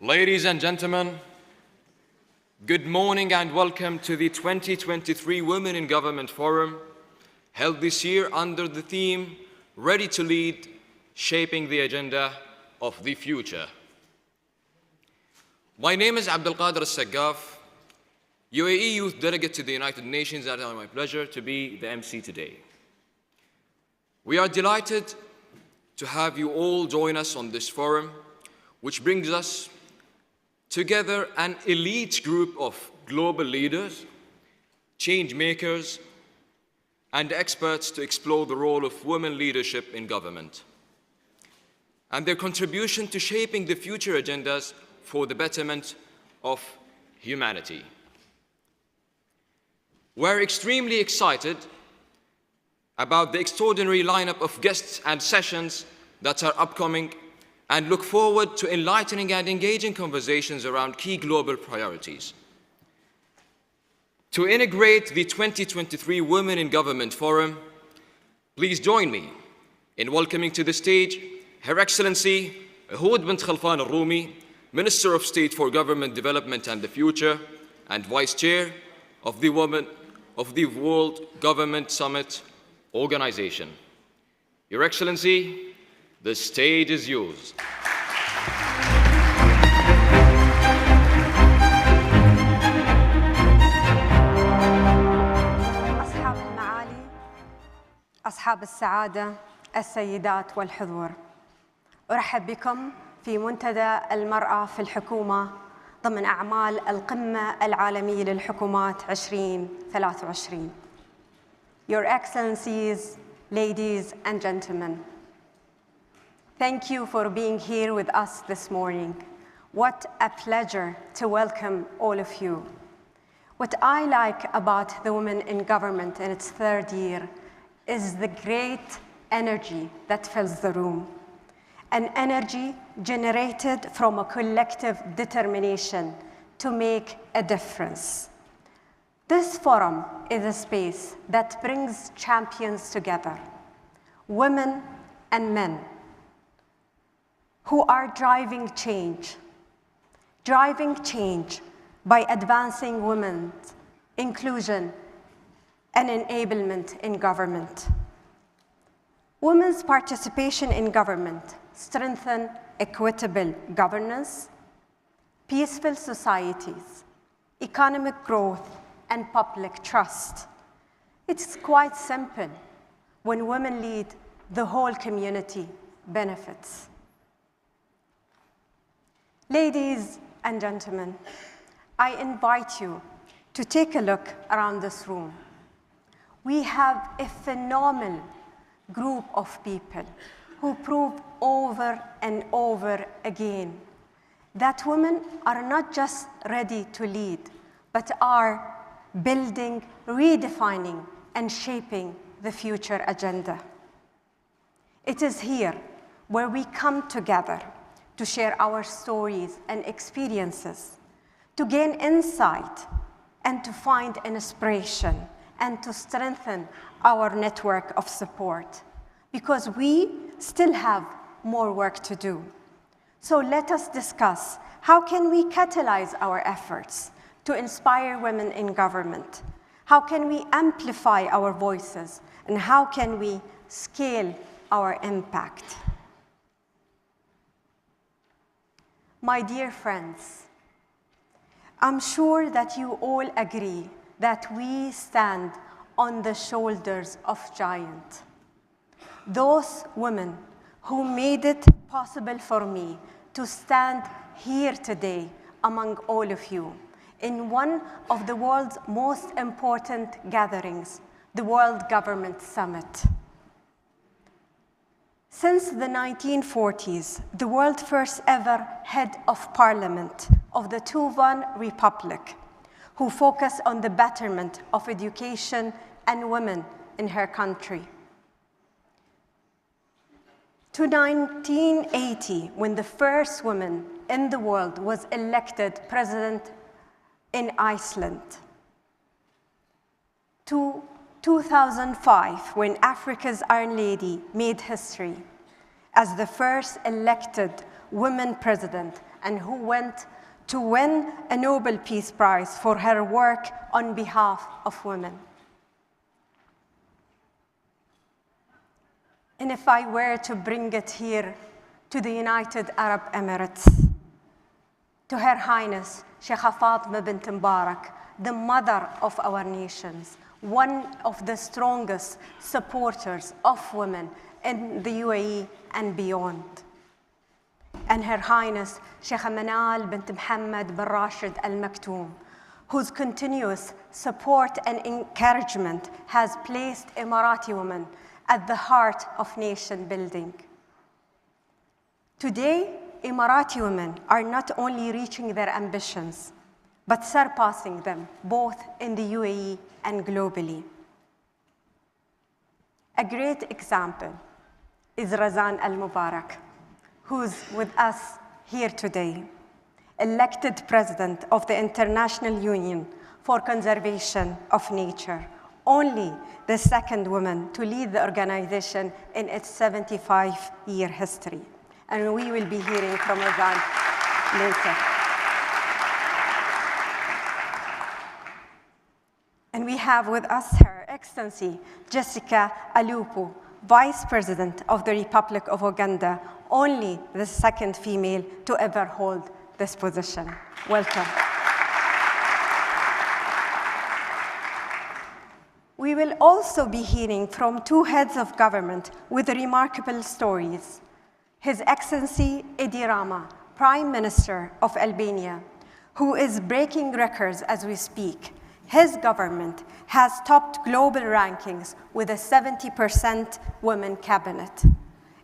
Ladies and gentlemen, good morning and welcome to the 2023 Women in Government Forum, held this year under the theme, Ready to Lead, Shaping the Agenda of the Future. My name is Abdelkader Al-Saggaf, UAE Youth Delegate to the United Nations, and it's my pleasure to be the MC today. We are delighted to have you all join us on this forum, which brings us together an elite group of global leaders, change makers, and experts to explore the role of women leadership in government and their contribution to shaping the future agendas for the betterment of humanity. We're extremely excited about the extraordinary lineup of guests and sessions that are upcoming and look forward to enlightening and engaging conversations around key global priorities. To integrate the 2023 Women in Government Forum, please join me in welcoming to the stage Her Excellency Hood bint Khalfan al-Rumi, Minister of State for Government Development and the Future and Vice Chair of the World Government Summit organization. Your Excellency, the stage is yours. أصحاب المعالي، أصحاب السعادة، السيدات والحضور، أرحب بكم في منتدى المرأة في الحكومة ضمن أعمال القمة العالمية للحكومات 2023. Your Excellencies, ladies and gentlemen, thank you for being here with us this morning. What a pleasure to welcome all of you. What I like about the Women in Government in its third year is the great energy that fills the room, an energy generated from a collective determination to make a difference. This forum is a space that brings champions together, women and men, who are driving change by advancing women's inclusion and enablement in government. Women's participation in government strengthens equitable governance, peaceful societies, economic growth, and public trust. It's quite simple. When women lead, the whole community benefits. Ladies and gentlemen, I invite you to take a look around this room. We have a phenomenal group of people who prove over and over again that women are not just ready to lead, but are building, redefining, and shaping the future agenda. It is here where we come together to share our stories and experiences, to gain insight, and to find inspiration, and to strengthen our network of support, because we still have more work to do. So let us discuss how can we catalyze our efforts to inspire women in government? How can we amplify our voices? And how can we scale our impact? My dear friends, I'm sure that you all agree that we stand on the shoulders of giants. Those women who made it possible for me to stand here today among all of you in one of the world's most important gatherings, the World Government Summit. Since the 1940s, the world's first ever head of parliament of the Tuvan Republic, who focused on the betterment of education and women in her country. To 1980, when the first woman in the world was elected president in Iceland. To 2005, when Africa's Iron Lady made history as the first elected women president and who went to win a Nobel Peace Prize for her work on behalf of women. And if I were to bring it here to the United Arab Emirates, to Her Highness Sheikha Fatima bint Mbarak, the mother of our nations, one of the strongest supporters of women in the UAE and beyond. And Her Highness Sheikha Manal bint Mohammed bin Rashid Al Maktoum, whose continuous support and encouragement has placed Emirati women at the heart of nation building. Today, Emirati women are not only reaching their ambitions, but surpassing them both in the UAE and globally. A great example is Razan Al-Mubarak, who's with us here today, elected president of the International Union for Conservation of Nature, only the second woman to lead the organization in its 75-year history. And we will be hearing from Razan later. And we have with us Her Excellency Jessica Alupo, Vice President of the Republic of Uganda, only the second female to ever hold this position. Welcome. We will also be hearing from two heads of government with remarkable stories. His Excellency Edi Rama, Prime Minister of Albania, who is breaking records as we speak. His government has topped global rankings with a 70% women cabinet.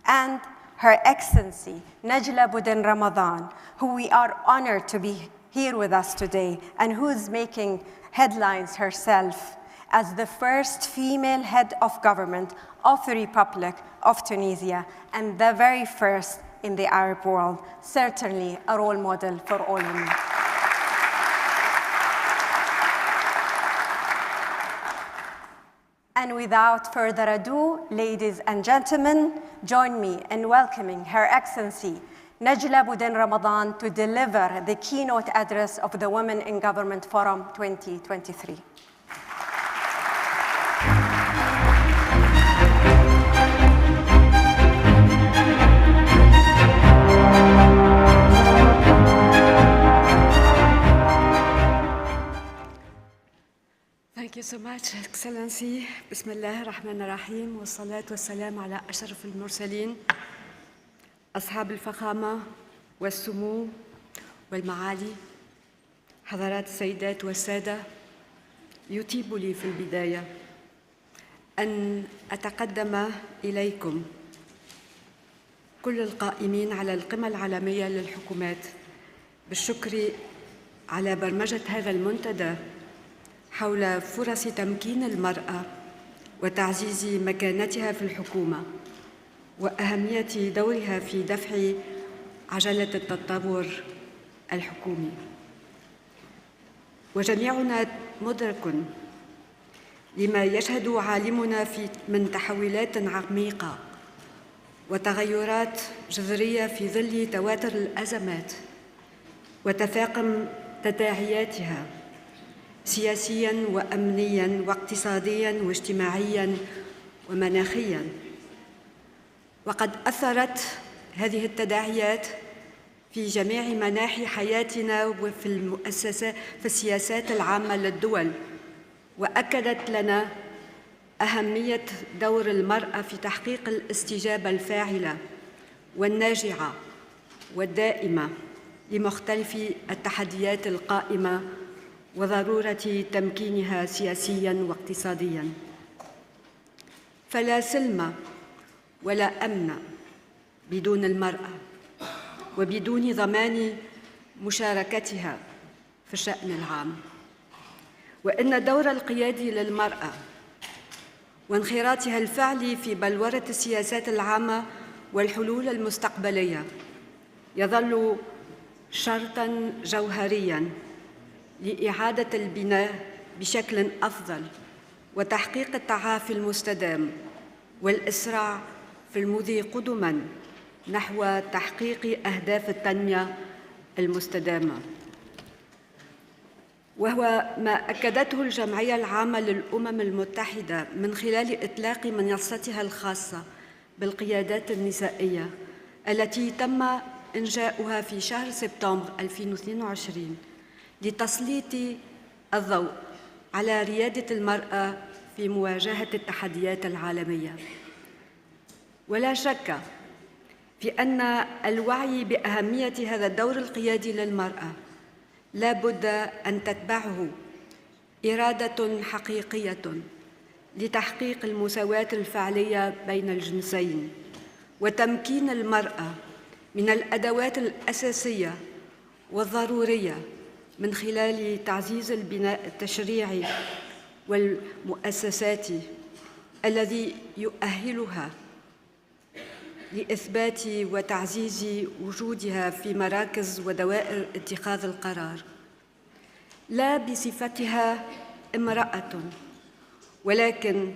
And Her Excellency Najla Bouden Ramadan, who we are honored to be here with us today and who is making headlines herself as the first female head of government of the Republic of Tunisia and the very first in the Arab world, certainly a role model for all women. And without further ado, ladies and gentlemen, join me in welcoming Her Excellency Najla Bouden Ramadan to deliver the keynote address of the Women in Government Forum 2023. Thank you so much, Excellency. بسم الله الرحمن الرحيم والصلاة والسلام على أشرف المرسلين أصحاب الفخامة والسمو والمعالي حضرات السيدات والسادة. يطيب لي في البداية أن أتقدم إليكم كل القائمين على القمة العالمية للحكومات بالشكر على برمجة هذا المنتدى حول فرص تمكين المرأة وتعزيز مكانتها في الحكومة وأهمية دورها في دفع عجلة التطور الحكومي. وجميعنا مدرك لما يشهد عالمنا من تحولات عميقة وتغيرات جذرية في ظل تواتر الأزمات وتفاقم تداعياتها سياسياً وأمنياً واقتصادياً واجتماعياً ومناخياً. وقد أثرت هذه التداعيات في جميع مناحي حياتنا وفي المؤسسات في السياسات العامة للدول، وأكدت لنا أهمية دور المرأة في تحقيق الاستجابة الفاعلة والناجعة والدائمة لمختلف التحديات القائمة وضرورة تمكينها سياسياً واقتصادياً. فلا سلم ولا أمن بدون المرأة وبدون ضمان مشاركتها في الشأن العام. وإن الدور القيادي للمرأة وانخراطها الفعلي في بلورة السياسات العامة والحلول المستقبلية يظل شرطاً جوهرياً لإعادة البناء بشكل أفضل وتحقيق التعافي المستدام والإسراع في المضي قدماً نحو تحقيق أهداف التنمية المستدامة، وهو ما أكدته الجمعية العامة للأمم المتحدة من خلال إطلاق منصتها الخاصة بالقيادات النسائية التي تم إنشاؤها في شهر سبتمبر 2022 لتسليط الضوء على ريادة المرأة في مواجهة التحديات العالمية. ولا شك في أن الوعي بأهمية هذا الدور القيادي للمرأة لا بد أن تتبعه إرادة حقيقية لتحقيق المساواة الفعلية بين الجنسين وتمكين المرأة من الأدوات الأساسية والضرورية من خلال تعزيز البناء التشريعي والمؤسساتي الذي يؤهلها لإثبات وتعزيز وجودها في مراكز ودوائر اتخاذ القرار، لا بصفتها امرأة، ولكن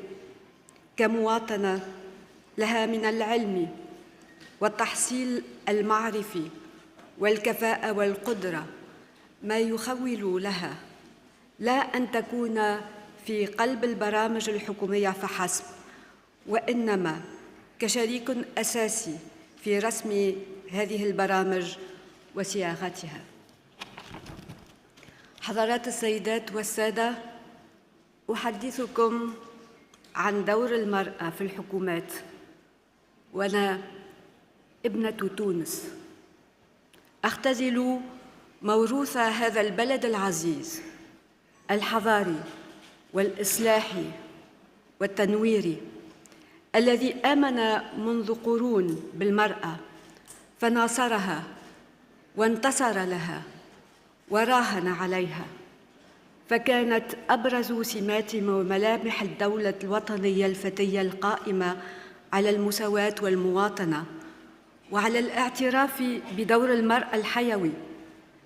كمواطنة لها من العلم والتحصيل المعرفي والكفاءة والقدرة ما يخول لها لا أن تكون في قلب البرامج الحكومية فحسب، وإنما كشريك أساسي في رسم هذه البرامج وصياغتها. حضرات السيدات والسادة، أحدثكم عن دور المرأة في الحكومات وأنا ابنة تونس، أختزل موروث هذا البلد العزيز الحضاري والإصلاحي والتنويري الذي آمن منذ قرون بالمرأة فناصرها وانتصر لها وراهن عليها، فكانت أبرز سمات وملامح الدولة الوطنية الفتية القائمة على المساواة والمواطنة وعلى الاعتراف بدور المرأة الحيوي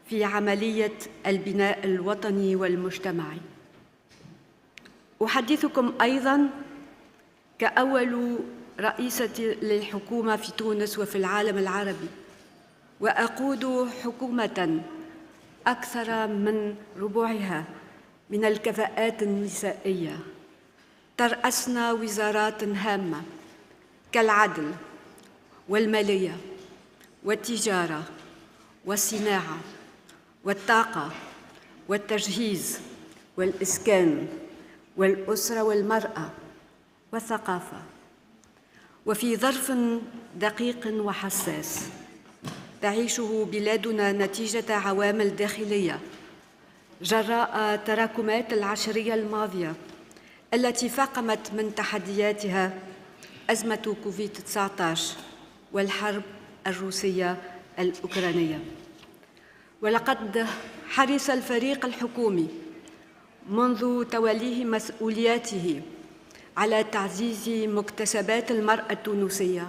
في عملية البناء الوطني والمجتمعي. أحدثكم أيضاً كأول رئيسة للحكومة في تونس وفي العالم العربي، وأقود حكومة أكثر من ربعها من الكفاءات النسائية، ترأسنا وزارات هامة كالعدل والمالية والتجارة والصناعة والطاقة والتجهيز والإسكان والأسرة والمرأة والثقافة. وفي ظرف دقيق وحساس تعيشه بلادنا نتيجة عوامل داخلية جراء تراكمات العشرية الماضية التي فاقمت من تحدياتها أزمة كوفيد-19 والحرب الروسية الأوكرانية. ولقد حرص الفريق الحكومي منذ توليه مسؤولياته على تعزيز مكتسبات المرأة التونسية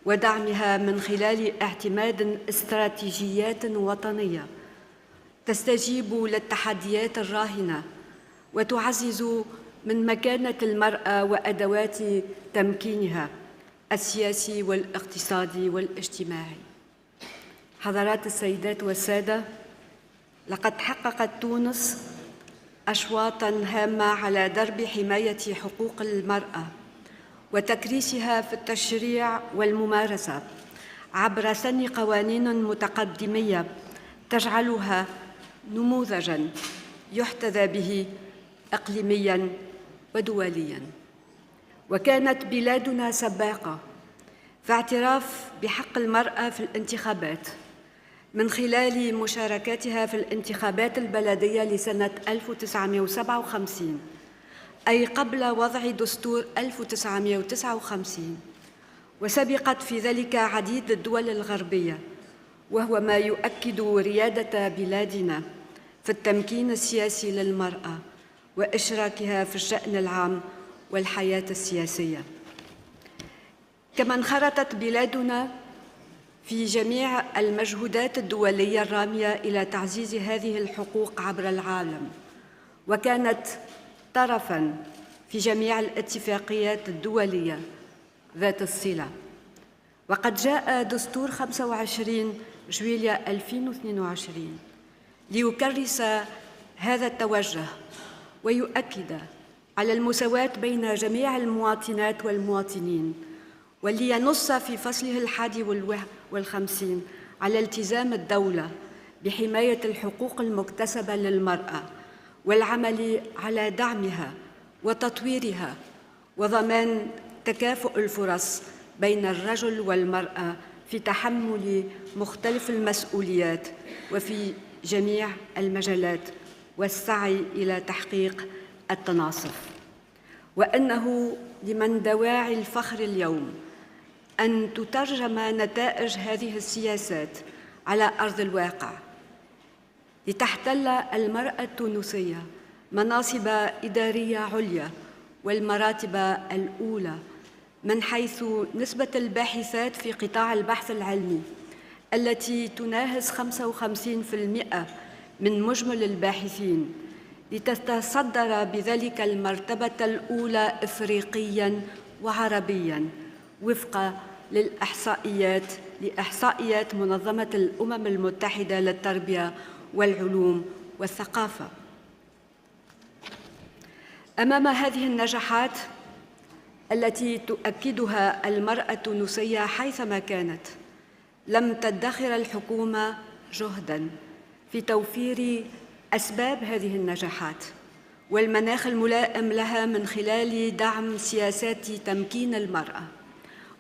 ودعمها من خلال اعتماد استراتيجيات وطنية تستجيب للتحديات الراهنة وتعزز من مكانة المرأة وأدوات تمكينها السياسي والاقتصادي والاجتماعي. حضرات السيدات والسادة، لقد حققت تونس أشواطاً هامة على درب حماية حقوق المرأة وتكريسها في التشريع والممارسة عبر سن قوانين متقدمية تجعلها نموذجاً يحتذى به إقليمياً ودولياً. وكانت بلادنا سباقة في اعتراف بحق المرأة في الانتخابات من خلال مشاركتها في الانتخابات البلدية لسنة 1957، أي قبل وضع دستور 1959، وسبقت في ذلك عديد الدول الغربية، وهو ما يؤكد ريادة بلادنا في التمكين السياسي للمرأة وإشراكها في الشأن العام والحياة السياسية. كما انخرطت بلادنا في جميع المجهودات الدولية الرامية إلى تعزيز هذه الحقوق عبر العالم، وكانت طرفاً في جميع الاتفاقيات الدولية ذات الصلة. وقد جاء دستور 25 جويليا 2022 ليكرس هذا التوجه ويؤكد على المساواة بين جميع المواطنات والمواطنين، ولينص في فصله 51 على التزام الدولة بحماية الحقوق المكتسبة للمرأة والعمل على دعمها وتطويرها وضمان تكافؤ الفرص بين الرجل والمرأة في تحمل مختلف المسؤوليات وفي جميع المجالات والسعي إلى تحقيق التناصف. وأنه لمن دواعي الفخر اليوم أن تترجم نتائج هذه السياسات على أرض الواقع، لتحتل المرأة التونسية مناصب إدارية عليا والمراتب الأولى من حيث نسبة الباحثات في قطاع البحث العلمي التي تناهز 55% من مجمل الباحثين، لتتصدر بذلك المرتبة الأولى إفريقياً وعربياً وفق لإحصائيات منظمة الأمم المتحدة للتربية والعلوم والثقافة. أمام هذه النجاحات التي تؤكدها المرأة التونسية حيثما كانت، لم تدخر الحكومة جهداً في توفير أسباب هذه النجاحات والمناخ الملائم لها من خلال دعم سياسات تمكين المرأة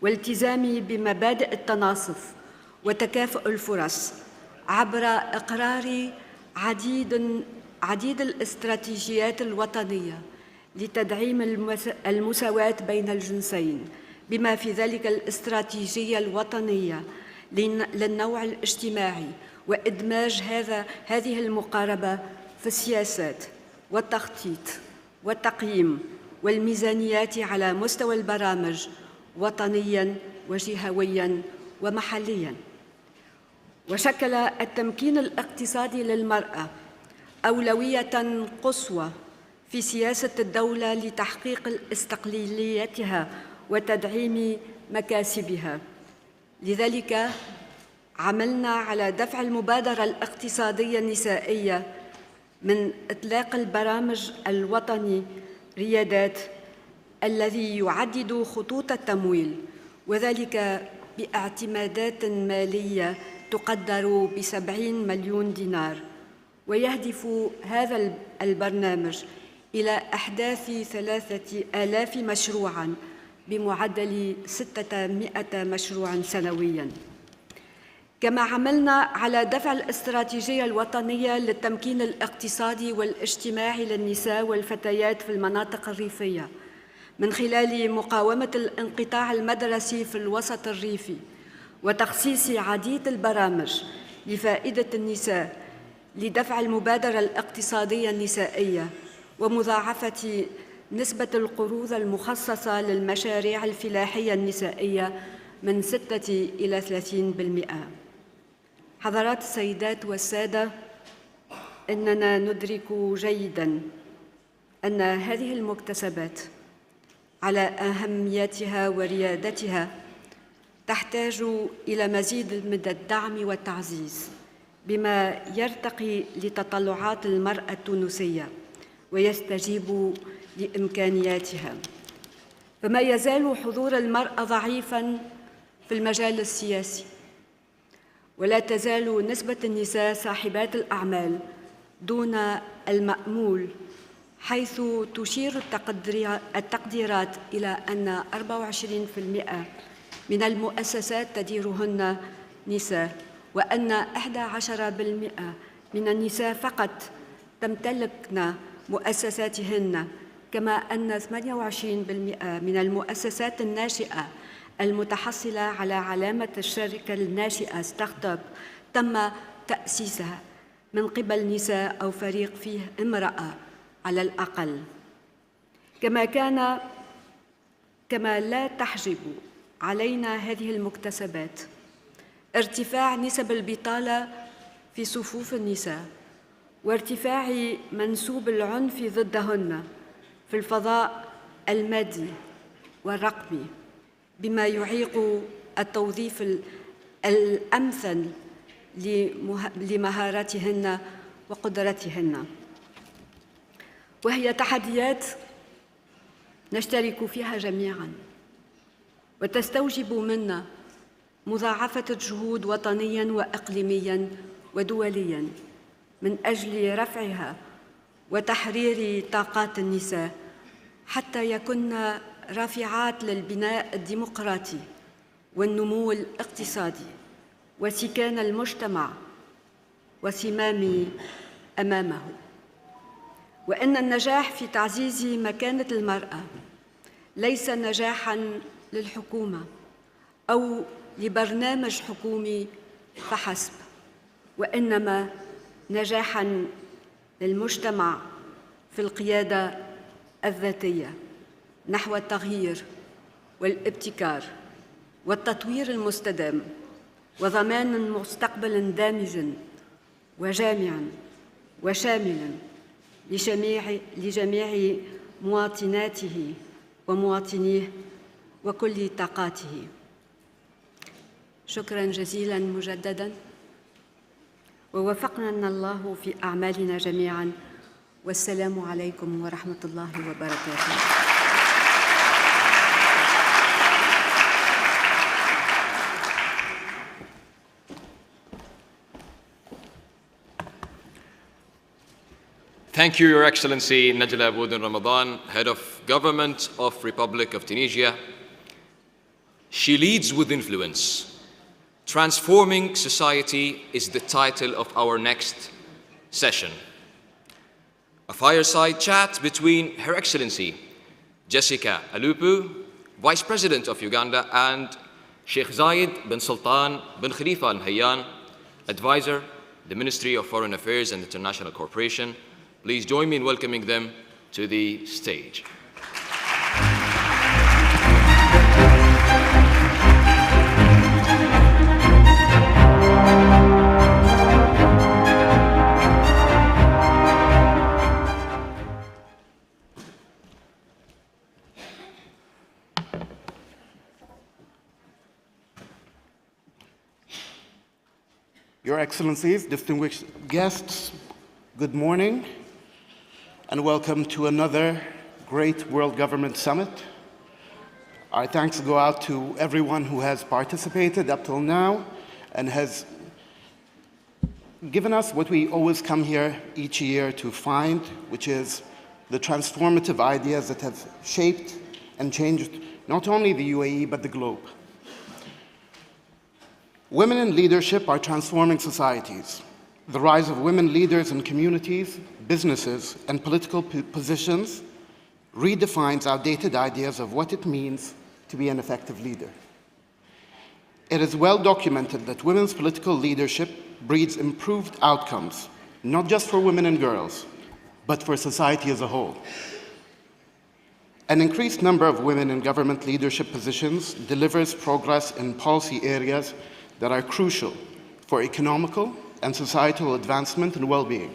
والالتزام بمبادئ التناصف وتكافؤ الفرص عبر إقرار عديد الاستراتيجيات الوطنية لتدعيم المساواة بين الجنسين، بما في ذلك الاستراتيجية الوطنية للنوع الاجتماعي وإدماج هذه المقاربة في السياسات والتخطيط والتقييم والميزانيات على مستوى البرامج وطنياً وجهوياً ومحلياً. وشكل التمكين الاقتصادي للمرأة أولوية قصوى في سياسة الدولة لتحقيق استقلاليتها وتدعيم مكاسبها. لذلك عملنا على دفع المبادرة الاقتصادية النسائية من إطلاق البرامج الوطني ريادات الذي يعدد خطوط التمويل، وذلك باعتمادات مالية تقدر ب70 مليون دينار. ويهدف هذا البرنامج إلى إحداث 3000 مشروعاً بمعدل 600 مشروعاً سنوياً. كما عملنا على دفع الاستراتيجية الوطنية للتمكين الاقتصادي والاجتماعي للنساء والفتيات في المناطق الريفية من خلال مقاومة الانقطاع المدرسي في الوسط الريفي وتخصيص عديد البرامج لفائدة النساء لدفع المبادرة الاقتصادية النسائية ومضاعفة نسبة القروض المخصصة للمشاريع الفلاحية النسائية من 6 إلى 30%. حضرات السيدات والسادة، إننا ندرك جيداً أن هذه المكتسبات على أهميتها وريادتها تحتاج إلى مزيد من الدعم والتعزيز بما يرتقي لتطلعات المرأة التونسية ويستجيب لإمكانياتها. فما يزال حضور المرأة ضعيفاً في المجال السياسي، ولا تزال نسبة النساء صاحبات الأعمال دون المأمول، حيث تشير التقديرات إلى أن 24% من المؤسسات تديرهن نساء، وأن 11% من النساء فقط تمتلكن مؤسساتهن، كما أن 28% من المؤسسات الناشئة المتحصلة على علامة الشركة الناشئة ستارت اب تم تأسيسها من قبل نساء أو فريق فيه امرأة على الأقل. كما لا تحجب علينا هذه المكتسبات ارتفاع نسب البطالة في صفوف النساء وارتفاع منسوب العنف ضدهن في الفضاء المادي والرقمي، بما يعيق التوظيف الأمثل لمهاراتهن وقدراتهن، وهي تحديات نشترك فيها جميعاً، وتستوجب منا مضاعفة الجهود وطنياً وإقليمياً ودولياً من أجل رفعها وتحرير طاقات النساء حتى يكن رافعات للبناء الديمقراطي والنمو الاقتصادي وسكان المجتمع وصمام أمامه. وإن النجاح في تعزيز مكانة المرأة ليس نجاحاً للحكومة أو لبرنامج حكومي فحسب، وإنما نجاحاً للمجتمع في القيادة الذاتية نحو التغيير والابتكار والتطوير المستدام وضمان مستقبل دامج وجامع وشامل لجميع مواطناته ومواطنيه وكل طاقاته. شكراً جزيلاً مجدداً، ووفقنا الله في أعمالنا جميعاً، والسلام عليكم ورحمة الله وبركاته. Thank you, Your Excellency Najla Aboudin Ramadan, Head of Government of Republic of Tunisia. She leads with influence. Transforming Society is the title of our next session. A fireside chat between Her Excellency Jessica Alupu, Vice President of Uganda, and Sheikh Zayed bin Sultan bin Khalifa Al Nahyan, Advisor, the Ministry of Foreign Affairs and International Cooperation. Please join me in welcoming them to the stage. Your Excellencies, distinguished guests, good morning, and welcome to another great World Government Summit. Our thanks go out to everyone who has participated up till now and has given us what we always come here each year to find, which is the transformative ideas that have shaped and changed not only the UAE but the globe. Women in leadership are transforming societies. The rise of women leaders in communities, businesses, and political positions redefines outdated ideas of what it means to be an effective leader. It is well documented that women's political leadership breeds improved outcomes, not just for women and girls, but for society as a whole. An increased number of women in government leadership positions delivers progress in policy areas that are crucial for economical and societal advancement and well-being.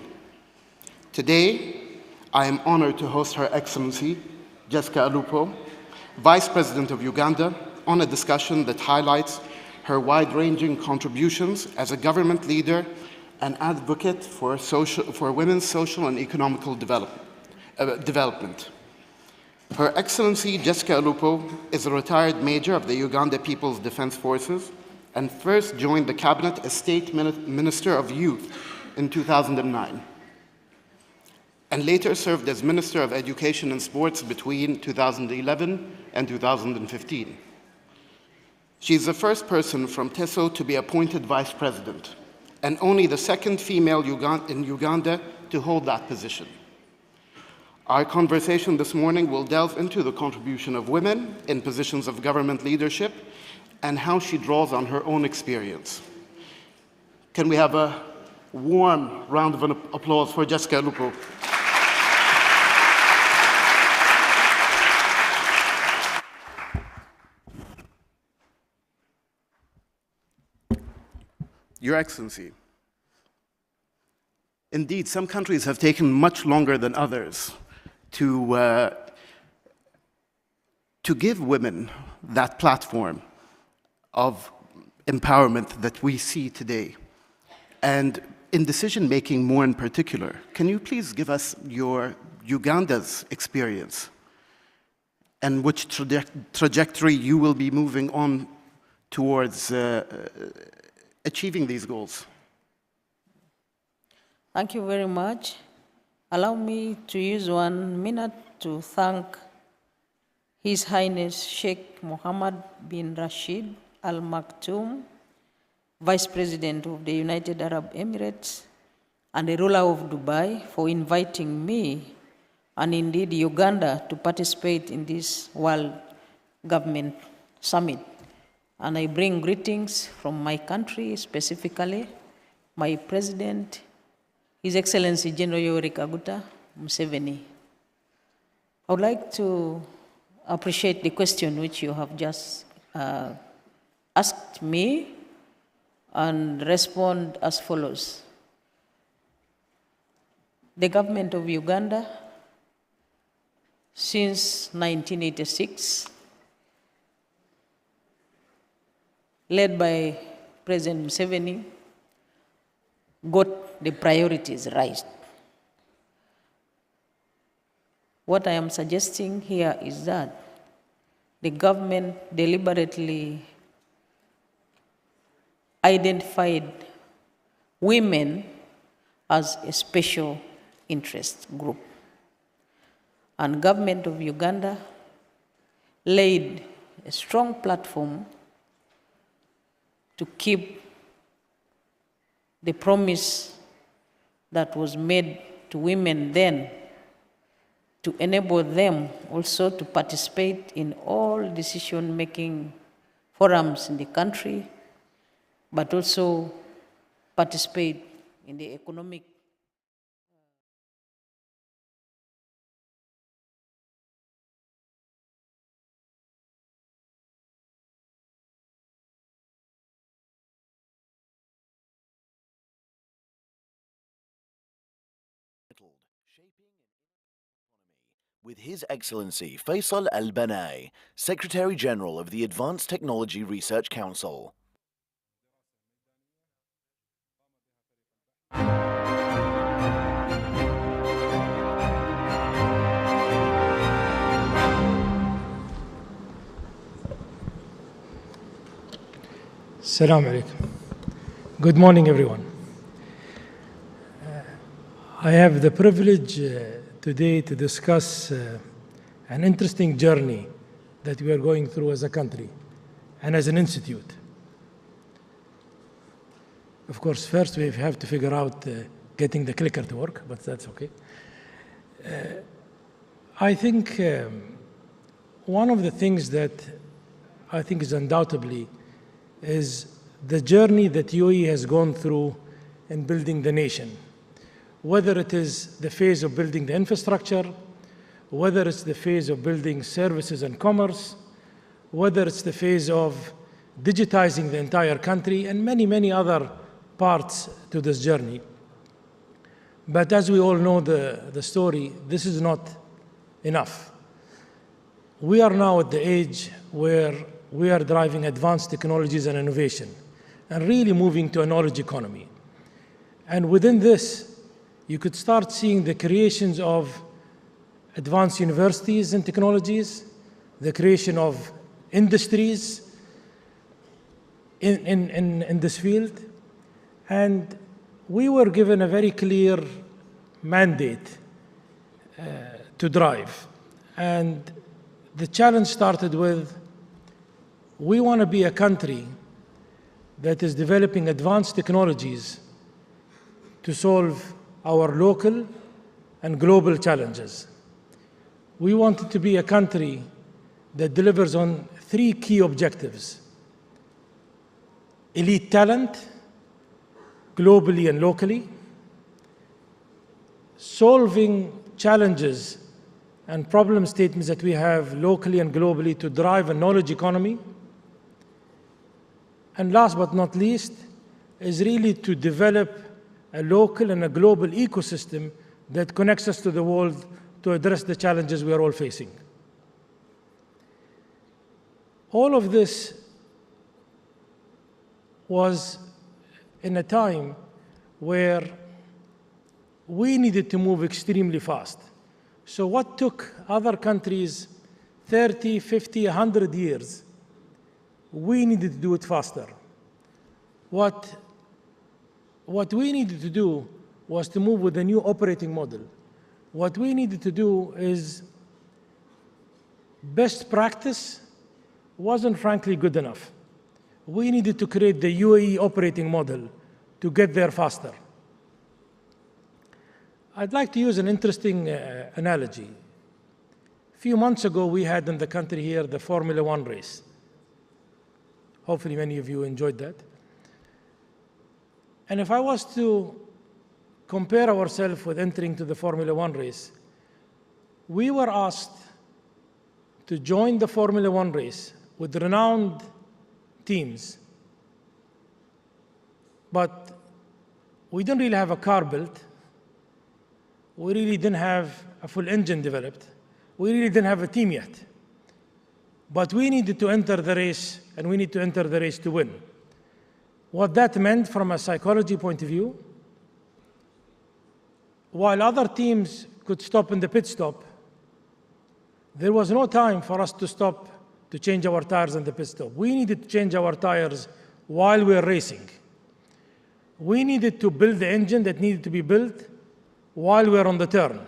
Today, I am honored to host Her Excellency Jessica Alupu, Vice President of Uganda, on a discussion that highlights her wide-ranging contributions as a government leader and advocate for women's social and economical development. Her Excellency Jessica Alupu is a retired major of the Uganda People's Defense Forces and first joined the cabinet as State Minister of Youth in 2009, and later served as Minister of Education and Sports between 2011 and 2015. She is the first person from Teso to be appointed Vice President, and only the second female in Uganda to hold that position. Our conversation this morning will delve into the contribution of women in positions of government leadership and how she draws on her own experience. Can we have a warm round of applause for Jessica Alupu? Your Excellency, indeed, some countries have taken much longer than others to give women that platform. of empowerment that we see today? And in decision-making more in particular, can you please give us your Uganda's experience and which trajectory you will be moving on towards achieving these goals? Thank you very much. Allow me to use 1 minute to thank His Highness Sheikh Mohammed bin Rashid Al Maktoum, Vice President of the United Arab Emirates and the ruler of Dubai, for inviting me and indeed Uganda to participate in this World Government Summit. And I bring greetings from my country, specifically my President, His Excellency General Yoweri Kaguta Museveni. I would like to appreciate the question which you have just asked me and respond as follows. The government of Uganda, since 1986, led by President Museveni, got the priorities right. What I am suggesting here is that the government deliberately identified women as a special interest group. And government of Uganda laid a strong platform to keep the promise that was made to women then, to enable them also to participate in all decision-making forums in the country, but also participate in the economic with His Excellency Faisal Al-Banai, Secretary General of the Advanced Technology Research Council. Assalamu alaikum. Good morning, everyone. I have the privilege today to discuss an interesting journey that we are going through as a country and as an institute. Of course, first we have to figure out getting the clicker to work, but that's okay. I think one of the things that I think is undoubtedly is the journey that UAE has gone through in building the nation. Whether it is the phase of building the infrastructure, whether it's the phase of building services and commerce, whether it's the phase of digitizing the entire country, and many, many other parts to this journey. But as we all know the story, this is not enough. We are now at the age where we are driving advanced technologies and innovation and really moving to a knowledge economy. And within this, you could start seeing the creations of advanced universities and technologies, the creation of industries in this field. And we were given a very clear mandate to drive. And the challenge started with, we want to be a country that is developing advanced technologies to solve our local and global challenges. We wanted to be a country that delivers on 3 key objectives: elite talent, globally and locally, solving challenges and problem statements that we have locally and globally to drive a knowledge economy, and last but not least, is really to develop a local and a global ecosystem that connects us to the world to address the challenges we are all facing. All of this was in a time where we needed to move extremely fast. So what took other countries 30, 50, 100 years, we needed to do it faster. What we needed to do was to move with a new operating model. What we needed to do is best practice wasn't frankly good enough. We needed to create the UAE operating model to get there faster. I'd like to use an interesting analogy. A few months ago, we had in the country here the Formula One race. Hopefully many of you enjoyed that. And if I was to compare ourselves with entering to the Formula One race, we were asked to join the Formula One race with renowned teams. But we didn't really have a car built. We really didn't have a full engine developed. We really didn't have a team yet. But we needed to enter the race, and we need to enter the race to win. What that meant from a psychology point of view, while other teams could stop in the pit stop, there was no time for us to stop to change our tires in the pit stop. We needed to change our tires while we were racing. We needed to build the engine that needed to be built while we were on the turn.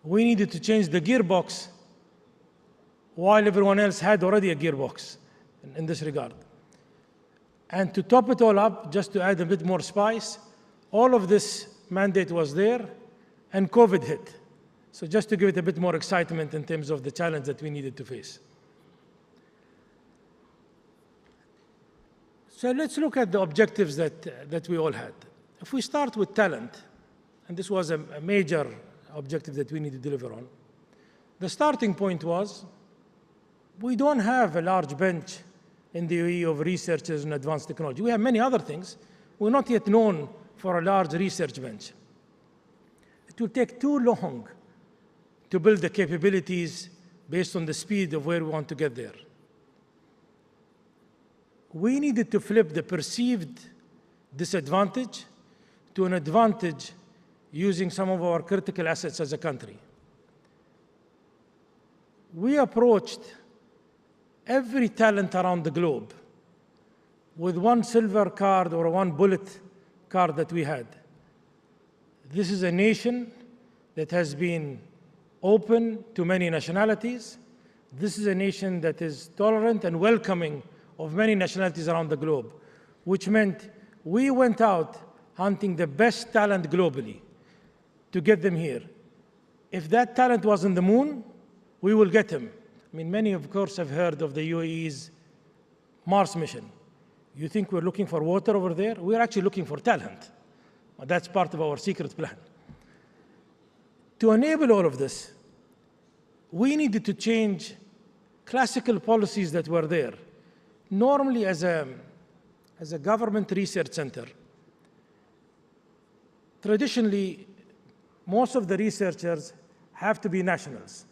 We needed to change the gearbox while everyone else had already a gearbox in this regard. And to top it all up, just to add a bit more spice, all of this mandate was there, and COVID hit. So just to give it a bit more excitement in terms of the challenge that we needed to face. So let's look at the objectives that we all had. If we start with talent, and this was a major objective that we need to deliver on, the starting point was we don't have a large bench in the UAE of researchers in advanced technology. We have many other things. We're not yet known for a large research bench. It will take too long to build the capabilities based on the speed of where we want to get there. We needed to flip the perceived disadvantage to an advantage using some of our critical assets as a country. We approached every talent around the globe with one silver card or one bullet card that we had. This is a nation that has been open to many nationalities. This is a nation that is tolerant and welcoming of many nationalities around the globe, which meant we went out hunting the best talent globally to get them here. If that talent was on the moon, we will get him. I mean, many, of course, have heard of the UAE's Mars mission. You think we're looking for water over there? We're actually looking for talent. That's part of our secret plan. To enable all of this, we needed to change classical policies that were there. Normally, as a government research center, traditionally, most of the researchers have to be nationals.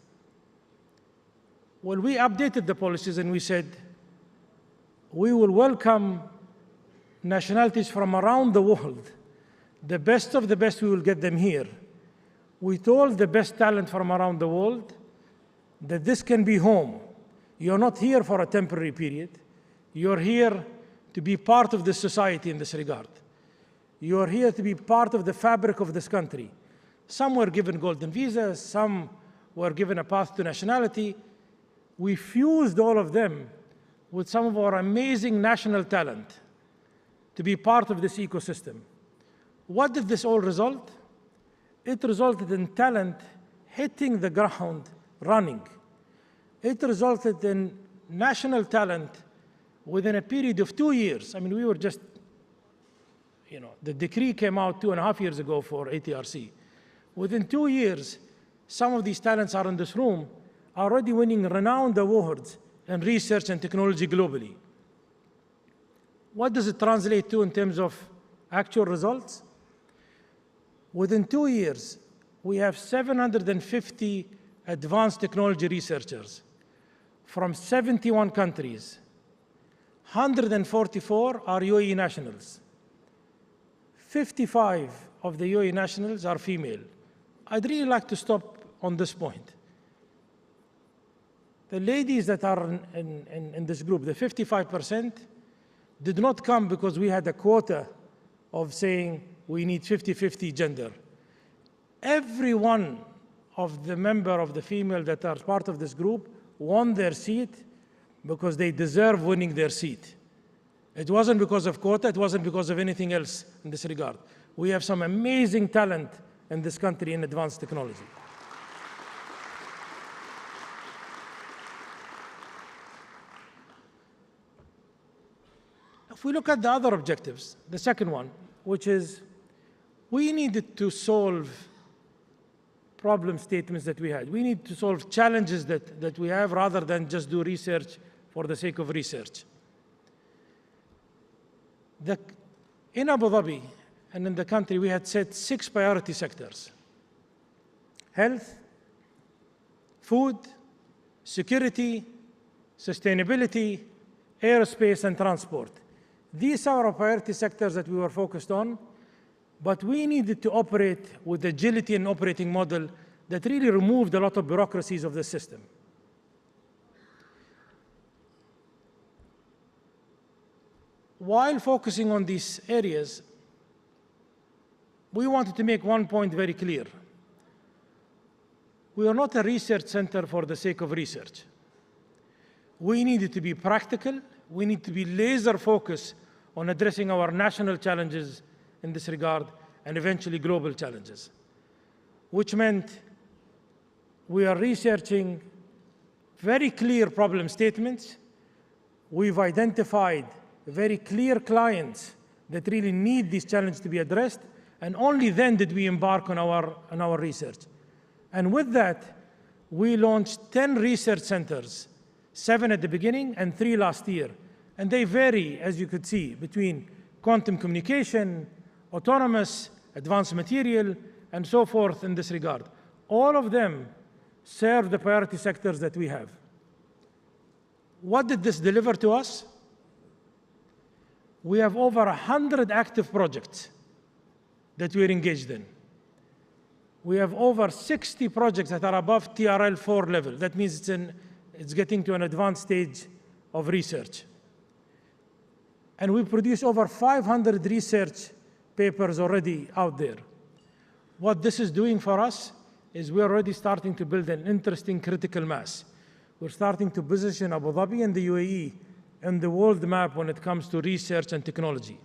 Well, we updated the policies and we said, we will welcome nationalities from around the world. The best of the best, we will get them here. We told the best talent from around the world that this can be home. You're not here for a temporary period. You're here to be part of this society in this regard. You're here to be part of the fabric of this country. Some were given golden visas, some were given a path to nationality. We fused all of them with some of our amazing national talent to be part of this ecosystem. What did this all result? It resulted in talent hitting the ground running. It resulted in national talent within a period of 2 years. I mean, we were just, the decree came out 2.5 years ago for ATRC. Within 2 years, some of these talents are in this room, are already winning renowned awards in research and technology globally. What does it translate to in terms of actual results? Within 2 years, we have 750 advanced technology researchers from 71 countries. 144 are UAE nationals. 55 of the UAE nationals are female. I'd really like to stop on this point. The ladies that are in this group, the 55%, did not come because we had a quota of saying we need 50-50 gender. Every one of the member of the female that are part of this group won their seat because they deserve winning their seat. It wasn't because of quota, it wasn't because of anything else in this regard. We have some amazing talent in this country in advanced technology. If we look at the other objectives, the second one, which is we needed to solve problem statements that we had. We need to solve challenges that we have rather than just do research for the sake of research. In Abu Dhabi and in the country, we had set 6 priority sectors: health, food, security, sustainability, aerospace, and transport. These are our priority sectors that we were focused on, but we needed to operate with agility and operating model that really removed a lot of bureaucracies of the system. While focusing on these areas, we wanted to make one point very clear. We are not a research center for the sake of research. We needed to be practical. We need to be laser focused on addressing our national challenges in this regard and eventually global challenges, which meant we are researching very clear problem statements. We've identified very clear clients that really need these challenges to be addressed, and only then did we embark on our research. And with that, we launched 10 research centers, 7 at the beginning and 3 last year. And they vary, as you could see, between quantum communication, autonomous, advanced material, and so forth in this regard. All of them serve the priority sectors that we have. What did this deliver to us? We have over 100 active projects that we're engaged in. We have over 60 projects that are above TRL 4 level. That means it's getting to an advanced stage of research. And we produce over 500 research papers already out there. What this is doing for us is we're already starting to build an interesting critical mass. We're starting to position Abu Dhabi and the UAE in the world map when it comes to research and technology.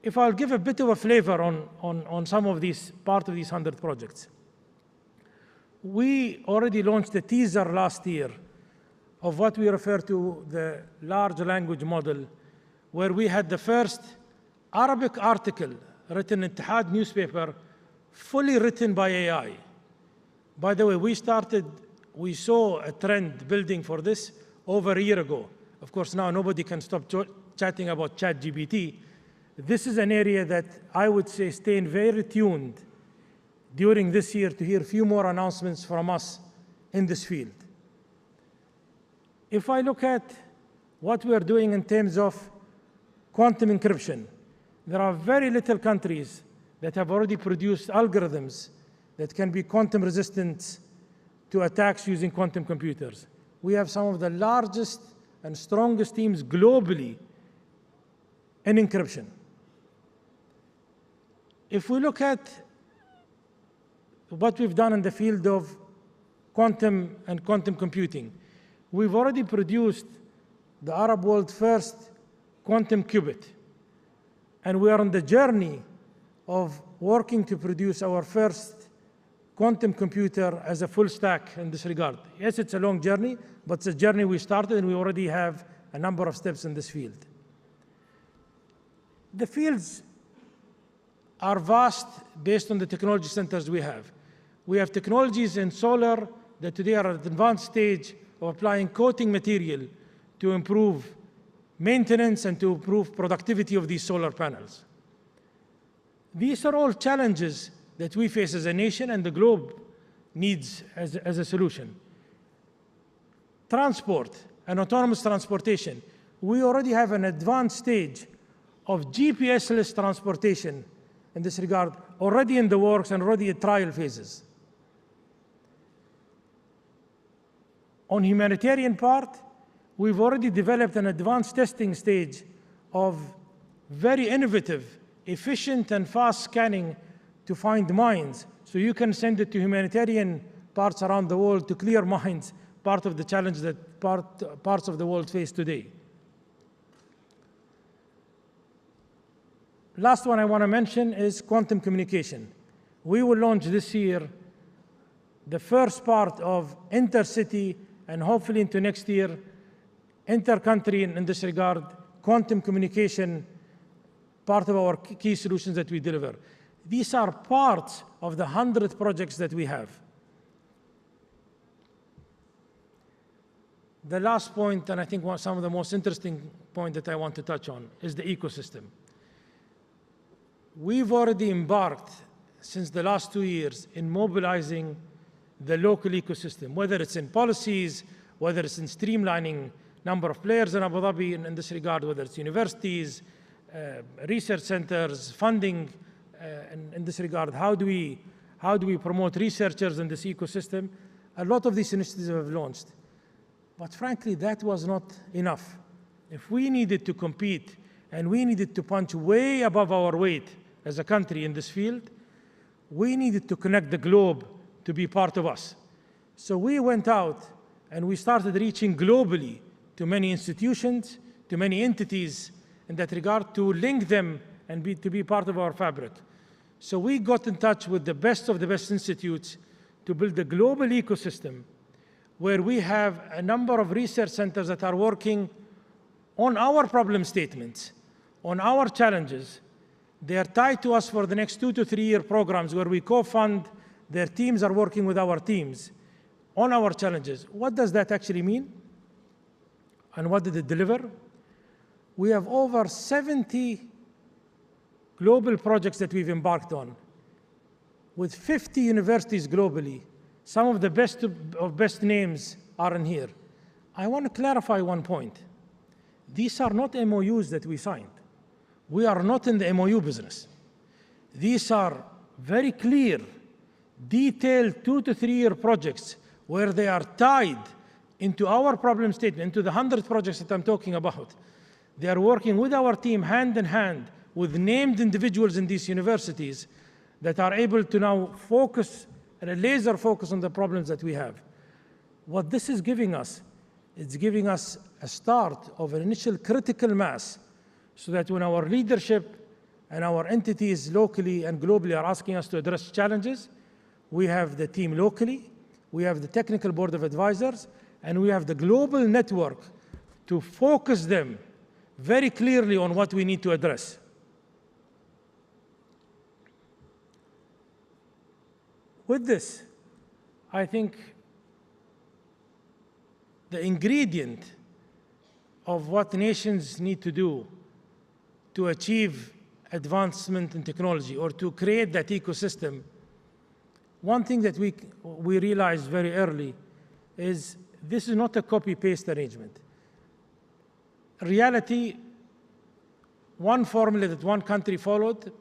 If I'll give a bit of a flavor on some of these, part of these 100 projects. We already launched a teaser last year of what we refer to the large language model, where we had the first Arabic article written in Ittihad newspaper, fully written by AI. By the way, we saw a trend building for this over a year ago. Of course, now nobody can stop chatting about ChatGPT. This is an area that I would say staying very tuned during this year to hear a few more announcements from us in this field. If I look at what we are doing in terms of quantum encryption, there are very little countries that have already produced algorithms that can be quantum resistant to attacks using quantum computers. We have some of the largest and strongest teams globally in encryption. If we look at what we've done in the field of quantum and quantum computing, we've already produced the Arab world's first quantum qubit. And we are on the journey of working to produce our first quantum computer as a full stack in this regard. Yes, it's a long journey, but it's a journey we started and we already have a number of steps in this field. The fields are vast based on the technology centers we have. We have technologies in solar that today are at an advanced stage of applying coating material to improve maintenance and to improve productivity of these solar panels. These are all challenges that we face as a nation and the globe needs as a solution. Transport. and autonomous transportation. We already have an advanced stage of GPS-less transportation in this regard, already in the works and already at trial phases. On humanitarian part, we've already developed an advanced testing stage of very innovative, efficient, and fast scanning to find mines. So you can send it to humanitarian parts around the world to clear mines, part of the challenge that parts of the world face today. Last one I want to mention is quantum communication. We will launch this year the first part of intercity and hopefully into next year, inter-country in this regard, quantum communication, part of our key solutions that we deliver. These are parts of the 100 projects that we have. The last point, and I think some of the most interesting point that I want to touch on, is the ecosystem. We've already embarked since the last 2 years in mobilizing the local ecosystem, whether it's in policies, whether it's in streamlining number of players in Abu Dhabi in this regard, whether it's universities, research centers, funding in this regard. How do we promote researchers in this ecosystem? A lot of these initiatives have launched. But frankly, that was not enough. If we needed to compete and we needed to punch way above our weight as a country in this field, we needed to connect the globe to be part of us. So we went out and we started reaching globally to many institutions, to many entities in that regard, to link them and to be part of our fabric. So we got in touch with the best of the best institutes to build a global ecosystem where we have a number of research centers that are working on our problem statements, on our challenges. They are tied to us for the next 2 to 3 year programs where we co-fund. Their teams are working with our teams on our challenges. What does that actually mean? And what did it deliver? We have over 70 global projects that we've embarked on with 50 universities globally. Some of the best names are in here. I want to clarify one point. These are not MOUs that we signed. We are not in the MOU business. These are very clear, detailed 2 to 3 year projects where they are tied into our problem statement, into the 100 projects that I'm talking about. They are working with our team hand in hand with named individuals in these universities that are able to now focus and a laser focus on the problems that we have. What this is giving us, it's giving us a start of an initial critical mass so that when our leadership and our entities locally and globally are asking us to address challenges, we have the team locally, we have the technical board of advisors, and we have the global network to focus them very clearly on what we need to address. With this, I think the ingredient of what nations need to do to achieve advancement in technology or to create that ecosystem, one thing that we realized very early is this is not a copy-paste arrangement. In reality, one formula that one country followed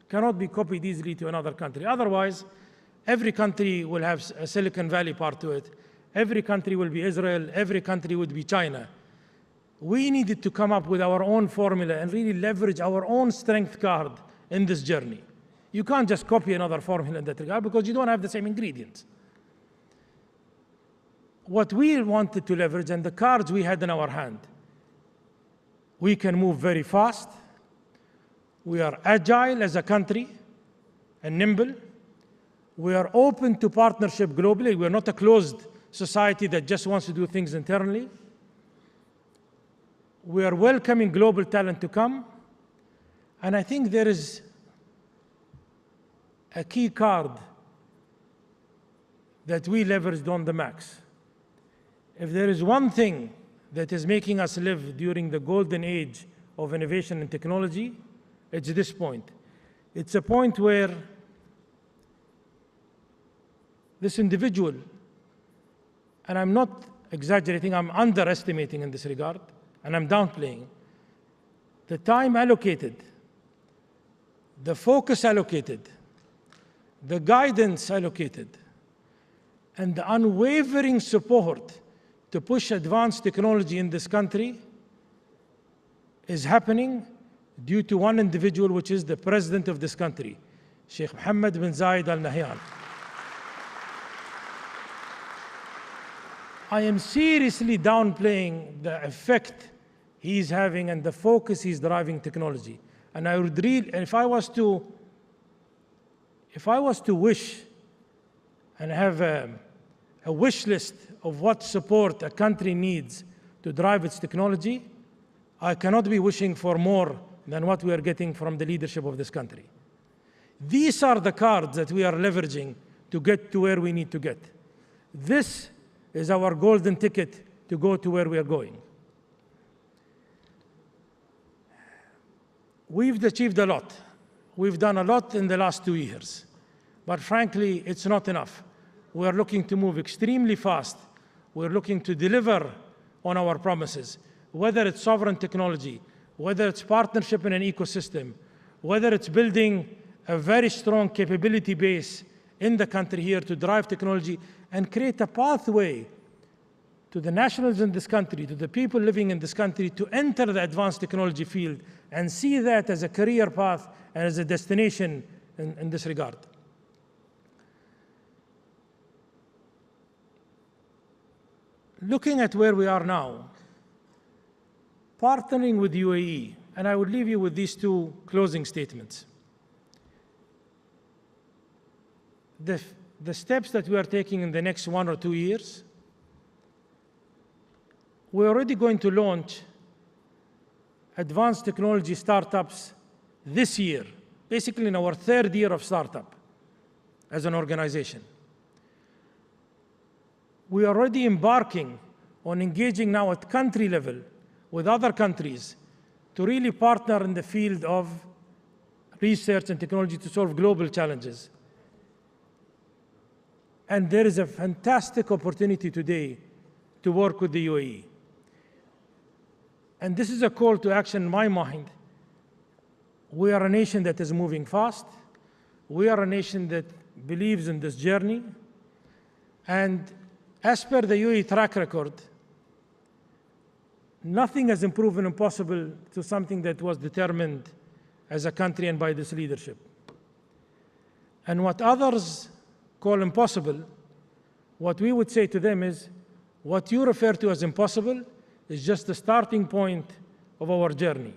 cannot be copied easily to another country. Otherwise, every country will have a Silicon Valley part to it. Every country will be Israel. Every country would be China. We needed to come up with our own formula and really leverage our own strength card in this journey. You can't just copy another formula in that regard because you don't have the same ingredients. What we wanted to leverage and the cards we had in our hand, we can move very fast. We are agile as a country and nimble. We are open to partnership globally. We are not a closed society that just wants to do things internally. We are welcoming global talent to come. And I think there is a key card that we leveraged on the max. If there is one thing that is making us live during the golden age of innovation and technology, it's this point. It's a point where this individual, and I'm not exaggerating, I'm underestimating in this regard, and I'm downplaying, the time allocated, the focus allocated, the guidance allocated, and the unwavering support to push advanced technology in this country is happening due to one individual, which is the president of this country, Sheikh Mohammed bin Zayed Al Nahyan. I am seriously downplaying the effect he's having and the focus he's driving technology. And I would really, if I was to wish and have a wish list of what support a country needs to drive its technology, I cannot be wishing for more than what we are getting from the leadership of this country. These are the cards that we are leveraging to get to where we need to get. This is our golden ticket to go to where we are going. We've achieved a lot. We've done a lot in the last 2 years. But frankly, it's not enough. We are looking to move extremely fast. We're looking to deliver on our promises, whether it's sovereign technology, whether it's partnership in an ecosystem, whether it's building a very strong capability base in the country here to drive technology and create a pathway to the nationals in this country, to the people living in this country, to enter the advanced technology field and see that as a career path and as a destination in this regard. Looking at where we are now, partnering with UAE, and I would leave you with these two closing statements. The steps that we are taking in the next 1 or 2 years, we're already going to launch advanced technology startups this year, basically in our 3rd year of startup as an organization. We are already embarking on engaging now at country level with other countries to really partner in the field of research and technology to solve global challenges. And there is a fantastic opportunity today to work with the UAE. And this is a call to action in my mind. We are a nation that is moving fast. We are a nation that believes in this journey. And as per the UAE track record, nothing has proven impossible to something that was determined as a country and by this leadership. And what others call impossible, what we would say to them is, what you refer to as impossible is just the starting point of our journey.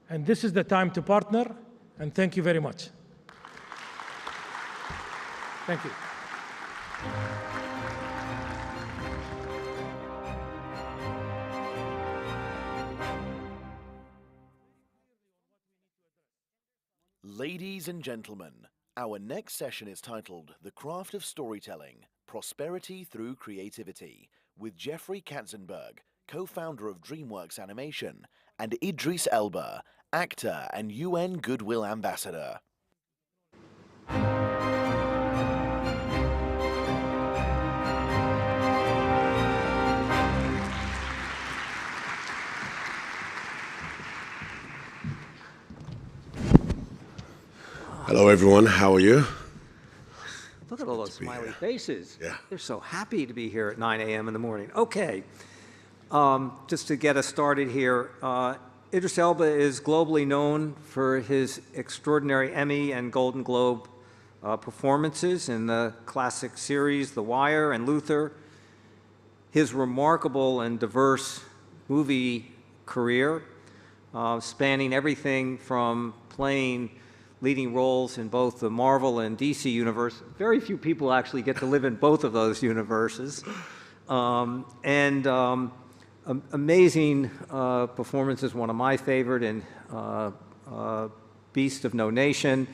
And this is the time to partner, and thank you very much. Thank you. Ladies and gentlemen, our next session is titled The Craft of Storytelling, Prosperity Through Creativity, with Jeffrey Katzenberg, co-founder of DreamWorks Animation, and Idris Elba, actor and UN Goodwill Ambassador. Hello, everyone. How are you? Look at all those smiley faces. Yeah. They're so happy to be here at 9 a.m. in the morning. Okay. Just to get us started here, Idris Elba is globally known for his extraordinary Emmy and Golden Globe performances in the classic series The Wire and Luther. His remarkable and diverse movie career, spanning everything from playing leading roles in both the Marvel and DC universe. Very few people actually get to live in both of those universes. Amazing performances, one of my favorite in Beast of No Nation,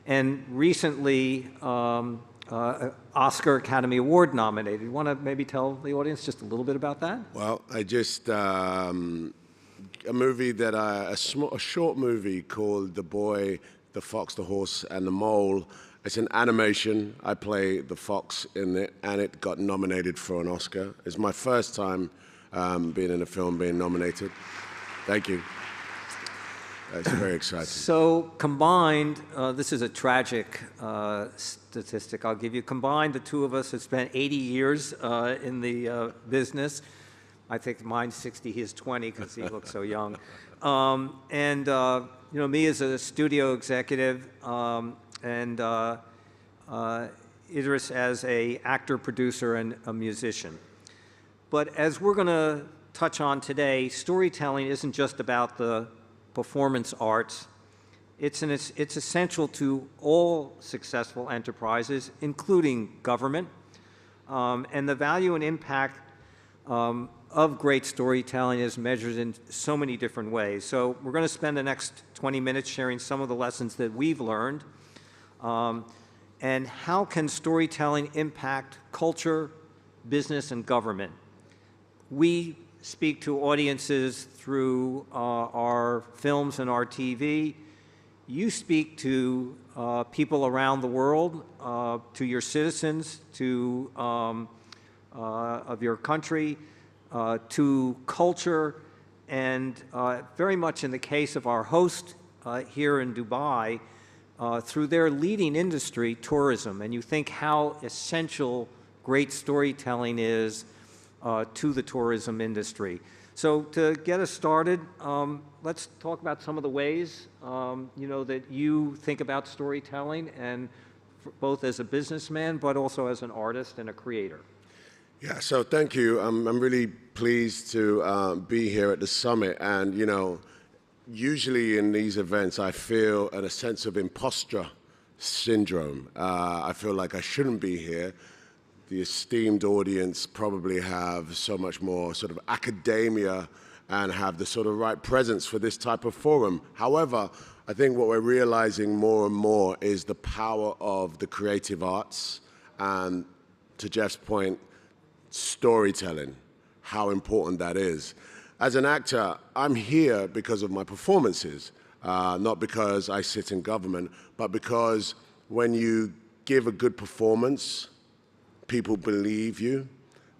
and recently Oscar Academy Award nominated. You want to maybe tell the audience just a little bit about that? Well, I just, a movie that, a short movie called The Boy, the Fox, the Horse, and the Mole. It's an animation. I play the fox in it, and it got nominated for an Oscar. It's my first time being in a film being nominated. Thank you. It's very exciting. So combined, this is a tragic statistic I'll give you. Combined, the two of us have spent 80 years in the business. I think mine's 60, his 20, because he looks so young. You know, me as a studio executive, and Idris as an actor, producer, and a musician. But as we're going to touch on today, storytelling isn't just about the performance arts. It's essential to all successful enterprises, including government. And the value and impact of great storytelling is measured in so many different ways. So we're going to spend the next 20 minutes sharing some of the lessons that we've learned. And how can storytelling impact culture, business, and government? We speak to audiences through our films and our TV. You speak to people around the world, to your citizens, to of your country, to culture, and very much in the case of our host here in Dubai, through their leading industry, tourism. And you think how essential great storytelling is to the tourism industry. So to get us started, let's talk about some of the ways you know, that you think about storytelling, and both as a businessman, but also as an artist and a creator. Yeah, so thank you. I'm really pleased to be here at the summit. And, you know, usually in these events, I feel a sense of imposter syndrome. I feel like I shouldn't be here. The esteemed audience probably have so much more sort of academia and have the sort of right presence for this type of forum. However, I think what we're realizing more and more is the power of the creative arts, and to Jeff's point, storytelling, how important that is. As an actor, I'm here because of my performances, not because I sit in government, but because when you give a good performance, people believe you.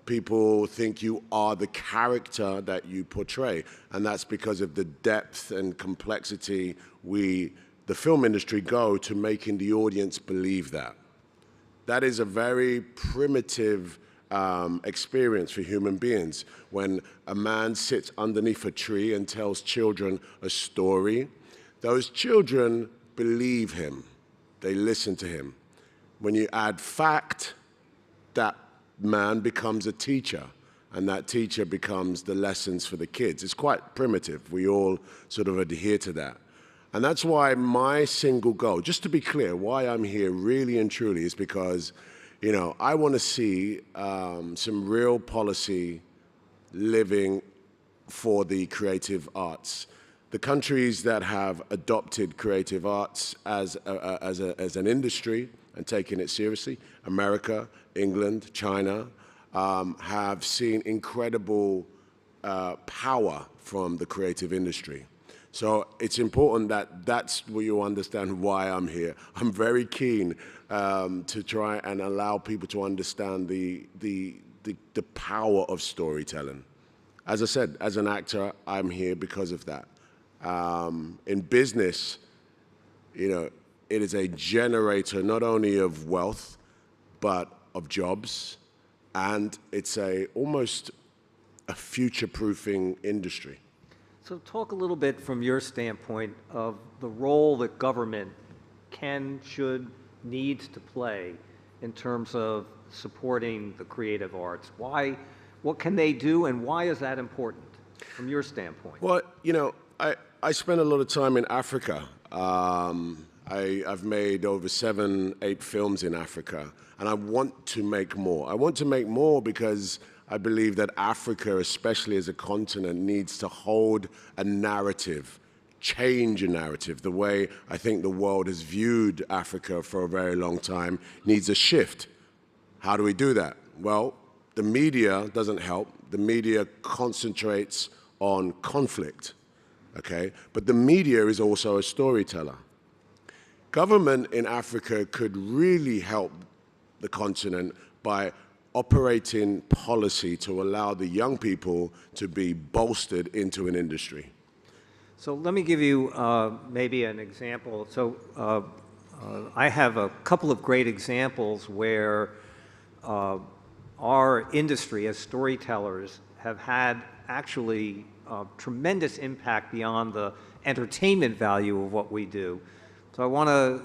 People think you are the character that you portray. And that's because of the depth and complexity the film industry go to making the audience believe that. That is a very primitive experience for human beings. When a man sits underneath a tree and tells children a story, those children believe him. They listen to him. When you add fact, that man becomes a teacher, and that teacher becomes the lessons for the kids. It's quite primitive. We all sort of adhere to that. And that's why my single goal, just to be clear, why I'm here really and truly is because, you know, I want to see some real policy living for the creative arts. The countries that have adopted creative arts as an industry and taken it seriously, America, England, China, have seen incredible power from the creative industry. So it's important that that's where you understand why I'm here. I'm very keen to try and allow people to understand the power of storytelling. As I said, as an actor, I'm here because of that. In business, you know, it is a generator not only of wealth, but of jobs, and it's almost a future-proofing industry. So talk a little bit from your standpoint of the role that government can, should, needs to play in terms of supporting the creative arts. What can they do, and why is that important from your standpoint? Well, you know, I spent a lot of time in Africa. I've made over 7, 8 films in Africa, and I want to make more. I want to make more because I believe that Africa, especially as a continent, needs to hold a narrative, change a narrative. The way I think the world has viewed Africa for a very long time needs a shift. How do we do that? Well, the media doesn't help. The media concentrates on conflict, okay? But the media is also a storyteller. government in Africa could really help the continent by operating policy to allow the young people to be bolstered into an industry. So let me give you maybe an example. So I have a couple of great examples where our industry as storytellers have had actually tremendous impact beyond the entertainment value of what we do. So I want to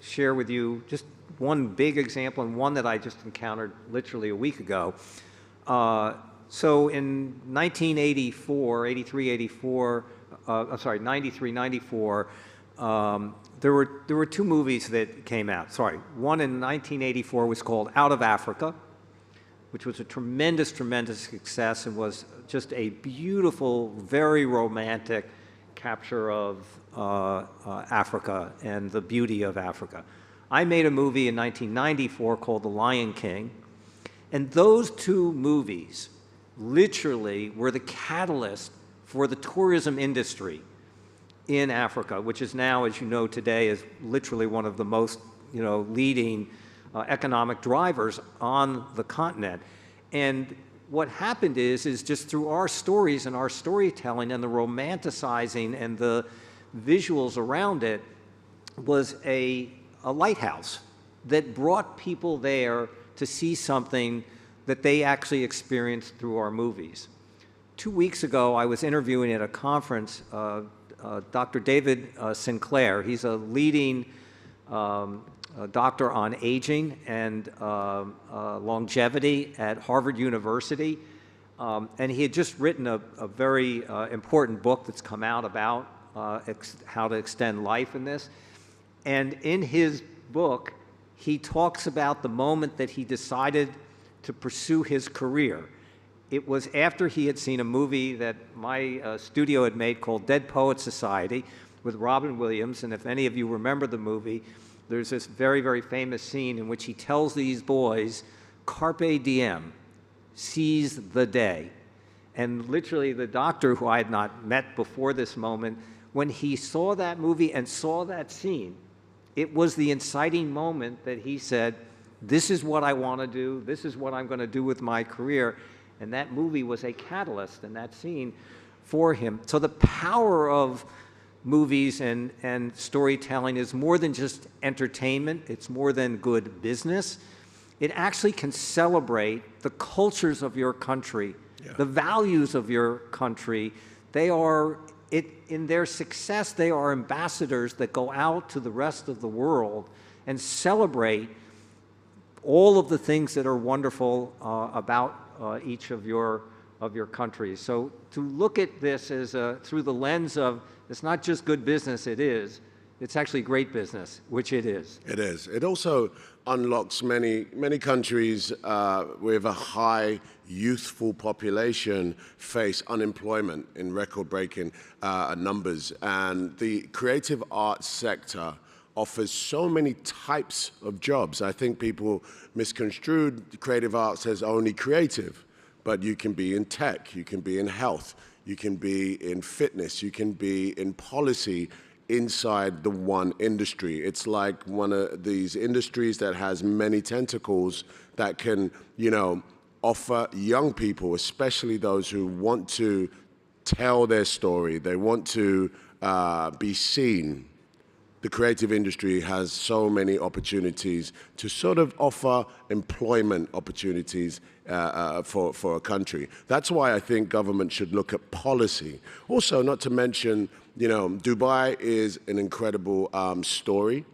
share with you just one big example and one that I just encountered literally a week ago. So in 1984, 83, 84, I'm sorry, 93, 94, there were two movies that came out. Sorry, one in 1984 was called Out of Africa, which was a tremendous, tremendous success and was just a beautiful, very romantic capture of Africa and the beauty of Africa. I made a movie in 1994 called The Lion King, and those two movies literally were the catalyst for the tourism industry in Africa, which is now, as you know today, is literally one of the most leading economic drivers on the continent. And what happened is just through our stories and our storytelling and the romanticizing and the visuals around it was a lighthouse that brought people there to see something that they actually experienced through our movies. 2 weeks ago, I was interviewing at a conference Dr. David Sinclair. He's a leading doctor on aging and longevity at Harvard University. And he had just written a very important book that's come out about how to extend life in this. And in his book, he talks about the moment that he decided to pursue his career. It was after he had seen a movie that my studio had made called Dead Poets Society with Robin Williams. And if any of you remember the movie, there's this very, very famous scene in which he tells these boys, carpe diem, seize the day. And literally the doctor, who I had not met before this moment, when he saw that movie and saw that scene, it was the inciting moment that he said, this is what I want to do, this is what I'm going to do with my career. And that movie was a catalyst in that scene for him. So the power of movies and storytelling is more than just entertainment. It's more than good business. It actually can celebrate the cultures of your country, the values of your country. They are, in their success, they are ambassadors that go out to the rest of the world and celebrate all of the things that are wonderful about each of your countries. So to look at this as through the lens of, it's not just good business, it's actually great business, which it is. It is. It also unlocks many countries with a high youthful population face unemployment in record-breaking numbers. And the creative arts sector offers so many types of jobs. I think people misconstrued creative arts as only creative, but you can be in tech, you can be in health, you can be in fitness, you can be in policy inside the one industry. It's like one of these industries that has many tentacles that can, offer young people, especially those who want to tell their story, they want to be seen. The creative industry has so many opportunities to sort of offer employment opportunities for a country. That's why I think government should look at policy. Also, not to mention, Dubai is an incredible story.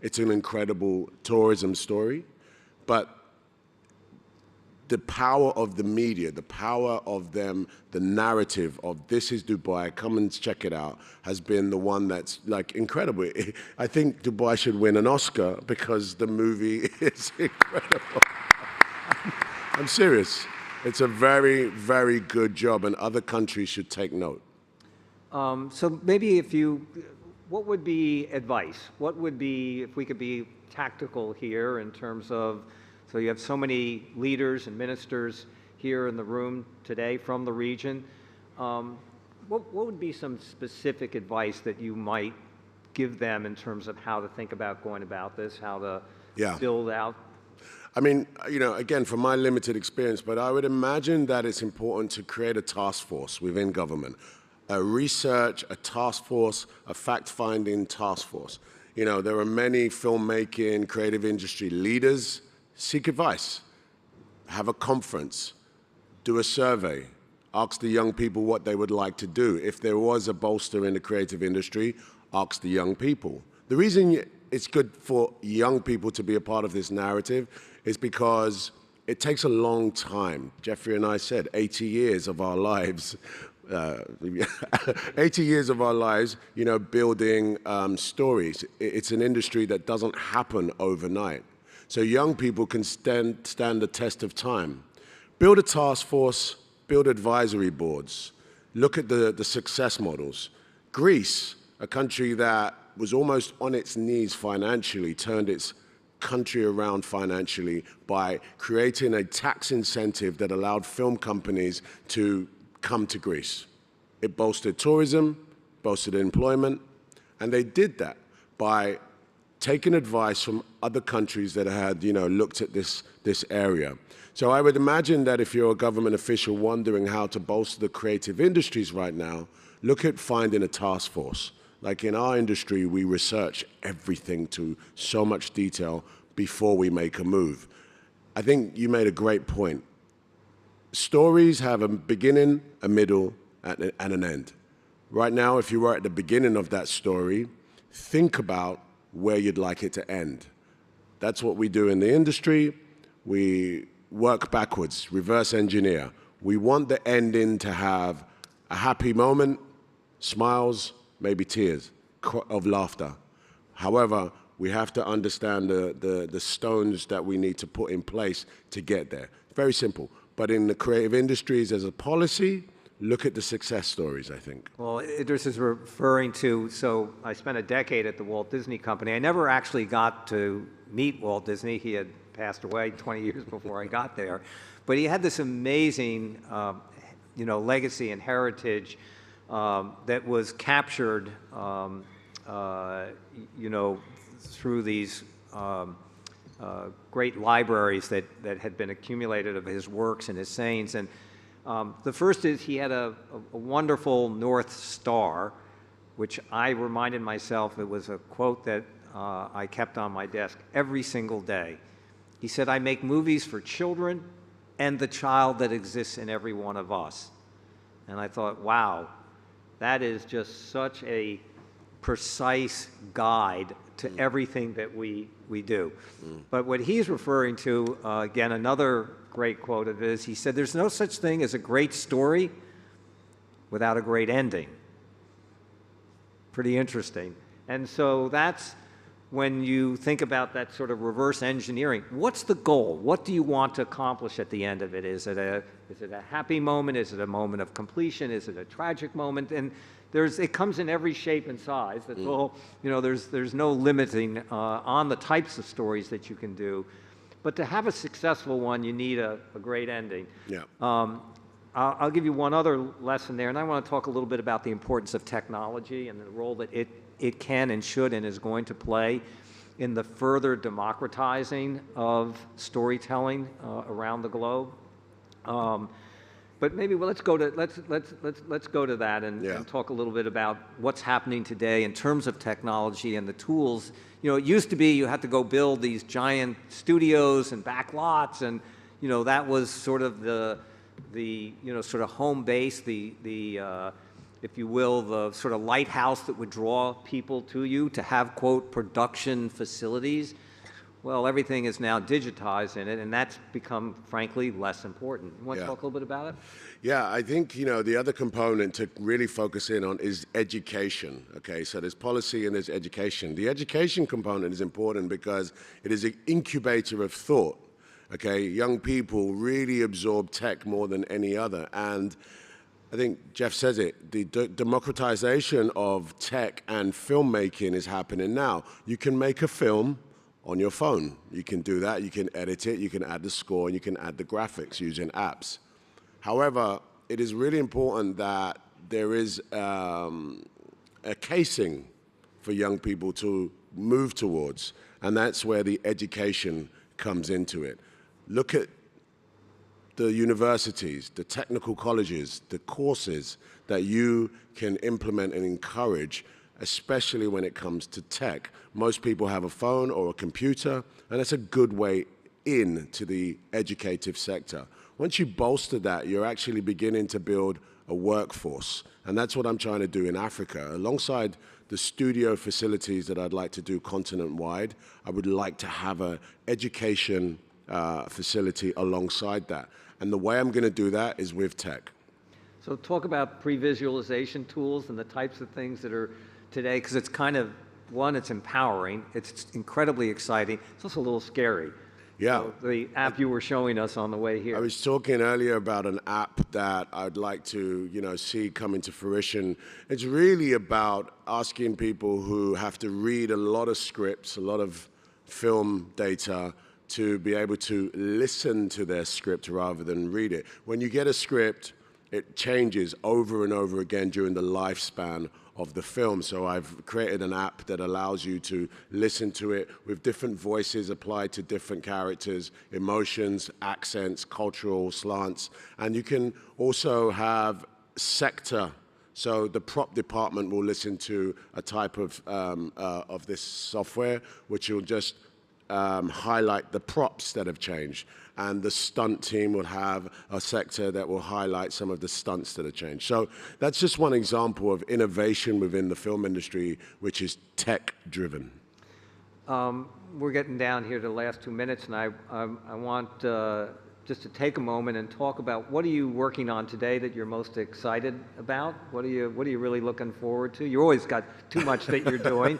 It's an incredible tourism story. But the power of the media, the power of them, the narrative of this is Dubai, come and check it out, has been the one that's like incredible. I think Dubai should win an Oscar because the movie is incredible. I'm serious. It's a very, very good job and other countries should take note. So maybe what would be advice? What would be, if we could be tactical here in terms of, so you have so many leaders and ministers here in the room today from the region. What would be some specific advice that you might give them in terms of how to think about going about this, how to Yeah. build out? I mean, you know, again, from my limited experience, but I would imagine that it's important to create a task force within government, a research, a task force, a fact-finding task force. You know, there are many filmmaking, creative industry leaders. Seek advice, have a conference, do a survey, ask the young people what they would like to do. If there was a bolster in the creative industry, ask the young people. The reason it's good for young people to be a part of this narrative is because it takes a long time. Jeffrey and I said 80 years of our lives, 80 years of our lives, you know, building stories. It's an industry that doesn't happen overnight. So young people can stand the test of time. Build a task force, build advisory boards, look at the success models. Greece, a country that was almost on its knees financially, turned its country around financially by creating a tax incentive that allowed film companies to come to Greece. It bolstered tourism, bolstered employment, and they did that by taking advice from other countries that had, you know, looked at this area. So I would imagine that if you're a government official wondering how to bolster the creative industries right now, look at finding a task force. Like in our industry, we research everything to so much detail before we make a move. I think you made a great point. Stories have a beginning, a middle, and an end. Right now, if you were at the beginning of that story, think about where you'd like it to end. That's what we do in the industry. We work backwards, reverse engineer. We want the ending to have a happy moment, smiles, maybe tears of laughter. However, we have to understand the stones that we need to put in place to get there. Very simple. But in the creative industries as a policy, look at the success stories, I think. Well, Idris is referring to, so I spent a decade at the Walt Disney Company. I never actually got to meet Walt Disney. He had passed away 20 years before I got there. But he had this amazing, you know, legacy and heritage that was captured, you know, through these great libraries that had been accumulated of his works and his sayings. And the first is he had a wonderful North Star, which I reminded myself, it was a quote that I kept on my desk every single day. He said, "I make movies for children and the child that exists in every one of us." And I thought, wow, that is just such a precise guide to everything that we do. But what he's referring to, again, another great quote of his, he said, "There's no such thing as a great story without a great ending." Pretty interesting. And so that's when you think about that sort of reverse engineering. What's the goal? What do you want to accomplish at the end of it? Is it a happy moment? Is it a moment of completion? Is it a tragic moment? And it comes in every shape and size. That's all, you know, there's no limiting on the types of stories that you can do. But to have a successful one, you need a great ending. Yeah. I'll give you one other lesson there, and I want to talk a little bit about the importance of technology and the role that it can and should and is going to play in the further democratizing of storytelling around the globe. But maybe let's go to that and talk a little bit about what's happening today in terms of technology and the tools. You know, it used to be you had to go build these giant studios and back lots, and you know that was sort of the you know sort of home base, if you will, the sort of lighthouse that would draw people to you to have, quote, production facilities. Well, everything is now digitized in it, and that's become, frankly, less important. You want to talk a little bit about it? Yeah, I think, you know, the other component to really focus in on is education, okay? So there's policy and there's education. The education component is important because it is an incubator of thought, okay? Young people really absorb tech more than any other, and I think Jeff says it, the democratization of tech and filmmaking is happening now. You can make a film on your phone. You can do that, you can edit it, you can add the score, and you can add the graphics using apps. However, it is really important that there is a casing for young people to move towards. And that's where the education comes into it. Look at the universities, the technical colleges, the courses that you can implement and encourage, especially when it comes to tech. Most people have a phone or a computer, and it's a good way into the educative sector. Once you bolster that, you're actually beginning to build a workforce. And that's what I'm trying to do in Africa. Alongside the studio facilities that I'd like to do continent-wide, I would like to have an education facility alongside that. And the way I'm going to do that is with tech. So talk about pre-visualization tools and the types of things that are today, because it's kind of, one, it's empowering, it's incredibly exciting, it's also a little scary. Yeah. So the app you were showing us on the way here. I was talking earlier about an app that I'd like to, see come into fruition. It's really about asking people who have to read a lot of scripts, a lot of film data, to be able to listen to their script rather than read it. When you get a script, it changes over and over again during the lifespan of the film. So I've created an app that allows you to listen to it with different voices applied to different characters, emotions, accents, cultural slants. And you can also have sector. So the prop department will listen to a type of this software, which will just highlight the props that have changed. And the stunt team will have a sector that will highlight some of the stunts that have changed. So that's just one example of innovation within the film industry, which is tech-driven. We're getting down here to the last 2 minutes, and I want just to take a moment and talk about what are you working on today that you're most excited about? What are you really looking forward to? You always got too much that you're doing.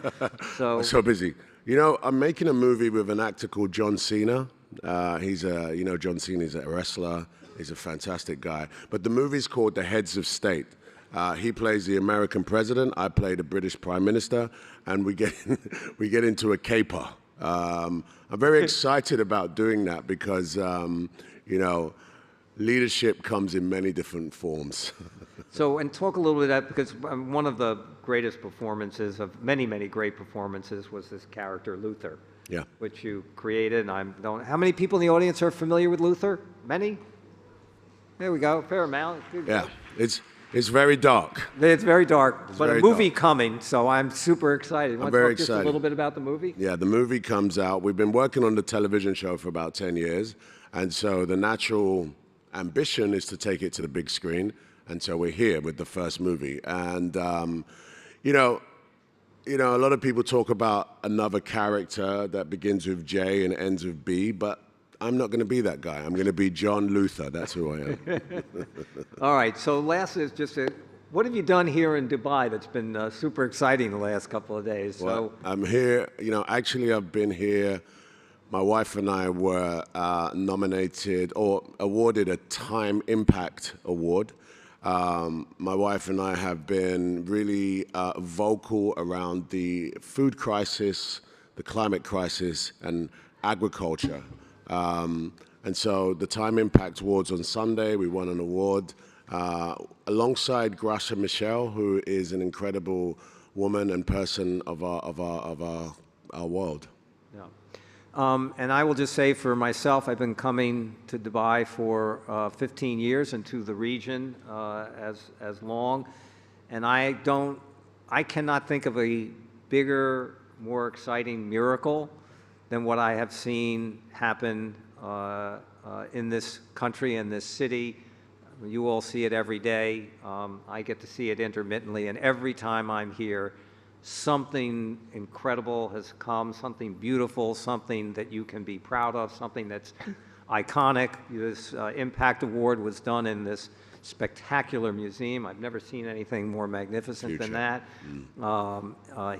I'm so busy. I'm making a movie with an actor called John Cena. John Cena is a wrestler. He's a fantastic guy. But the movie's called The Heads of State. He plays the American president. I play the British prime minister, and we get into a caper. I'm very excited about doing that because leadership comes in many different forms. So, and talk a little bit about, because one of the greatest performances of many, many great performances was this character Luther. Yeah. Which you created, and how many people in the audience are familiar with Luther? Many? There we go, fair amount. Good. Yeah, it's very dark. It's very dark, It's but very a movie dark. coming, so I'm super excited. I'm very talk just excited. a little bit about the movie? Yeah, the movie comes out. We've been working on the television show for about 10 years, and so the natural ambition is to take it to the big screen, and so we're here with the first movie. And, a lot of people talk about another character that begins with J and ends with B, but I'm not going to be that guy. I'm going to be John Luther. That's who I am. All right, so last is just what have you done here in Dubai that's been super exciting the last couple of days? Well, I'm here, actually I've been here. My wife and I were nominated or awarded a Time Impact Award. My wife and I have been really vocal around the food crisis, the climate crisis, and agriculture. And so the Time Impact Awards on Sunday, we won an award alongside Gracia Michel, who is an incredible woman and person of our world. Yeah. And I will just say for myself, I've been coming to Dubai for 15 years and to the region as long, and I cannot think of a bigger, more exciting miracle than what I have seen happen in this country and this city. You all see it every day. I get to see it intermittently, and every time I'm here, something incredible has come, something beautiful, something that you can be proud of, something that's iconic. This Impact Award was done in this spectacular museum. I've never seen anything more magnificent than that.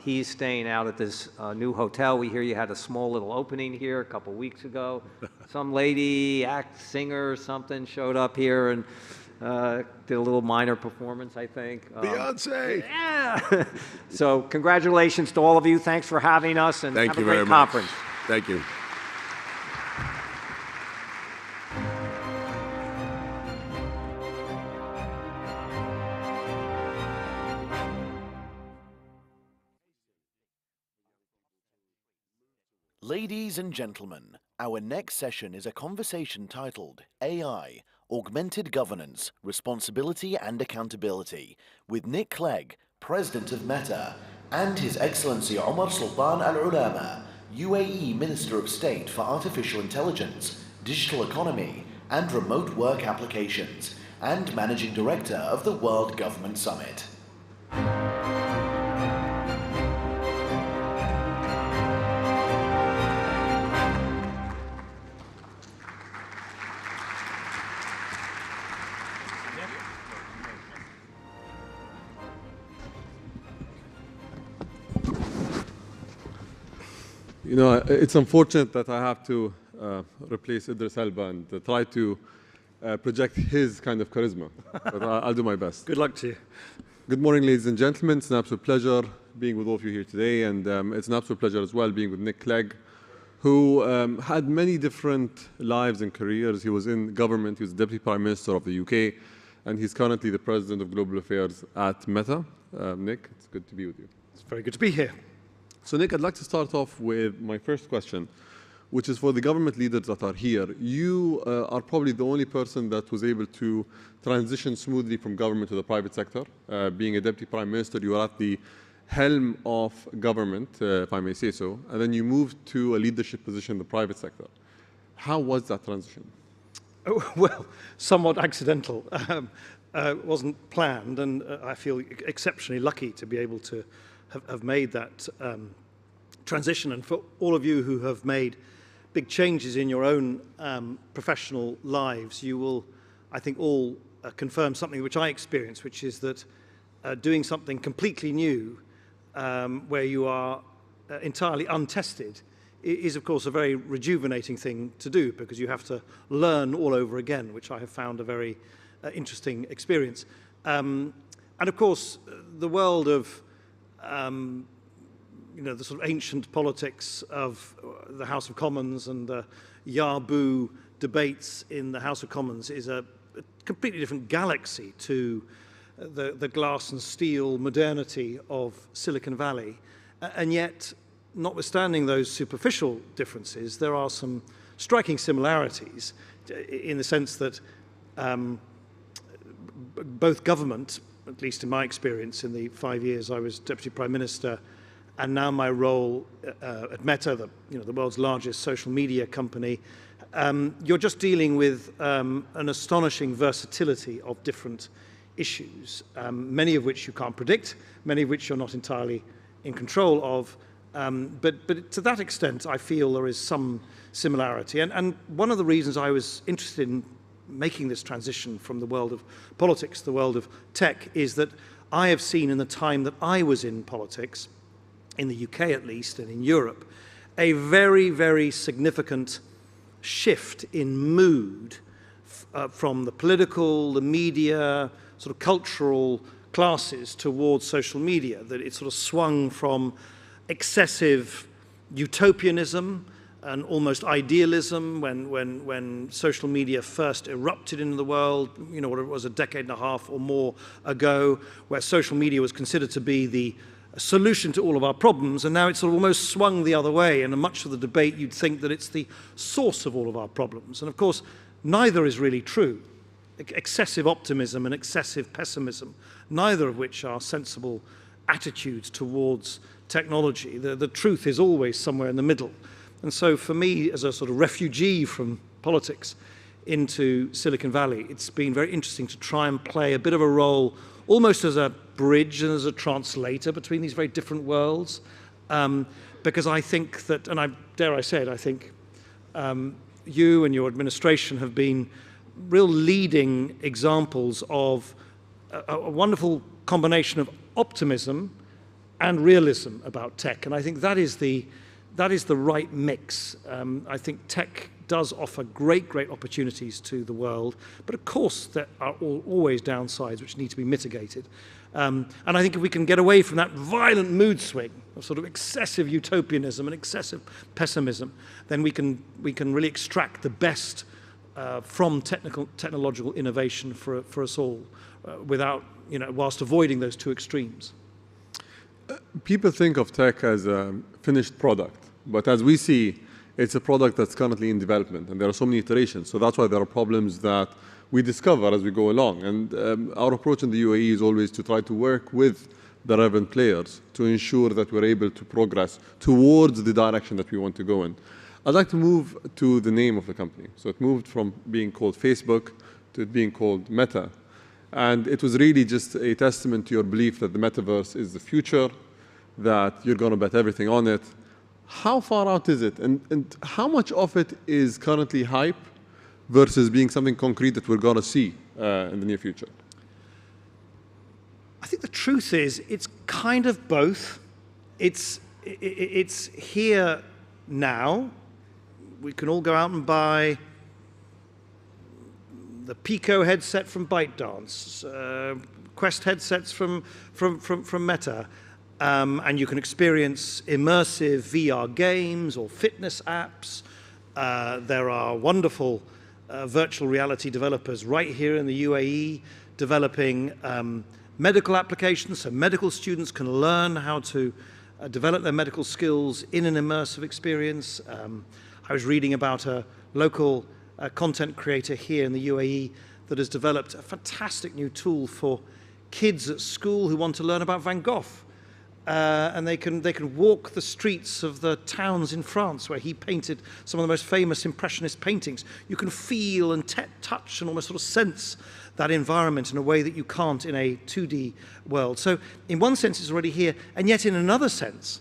He's staying out at this new hotel. We hear you had a small little opening here a couple weeks ago. Some lady, singer or something, showed up here and did a little minor performance, I think. Beyonce! Yeah! So congratulations to all of you. Thanks for having us, and have a great conference. Thank you. Ladies and gentlemen, our next session is a conversation titled AI, Augmented Governance, Responsibility and Accountability with Nick Clegg, President of Meta, and His Excellency Omar Sultan Al-Ulama, UAE Minister of State for Artificial Intelligence, Digital Economy and Remote Work Applications, and Managing Director of the World Government Summit. You know, it's unfortunate that I have to replace Idris Elba and try to project his kind of charisma, but I'll do my best. Good luck to you. Good morning, ladies and gentlemen. It's an absolute pleasure being with all of you here today, and it's an absolute pleasure as well being with Nick Clegg, who had many different lives and careers. He was in government, he was Deputy Prime Minister of the UK, and he's currently the President of Global Affairs at Meta. Nick, it's good to be with you. It's very good to be here. So Nick, I'd like to start off with my first question, which is for the government leaders that are here. You are probably the only person that was able to transition smoothly from government to the private sector. Being a Deputy Prime Minister, you are at the helm of government, if I may say so, and then you moved to a leadership position in the private sector. How was that transition? Oh, well, somewhat accidental. It wasn't planned, and I feel exceptionally lucky to be able to have made that transition. And for all of you who have made big changes in your own professional lives, you will, I think, all confirm something which I experienced, which is that doing something completely new where you are entirely untested is, of course, a very rejuvenating thing to do, because you have to learn all over again, which I have found a very interesting experience. And of course, the world of you know, the sort of ancient politics of the House of Commons and the Yarbu debates in the House of Commons is a completely different galaxy to the glass and steel modernity of Silicon Valley. And yet, notwithstanding those superficial differences, there are some striking similarities in the sense that both government, at least in my experience in the 5 years I was Deputy Prime Minister, and now my role at Meta, the world's largest social media company, you're just dealing with an astonishing versatility of different issues, many of which you can't predict, many of which you're not entirely in control of. But to that extent, I feel there is some similarity. And one of the reasons I was interested in making this transition from the world of politics to the world of tech is that I have seen in the time that I was in politics, in the UK at least, and in Europe, a very, very significant shift in mood from the political, the media, sort of cultural classes towards social media, that it sort of swung from excessive utopianism and almost idealism when social media first erupted into the world, you know, what it was a decade and a half or more ago, where social media was considered to be the solution to all of our problems, and now it's sort of almost swung the other way, and in much of the debate you'd think that it's the source of all of our problems. And of course, neither is really true. Excessive optimism and excessive pessimism, neither of which are sensible attitudes towards technology. The truth is always somewhere in the middle. And so for me, as a sort of refugee from politics into Silicon Valley, it's been very interesting to try and play a bit of a role almost as a bridge and as a translator between these very different worlds. Because I think that, and dare I say it, I think you and your administration have been real leading examples of a wonderful combination of optimism and realism about tech. And I think that is the right mix. I think tech does offer great, great opportunities to the world, but of course there are always downsides which need to be mitigated. And I think if we can get away from that violent mood swing of sort of excessive utopianism and excessive pessimism, then we can really extract the best from technological innovation for us all, without, you know, whilst avoiding those two extremes. People think of tech as a finished product, But as we see, it's a product that's currently in development, and there are so many iterations. So that's why there are problems that we discover as we go along. And our approach in the UAE is always to try to work with the relevant players to ensure that we're able to progress towards the direction that we want to go in. I'd like to move to the name of the company. So it moved from being called Facebook to it being called Meta. And it was really just a testament to your belief that the metaverse is the future, that you're going to bet everything on it. How far out is it? And how much of it is currently hype versus being something concrete that we're going to see in the near future? I think the truth is it's kind of both. It's here now. We can all go out and buy the Pico headset from ByteDance, Quest headsets from Meta, and you can experience immersive VR games or fitness apps. There are wonderful virtual reality developers right here in the UAE developing medical applications, so medical students can learn how to develop their medical skills in an immersive experience. I was reading about a local content creator here in the UAE that has developed a fantastic new tool for kids at school who want to learn about Van Gogh. And they can walk the streets of the towns in France where he painted some of the most famous Impressionist paintings. You can feel and touch and almost sort of sense that environment in a way that you can't in a 2D world. So in one sense it's already here, and yet in another sense,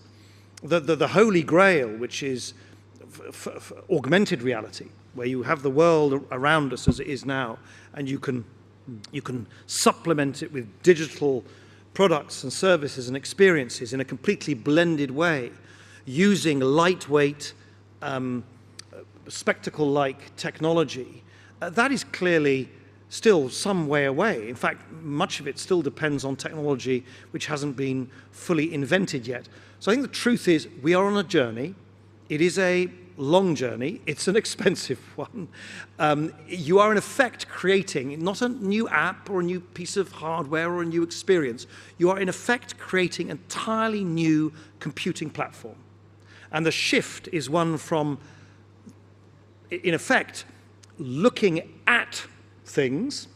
the holy grail, which is augmented reality, where you have the world around us as it is now, and you can supplement it with digital products and services and experiences in a completely blended way, using lightweight, spectacle-like technology. That is clearly still some way away. In fact, much of it still depends on technology which hasn't been fully invented yet. So I think the truth is we are on a journey. It is a long journey. It's an expensive one. You are in effect creating not a new app or a new piece of hardware or a new experience. You are in effect creating an entirely new computing platform. And the shift is one from, in effect, looking at things,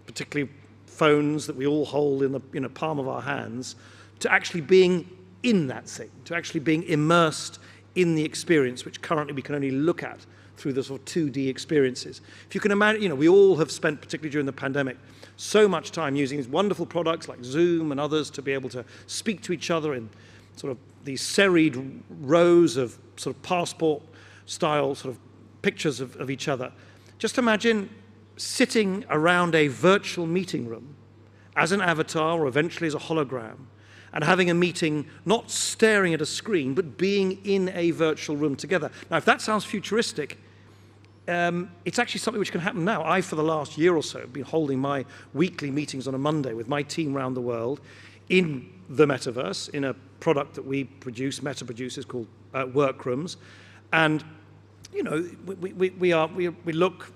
particularly phones that we all hold in the palm of our hands, to actually being in that thing, to actually being immersed in the experience, which currently we can only look at through the sort of 2D experiences. If you can imagine, we all have spent, particularly during the pandemic, so much time using these wonderful products like Zoom and others to be able to speak to each other in sort of these serried rows of sort of passport-style sort of pictures of each other. Just imagine sitting around a virtual meeting room as an avatar or eventually as a hologram, and having a meeting, not staring at a screen, but being in a virtual room together. Now, if that sounds futuristic, it's actually something which can happen now. I, for the last year or so, have been holding my weekly meetings on a Monday with my team around the world in the metaverse, in a product that we produce, Meta produces, called Workrooms. And, we look,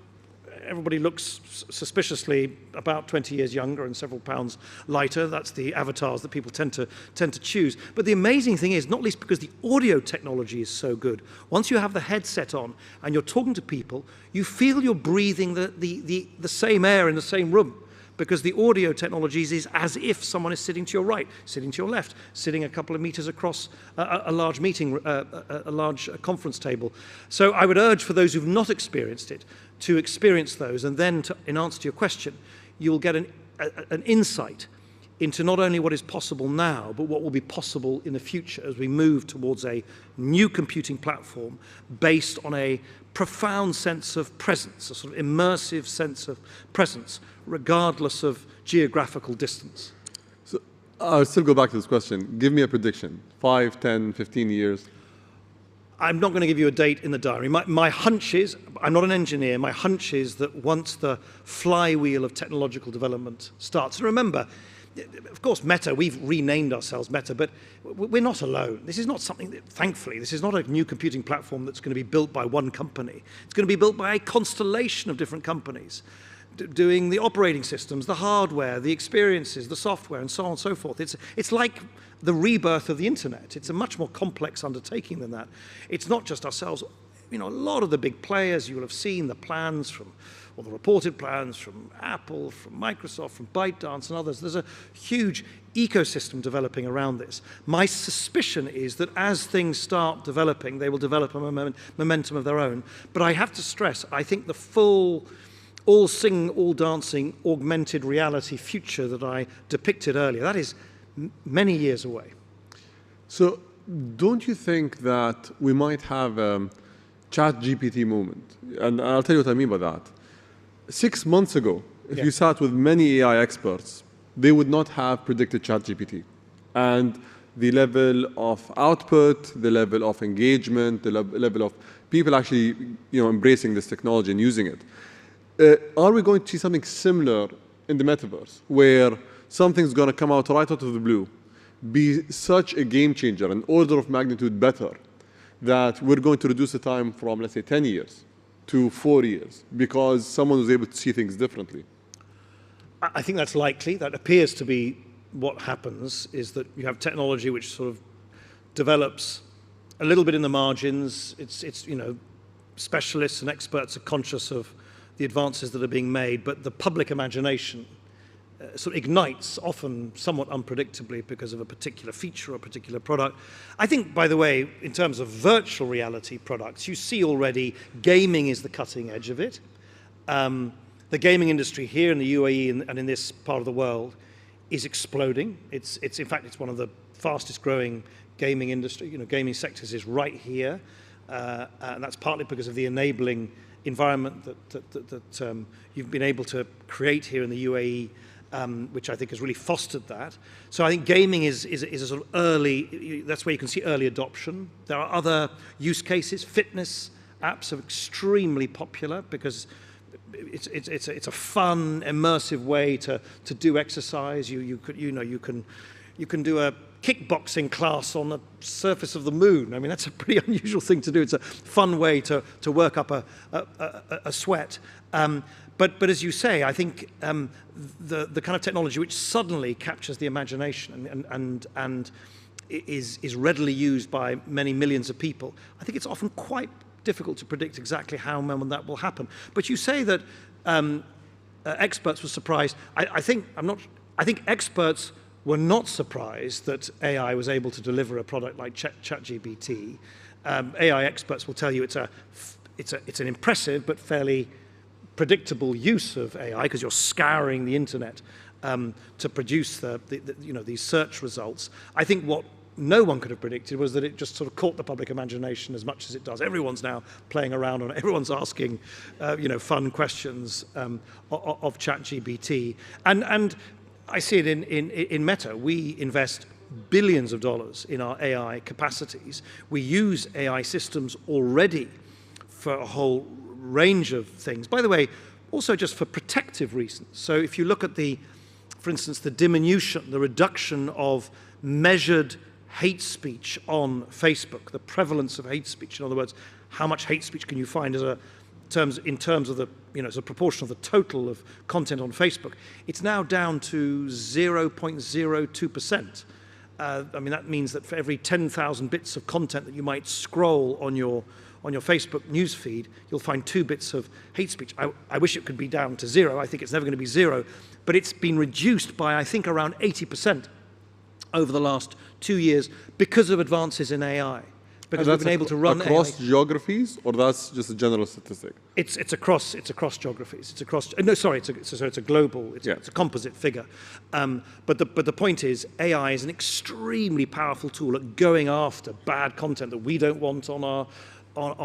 everybody looks suspiciously about 20 years younger and several pounds lighter. That's the avatars that people tend to choose. But the amazing thing is, not least because the audio technology is so good, once you have the headset on and you're talking to people, you feel you're breathing the same air in the same room, because the audio technologies is as if someone is sitting to your right, sitting to your left, sitting a couple of meters across a large meeting, a large conference table. So I would urge for those who've not experienced it to experience those, and then in answer to your question, you'll get an insight into not only what is possible now, but what will be possible in the future as we move towards a new computing platform based on a profound sense of presence, a sort of immersive sense of presence, regardless of geographical distance. So I'll still go back to this question. Give me a prediction. 5, 10, 15 years. I'm not going to give you a date in the diary. My hunch is, I'm not an engineer, my hunch is that once the flywheel of technological development starts, and remember, of course, Meta, we've renamed ourselves Meta, but we're not alone. This is not something that, thankfully, this is not a new computing platform that's going to be built by one company. It's going to be built by a constellation of different companies. doing the operating systems, the hardware, the experiences, the software, and so on and so forth. It's like the rebirth of the internet. It's a much more complex undertaking than that. It's not just ourselves. You know, a lot of the big players, you will have seen the plans from, or the reported plans from Apple, from Microsoft, from ByteDance and others. There's a huge ecosystem developing around this. My suspicion is that as things start developing, they will develop a momentum of their own. But I have to stress, I think the full, all singing, all dancing, augmented reality future that I depicted earlier, that is many years away. So don't you think that we might have a ChatGPT moment? And I'll tell you what I mean by that. 6 months ago, if you sat with many AI experts, they would not have predicted ChatGPT. And the level of output, the level of engagement, the level of people actually embracing this technology and using it. Are we going to see something similar in the metaverse, where something's going to come out right out of the blue, be such a game changer, an order of magnitude better, that we're going to reduce the time from, let's say, 10 years to 4 years, because someone was able to see things differently? I think that's likely. That appears to be what happens, is that you have technology which sort of develops a little bit in the margins. It's specialists and experts are conscious of the advances that are being made, but the public imagination sort of ignites, often somewhat unpredictably, because of a particular feature or a particular product. I think, by the way, in terms of virtual reality products, you see already gaming is the cutting edge of it. The gaming industry here in the UAE and in this part of the world is exploding. It's in fact, it's one of the fastest growing gaming industry. Gaming sectors is right here, and that's partly because of the enabling environment that you've been able to create here in the UAE, which I think has really fostered that. So I think gaming is a sort of early, that's where you can see early adoption. There are other use cases. Fitness apps are extremely popular because it's a fun, immersive way to do exercise. You can do a kickboxing class on the surface of the moon. I mean, that's a pretty unusual thing to do. It's a fun way to work up a sweat. But as you say, I think the kind of technology which suddenly captures the imagination and is readily used by many millions of people, I think it's often quite difficult to predict exactly how and when that will happen. But you say that experts were surprised. I think experts were not surprised that AI was able to deliver a product like ChatGPT. AI experts will tell you it's an impressive but fairly predictable use of AI, because you're scouring the internet to produce these search results. I think what no one could have predicted was that it just sort of caught the public imagination as much as it does. Everyone's now playing around on it. Everyone's asking, fun questions of ChatGPT. And I see it in Meta. We invest billions of dollars in our AI capacities. We use AI systems already for a whole range of things. By the way, also just for protective reasons. So if you look at for instance, the diminution, the reduction of measured hate speech on Facebook, the prevalence of hate speech. In other words, how much hate speech can you find in terms of as a proportion of the total of content on Facebook? It's now down to 0.02%. I mean, that means that for every 10,000 bits of content that you might scroll on your Facebook news feed, you'll find 2 bits of hate speech. I wish it could be down to 0. I think it's never going to be 0, but it's been reduced by, I think, around 80% over the last 2 years because of advances in AI. Because we've been able to run across AI. geographies, or that's just a general statistic? It's across geographies. It's across. No, sorry. It's a global. It's a composite figure. But the point is, AI is an extremely powerful tool at going after bad content that we don't want on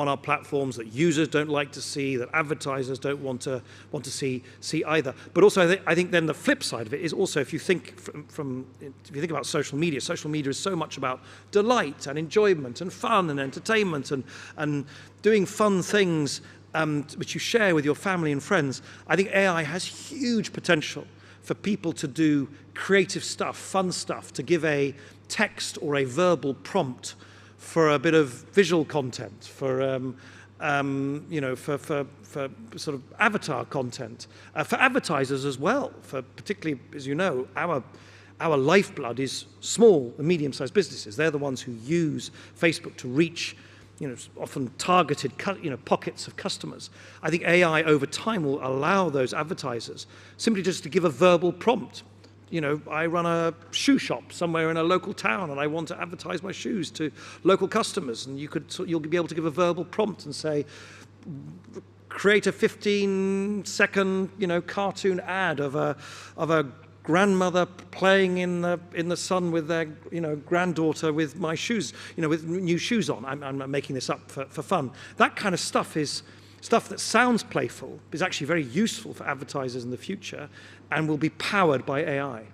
our platforms, that users don't like to see, that advertisers don't want to see either. But also, I think then the flip side of it is also, if you think if you think about social media is so much about delight and enjoyment and fun and entertainment and doing fun things which you share with your family and friends. I think AI has huge potential for people to do creative stuff, fun stuff, to give a text or a verbal prompt for a bit of visual content, for you know, for sort of avatar content, for advertisers as well, for particularly, as you know, our lifeblood is small and medium-sized businesses. They're the ones who use Facebook to reach, you know, often targeted, you know, pockets of customers. I think AI over time will allow those advertisers simply just to give a verbal prompt. You know, I run a shoe shop somewhere in a local town and I want to advertise my shoes to local customers, and you'll be able to give a verbal prompt and say, create a 15-second, you know, cartoon ad of a grandmother playing in the sun with their, you know, granddaughter with my shoes, you know, with new shoes on. I'm making this up for fun. That kind of stuff is stuff that sounds playful, but is actually very useful for advertisers in the future and will be powered by AI.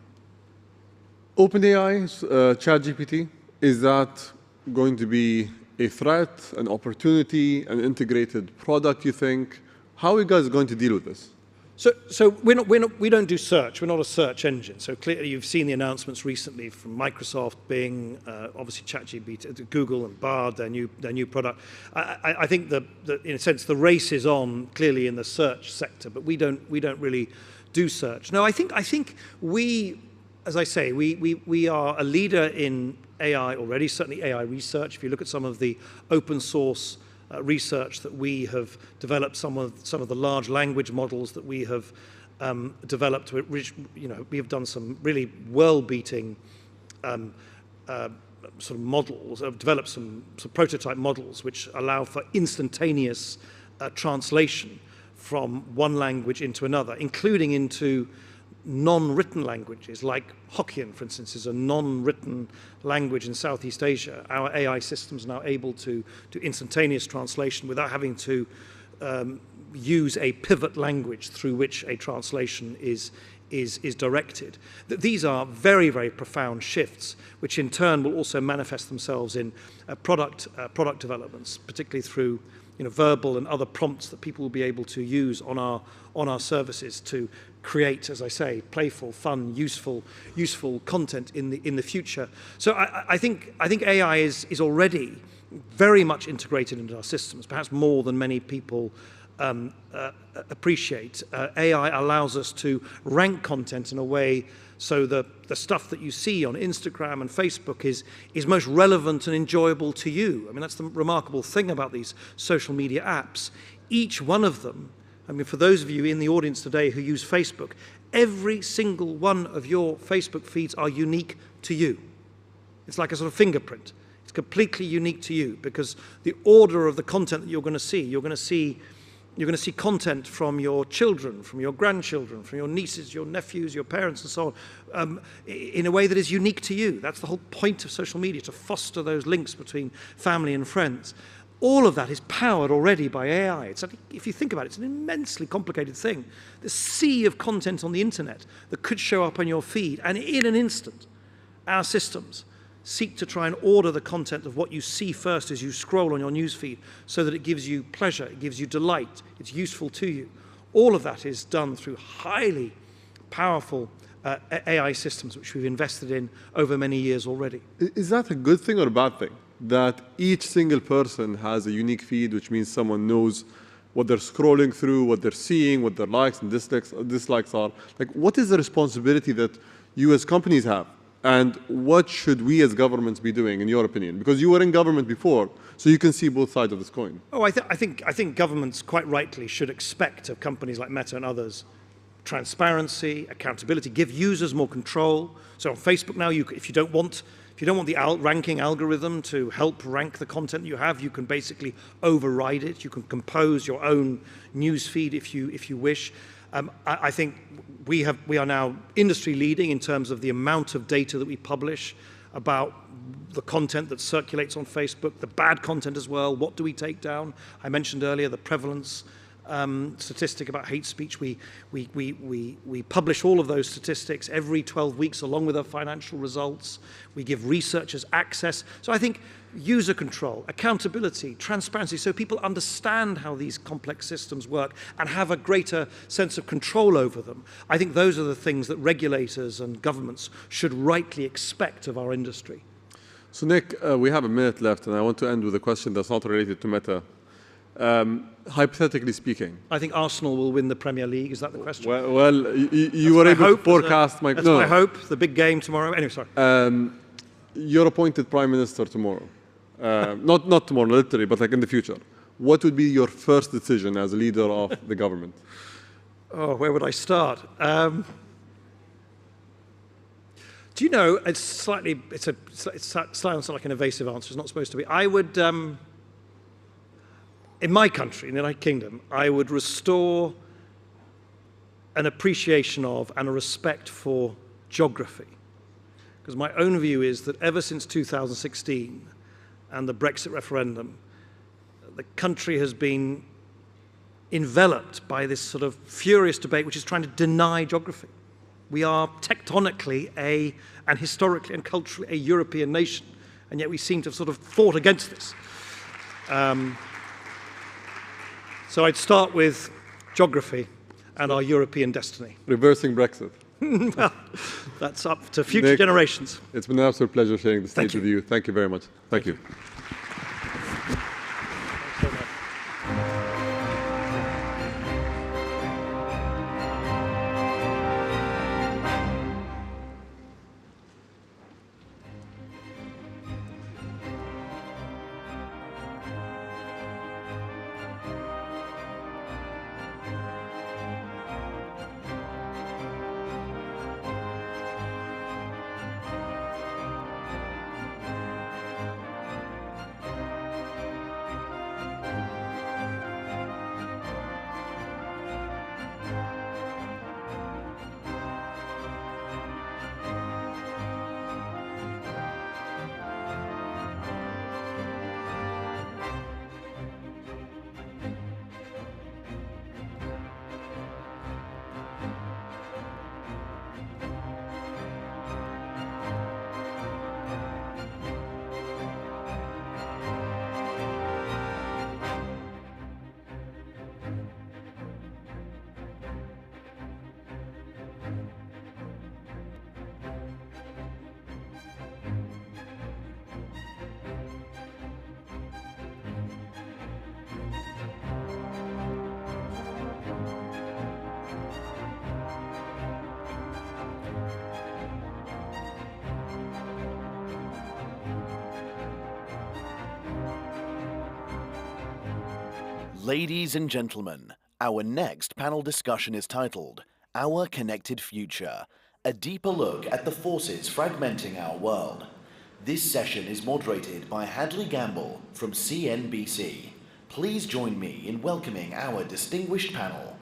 OpenAI's ChatGPT, is that going to be a threat, an opportunity, an integrated product, you think? How are you guys going to deal with this? So we don't do search. We're not a search engine. So clearly you've seen the announcements recently from Microsoft, Bing, obviously ChatGPT, Google and Bard, their new product. I think that in a sense the race is on clearly in the search sector, but we don't really do search. No, I think we, as I say, we are a leader in AI already, certainly AI research. If you look at some of the open source research that we have developed, some of the large language models that we have developed, which, you know, we have done some really world-beating sort of models, have developed some prototype models which allow for instantaneous translation from one language into another, including into non-written languages, like Hokkien, for instance, is a non-written language in Southeast Asia. Our AI systems are now able to do instantaneous translation without having to use a pivot language through which a translation is directed. These are very, very profound shifts, which in turn will also manifest themselves in product developments, particularly through, you know, verbal and other prompts that people will be able to use on our services to create, as I say, playful, fun, useful content in the future. So I think AI is already very much integrated into our systems, perhaps more than many people appreciate. AI allows us to rank content in a way so the stuff that you see on Instagram and Facebook is most relevant and enjoyable to you. I mean, that's the remarkable thing about these social media apps. Each one of them, I mean, for those of you in the audience today who use Facebook, every single one of your Facebook feeds are unique to you. It's like a sort of fingerprint. It's completely unique to you because the order of the content that you're going to see content from your children, from your grandchildren, from your nieces, your nephews, your parents, and so on, in a way that is unique to you. That's the whole point of social media, to foster those links between family and friends. All of that is powered already by AI. If you think about it, it's an immensely complicated thing. The sea of content on the internet that could show up on your feed, and in an instant, our systems seek to try and order the content of what you see first as you scroll on your news feed so that it gives you pleasure, it gives you delight, it's useful to you. All of that is done through highly powerful AI systems which we've invested in over many years already. Is that a good thing or a bad thing? That each single person has a unique feed, which means someone knows what they're scrolling through, what they're seeing, what their likes and dislikes are. Like, what is the responsibility that you as companies have? And what should we as governments be doing, in your opinion? Because you were in government before, so you can see both sides of this coin. Oh, I think governments quite rightly should expect of companies like Meta and others transparency, accountability, give users more control. So on Facebook now, if you don't want the ranking algorithm to help rank the content you have, you can basically override it. You can compose your own news feed if you wish. I think we are now industry leading in terms of the amount of data that we publish about the content that circulates on Facebook, the bad content as well. What do we take down? I mentioned earlier the prevalence statistic about hate speech. We publish all of those statistics every 12 weeks along with our financial results. We give researchers access. So I think user control, accountability, transparency, so people understand how these complex systems work and have a greater sense of control over them. I think those are the things that regulators and governments should rightly expect of our industry. So Nick, we have a minute left, and I want to end with a question that's not related to Meta. Hypothetically speaking. I think Arsenal will win the Premier League. Is that the question? Well, you were able to forecast my... That's my hope, the big game tomorrow. Anyway, sorry. You're appointed Prime Minister tomorrow. Not tomorrow, literally, but like in the future. What would be your first decision as a leader of the government? Oh, where would I start? Do you know, it sounds like an evasive answer. It's not supposed to be. I would, in my country, in the United Kingdom, I would restore an appreciation of and a respect for geography. Because my own view is that ever since 2016 and the Brexit referendum, the country has been enveloped by this sort of furious debate which is trying to deny geography. We are tectonically and historically and culturally a European nation, and yet we seem to have sort of fought against this. So I'd start with geography and our European destiny. Reversing Brexit. Well, that's up to future generations. It's been an absolute pleasure sharing the stage with you. Thank you very much. Thank you. Ladies and gentlemen, our next panel discussion is titled, Our Connected Future, a deeper look at the forces fragmenting our world. This session is moderated by Hadley Gamble from CNBC. Please join me in welcoming our distinguished panel.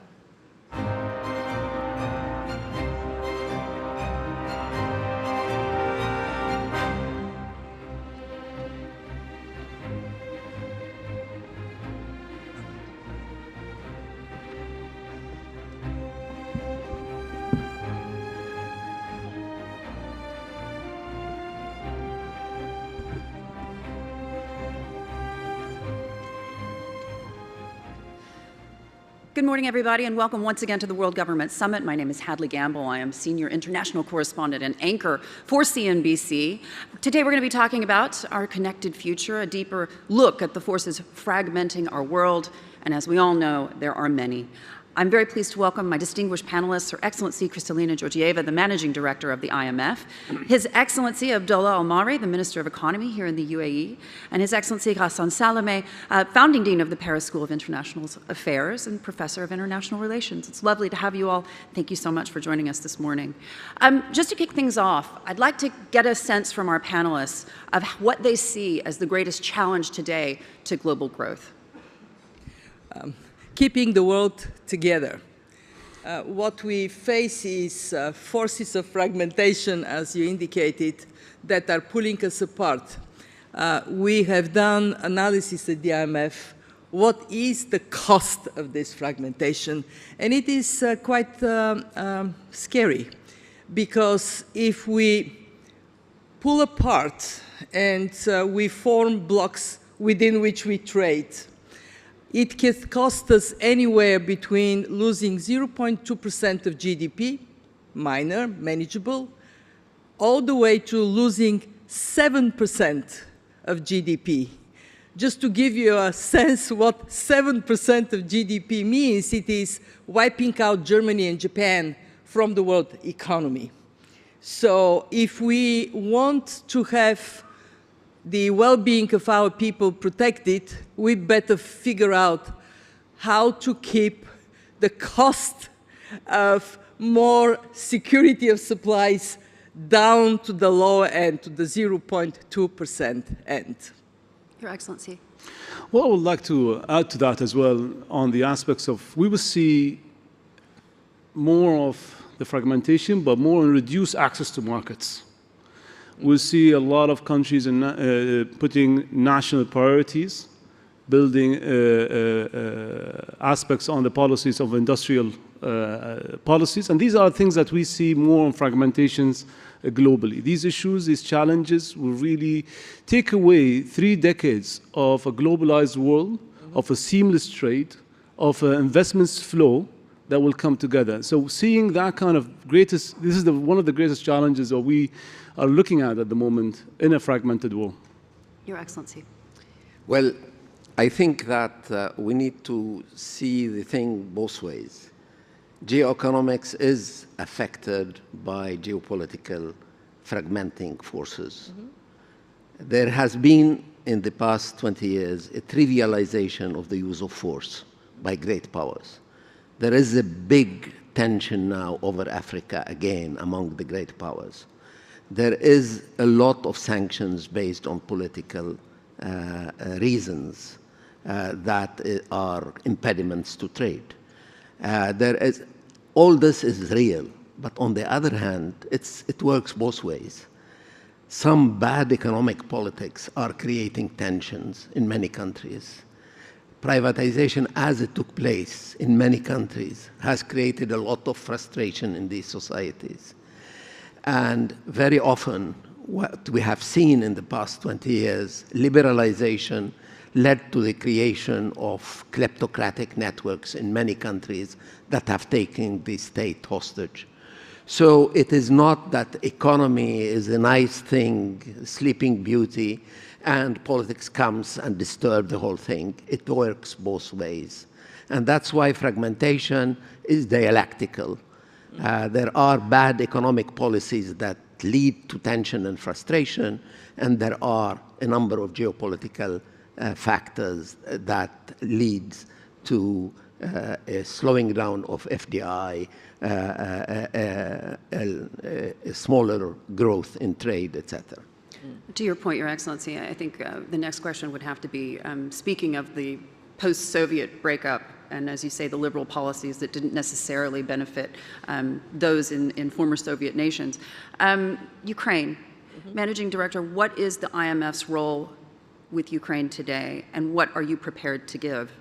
Good morning, everybody, and welcome once again to the World Government Summit. My name is Hadley Gamble. I am Senior International Correspondent and Anchor for CNBC. Today we're going to be talking about our connected future, a deeper look at the forces fragmenting our world, and as we all know, there are many. I'm very pleased to welcome my distinguished panelists, Her Excellency Kristalina Georgieva, the Managing Director of the IMF, His Excellency Abdullah Al-Mari, the Minister of Economy here in the UAE, and His Excellency Ghassan Salameh, Founding Dean of the Paris School of International Affairs and Professor of International Relations. It's lovely to have you all. Thank you so much for joining us this morning. Just to kick things off, I'd like to get a sense from our panelists of what they see as the greatest challenge today to global growth. Keeping the world together. What we face is forces of fragmentation, as you indicated, that are pulling us apart. We have done analysis at the IMF. What is the cost of this fragmentation? And it is quite scary, because if we pull apart and we form blocks within which we trade, it can cost us anywhere between losing 0.2% of GDP, minor, manageable, all the way to losing 7% of GDP. Just to give you a sense what 7% of GDP means, it is wiping out Germany and Japan from the world economy. So if we want to have the well-being of our people protected, we better figure out how to keep the cost of more security of supplies down to the lower end, to the 0.2% end. Your Excellency. Well, I would like to add to that as well on the aspects of, we will see more of the fragmentation, but more on reduced access to markets. We'll see a lot of countries putting national priorities, building aspects on the policies of industrial policies, and these are things that we see more on fragmentations globally. These issues, these challenges will really take away 3 decades of a globalized world, of a seamless trade, of investments flow that will come together. So seeing that kind of this is one of the greatest challenges that we are looking at the moment in a fragmented world. Your Excellency. Well, I think that we need to see the thing both ways. Geoeconomics is affected by geopolitical fragmenting forces. There has been, in the past 20 years, a trivialization of the use of force by great powers. There is a big tension now over Africa again among the great powers. There is a lot of sanctions based on political reasons that are impediments to trade. All this is real, but on the other hand, it works both ways. Some bad economic politics are creating tensions in many countries. Privatization, as it took place in many countries, has created a lot of frustration in these societies. And very often, what we have seen in the past 20 years, liberalization led to the creation of kleptocratic networks in many countries that have taken the state hostage. So it is not that economy is a nice thing, sleeping beauty, and politics comes and disturbs the whole thing. It works both ways. And that's why fragmentation is dialectical. There are bad economic policies that lead to tension and frustration, and there are a number of geopolitical factors that leads to a slowing down of FDI, a smaller growth in trade, etc. To your point, Your Excellency, I think the next question would have to be, speaking of the post-Soviet breakup, and as you say, the liberal policies that didn't necessarily benefit those in former Soviet nations. Ukraine, Managing Director, what is the IMF's role with Ukraine today, and what are you prepared to give?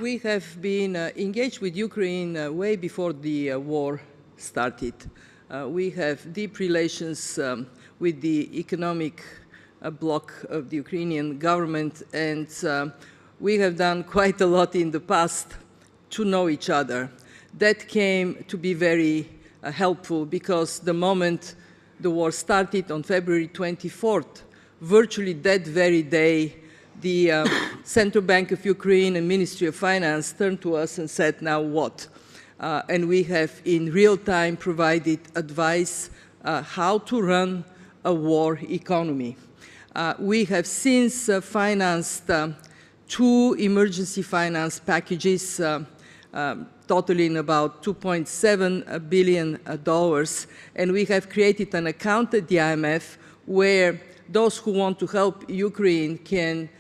We have been engaged with Ukraine way before the war started. We have deep relations with the economic bloc of the Ukrainian government, and we have done quite a lot in the past to know each other. That came to be very helpful, because the moment the war started on February 24th, virtually that very day, the Central Bank of Ukraine and Ministry of Finance turned to us and said, now what? And we have in real time provided advice how to run a war economy. We have since financed 2 emergency finance packages totaling about $2.7 billion, and we have created an account at the IMF where those who want to help Ukraine can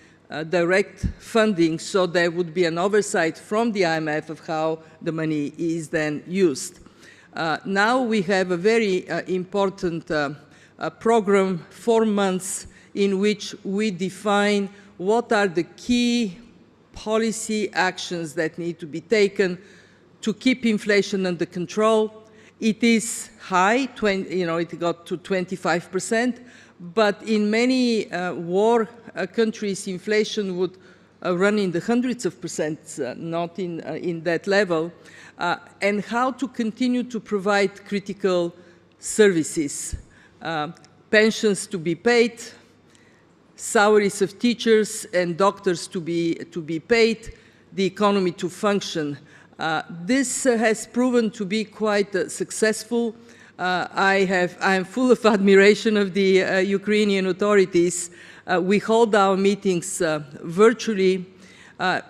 direct funding, so there would be an oversight from the IMF of how the money is then used. Now we have a very important program, 4 months, in which we define what are the key policy actions that need to be taken to keep inflation under control. It is high, it got to 25%, but in many war countries, inflation would run in the hundreds of percents, not in that level, and how to continue to provide critical services, pensions to be paid, salaries of teachers and doctors to be paid, the economy to function. This has proven to be quite successful. I am full of admiration of the Ukrainian authorities. We hold our meetings virtually.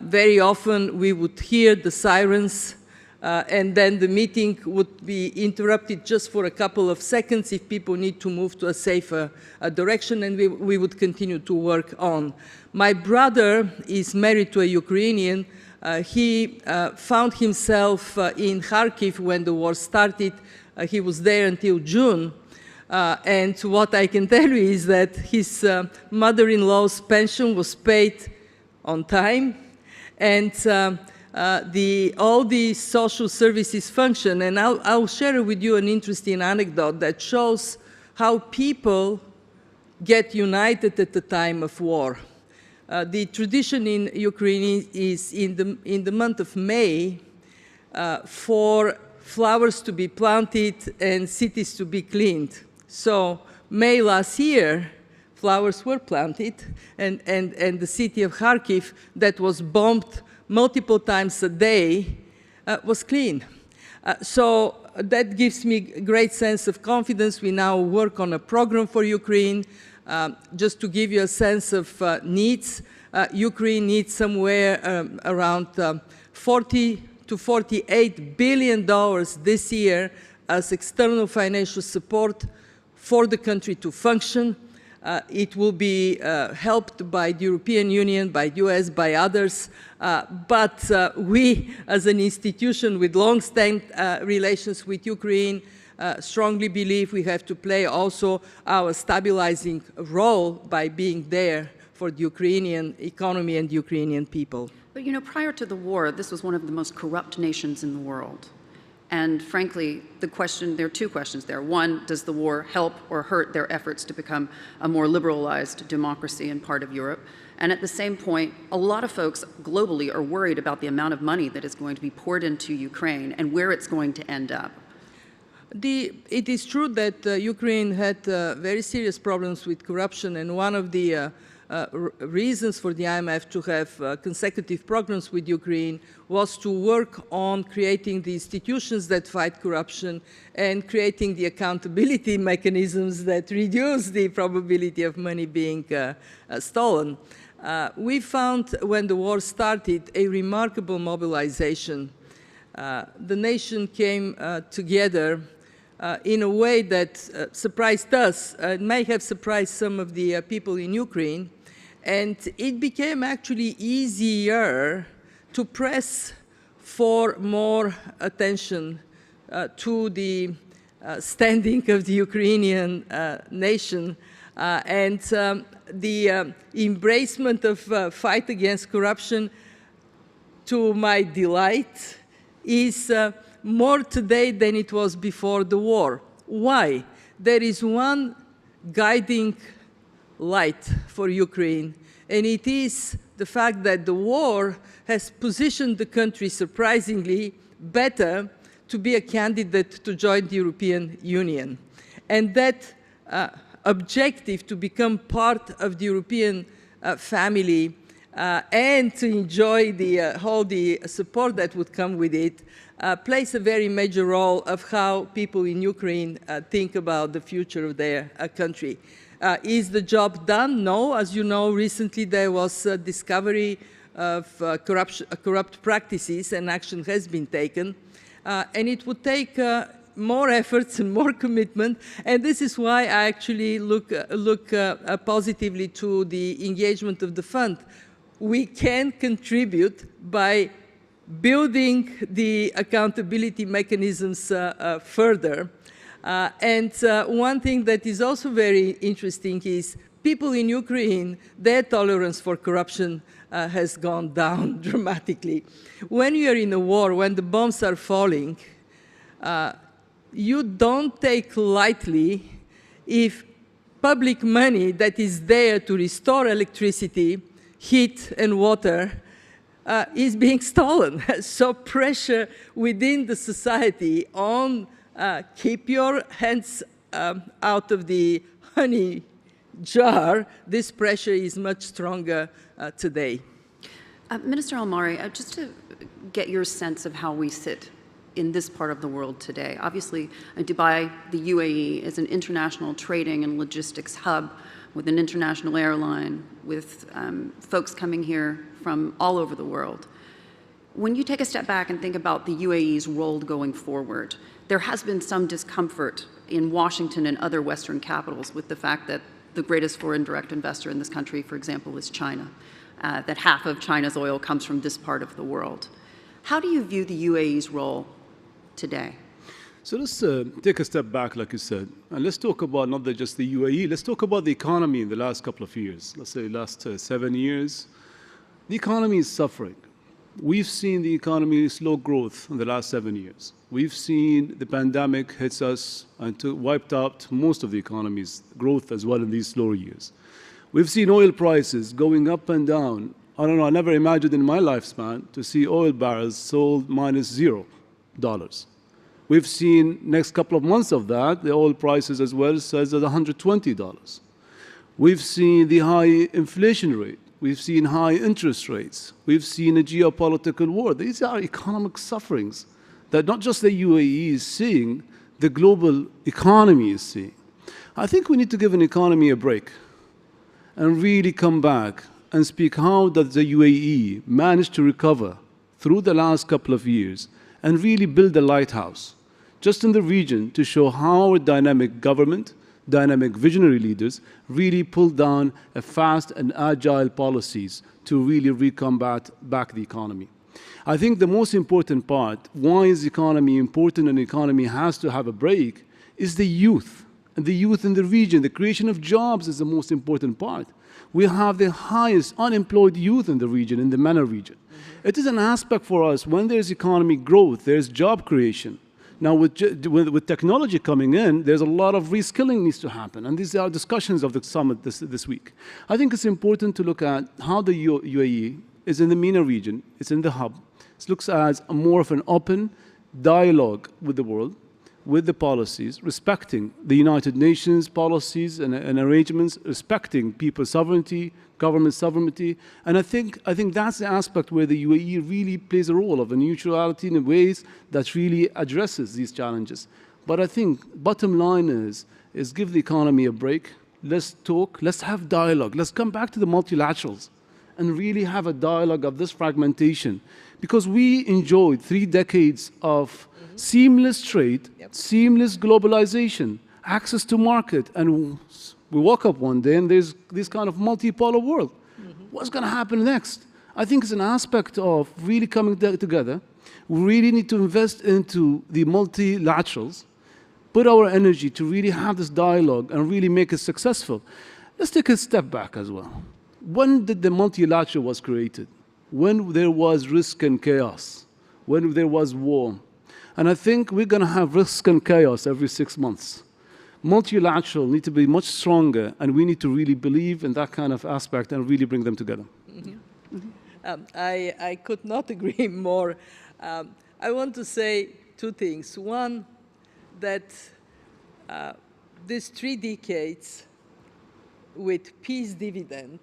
Very often we would hear the sirens and then the meeting would be interrupted just for a couple of seconds if people need to move to a safer direction, and we would continue to work on. My brother is married to a Ukrainian. He found himself in Kharkiv when the war started. He was there until June. And what I can tell you is that his mother-in-law's pension was paid on time, and all the social services function. And I'll share with you an interesting anecdote that shows how people get united at the time of war. The tradition in Ukraine is in the month of May for flowers to be planted and cities to be cleaned. So May last year, flowers were planted, and the city of Kharkiv, that was bombed multiple times a day, was clean. So that gives me a great sense of confidence. We now work on a program for Ukraine. Just to give you a sense of needs, Ukraine needs somewhere around $40 to $48 billion this year as external financial support for the country to function. It will be helped by the European Union, by the US, by others, but we, as an institution with long-standing relations with Ukraine, strongly believe we have to play also our stabilizing role by being there for the Ukrainian economy and the Ukrainian people. But you know, prior to the war, this was one of the most corrupt nations in the world. And frankly, there are two questions there. One, does the war help or hurt their efforts to become a more liberalized democracy in part of Europe? And at the same point, a lot of folks globally are worried about the amount of money that is going to be poured into Ukraine and where it's going to end up. It is true that Ukraine had very serious problems with corruption, and one of the reasons for the IMF to have consecutive programs with Ukraine was to work on creating the institutions that fight corruption and creating the accountability mechanisms that reduce the probability of money being stolen. We found when the war started a remarkable mobilization. The nation came together in a way that surprised us. It may have surprised some of the people in Ukraine, and it became actually easier to press for more attention to the standing of the Ukrainian nation and the embracement of fight against corruption, to my delight, is more today than it was before the war. Why? There is one guiding light for Ukraine, and it is the fact that the war has positioned the country surprisingly better to be a candidate to join the European Union. And that objective to become part of the European family and to enjoy all the support that would come with it plays a very major role of how people in Ukraine think about the future of their country. Is the job done? No. As you know, recently there was a discovery of corrupt practices, and action has been taken. And it would take more efforts and more commitment, and this is why I actually look positively to the engagement of the fund. We can contribute by building the accountability mechanisms further. And one thing that is also very interesting is people in Ukraine, their tolerance for corruption has gone down dramatically. When you are in a war, when the bombs are falling, you don't take lightly if public money that is there to restore electricity, heat, and water is being stolen. So pressure within the society on keep your hands out of the honey jar, this pressure is much stronger today. Minister Al-Mari, just to get your sense of how we sit in this part of the world today. Obviously, Dubai, the UAE, is an international trading and logistics hub with an international airline, with folks coming here from all over the world. When you take a step back and think about the UAE's role going forward, there has been some discomfort in Washington and other Western capitals with the fact that the greatest foreign direct investor in this country, for example, is China, that half of China's oil comes from this part of the world. How do you view the UAE's role today? So let's take a step back, like you said, and let's talk about not just the UAE, let's talk about the economy in the last couple of years. Let's say last 7 years. The economy is suffering. We've seen the economy slow growth in the last 7 years. We've seen the pandemic hits us and wiped out most of the economy's growth as well in these slower years. We've seen oil prices going up and down. I don't know, I never imagined in my lifespan to see oil barrels sold -$0. We've seen next couple of months of that, the oil prices as well says at $120. We've seen the high inflation rate. We've seen high interest rates. We've seen a geopolitical war. These are economic sufferings that not just the UAE is seeing, the global economy is seeing. I think we need to give an economy a break and really come back and speak how does the UAE manage to recover through the last couple of years and really build a lighthouse just in the region to show how a dynamic government, dynamic visionary leaders really pull down a fast and agile policies to really recombat back the economy. I think the most important part, why is the economy important and the economy has to have a break, is the youth. And the youth in the region, the creation of jobs is the most important part. We have the highest unemployed youth in the region, in the MENA region. It is an aspect for us, when there's economic growth, there's job creation. Now, with technology coming in, there's a lot of reskilling needs to happen, and these are discussions of the summit this week. I think it's important to look at how the UAE is in the MENA region, it's in the hub. It looks as more of an open dialogue with the world, with the policies, respecting the United Nations policies and arrangements, respecting people's sovereignty, government sovereignty. And I think that's the aspect where the UAE really plays a role of a neutrality in ways that really addresses these challenges. But I think bottom line is give the economy a break. Let's talk, let's have dialogue. Let's come back to the multilaterals and really have a dialogue of this fragmentation. Because we enjoyed 3 decades of seamless trade, seamless globalization, access to market, and we woke up one day and there's this kind of multipolar world. What's going to happen next? I think it's an aspect of really coming together. We really need to invest into the multilaterals, put our energy to really have this dialogue and really make it successful. Let's take a step back as well. When did the multilateral was created? When there was risk and chaos, when there was war. And I think we're going to have risk and chaos every 6 months. Multilateral need to be much stronger, and we need to really believe in that kind of aspect and really bring them together. I could not agree more. I want to say 2 things. One, that these 3 decades with peace dividend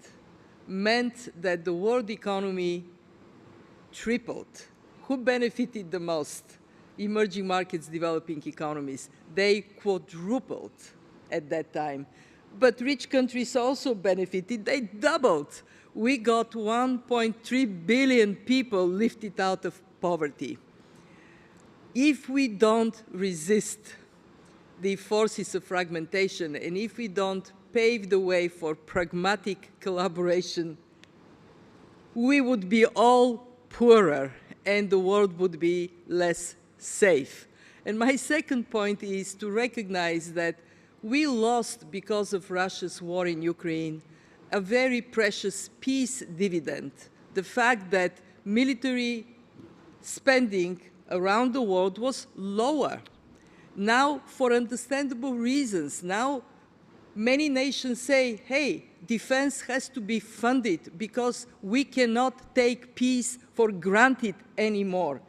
meant that the world economy tripled. Who benefited the most? Emerging markets, developing economies. They quadrupled at that time. But rich countries also benefited. They doubled. We got 1.3 billion people lifted out of poverty. If we don't resist the forces of fragmentation, and if we don't pave the way for pragmatic collaboration, we would be all poorer and the world would be less safe. And my second point is to recognize that we lost, because of Russia's war in Ukraine, a very precious peace dividend. The fact that military spending around the world was lower. Now, for understandable reasons, now many nations say, hey, defense has to be funded because we cannot take peace for granted anymore.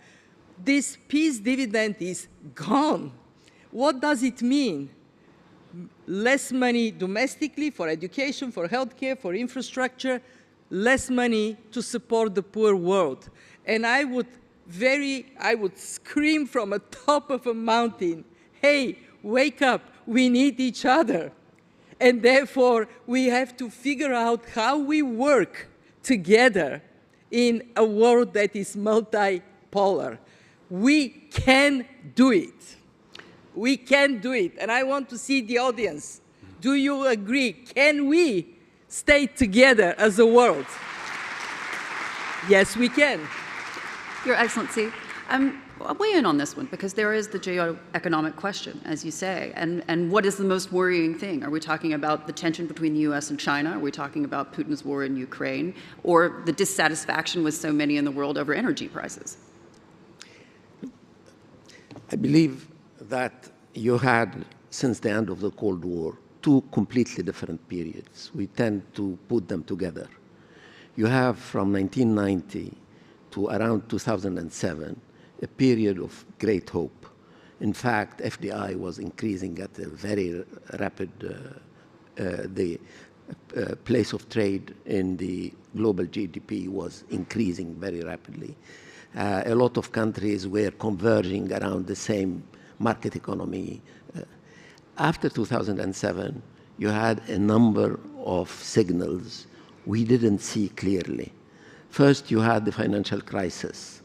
This peace dividend is gone. What does it mean? less money domestically for education, for healthcare, for infrastructure, less money to support the poor world. And I would scream from the top of a mountain, hey, wake up, we need each other. And therefore, we have to figure out how we work together in a world that is multipolar. We can do it. We can do it. And I want to see the audience. Do you agree? Can we stay together as a world? Yes, we can. Your Excellency, weigh in on this one, because there is the geoeconomic question, as you say, and what is the most worrying thing? Are we talking about the tension between the US and China? Are we talking about Putin's war in Ukraine? Or the dissatisfaction with so many in the world over energy prices? I believe that you had, since the end of the Cold War, two completely different periods. We tend to put them together. You have from 1990 to around 2007, a period of great hope. In fact, FDI was increasing at a very rapid, the place of trade in the global GDP was increasing very rapidly. A lot of countries were converging around the same market economy. After 2007, you had a number of signals we didn't see clearly. First, you had the financial crisis,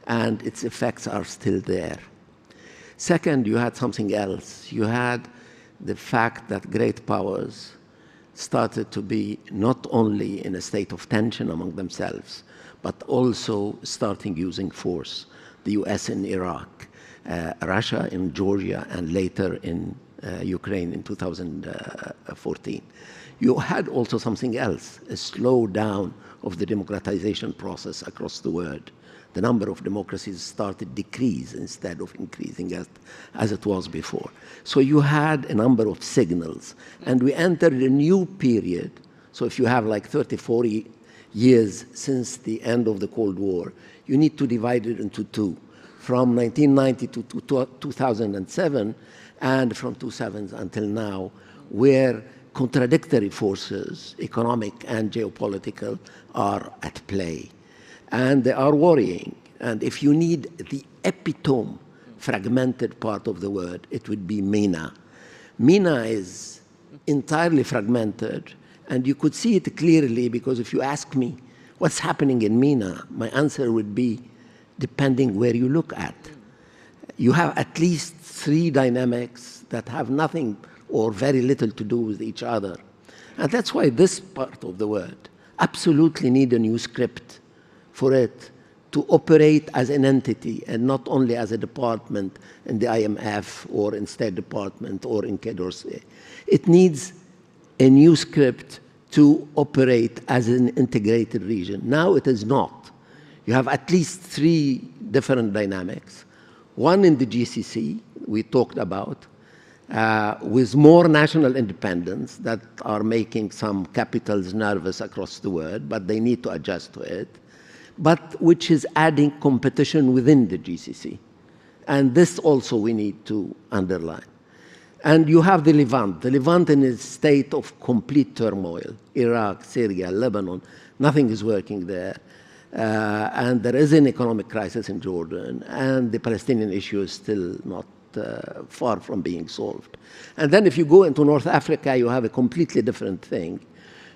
and its effects are still there. Second, you had something else. You had the fact that great powers started to be not only in a state of tension among themselves, but also starting using force. The US in Iraq, Russia in Georgia, and later in Ukraine in 2014. You had also something else, a slowdown of the democratization process across the world. The number of democracies started decrease instead of increasing as it was before. So you had a number of signals, and we entered a new period. So if you have like 30, 40 years since the end of the Cold War, you need to divide it into two. From 1990 to 2007, and from 2007 until now, where contradictory forces, economic and geopolitical, are at play. And they are worrying. And if you need the epitome, fragmented part of the word, it would be MENA. MENA is entirely fragmented, and you could see it clearly, because if you ask me what's happening in MENA, my answer would be depending where you look at. You have at least three dynamics that have nothing or very little to do with each other. And that's why this part of the world absolutely need a new script for it to operate as an entity and not only as a department in the IMF or in State Department or in Quai d'Orsay. It needs a new script to operate as an integrated region. Now it is not. You have at least three different dynamics. One in the GCC, we talked about, with more national independence that are making some capitals nervous across the world, but they need to adjust to it, but which is adding competition within the GCC. And this also we need to underline. And you have the Levant. The Levant in a state of complete turmoil. Iraq, Syria, Lebanon, nothing is working there. And there is an economic crisis in Jordan, and the Palestinian issue is still not far from being solved. And then if you go into North Africa, you have a completely different thing.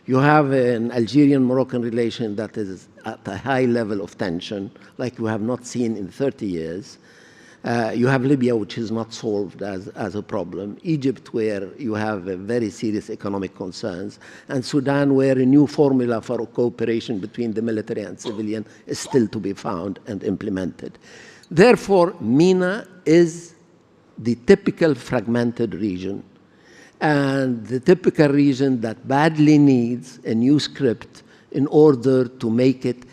You have an Algerian-Moroccan relation that is at a high level of tension, like we have not seen in 30 years. You have Libya, which is not solved as a problem. Egypt, where you have very serious economic concerns. And Sudan, where a new formula for cooperation between the military and civilian is still to be found and implemented. Therefore, MENA is the typical fragmented region, and the typical region that badly needs a new script in order to make it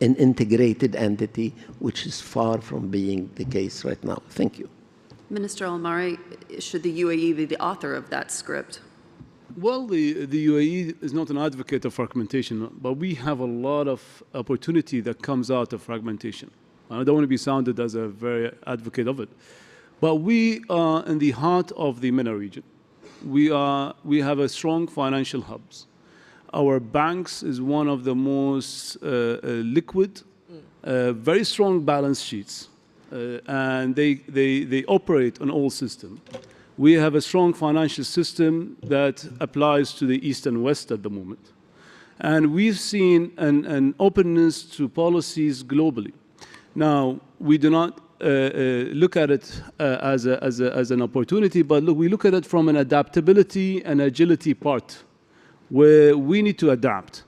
an integrated entity, which is far from being the case right now. Thank you. Minister Al-Mari, should the UAE be the author of that script? Well, the UAE is not an advocate of fragmentation, but we have a lot of opportunity that comes out of fragmentation. I don't want to be sounded as a very advocate of it. But we are in the heart of the MENA region. we have a strong financial hubs. Our banks is one of the most liquid, very strong balance sheets, and they operate on all systems. We have a strong financial system that applies to the East and West at the moment. And we've seen an openness to policies globally. Now, we do not look at it as an opportunity, but we look at it from an adaptability and agility part, where we need to adapt.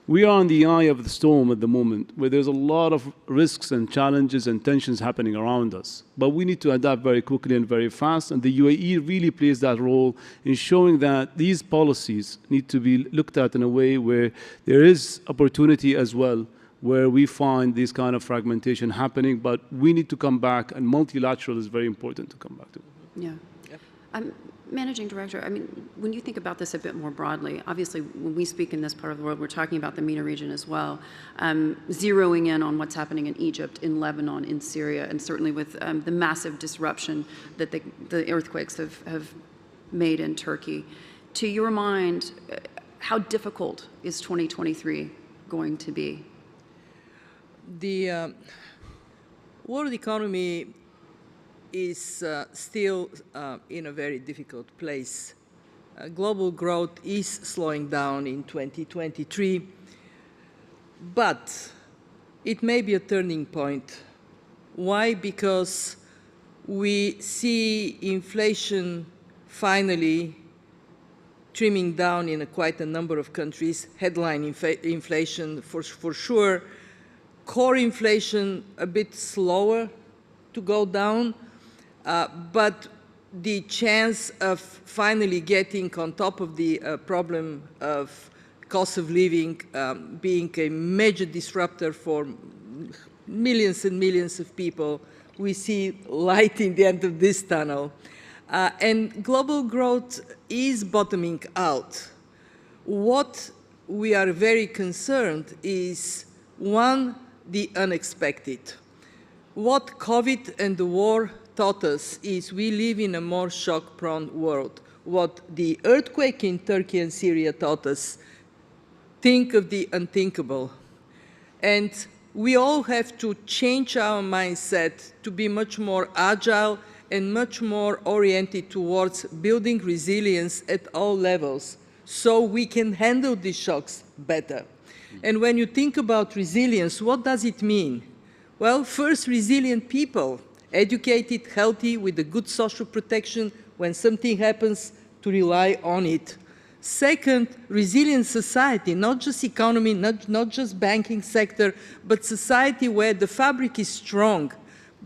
We are on the eye of the storm at the moment, where there's a lot of risks and challenges and tensions happening around us. But we need to adapt very quickly and very fast, and the UAE really plays that role in showing that these policies need to be looked at in a way where there is opportunity as well, where we find this kind of fragmentation happening, but we need to come back, and multilateral is very important to come back to. Yeah. Managing Director, I mean, when you think about this a bit more broadly, obviously when we speak in this part of the world, we're talking about the MENA region as well, zeroing in on what's happening in Egypt, in Lebanon, in Syria, and certainly with the massive disruption that the earthquakes have made in Turkey. To your mind, how difficult is 2023 going to be? The world economy is still in a very difficult place. Global growth is slowing down in 2023, but it may be a turning point. Why? Because we see inflation finally trimming down in quite a number of countries, headline inflation for sure, core inflation a bit slower to go down, but the chance of finally getting on top of the problem of cost of living being a major disruptor for millions and millions of people, we see light in the end of this tunnel. And global growth is bottoming out. What we are very concerned is, one, the unexpected. What COVID and the war taught us is we live in a more shock-prone world. What the earthquake in Turkey and Syria taught us, think of the unthinkable. And we all have to change our mindset to be much more agile and much more oriented towards building resilience at all levels so we can handle these shocks better. And when you think about resilience, what does it mean? Well, first, resilient people, educated, healthy, with a good social protection when something happens, to rely on it. Second, resilient society, not just economy, not just banking sector, but society where the fabric is strong,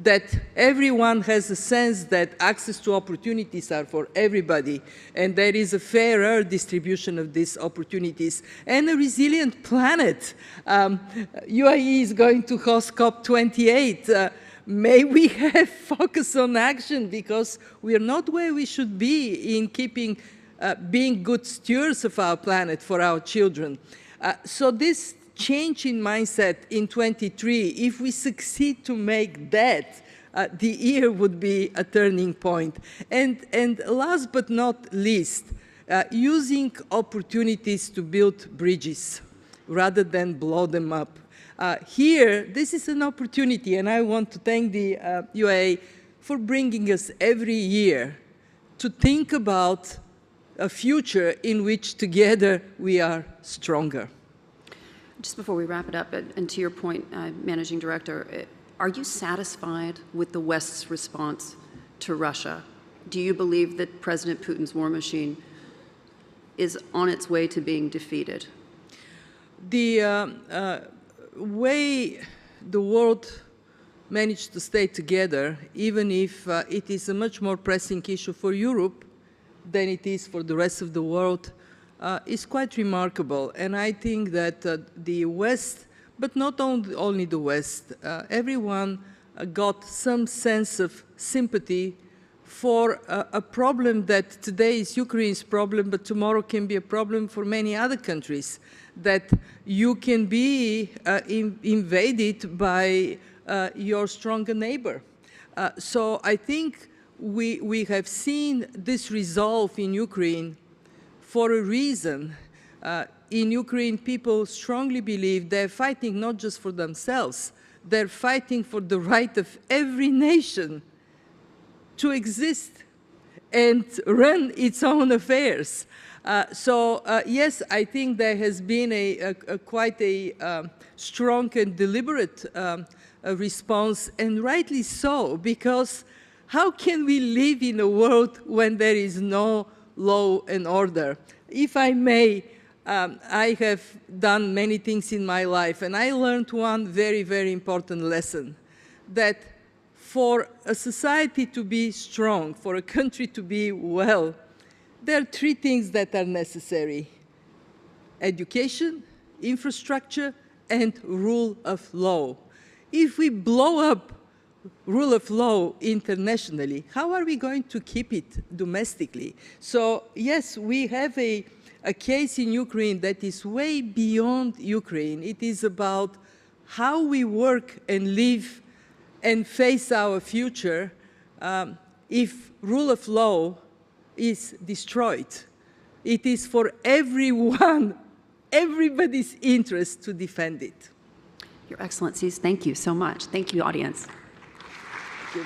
that everyone has a sense that access to opportunities are for everybody, and there is a fairer distribution of these opportunities, and a resilient planet. UAE is going to host COP28. May we have focus on action, because we are not where we should be in keeping, being good stewards of our planet for our children. So this change in mindset in 23, if we succeed to make that, the year would be a turning point. And last but not least, using opportunities to build bridges rather than blow them up. Here, this is an opportunity, and I want to thank the UAE for bringing us every year to think about a future in which together we are stronger. Just before we wrap it up, and to your point, Managing Director, are you satisfied with the West's response to Russia? Do you believe that President Putin's war machine is on its way to being defeated? The way the world managed to stay together, even if it is a much more pressing issue for Europe than it is for the rest of the world, is quite remarkable. And I think that the West, but not only the West, everyone got some sense of sympathy for a problem that today is Ukraine's problem, but tomorrow can be a problem for many other countries, that you can be invaded by your stronger neighbor. So I think we have seen this resolve in Ukraine for a reason. In Ukraine, people strongly believe they're fighting not just for themselves, they're fighting for the right of every nation to exist and run its own affairs. Yes, I think there has been quite a strong and deliberate response, and rightly so, because how can we live in a world when there is no law and order? If I may, I have done many things in my life, and I learned one very, very important lesson, that for a society to be strong, for a country to be well, there are three things that are necessary: education, infrastructure, and rule of law. If we blow up rule of law internationally, how are we going to keep it domestically? So yes, we have a case in Ukraine that is way beyond Ukraine. It is about how we work and live and face our future if rule of law is destroyed. It is for everyone, everybody's interest to defend it. Your Excellencies, thank you so much. Thank you, audience. Thank you.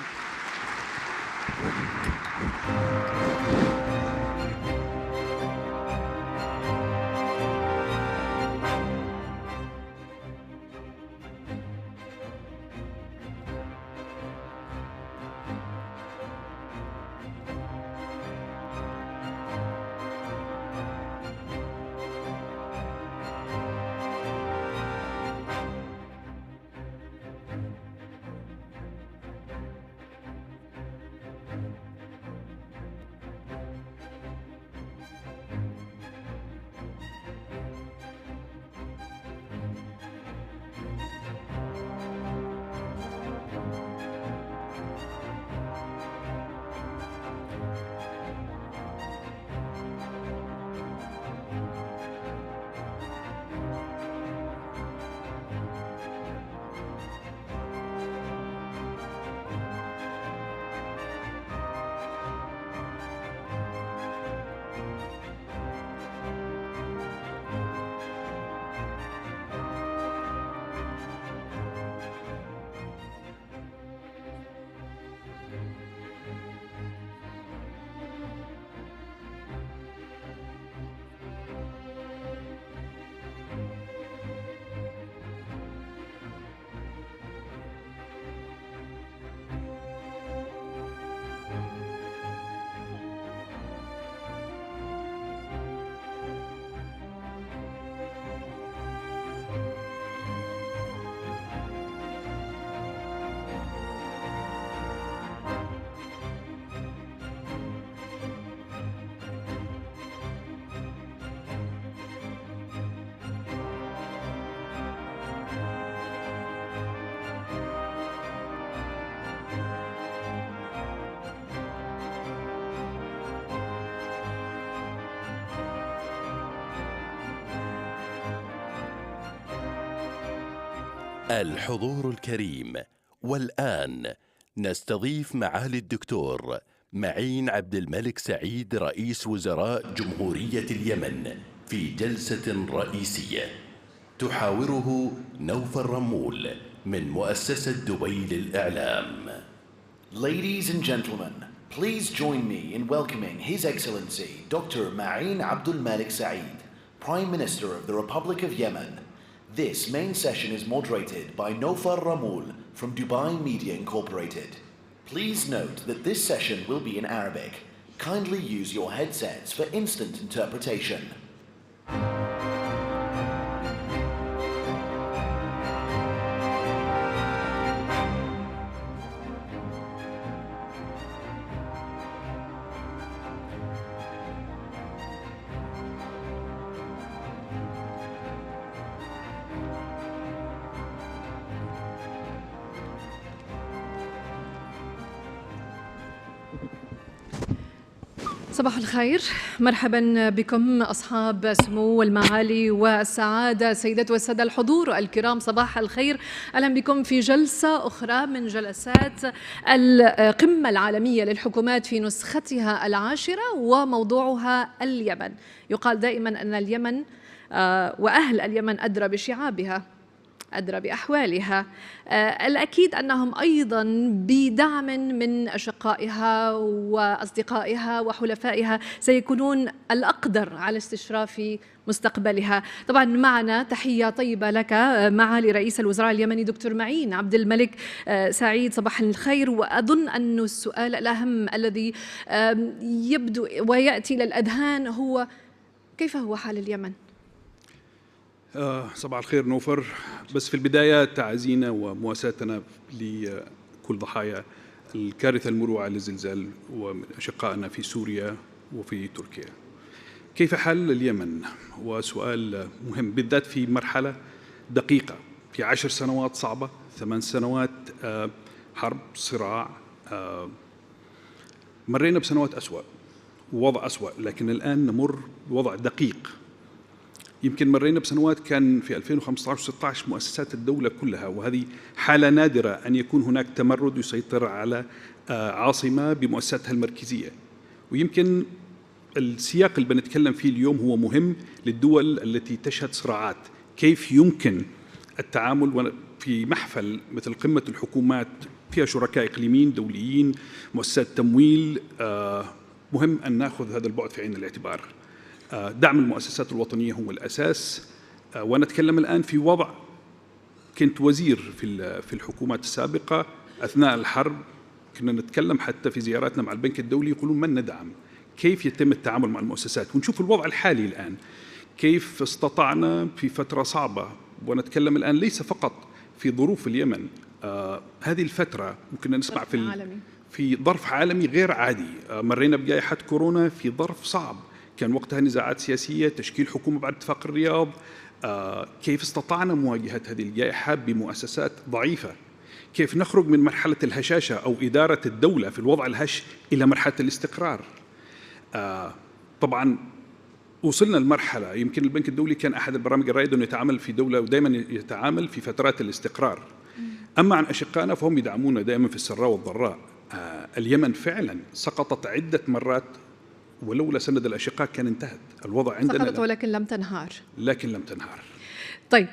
الحضور الكريم، والآن نستضيف معالي الدكتور معين عبد الملك سعيد رئيس وزراء جمهورية اليمن في جلسة رئيسية تحاوره نوف الرمول من مؤسسة دبي للإعلام. Ladies and gentlemen, please join me in welcoming His Excellency Dr. Ma'in Abdul Malik Saeed, Prime Minister of the Republic of Yemen. This main session is moderated by Nofar Ramul from Dubai Media Incorporated. Please note that this session will be in Arabic. Kindly use your headsets for instant interpretation. صباح الخير، مرحبا بكم أصحاب السمو والمعالي والسعادة، سيدات والسادة الحضور الكرام، صباح الخير. أهلا بكم في جلسة أخرى من جلسات القمة العالمية للحكومات في نسختها 10 وموضوعها اليمن. يقال دائما أن اليمن وأهل اليمن أدرى بشعابها، أدرى بأحوالها. الأكيد أنهم أيضا بدعم من أشقائها وأصدقائها وحلفائها سيكونون الأقدر على استشراف مستقبلها. طبعا معنا تحية طيبة لك معالي رئيس الوزراء اليمني دكتور معين عبد الملك سعيد، صباح الخير. وأظن أن السؤال الأهم الذي يبدو ويأتي للأذهان هو كيف هو حال اليمن؟ صباح الخير نوفر. بس في البداية تعزينا ومواساتنا لكل ضحايا الكارثة المروعة للزلزال وأشقائنا في سوريا وفي تركيا. كيف حال اليمن؟ وسؤال مهم بالذات في مرحلة دقيقة، في 10 سنوات صعبة، 8 سنوات حرب صراع، مرينا بسنوات أسوأ ووضع أسوأ، لكن الآن نمر بوضع دقيق. يمكن مرينا بسنوات كان في 2015 و16 مؤسسات الدولة كلها، وهذه حالة نادرة أن يكون هناك تمرد يسيطر على عاصمة بمؤسساتها المركزية. ويمكن السياق اللي بنتكلم فيه اليوم هو مهم للدول التي تشهد صراعات. كيف يمكن التعامل في محفل مثل قمة الحكومات فيها شركاء إقليميين دوليين، مؤسسات تمويل، مهم أن نأخذ هذا البعد في عين الاعتبار. دعم المؤسسات الوطنية هو الأساس. وأنا أتكلم الآن في وضع كنت وزير في الحكومات السابقة أثناء الحرب، كنا نتكلم حتى في زياراتنا مع البنك الدولي يقولون من ندعم، كيف يتم التعامل مع المؤسسات، ونشوف الوضع الحالي الآن كيف استطعنا في فترة صعبة. ونتكلم الآن ليس فقط في ظروف اليمن، هذه الفترة ممكن نسمع في ظرف عالمي غير عادي. مرينا بجائحة كورونا في ظرف صعب، كان وقتها نزاعات سياسية، تشكيل حكومة بعد اتفاق الرياض. كيف استطعنا مواجهة هذه الجائحة بمؤسسات ضعيفة؟ كيف نخرج من مرحلة الهشاشة أو إدارة الدولة في الوضع الهش إلى مرحلة الاستقرار؟ طبعا وصلنا لمرحلة يمكن البنك الدولي كان أحد البرامج الرائدة أنه يتعامل في دولة ودائما يتعامل في فترات الاستقرار. أما عن أشقائنا فهم يدعمونا دائما في السراء والضراء. اليمن فعلا سقطت عدة مرات، ولولا سند الأشقاء كان انتهت. الوضع عندنا سقطت ولكن لم تنهار. طيب،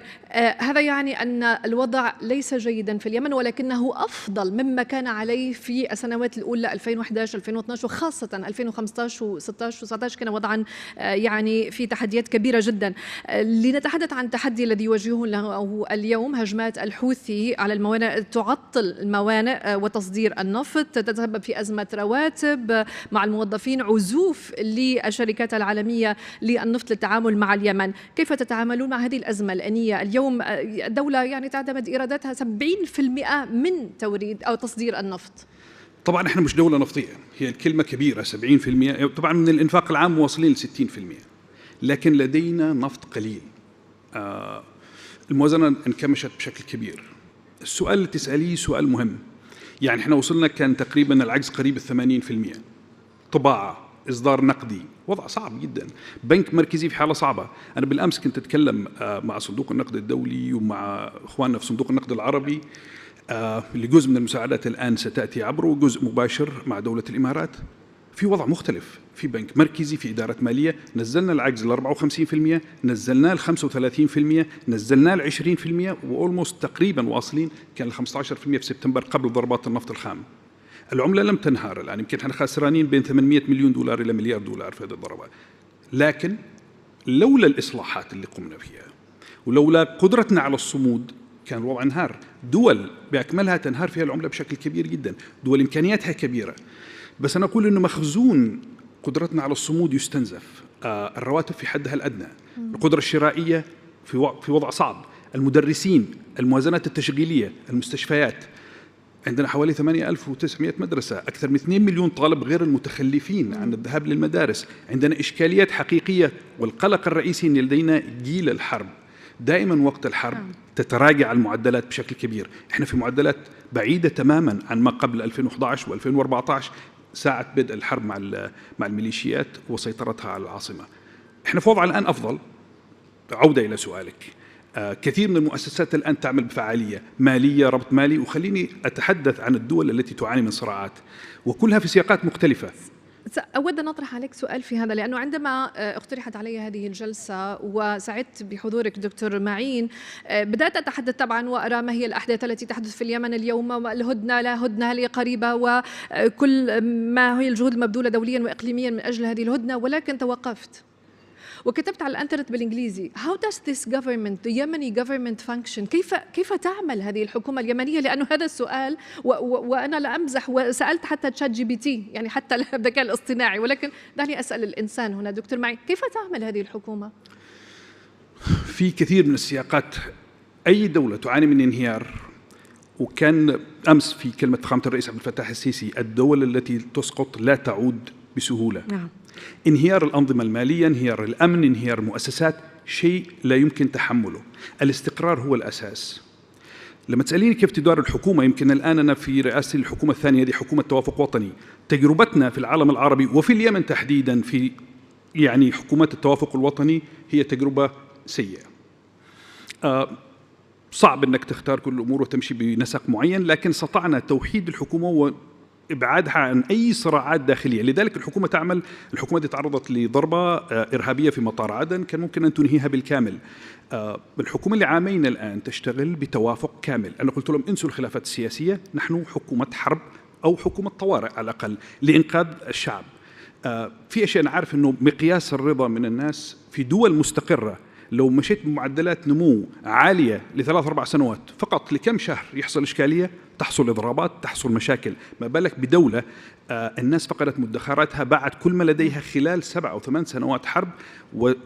هذا يعني أن الوضع ليس جيدا في اليمن، ولكنه أفضل مما كان عليه في السنوات الأولى 2011 2012 وخاصة 2015 و16 و19 كان وضعا يعني في تحديات كبيرة جدا. لنتحدث عن التحدي الذي يواجهه له اليوم، هجمات الحوثي على الموانئ تعطل الموانئ وتصدير النفط، تتسبب في أزمة رواتب مع الموظفين، عزوف للشركات العالمية للنفط للتعامل مع اليمن. كيف تتعاملون مع هذه الأزمة الآنية؟ اليوم الدولة يعني تعتمد إيراداتها 70% من توريد أو تصدير النفط. طبعا احنا مش دولة نفطية، هي الكلمة كبيرة 70%، طبعا من الإنفاق العام واصلين ل 60%، لكن لدينا نفط قليل. الموازنة انكمشت بشكل كبير. السؤال اللي تسأليه سؤال مهم، يعني احنا وصلنا كان تقريبا العجز قريب 80%، طباعة، إصدار نقدي، وضع صعب جدا، بنك مركزي في حالة صعبة. أنا بالأمس كنت أتكلم مع صندوق النقد الدولي ومع إخواننا في صندوق النقد العربي لجزء من المساعدات الآن ستأتي عبره، جزء مباشر مع دولة الإمارات. في وضع مختلف، في بنك مركزي، في إدارة مالية. نزلنا العجز ل 54%، نزلناه ل 35%، نزلناه ل 20%، وأولموست تقريبا واصلين كان ل 15% في سبتمبر قبل ضربات النفط الخام. العملة لم تنهار الآن، يمكن احنا خاسرانين بين 800 مليون دولار إلى مليار دولار في هذه الضربات، لكن لولا الإصلاحات اللي قمنا فيها ولولا قدرتنا على الصمود كان الوضع انهار. دول بأكملها تنهار فيها العملة بشكل كبير جدا، دول إمكانياتها كبيرة، بس أنا أقول إنه مخزون قدرتنا على الصمود يستنزف. الرواتب في حدها الأدنى، القدرة الشرائية في وضع صعب، المدرسين، الموازنات التشغيلية، المستشفيات. عندنا حوالي 8900 مدرسة، أكثر من 2 مليون طالب غير المتخلفين عن الذهاب للمدارس. عندنا إشكاليات حقيقية، والقلق الرئيسي أن لدينا جيل الحرب. دائما وقت الحرب تتراجع المعدلات بشكل كبير، احنا في معدلات بعيدة تماما عن ما قبل 2011 و2014. ساعة بدء الحرب مع الميليشيات وسيطرتها على العاصمة. احنا في وضع الآن أفضل. عودة إلى سؤالك، كثير من المؤسسات الآن تعمل بفعالية مالية، ربط مالي، وخليني أتحدث عن الدول التي تعاني من صراعات وكلها في سياقات مختلفة. أود أن أطرح عليك سؤال في هذا، لأنه عندما اقترحت علي هذه الجلسة وسعدت بحضورك دكتور معين، بدأت أتحدث طبعا وأرى ما هي الأحداث التي تحدث في اليمن اليوم، والهدنة لا هدنة، هل هي قريبة، وكل ما هي الجهود المبذولة دوليا وإقليميا من أجل هذه الهدنة، ولكن توقفت وكتبت على الانترنت بالانجليزي How does this government, the Yemeni government function؟ كيف تعمل هذه الحكومة اليمنية؟ لأنه هذا السؤال وأنا لا أمزح، وسألت حتى تشات جي بي تي، يعني حتى الذكاء الاصطناعي، ولكن دعني أسأل الإنسان هنا دكتور معين، كيف تعمل هذه الحكومة؟ في كثير من السياقات أي دولة تعاني من انهيار، وكان أمس في كلمة فخامة الرئيس عبد الفتاح السيسي الدول التي تسقط لا تعود بسهولة. نعم. انهيار الأنظمة المالية، انهيار الأمن، انهيار المؤسسات، شيء لا يمكن تحمله. الاستقرار هو الأساس. لما تسأليني كيف تدار الحكومة، يمكن الآن أنا في رئاسة الحكومة الثانية، هذه حكومة توافق وطني. تجربتنا في العالم العربي وفي اليمن تحديدا في يعني حكومات التوافق الوطني هي تجربة سيئة. صعب أنك تختار كل الأمور وتمشي بنسق معين، لكن استطعنا توحيد الحكومة وإبعادها عن أي صراعات داخلية. لذلك الحكومة دي تعرضت لضربة إرهابية في مطار عدن، كان ممكن أن تنهيها بالكامل. الحكومة اللي عامين الآن تشتغل بتوافق كامل. أنا قلت لهم انسوا الخلافات السياسية، نحن حكومة حرب أو حكومة طوارئ على الأقل لإنقاذ الشعب. في أشياء أنا عارف أنه مقياس الرضا من الناس في دول مستقرة، لو مشيت بمعدلات نمو عالية ل3-4 سنوات فقط لكم شهر يحصل إشكالية، تحصل إضرابات، تحصل مشاكل، ما بالك بدولة الناس فقدت مدخراتها بعد كل ما لديها خلال 7 أو 8 سنوات حرب،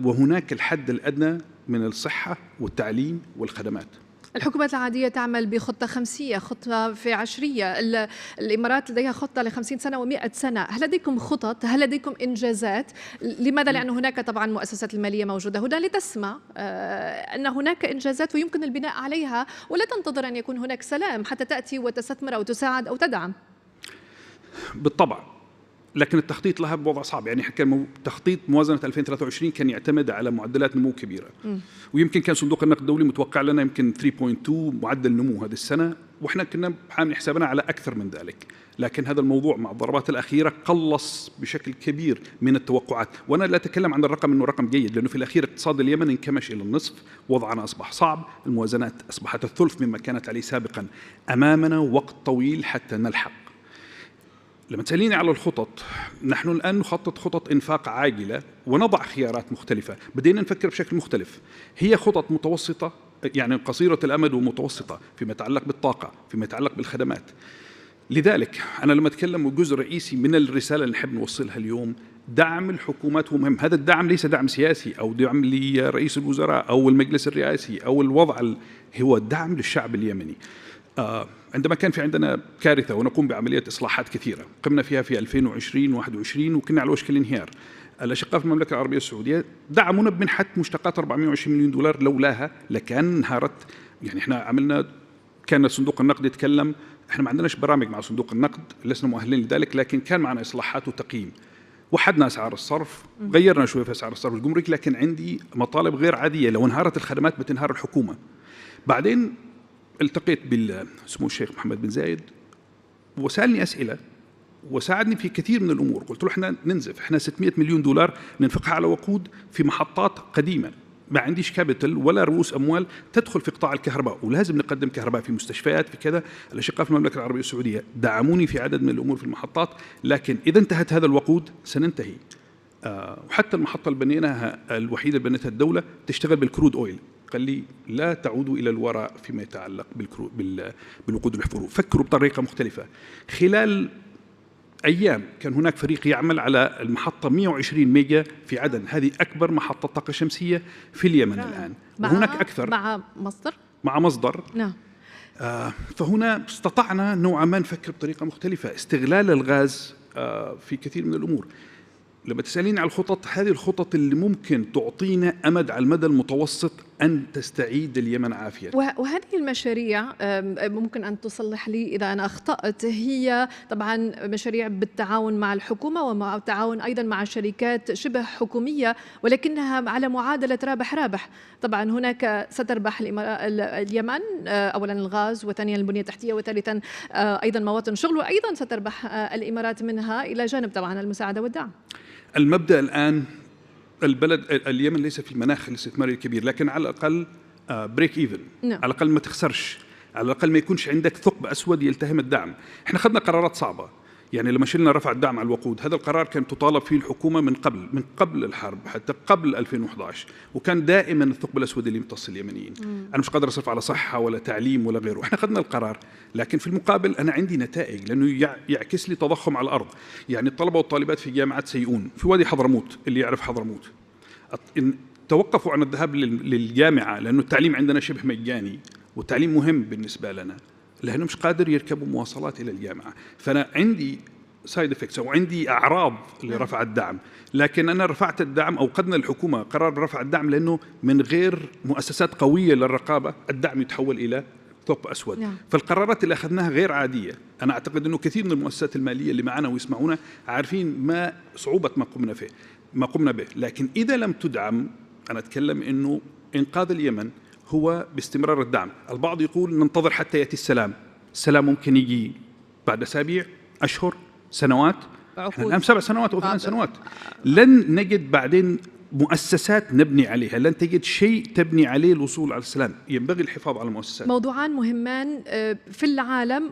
وهناك الحد الأدنى من الصحة والتعليم والخدمات. الحكومات العادية تعمل بخطة 5 خطة في 10. الإمارات لديها خطة ل50 سنة و100 سنة. هل لديكم خطط؟ هل لديكم إنجازات؟ لماذا؟ لأن هناك طبعا مؤسسات المالية موجودة هنا لتسمع أن هناك إنجازات ويمكن البناء عليها، ولا تنتظر أن يكون هناك سلام حتى تأتي وتستثمر أو تساعد أو تدعم. بالطبع، لكن التخطيط لها بوضع صعب. يعني كان تخطيط موازنة 2023 كان يعتمد على معدلات نمو كبيرة، ويمكن كان صندوق النقد الدولي متوقع لنا يمكن 3.2 معدل نمو هذه السنة، وإحنا كنا عاملين حسابنا على أكثر من ذلك. لكن هذا الموضوع مع الضربات الأخيرة قلص بشكل كبير من التوقعات. وأنا لا أتكلم عن الرقم إنه رقم جيد، لأنه في الأخير اقتصاد اليمن انكمش إلى النصف، وضعنا أصبح صعب، الموازنات أصبحت الثلث مما كانت عليه سابقا. أمامنا وقت طويل حتى نلحق. لما تسأليني على الخطط، نحن الآن نخطط خطط إنفاق عاجلة ونضع خيارات مختلفة. بدينا نفكر بشكل مختلف. هي خطط متوسطة، يعني قصيرة الأمد ومتوسطة، فيما يتعلق بالطاقة، فيما يتعلق بالخدمات. لذلك أنا لما أتكلم جزء رئيسي من الرسالة اللي نحب نوصلها اليوم، دعم الحكومات هو مهم. هذا الدعم ليس دعم سياسي أو دعم لرئيس الوزراء أو المجلس الرئاسي أو الوضع، هو دعم للشعب اليمني. عندما كان في عندنا كارثة ونقوم بعملية إصلاحات كثيرة قمنا فيها في 2020 و21 وكنا على وشك الانهيار، الأشقاء في المملكة العربية السعودية دعمونا بمنحة مشتقات 420 مليون دولار، لولاها لكان انهارت. يعني احنا عملنا، كان صندوق النقد يتكلم، احنا ما عندناش برامج مع صندوق النقد، لسنا مؤهلين لذلك، لكن كان معنا إصلاحات وتقييم، وحدنا أسعار الصرف، غيرنا شوية في أسعار الصرف الجمركي، لكن عندي مطالب غير عادية. لو انهارت الخدمات بتنهار الحكومة. بعدين التقيت بسمو الشيخ محمد بن زايد وسألني أسئلة وساعدني في كثير من الأمور. قلت له احنا ننزف، احنا 600 مليون دولار ننفقها على وقود في محطات قديمة، ما عنديش كابيتال ولا رؤوس أموال تدخل في قطاع الكهرباء، ولازم نقدم كهرباء في مستشفيات في كذا. الأشقاء في المملكة العربية السعودية دعموني في عدد من الأمور في المحطات، لكن إذا انتهت هذا الوقود سننتهي. وحتى المحطة اللي بنيناها الوحيدة اللي بنتها الدولة تشتغل بالكرود أويل، قال لي لا تعودوا إلى الوراء فيما يتعلق بالوقود الحفور، فكروا بطريقة مختلفة. خلال أيام كان هناك فريق يعمل على المحطة 120 ميجا في عدن، هذه أكبر محطة طاقة شمسية في اليمن الآن، وهناك أكثر مع مصدر. نعم. فهنا استطعنا نوعا ما نفكر بطريقة مختلفة، استغلال الغاز في كثير من الأمور. لما تسأليني على الخطط، هذه الخطط اللي ممكن تعطينا أمد على المدى المتوسط أن تستعيد اليمن عافية. وهذه المشاريع ممكن أن تصلح لي إذا أنا أخطأت، هي طبعا مشاريع بالتعاون مع الحكومة ومع التعاون أيضا مع شركات شبه حكومية، ولكنها على معادلة رابح. طبعا هناك ستربح اليمن أولا الغاز، وثانيا البنية التحتية، وثالثا أيضا مواطن شغل، وأيضا ستربح الإمارات منها، إلى جانب طبعا المساعدة والدعم. المبدأ الآن اليمن ليس في المناخ الاستثماري الكبير، لكن على الأقل بريك إيفن، على الأقل ما تخسرش، على الأقل ما يكونش عندك ثقب أسود يلتهم الدعم. احنا خدنا قرارات صعبة، يعني لما شلنا رفع الدعم على الوقود، هذا القرار كان تطالب فيه الحكومة من قبل الحرب، حتى قبل 2011، وكان دائما الثقب الأسود اللي يمتص اليمنيين. أنا مش قادر أصرف على صحة ولا تعليم ولا غيره. احنا خدنا القرار، لكن في المقابل أنا عندي نتائج، لأنه يعكس لي تضخم على الأرض. يعني الطلبة والطالبات في جامعة سيئون في وادي حضرموت، اللي يعرف حضرموت، توقفوا عن الذهاب للجامعة لأنه التعليم عندنا شبه مجاني، والتعليم مهم بالنسبة لنا، لأنه مش قادر يركبوا مواصلات إلى الجامعة. فأنا عندي سايد افكتس أو عندي أعراض لرفع الدعم، لكن أنا رفعت الدعم أو قدنا الحكومة قرار رفع الدعم، لأنه من غير مؤسسات قوية للرقابة الدعم يتحول إلى ثقب أسود. فالقرارات اللي أخذناها غير عادية. أنا أعتقد أنه كثير من المؤسسات المالية اللي معنا ويسمعونا عارفين ما صعوبة ما قمنا به، لكن إذا لم تدعم، أنا أتكلم أنه إنقاذ اليمن هو باستمرار الدعم. البعض يقول ننتظر حتى يأتي السلام ممكن يجي بعد أسابيع، أشهر، سنوات. احنا الآن 7 سنوات أو 8 سنوات، لن نجد بعدين مؤسسات نبني عليها، لن تجد شيء تبني عليه الوصول على السلام. ينبغي الحفاظ على المؤسسات. موضوعان مهمان في العالم،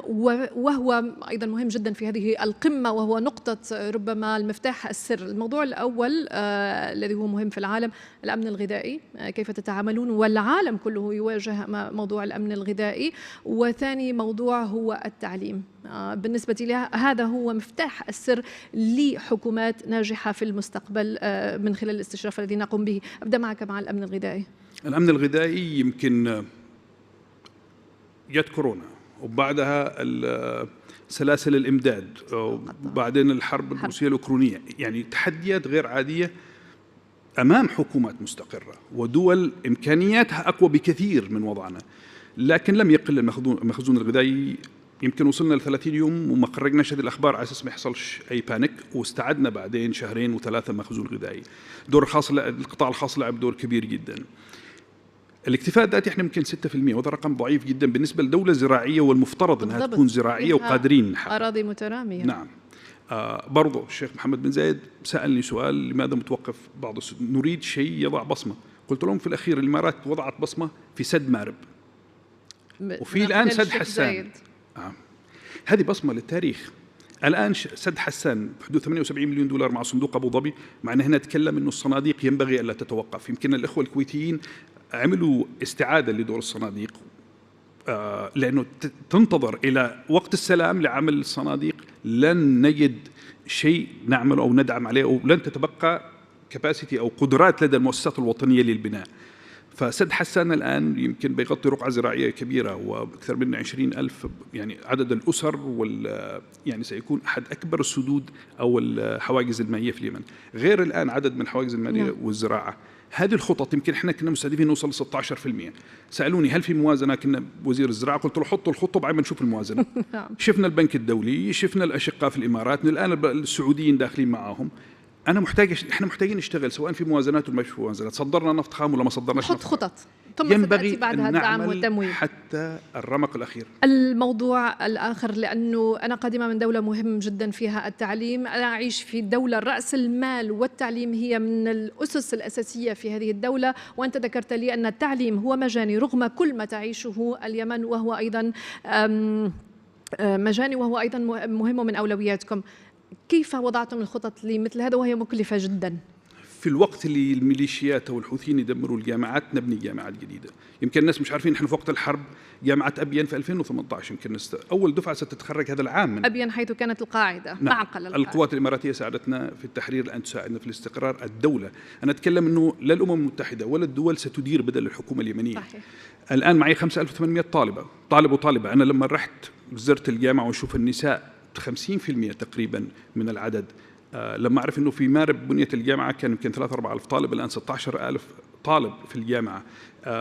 وهو أيضا مهم جدا في هذه القمة، وهو نقطة ربما المفتاح السر. الموضوع الأول الذي هو مهم في العالم، الأمن الغذائي، كيف تتعاملون، والعالم كله يواجه موضوع الأمن الغذائي. وثاني موضوع هو التعليم. بالنسبة لي هذا هو مفتاح السر لحكومات ناجحة في المستقبل من خلال الاستشراف الذي نقوم به. أبدأ معك مع الأمن الغذائي. الأمن الغذائي يمكن جت كورونا، وبعدها سلاسل الإمداد، وبعدين الحرب الروسية الأوكرانية، يعني تحديات غير عادية أمام حكومات مستقرة ودول إمكانياتها أقوى بكثير من وضعنا، لكن لم يقل المخزون الغذائي. يمكن وصلنا ل30 يوم وما خرجناش هذه الأخبار على أساس ما يحصلش أي بانيك، واستعدنا بعدين 2 و3 مخزون غذائي. دور القطاع الخاص لعب دور كبير جدا. الاكتفاء الذاتي احنا يمكن 6%، وهذا رقم ضعيف جدا بالنسبة لدولة زراعية، والمفترض أنها تكون زراعية وقادرين نحقق. أراضي مترامية. نعم. برضو الشيخ محمد بن زايد سألني سؤال: لماذا متوقف بعض نريد شيء يضع بصمة. قلت لهم في الأخير الإمارات وضعت بصمة في سد مارب، وفي الآن سد حسان. هذه بصمة للتاريخ. الآن سد حسان بحدود 78 مليون دولار مع صندوق أبو ظبي، مع أن هنا نتكلم أنه الصناديق ينبغي ألا تتوقف. يمكن الإخوة الكويتيين عملوا استعادة لدور الصناديق، لأنه تنتظر إلى وقت السلام لعمل الصناديق، لن نجد شيء نعمل أو ندعم عليه، أو لن تتبقى كباسيتي أو قدرات لدى المؤسسات الوطنية للبناء. فسد حسان الآن يمكن بيغطي رقعة زراعية كبيرة وأكثر من 20,000 يعني عدد الأسر، يعني سيكون أحد أكبر السدود أو الحواجز المائية في اليمن، غير الآن عدد من الحواجز المائية والزراعة. هذه الخطط يمكن احنا كنا مستهدفين نوصل ل 16%. سألوني هل في موازنة؟ كنا وزير الزراعة قلت له حطوا الخطة بعد ما نشوف الموازنة. شفنا البنك الدولي، شفنا الأشقاء في الإمارات، الآن السعوديين داخلين معاهم. احنا محتاجين نشتغل سواء في موازنات ولا مش في موازنات، صدرنا نفط خام ولا ما صدرناش نحط خطط، ثم ينبغي بعدها الدعم والتمويل حتى الرمق الأخير. الموضوع الآخر، لأنه أنا قادمة من دولة مهم جدا فيها التعليم، أنا أعيش في دولة رأس المال والتعليم هي من الأسس الأساسية في هذه الدولة، وأنت ذكرت لي أن التعليم هو مجاني رغم كل ما تعيشه اليمن، وهو أيضا مجاني، وهو أيضا مهم من أولوياتكم. كيف وضعتم الخطط لمثل هذا وهي مكلفة جدا؟ في الوقت اللي الميليشيات أو الحوثيين يدمروا الجامعات نبني جامعات جديدة. يمكن الناس مش عارفين إحنا في وقت الحرب جامعة أبين في 2018 يمكن أول دفعة ستتخرج هذا العام من أبين، حيث كانت القاعدة معقل القاعدة. القوات الإماراتية ساعدتنا في التحرير، الآن تساعدنا في الاستقرار. الدولة أنا أتكلم إنه لا الأمم المتحدة ولا الدول ستدير بدل الحكومة اليمنية. صحيح. الآن معي 5800 طالب وطالبة. أنا لما رحت زرت الجامعة وشوف النساء 50% تقريبا من العدد. لما أعرف أنه في مارب بنية الجامعة كان يمكن 3-4 ألف طالب، الآن 16,000 طالب في الجامعة،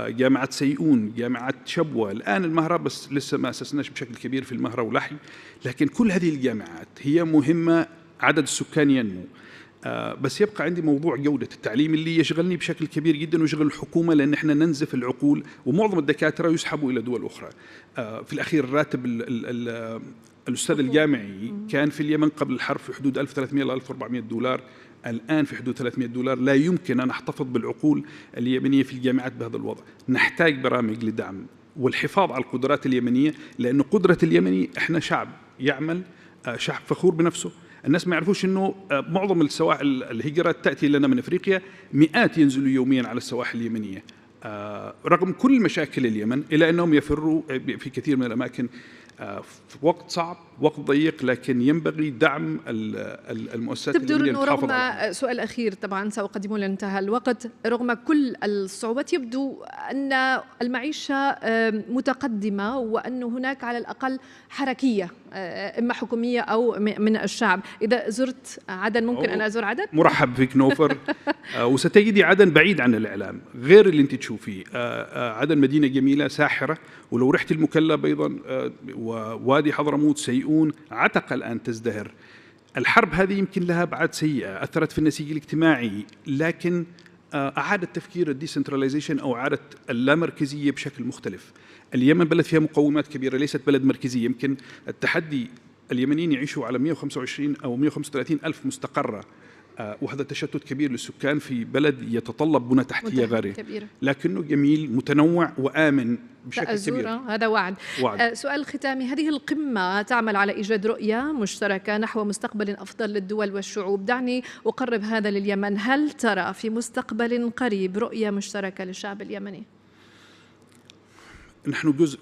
جامعة سيئون، جامعة شبوة، الآن المهرة بس لسه ما أسسناش بشكل كبير في المهرة ولحي، لكن كل هذه الجامعات هي مهمة، عدد السكان ينمو. بس يبقى عندي موضوع جودة التعليم اللي يشغلني بشكل كبير جدا ويشغل الحكومة، لأن احنا ننزف العقول ومعظم الدكاترة يسحبوا إلى دول أخرى. في الأخير راتب الأستاذ الجامعي كان في اليمن قبل الحرب في حدود 1300 إلى 1400 دولار، الآن في حدود 300 دولار. لا يمكن أن أحتفظ بالعقول اليمنية في الجامعات بهذا الوضع. نحتاج برامج لدعم والحفاظ على القدرات اليمنية، لأن قدرة اليمني احنا شعب يعمل، شعب فخور بنفسه. الناس ما يعرفوش انه معظم السواحل الهجرة تأتي لنا من افريقيا، مئات ينزلوا يوميا على السواحل اليمنية رغم كل مشاكل اليمن، إلى أنهم يفروا في كثير من الأماكن في وقت صعب، وقت ضيق، لكن ينبغي دعم المؤسسات تبدو اليمنية. أنه رغم سؤال أخير طبعا سأقدمه لانتهى الوقت، رغم كل الصعوبات يبدو أن المعيشة متقدمة وأن هناك على الأقل حركية إما حكومية أو من الشعب. إذا زرت عدن ممكن أن أزور عدن؟ مرحب فيك نوفر. وستجدي عدن بعيد عن الإعلام غير اللي أنت تشوفيه. عدن مدينة جميلة ساحرة، ولو رحت المكلا أيضا ووادي حضرموت سيئون عتق الآن تزدهر. الحرب هذه يمكن لها أبعاد سيئة، أثرت في النسيج الاجتماعي، لكن أعادت تفكير الديسنتراليزيشن أو أعادت اللامركزية بشكل مختلف. اليمن بلد فيها مقومات كبيرة، ليست بلد مركزي. يمكن التحدي اليمنيين يعيشوا على 125 أو 135 ألف مستقرة، وهذا تشتت كبير للسكان في بلد يتطلب بنى تحتية غارية، لكنه جميل متنوع وآمن بشكل كبير. هذا وعد. سؤال الختامي، هذه القمة تعمل على إيجاد رؤية مشتركة نحو مستقبل أفضل للدول والشعوب. دعني أقرب هذا لليمن، هل ترى في مستقبل قريب رؤية مشتركة للشعب اليمني؟ نحن جزء،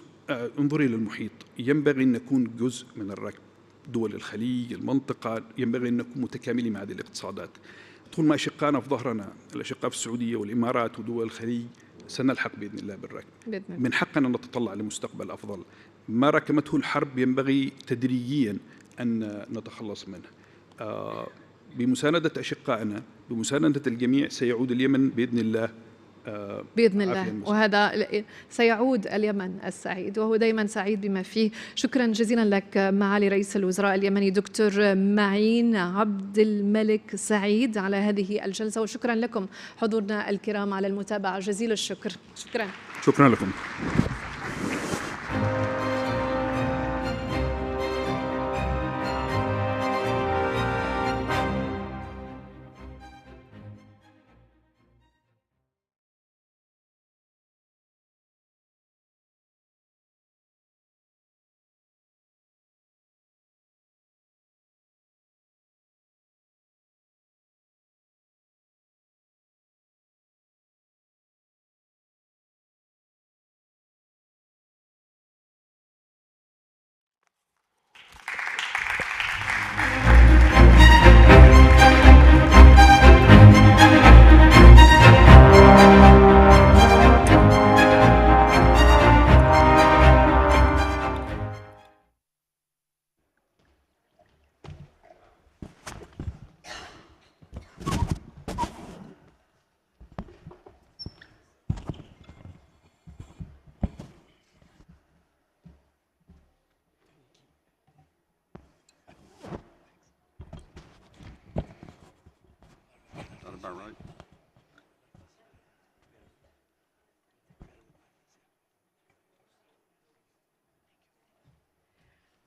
انظري للمحيط، ينبغي أن نكون جزء من الركب. دول الخليج، المنطقة، ينبغي أن نكون متكاملين مع هذه الاقتصادات. طول ما أشقانا في ظهرنا الأشقاء في السعودية والإمارات ودول الخليج سنلحق بإذن الله بالركب. من حقنا أن نتطلع لمستقبل أفضل. ما ركمته الحرب ينبغي تدريجيا أن نتخلص منه. بمساندة أشقائنا، بمساندة الجميع، سيعود اليمن بإذن الله بإذن الله، وهذا سيعود اليمن السعيد، وهو دائما سعيد بما فيه. شكرا جزيلا لك معالي رئيس الوزراء اليمني دكتور معين عبد الملك سعيد على هذه الجلسة، وشكرا لكم حضورنا الكرام على المتابعة. جزيل الشكر. شكرا لكم.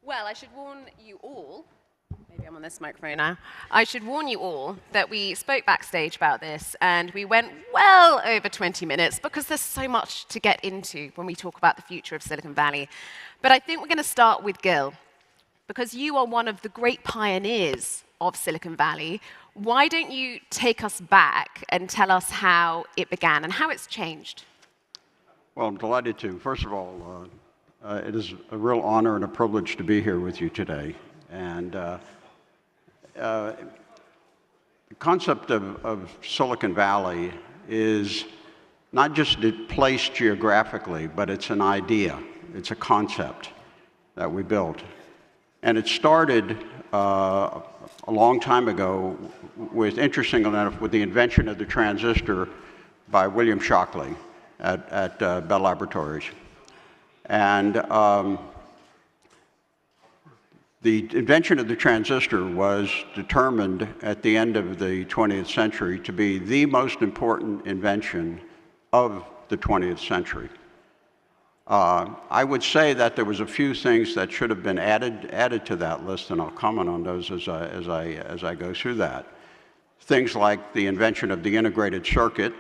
Well, I should warn you all, maybe I'm on this microphone now, I should warn you all that we spoke backstage about this and we went well over 20 minutes because there's so much to get into when we talk about the future of Silicon Valley. But I think we're going to start with Gil, because you are one of the great pioneers of Silicon Valley. Why don't you take us back and tell us how it began and how it's changed? Well, I'm delighted to. First of all, it is a real honor and a privilege to be here with you today. And the concept of Silicon Valley is not just placed geographically, but it's an idea. It's a concept that we built. And it started a long time ago with, interestingly enough, with the invention of the transistor by William Shockley at Bell Laboratories. And the invention of the transistor was determined at the end of the 20th century to be the most important invention of the 20th century. I would say that there was a few things that should have been added to that list, and I'll comment on those as I go through that. Things like the invention of the integrated circuit,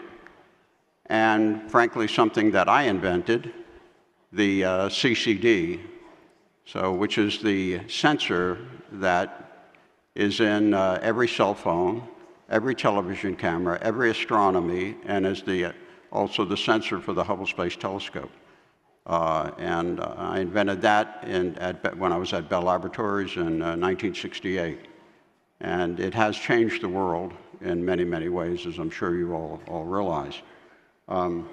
and frankly, something that I invented, the CCD, which is the sensor that is in every cell phone, every television camera, every astronomy, and is also the sensor for the Hubble Space Telescope. And I invented that when I was at Bell Laboratories in 1968. And it has changed the world in many, many ways, as I'm sure you all realize. How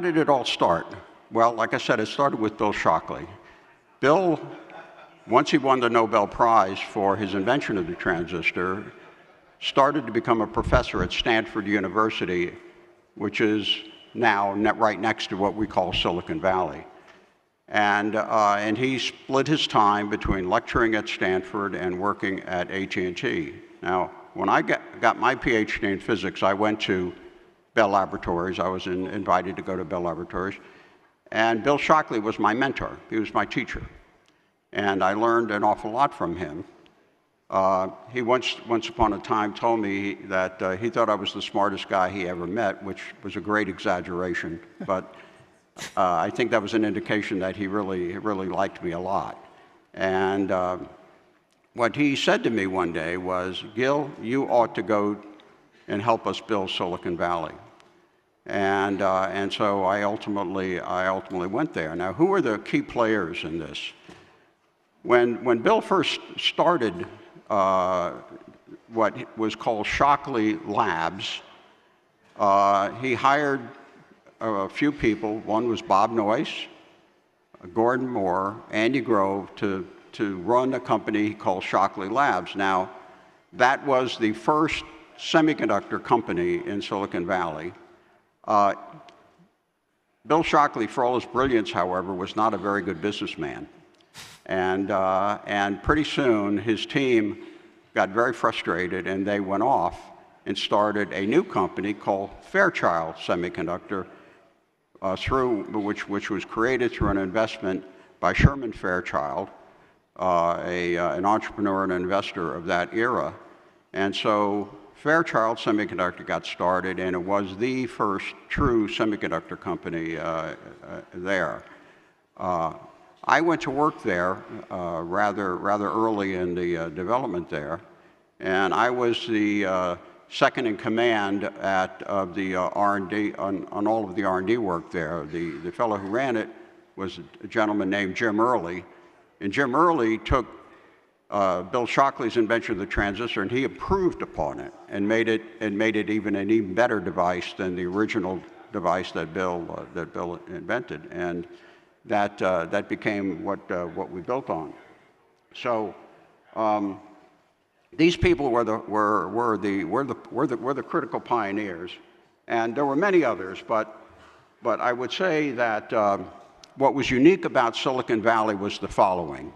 did it all start? Well, like I said, it started with Bill Shockley. Bill, once he won the Nobel Prize for his invention of the transistor, started to become a professor at Stanford University, which is now right next to what we call Silicon Valley. And he split his time between lecturing at Stanford and working at AT&T. Now, when I got my PhD in physics, I went to Bell Laboratories. I was invited to go to Bell Laboratories. And Bill Shockley was my mentor. He was my teacher. And I learned an awful lot from him. He once upon a time told me that he thought I was the smartest guy he ever met, which was a great exaggeration. But I think that was an indication that he really liked me a lot. And what he said to me one day was, "Gil, you ought to go and help us build Silicon Valley." And so I ultimately went there. Now, who are the key players in this? When Bill first started what was called Shockley Labs, he hired a few people. One was Bob Noyce, Gordon Moore, Andy Grove, to run a company called Shockley Labs. Now, that was the first semiconductor company in Silicon Valley. Bill Shockley, for all his brilliance, however, was not a very good businessman. And pretty soon, his team got very frustrated, and they went off and started a new company called Fairchild Semiconductor, which was created through an investment by Sherman Fairchild, an entrepreneur and investor of that era. And so Fairchild Semiconductor got started, and it was the first true semiconductor company there. I went to work there rather early in the development there, and I was the second in command of the R&D on all of the R&D work there. The fellow who ran it was a gentleman named Jim Early, and Jim Early took Bill Shockley's invention of the transistor, and he improved upon it and made it even an even better device than the original device that Bill invented, and that became what we built on. So these people were the critical pioneers, and there were many others, but I would say that what was unique about Silicon Valley was the following.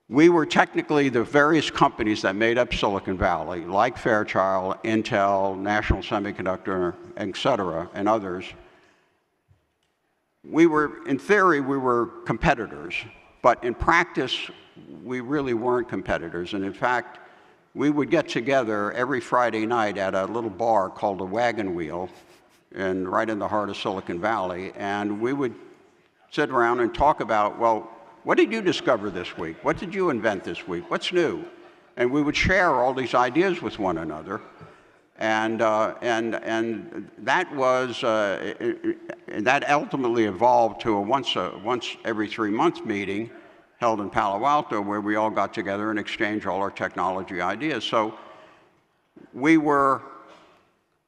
We were technically the various companies that made up Silicon Valley, like Fairchild, Intel, National Semiconductor, et cetera, and others. In theory, we were competitors, but in practice, we really weren't competitors. And in fact, we would get together every Friday night at a little bar called the Wagon Wheel, right in the heart of Silicon Valley, and we would sit around and talk about, well, what did you discover this week? What did you invent this week? What's new? And we would share all these ideas with one another. And that was, that ultimately evolved to a once every 3 month meeting held in Palo Alto, where we all got together and exchanged all our technology ideas. So we were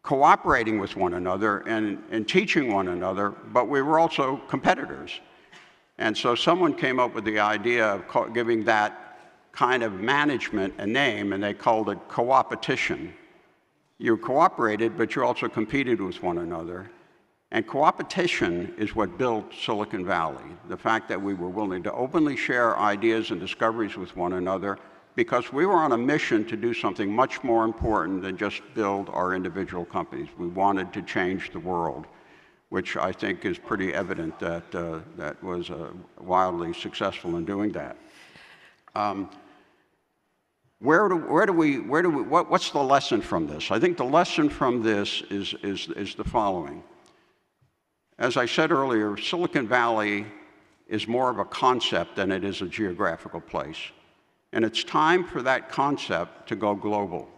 cooperating with one another and teaching one another, but we were also competitors. And so someone came up with the idea of giving that kind of management a name, and they called it co-opetition. You cooperated, but you also competed with one another. And cooperation is what built Silicon Valley. The fact that we were willing to openly share ideas and discoveries with one another, because we were on a mission to do something much more important than just build our individual companies. We wanted to change the world, which I think is pretty evident that that was wildly successful in doing that. What's the lesson from this? I think the lesson from this is the following. As I said earlier, Silicon Valley is more of a concept than it is a geographical place. And it's time for that concept to go global.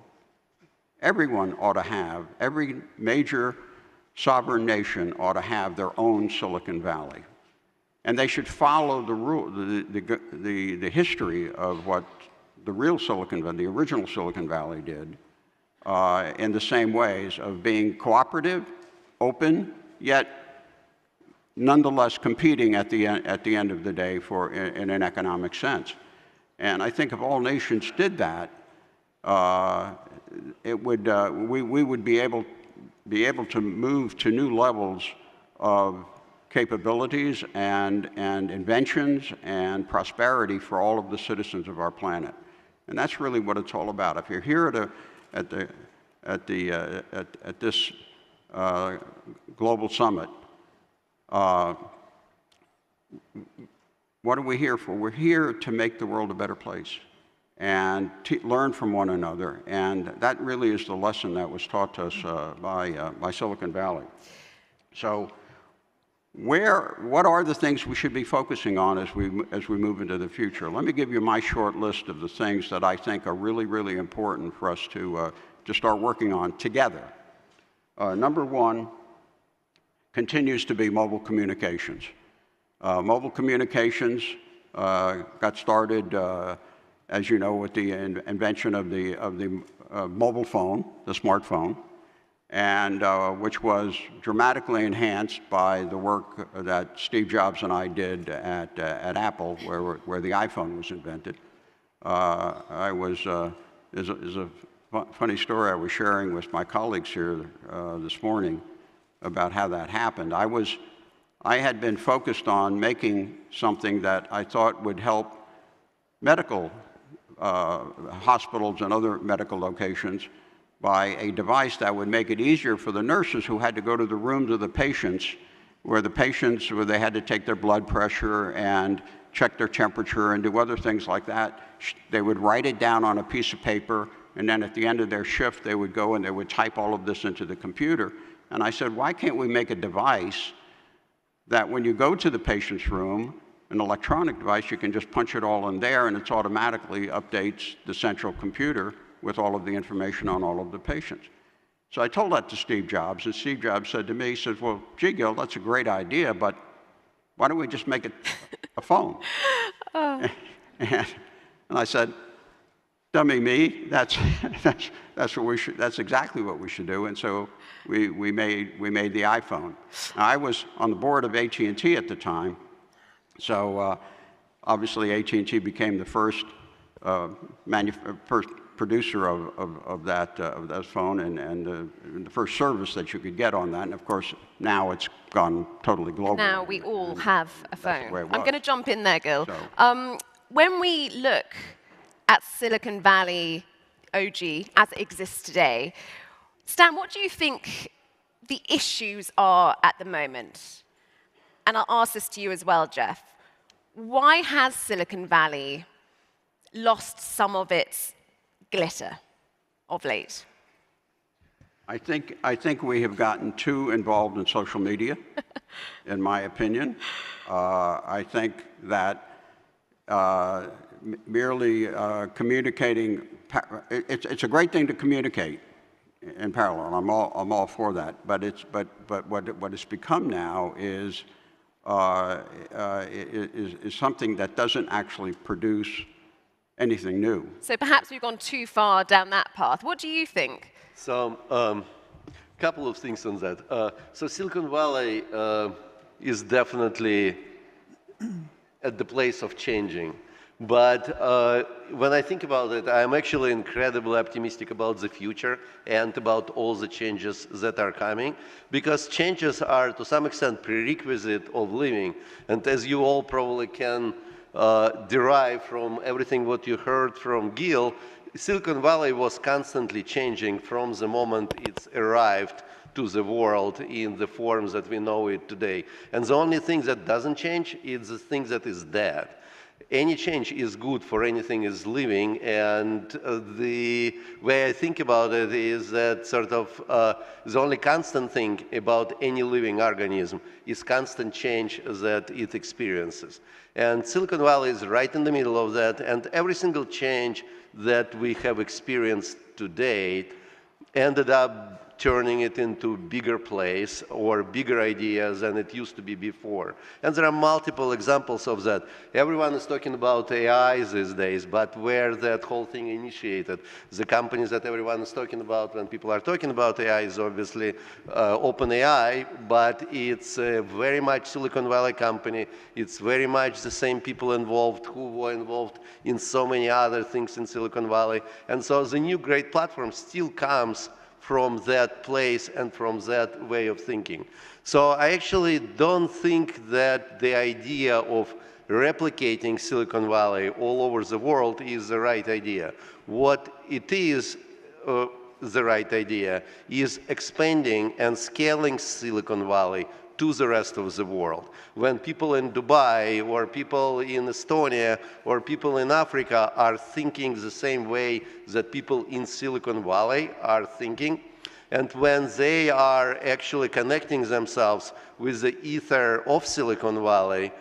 Everyone ought to have, every major sovereign nation ought to have their own Silicon Valley. And they should follow the history of what the real Silicon Valley, the original Silicon Valley did, in the same ways of being cooperative, open, yet nonetheless competing at the end of the day in an economic sense. And I think if all nations did that, we would be able to move to new levels of capabilities and inventions and prosperity for all of the citizens of our planet. And that's really what it's all about. If you're here at this global summit, what are we here for? We're here to make the world a better place and to learn from one another. And that really is the lesson that was taught to us by Silicon Valley. So what are the things we should be focusing on as we move into the future? Let me give you my short list of the things that I think are really, really important for us to start working on together. Number one continues to be mobile communications. Mobile communications got started, as you know, with the invention of the mobile phone, the smartphone, and which was dramatically enhanced by the work that Steve Jobs and I did at Apple, where the iPhone was invented. There's a funny story I was sharing with my colleagues here this morning about how that happened. I had been focused on making something that I thought would help medical hospitals and other medical locations by a device that would make it easier for the nurses who had to go to the rooms of the patients, where they had to take their blood pressure and check their temperature and do other things like that. They would write it down on a piece of paper, and then at the end of their shift, they would go and they would type all of this into the computer. And I said, why can't we make a device that when you go to the patient's room, an electronic device, you can just punch it all in there and it automatically updates the central computer with all of the information on all of the patients. So I told that to Steve Jobs, and Steve Jobs said to me, he says, well, gee, Gil, that's a great idea, but why don't we just make it a phone? And I said, dummy me, that's exactly what we should do. And so we made the iPhone. Now, I was on the board of AT&T at the time, so obviously AT&T became the first producer of that phone and the first service that you could get on that. And of course, now it's gone totally global. Now we all have a phone. I'm going to jump in there, Gil. So. When we look at Silicon Valley OG as it exists today, Stan, what do you think the issues are at the moment? And I'll ask this to you as well, Jeff. Why has Silicon Valley lost some of its glitter of late? I think we have gotten too involved in social media, in my opinion. I think that merely communicating, it's a great thing to communicate in parallel. I'm all for that. But what it's become now is something that doesn't actually produce anything new. So perhaps we've gone too far down that path. What do you think? So, couple of things on that. So Silicon Valley is definitely at the place of changing. But when I think about it, I'm actually incredibly optimistic about the future and about all the changes that are coming, because changes are to some extent prerequisite of living. And as you all probably can derive from everything what you heard from Gil, Silicon Valley was constantly changing from the moment it's arrived to the world in the forms that we know it today. And the only thing that doesn't change is the thing that is dead. Any change is good for anything is living, and the way I think about it is that sort of the only constant thing about any living organism is constant change that it experiences. And Silicon Valley is right in the middle of that, and every single change that we have experienced to date ended up turning it into a bigger place or bigger ideas than it used to be before. And there are multiple examples of that. Everyone is talking about AI these days, but where that whole thing initiated, the companies that everyone is talking about when people are talking about AI is obviously OpenAI, but it's very much Silicon Valley company. It's very much the same people involved who were involved in so many other things in Silicon Valley. And so the new great platform still comes from that place and from that way of thinking. So I actually don't think that the idea of replicating Silicon Valley all over the world is the right idea. What it is the right idea is expanding and scaling Silicon Valley to the rest of the world. When people in Dubai or people in Estonia or people in Africa are thinking the same way that people in Silicon Valley are thinking, and when they are actually connecting themselves with the ether of Silicon Valley,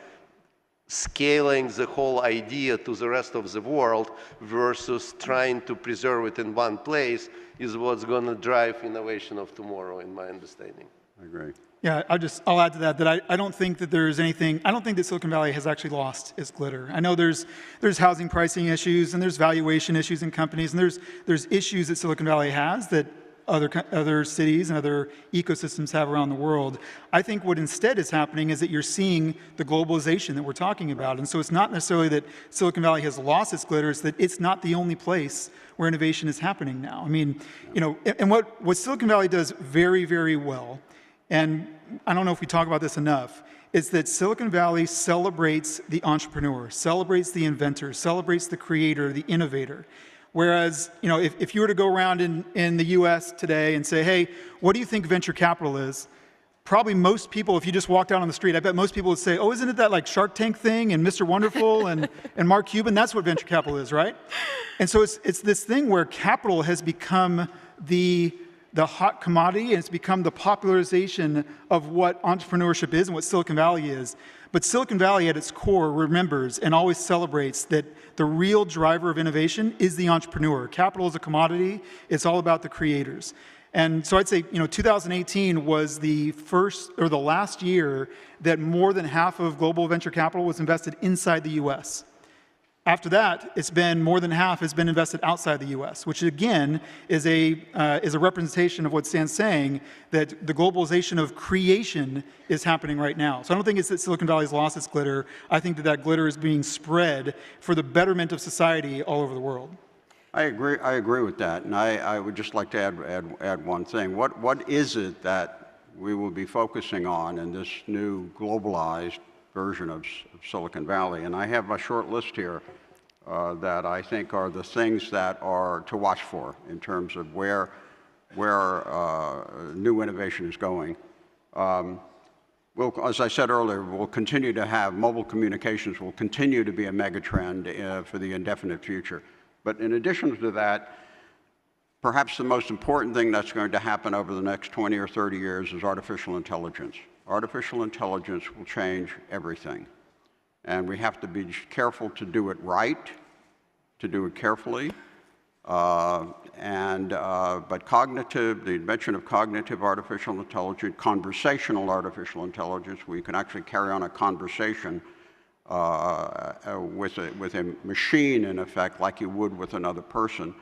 scaling the whole idea to the rest of the world versus trying to preserve it in one place is what's going to drive innovation of tomorrow, in my understanding. I agree. Yeah, I'll add to that I don't think that there's anything, I don't think that Silicon Valley has actually lost its glitter. I know there's housing pricing issues and there's valuation issues in companies and there's issues that Silicon Valley has that other cities and other ecosystems have around the world. I think what instead is happening is that you're seeing the globalization that we're talking about. And so it's not necessarily that Silicon Valley has lost its glitter, it's that it's not the only place where innovation is happening now. I mean, you know, and what Silicon Valley does very, very well, and I don't know if we talk about this enough, is that Silicon Valley celebrates the entrepreneur, celebrates the inventor, celebrates the creator, the innovator. Whereas, you know, if you were to go around in the US today and say, hey, what do you think venture capital is? Probably most people, if you just walked out on the street, I bet most people would say, oh, isn't it that like Shark Tank thing and Mr. Wonderful and Mark Cuban? That's what venture capital is, right? And so it's this thing where capital has become the hot commodity, and it's become the popularization of what entrepreneurship is and what Silicon Valley is. But Silicon Valley at its core remembers and always celebrates that the real driver of innovation is the entrepreneur. Capital is a commodity, it's all about the creators. And so I'd say, you know, 2018 was the first or the last year that more than half of global venture capital was invested inside the US. After that, it's been more than half has been invested outside the U.S., which again is a representation of what Stan's saying, that the globalization of creation is happening right now. So I don't think it's that Silicon Valley has lost its glitter. I think that glitter is being spread for the betterment of society all over the world. I agree with that, and I would just like to add one thing. What is it that we will be focusing on in this new globalized version of Silicon Valley? And I have a short list here that I think are the things that are to watch for in terms of where new innovation is going. As I said earlier, we'll continue to have mobile communications will continue to be a megatrend for the indefinite future. But in addition to that, perhaps the most important thing that's going to happen over the next 20 or 30 years is artificial intelligence. Artificial intelligence will change everything. And we have to be careful to do it right, to do it carefully. But the invention of cognitive artificial intelligence, conversational artificial intelligence, where you can actually carry on a conversation with a machine, in effect, like you would with another person.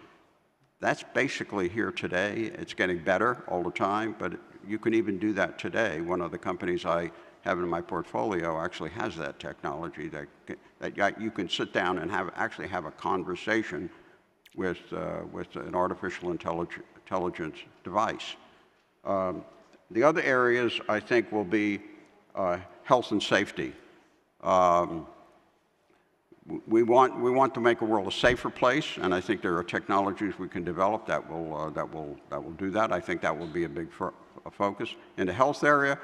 That's basically here today. It's getting better all the time, but you can even do that today. One of the companies I have in my portfolio actually has that technology that you can sit down and actually have a conversation with an artificial intelligence device. The other areas I think will be health and safety. We want to make a world a safer place, and I think there are technologies we can develop that will do that. I think that will be a big focus. In the health area,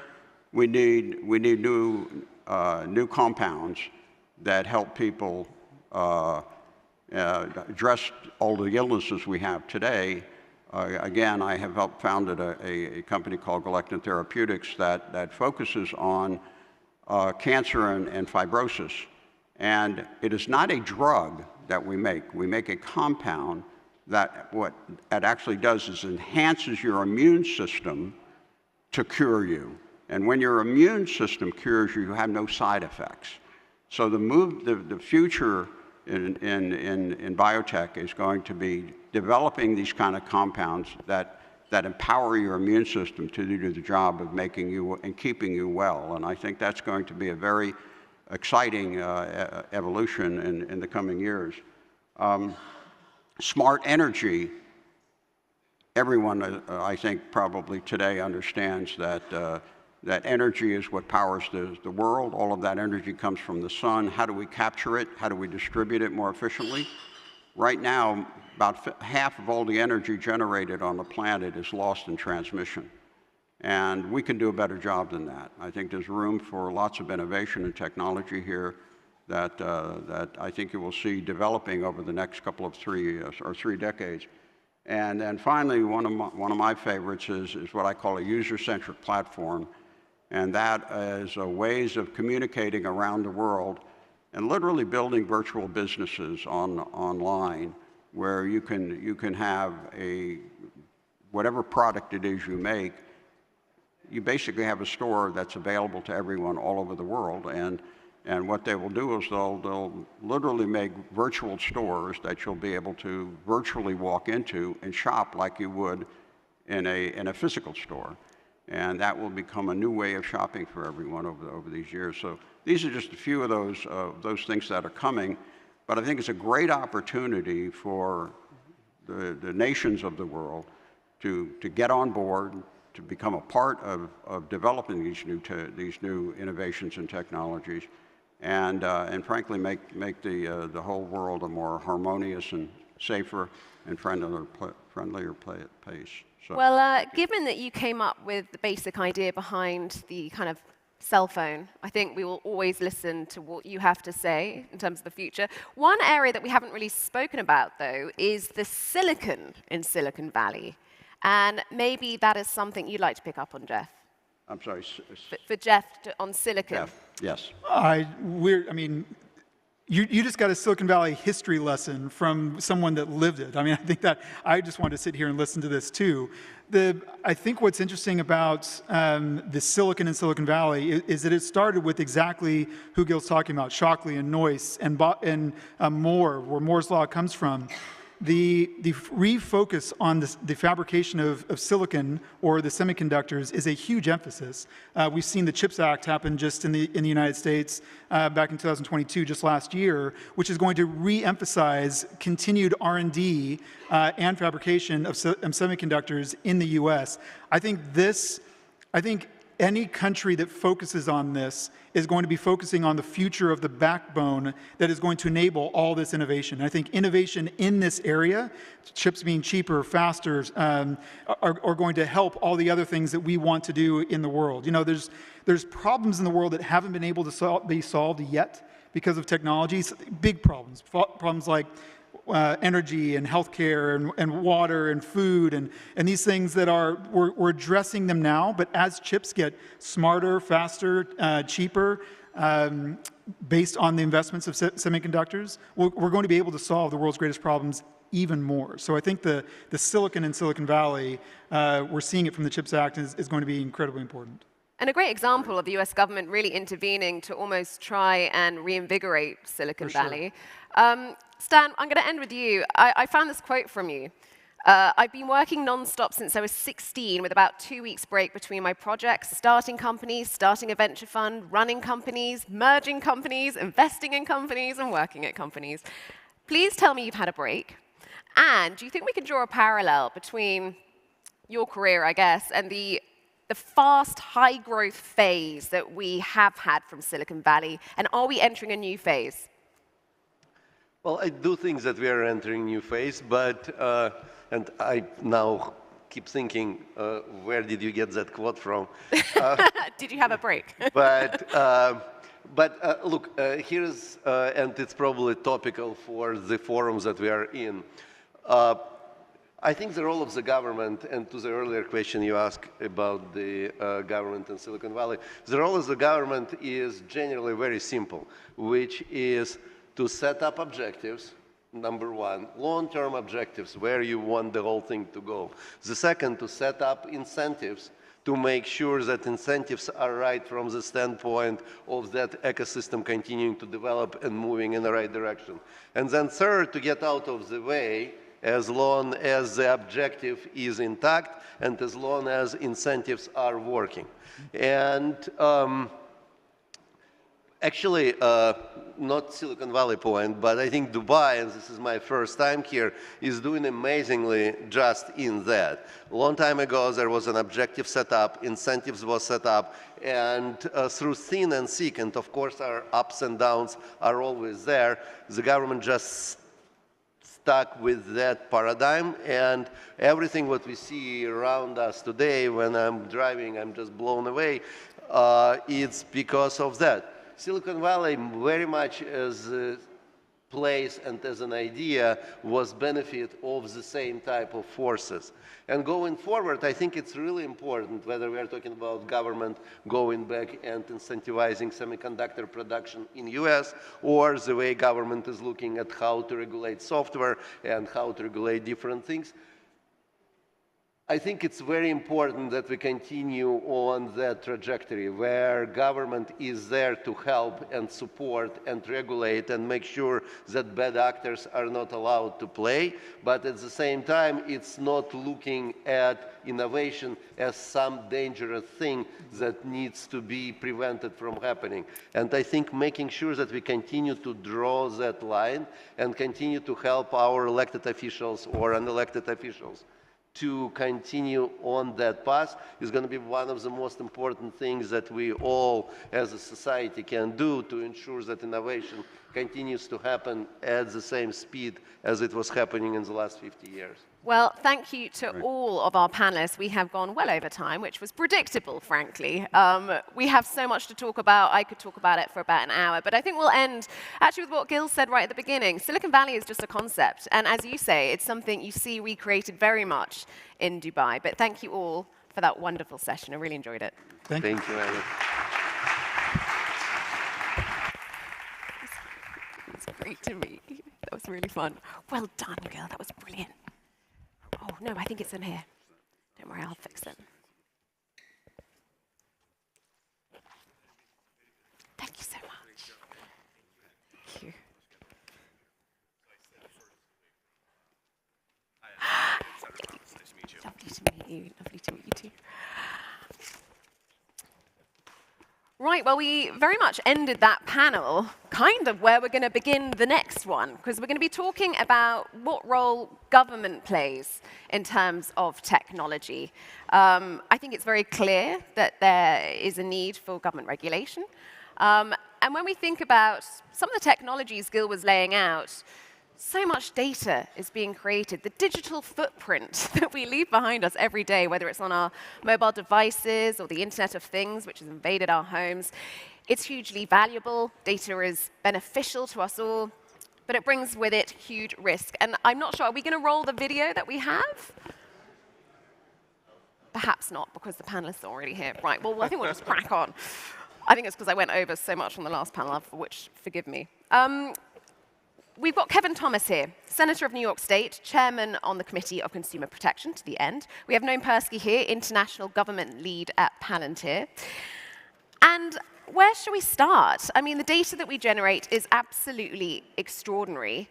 we need new compounds that help people address all the illnesses we have today. Again, I have helped founded a company called Galectin Therapeutics that focuses on cancer and fibrosis. And it is not a drug that we make. We make a compound that what it actually does is enhances your immune system to cure you. And when your immune system cures you, you have no side effects. So the future in biotech is going to be developing these kind of compounds that empower your immune system to do the job of making you and keeping you well. And I think that's going to be a very exciting evolution in the coming years. Smart energy, everyone, I think, probably today understands that energy is what powers the world. All of that energy comes from the sun. How do we capture it? How do we distribute it more efficiently? Right now, about half of all the energy generated on the planet is lost in transmission. And we can do a better job than that. I think there's room for lots of innovation and technology here that I think you will see developing over the next couple of three decades. And then finally, one of my favorites is what I call a user-centric platform. And that is ways of communicating around the world and literally building virtual businesses online where you can have whatever product it is you make, you basically have a store that's available to everyone all over the world. And what they will do is they'll literally make virtual stores that you'll be able to virtually walk into and shop like you would in a physical store. And that will become a new way of shopping for everyone over these years. So these are just a few of those things that are coming. But I think it's a great opportunity for the nations of the world to get on board, to become a part of developing these new innovations and technologies, and frankly make the whole world a more harmonious and safer and friendlier place. So. Well, given that you came up with the basic idea behind the kind of cell phone, I think we will always listen to what you have to say in terms of the future. One area that we haven't really spoken about, though, is the silicon in Silicon Valley. And maybe that is something you'd like to pick up on, Jeff. I'm sorry. For Jeff, on silicon. Jeff, yes. You just got a Silicon Valley history lesson from someone that lived it. I mean, I think that I just want to sit here and listen to this too. I think what's interesting about the silicon in Silicon Valley is that it started with exactly who Gil's talking about, Shockley and Noyce and Moore, where Moore's law comes from. The refocus on the fabrication of silicon or the semiconductors is a huge emphasis. We've seen the CHIPS Act happen just in the United States back in 2022, just last year, which is going to re-emphasize continued R&D and fabrication of semiconductors in the U.S. I think any country that focuses on this is going to be focusing on the future of the backbone that is going to enable all this innovation. I think innovation in this area, chips being cheaper, faster, are going to help all the other things that we want to do in the world. You know, there's problems in the world that haven't been able to be solved yet because of technologies, big problems like energy and healthcare and water and food and these things that we're addressing them now, but as chips get smarter, faster, cheaper, based on the investments of semiconductors, we're going to be able to solve the world's greatest problems even more. So I think the silicon in Silicon Valley, we're seeing it from the CHIPS Act, is going to be incredibly important. And a great example of the US government really intervening to almost try and reinvigorate Silicon Valley. Stan, I'm going to end with you. I found this quote from you. I've been working non-stop since I was 16 with about 2 weeks break between my projects, starting companies, starting a venture fund, running companies, merging companies, investing in companies, and working at companies. Please tell me you've had a break. And do you think we can draw a parallel between your career, I guess, and the fast, high-growth phase that we have had from Silicon Valley? And are we entering a new phase? Well, I do think that we are entering a new phase, but, and I now keep thinking, where did you get that quote from? Did you have a break? But look, here's, and it's probably topical for the forums that we are in. I think the role of the government, and to the earlier question you asked about the government in Silicon Valley, the role of the government is generally very simple, which is to set up objectives, number one, long-term objectives, where you want the whole thing to go. The second, to set up incentives to make sure that incentives are right from the standpoint of that ecosystem continuing to develop and moving in the right direction. And then third, to get out of the way as long as the objective is intact and as long as incentives are working. And actually, not Silicon Valley point, but I think Dubai, and this is my first time here, is doing amazingly just in that. A long time ago, there was an objective set up, incentives was set up, and through thin and thick, and of course our ups and downs are always there, the government just stuck with that paradigm, and everything what we see around us today, when I'm driving, I'm just blown away, it's because of that. Silicon Valley, very much as a place and as an idea, was benefit of the same type of forces. And going forward, I think it's really important, whether we are talking about government going back and incentivizing semiconductor production in the US, or the way government is looking at how to regulate software and how to regulate different things. I think it's very important that we continue on that trajectory where government is there to help and support and regulate and make sure that bad actors are not allowed to play, but at the same time, it's not looking at innovation as some dangerous thing that needs to be prevented from happening. And I think making sure that we continue to draw that line and continue to help our elected officials or unelected officials to continue on that path is going to be one of the most important things that we all as a society can do to ensure that innovation continues to happen at the same speed as it was happening in the last 50 years. Well, thank you to all of our panelists. We have gone well over time, which was predictable, frankly. We have so much to talk about. I could talk about it for about an hour. But I think we'll end actually with what Gil said right at the beginning. Silicon Valley is just a concept. And as you say, it's something you see recreated very much in Dubai. But thank you all for that wonderful session. I really enjoyed it. Thank you, Anna. It's great to meet you. That was really fun. Well done, Gil. That was brilliant. Oh, no, I think it's in here. Don't worry, I'll fix it. Thank you so much. Thank you. Lovely to meet you. Lovely to meet you too. Right, well, we very much ended that panel kind of where we're going to begin the next one, because we're going to be talking about what role government plays in terms of technology. I think it's very clear that there is a need for government regulation. And when we think about some of the technologies Gil was laying out, so much data is being created. The digital footprint that we leave behind us every day, whether it's on our mobile devices or the Internet of Things, which has invaded our homes, it's hugely valuable. Data is beneficial to us all, but it brings with it huge risk. And I'm not sure, are we going to roll the video that we have? Perhaps not, because the panelists are already here. Right, well, I think we'll just crack on. I think it's because I went over so much on the last panel, for which, forgive me. We've got Kevin Thomas here, Senator of New York State, Chairman on the Committee of Consumer Protection to the end. We have Noam Persky here, International Government Lead at Palantir. And where shall we start? I mean, the data that we generate is absolutely extraordinary.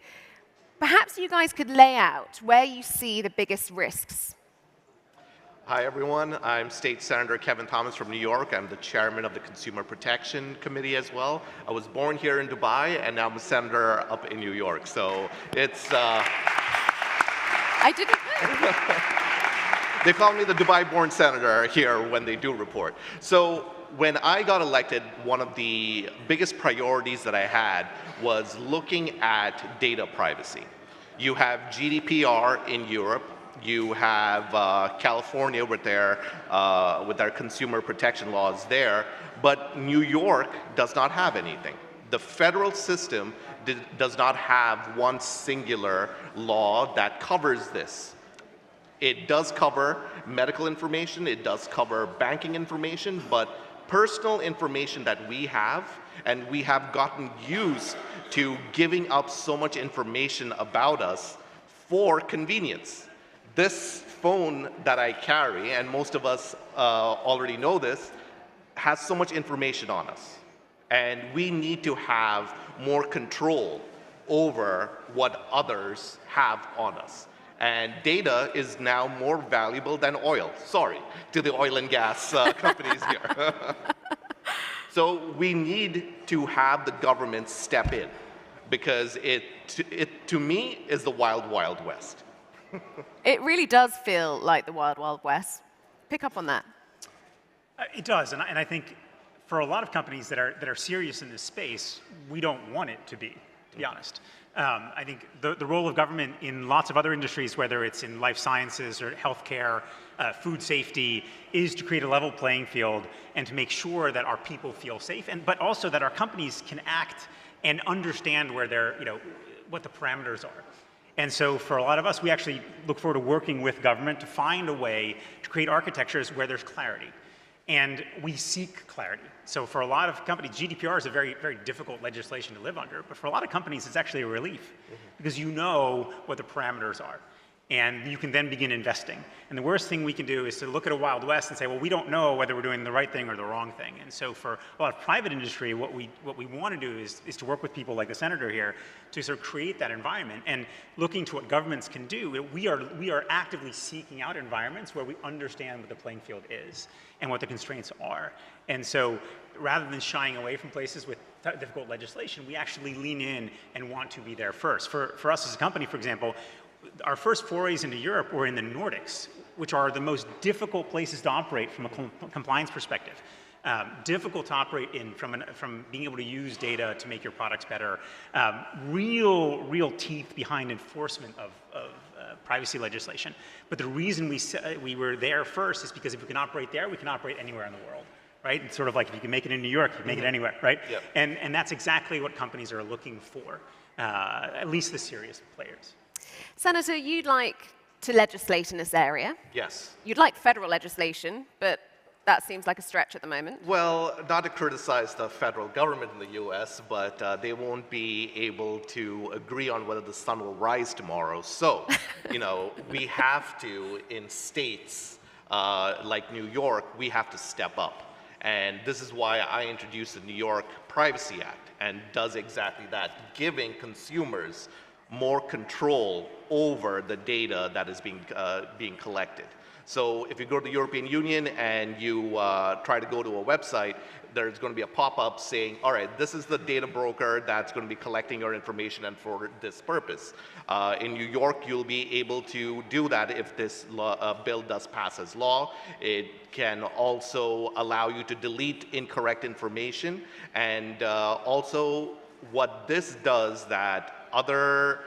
Perhaps you guys could lay out where you see the biggest risks. Hi, everyone. I'm State Senator Kevin Thomas from New York. I'm the chairman of the Consumer Protection Committee as well. I was born here in Dubai, and now I'm a senator up in New York. So it's... I didn't know. They call me the Dubai-born senator here when they do report. So when I got elected, one of the biggest priorities that I had was looking at data privacy. You have GDPR in Europe. You have California with their consumer protection laws there, but New York does not have anything. The federal system does not have one singular law that covers this. It does cover medical information, it does cover banking information, but personal information that we have, and we have gotten used to giving up so much information about us for convenience. This phone that I carry, and most of us already know this, has so much information on us. And we need to have more control over what others have on us. And data is now more valuable than oil. Sorry to the oil and gas companies here. So we need to have the government step in, because it to me is the wild, wild west. It really does feel like the Wild Wild West. Pick up on that. It does, and I think for a lot of companies that are serious in this space, we don't want it to be honest. I think the role of government in lots of other industries, whether it's in life sciences or healthcare, food safety, is to create a level playing field and to make sure that our people feel safe, but also that our companies can act and understand where what the parameters are. And so for a lot of us, we actually look forward to working with government to find a way to create architectures where there's clarity. And we seek clarity. So for a lot of companies, GDPR is a very, very difficult legislation to live under. But for a lot of companies, it's actually a relief, because you know what the parameters are. And you can then begin investing. And the worst thing we can do is to look at a Wild West and say, well, we don't know whether we're doing the right thing or the wrong thing. And so for a lot of private industry, what we want to do is to work with people like the senator here to sort of create that environment. And looking to what governments can do, we are actively seeking out environments where we understand what the playing field is and what the constraints are. And so rather than shying away from places with difficult legislation, we actually lean in and want to be there first. For us as a company, for example, our first forays into Europe were in the Nordics, which are the most difficult places to operate from a compliance perspective. Difficult to operate in from being able to use data to make your products better. Real teeth behind enforcement of privacy legislation. But the reason we were there first is because if we can operate there, we can operate anywhere in the world. Right? It's sort of like if you can make it in New York, you can make it anywhere, right? Yep. And that's exactly what companies are looking for, at least the serious players. Senator, you'd like to legislate in this area. Yes. You'd like federal legislation, but that seems like a stretch at the moment. Well, not to criticize the federal government in the US, but they won't be able to agree on whether the sun will rise tomorrow. So, we have to, in states like New York, we have to step up. And this is why I introduced the New York Privacy Act, and does exactly that, giving consumers more control over the data that is being collected. So if you go to the European Union and you try to go to a website, there's going to be a pop-up saying, all right, this is the data broker that's going to be collecting your information and for this purpose. In New York, you'll be able to do that if this bill does pass as law. It can also allow you to delete incorrect information. And also what this does that other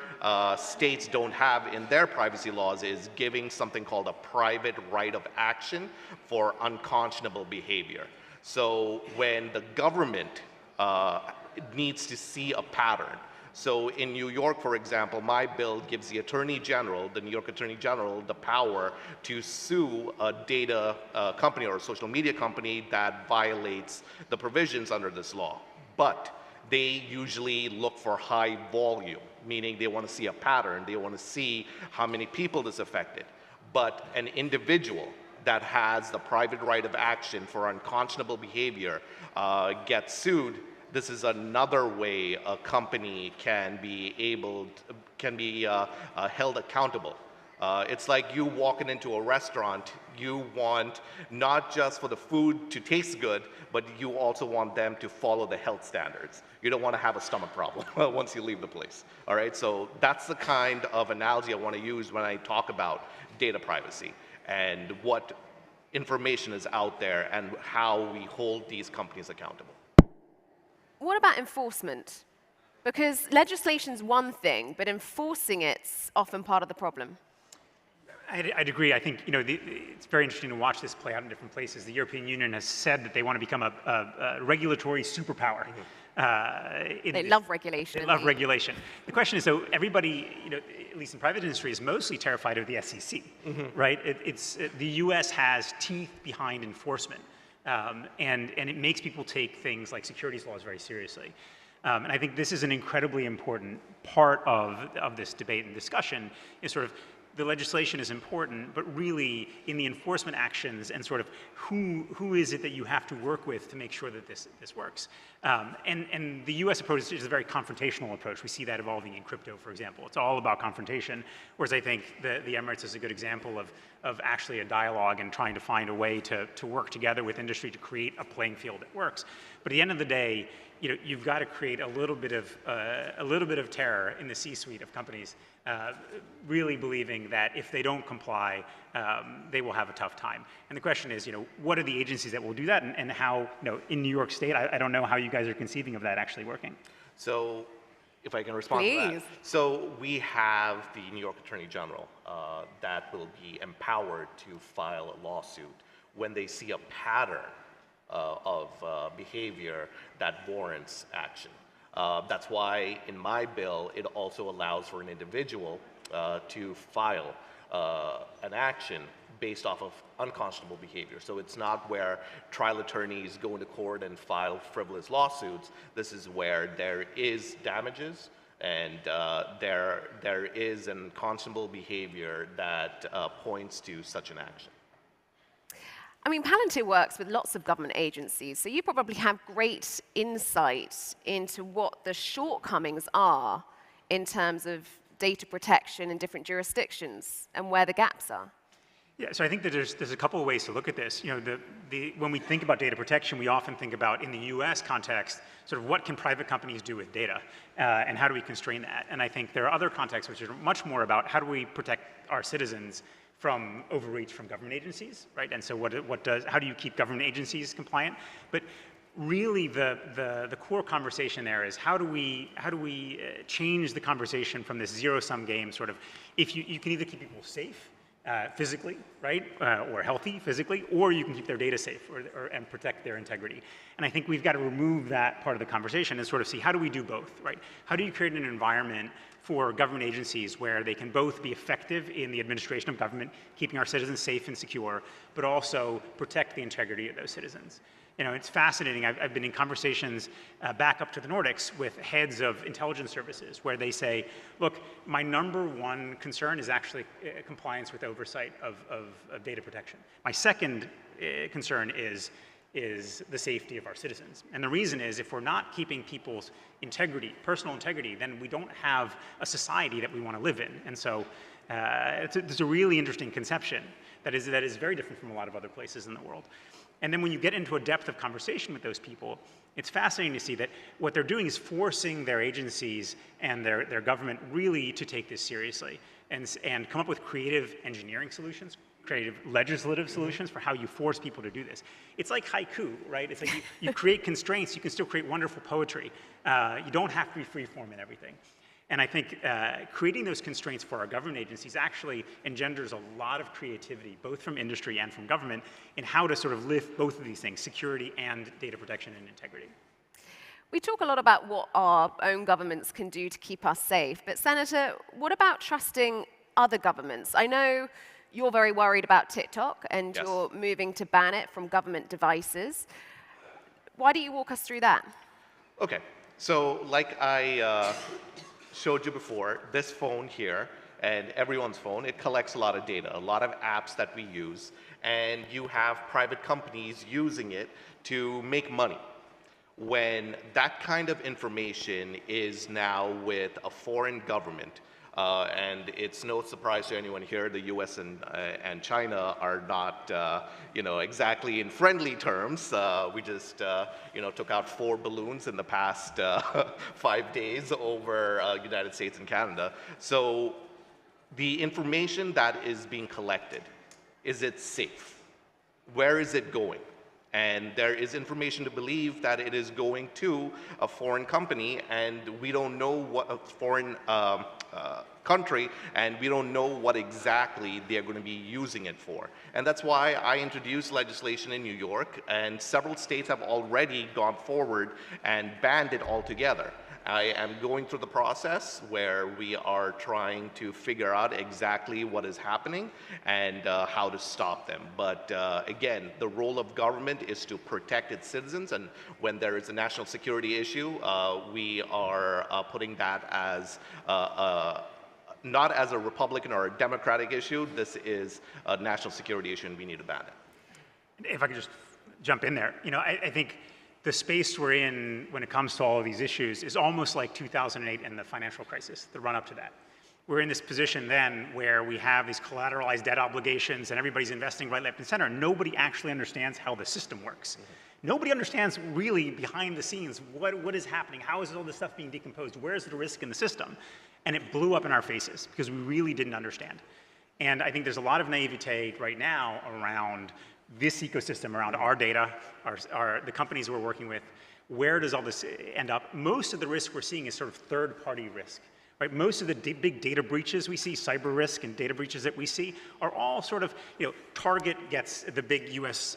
states don't have in their privacy laws is giving something called a private right of action for unconscionable behavior. So when the government needs to see a pattern, so in New York, for example, my bill gives the Attorney General, the New York Attorney General, the power to sue a data company or a social media company that violates the provisions under this law. But they usually look for high volume, meaning they want to see a pattern, they want to see how many people this affected. But an individual that has the private right of action for unconscionable behavior gets sued, this is another way a company can can be held accountable. It's like you walking into a restaurant, you want not just for the food to taste good, but you also want them to follow the health standards. You don't want to have a stomach problem once you leave the place, all right? So that's the kind of analogy I want to use when I talk about data privacy and what information is out there and how we hold these companies accountable. What about enforcement? Because legislation's one thing, but enforcing it's often part of the problem. I'd agree. I think it's very interesting to watch this play out in different places. The European Union has said that they want to become a regulatory superpower. They love regulation. They love regulation. The question is, though, everybody, at least in private industry, is mostly terrified of the SEC, right? The U.S. has teeth behind enforcement, and it makes people take things like securities laws very seriously. And I think this is an incredibly important part of this debate and discussion, is sort of the legislation is important, but really in the enforcement actions and sort of who is it that you have to work with to make sure that this works. And the US approach is a very confrontational approach. We see that evolving in crypto, for example. It's all about confrontation, whereas I think the Emirates is a good example of actually a dialogue and trying to find a way to work together with industry to create a playing field that works. But at the end of the day, you've got to create a little bit of terror in the C-suite of companies, really believing that if they don't comply, they will have a tough time. And the question is, what are the agencies that will do that, and how, in New York State, I don't know how you guys are conceiving of that actually working. So, if I can respond to that. So we have the New York Attorney General that will be empowered to file a lawsuit when they see a pattern of behavior that warrants action. That's why in my bill, it also allows for an individual to file an action based off of unconscionable behavior. So it's not where trial attorneys go into court and file frivolous lawsuits. This is where there is damages and there is unconscionable behavior that points to such an action. I mean, Palantir works with lots of government agencies, so you probably have great insight into what the shortcomings are in terms of data protection in different jurisdictions and where the gaps are. Yeah, so I think that there's a couple of ways to look at this. When we think about data protection, we often think about, in the US context, sort of what can private companies do with data, and how do we constrain that? And I think there are other contexts which are much more about how do we protect our citizens from overreach from government agencies, right? And so how do you keep government agencies compliant? But really the core conversation there is how do we change the conversation from this zero-sum game, sort of, if you can either keep people safe physically, right, or healthy physically, or you can keep their data safe and protect their integrity. And I think we've got to remove that part of the conversation and sort of see how do we do both, right? How do you create an environment for government agencies where they can both be effective in the administration of government, keeping our citizens safe and secure, but also protect the integrity of those citizens? It's fascinating. I've been in conversations back up to the Nordics with heads of intelligence services where they say, look, my number one concern is actually compliance with oversight of data protection. My second concern is the safety of our citizens. And the reason is if we're not keeping people's integrity, personal integrity, then we don't have a society that we want to live in. And so it's a really interesting conception that is very different from a lot of other places in the world. And then when you get into a depth of conversation with those people, it's fascinating to see that what they're doing is forcing their agencies and their government really to take this seriously and come up with creative engineering solutions, creative legislative solutions for how you force people to do this. It's like haiku, right? It's like you create constraints, you can still create wonderful poetry. You don't have to be free form in everything. And I think creating those constraints for our government agencies actually engenders a lot of creativity, both from industry and from government, in how to sort of lift both of these things, security and data protection and integrity. We talk a lot about what our own governments can do to keep us safe, but Senator, what about trusting other governments? I know you're very worried about TikTok and you're moving to ban it from government devices. Why don't you walk us through that? Okay, so like I showed you before, this phone here and everyone's phone, it collects a lot of data, a lot of apps that we use, and you have private companies using it to make money. When that kind of information is now with a foreign government, And it's no surprise to anyone here, the US and China are not, exactly in friendly terms. We just, took out 4 balloons in the past 5 days over United States and Canada. So the information that is being collected, is it safe? Where is it going? And there is information to believe that it is going to a foreign company, and we don't know what a foreign country, and we don't know what exactly they're going to be using it for. And that's why I introduced legislation in New York, and several states have already gone forward and banned it altogether. I am going through the process where we are trying to figure out exactly what is happening and how to stop them. But again, the role of government is to protect its citizens, and when there is a national security issue, we are putting that as not as a Republican or a Democratic issue. This is a national security issue, and we need to ban it. If I could just jump in there, I think the space we're in when it comes to all of these issues is almost like 2008 and the financial crisis, the run up to that. We're in this position then where we have these collateralized debt obligations and everybody's investing right, left, and center. Nobody actually understands how the system works. Nobody understands really behind the scenes what is happening, how is all this stuff being decomposed, where is the risk in the system? And it blew up in our faces because we really didn't understand. And I think there's a lot of naivete right now around this ecosystem, around our data, the companies we're working with. Where does all this end up? Most of the risk we're seeing is sort of third-party risk. Right? Most of the big data breaches we see, cyber risk and data breaches that we see, are all sort of, Target gets, the big US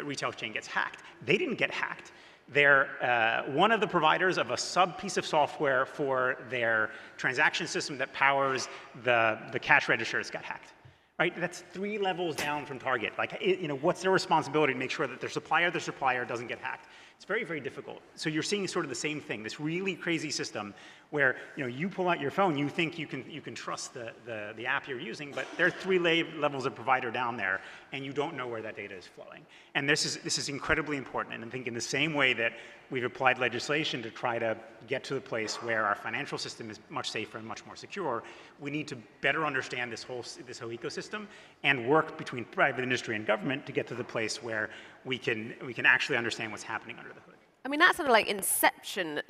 retail chain gets hacked. They didn't get hacked. They're one of the providers of a sub-piece of software for their transaction system that powers the cash registers got hacked. Right? That's 3 levels down from Target. Like, what's their responsibility to make sure that their supplier doesn't get hacked? It's very, very difficult. So you're seeing sort of the same thing, this really crazy system where, you pull out your phone, you think you can trust the app you're using, but there are 3 levels of provider down there, and you don't know where that data is flowing. And this is incredibly important. And I think in the same way that we've applied legislation to try to get to the place where our financial system is much safer and much more secure, we need to better understand this whole ecosystem and work between private industry and government to get to the place where we can actually understand what's happening under the hood. I mean, that's sort of like inception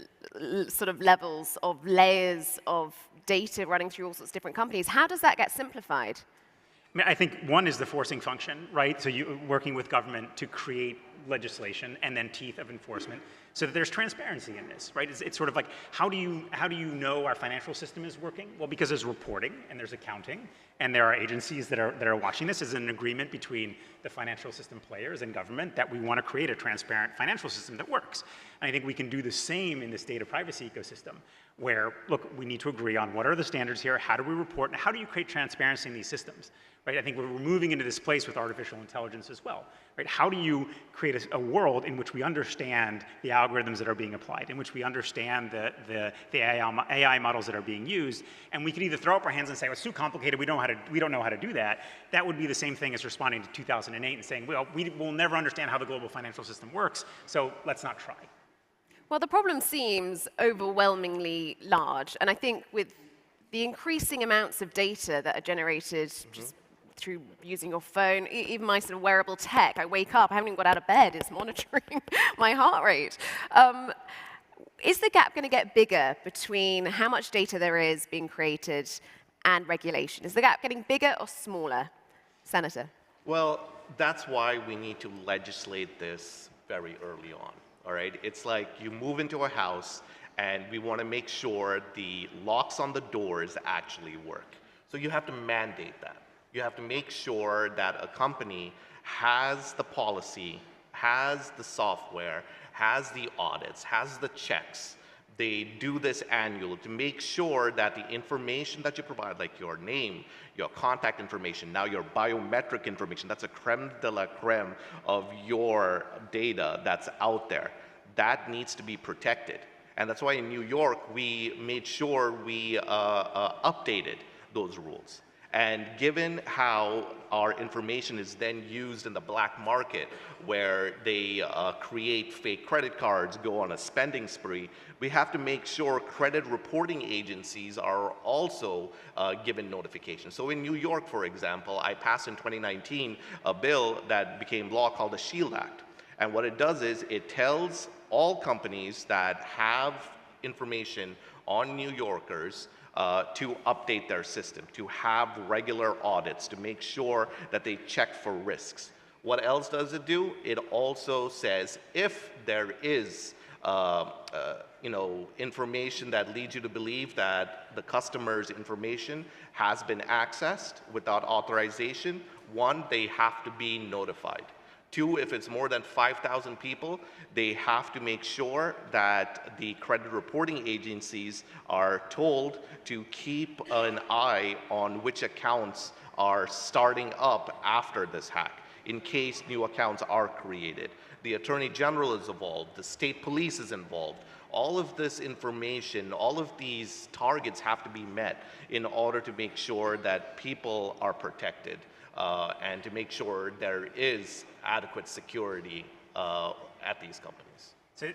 sort of levels of layers of data running through all sorts of different companies. How does that get simplified? I mean, I think one is the forcing function, right? So you working with government to create legislation and then teeth of enforcement so that there's transparency in this, right? It's sort of like, how do you know our financial system is working? Well, because there's reporting and there's accounting and there are agencies that are watching this. As an agreement between the financial system players and government that we want to create a transparent financial system that works. And I think we can do the same in this data privacy ecosystem where, look, we need to agree on what are the standards here, how do we report, and how do you create transparency in these systems? Right? I think we're moving into this place with artificial intelligence as well. Right? How do you create a world in which we understand the algorithms that are being applied, in which we understand the AI models that are being used, and we could either throw up our hands and say, well, it's too complicated, we don't know how to do that. That would be the same thing as responding to 2008 and saying, well, we will never understand how the global financial system works, so let's not try. Well, the problem seems overwhelmingly large, and I think with the increasing amounts of data that are generated just through using your phone, even my sort of wearable tech, I wake up, I haven't even got out of bed, it's monitoring my heart rate. Is the gap going to get bigger between how much data there is being created and regulation? Is the gap getting bigger or smaller? Senator? Well, that's why we need to legislate this very early on, all right? It's like you move into a house and we want to make sure the locks on the doors actually work. So you have to mandate that. You have to make sure that a company has the policy, has the software, has the audits, has the checks. They do this annually to make sure that the information that you provide, like your name, your contact information, now your biometric information, that's a creme de la creme of your data that's out there. That needs to be protected. And that's why in New York, we made sure we updated those rules. And given how our information is then used in the black market, where they create fake credit cards, go on a spending spree, we have to make sure credit reporting agencies are also given notification. So in New York, for example, I passed in 2019 a bill that became law called the SHIELD Act. And what it does is it tells all companies that have information on New Yorkers to update their system, to have regular audits, to make sure that they check for risks. What else does it do? It also says if there is information that leads you to believe that the customer's information has been accessed without authorization, one, they have to be notified. Two, if it's more than 5,000 people, they have to make sure that the credit reporting agencies are told to keep an eye on which accounts are starting up after this hack, in case new accounts are created. The Attorney General is involved, the state police is involved. All of this information, all of these targets have to be met in order to make sure that people are protected and to make sure there is adequate security at these companies. So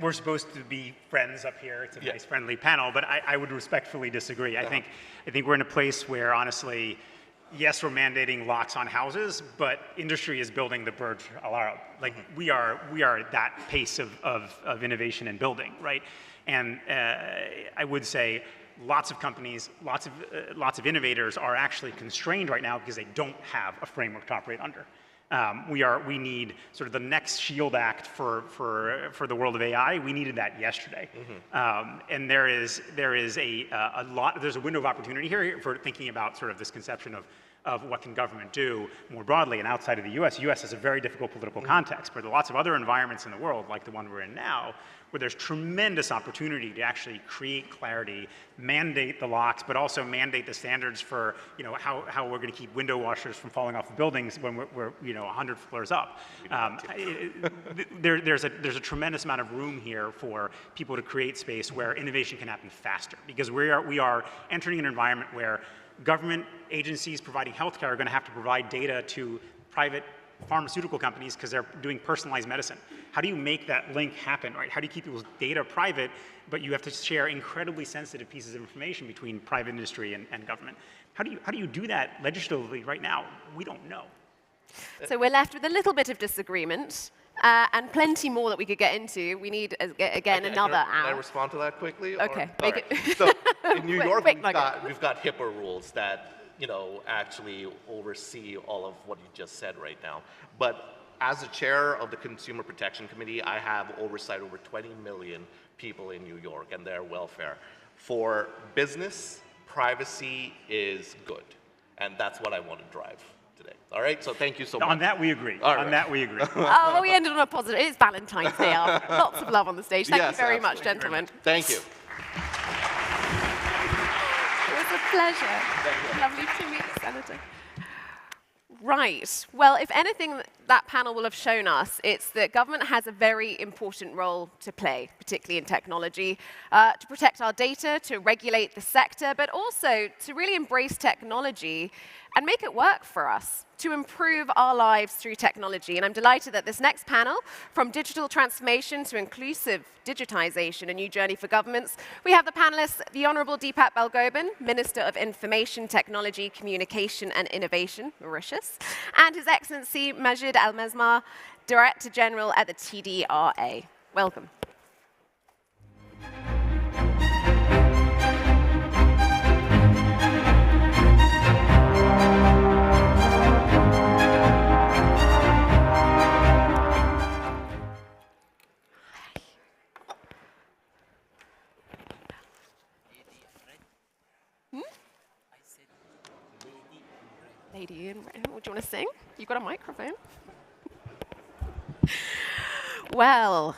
we're supposed to be friends up here. It's a nice, friendly panel, but I would respectfully disagree. I think we're in a place where, honestly, yes, we're mandating locks on houses, but industry is building the Burj Al Arab. Like we are at that pace of innovation and building, right? And I would say lots of companies, lots of innovators are actually constrained right now because they don't have a framework to operate under. We need sort of the next SHIELD Act for the world of AI. We needed that yesterday, and there's a window of opportunity here for thinking about sort of this conception of what can government do more broadly and outside of the U.S. The U.S. has a very difficult political context, but there are lots of other environments in the world, like the one we're in now, where there's tremendous opportunity to actually create clarity, mandate the locks, but also mandate the standards for how we're going to keep window washers from falling off the buildings when we're 100 floors up. There's a tremendous amount of room here for people to create space where innovation can happen faster, because we are entering an environment where government agencies providing healthcare are going to have to provide data to private pharmaceutical companies because they're doing personalized medicine. How do you make that link happen, right? How do you keep people's data private, but you have to share incredibly sensitive pieces of information between private industry and government? How do you do that legislatively right now? We don't know. So we're left with a little bit of disagreement. And plenty more that we could get into. We need, again, another hour. Can I respond to that quickly? Okay. So in New York, we've got HIPAA rules that actually oversee all of what you just said right now. But as the chair of the Consumer Protection Committee, I have oversight over 20 million people in New York and their welfare. For business, privacy is good, and that's what I want to drive today. All right, so thank you so much. On that we agree. On that we agree. Oh, well, we ended on a positive. It's Valentine's Day. Lots of love on the stage. Thank you very much, gentlemen. Thank you. It was a pleasure. Lovely to meet you, Senator. Right. Well, if anything that panel will have shown us, it's that government has a very important role to play, particularly in technology, to protect our data, to regulate the sector, but also to really embrace technology and make it work for us, to improve our lives through technology. And I'm delighted that this next panel, from digital transformation to inclusive digitization, a new journey for governments, we have the panelists, the Honorable Deepak Balgobin, Minister of Information Technology, Communication and Innovation, Mauritius, and His Excellency Majid Al-Mesmar, Director General at the TDRA. Welcome. Lady in red. What do you want to sing? You've got a microphone. Well,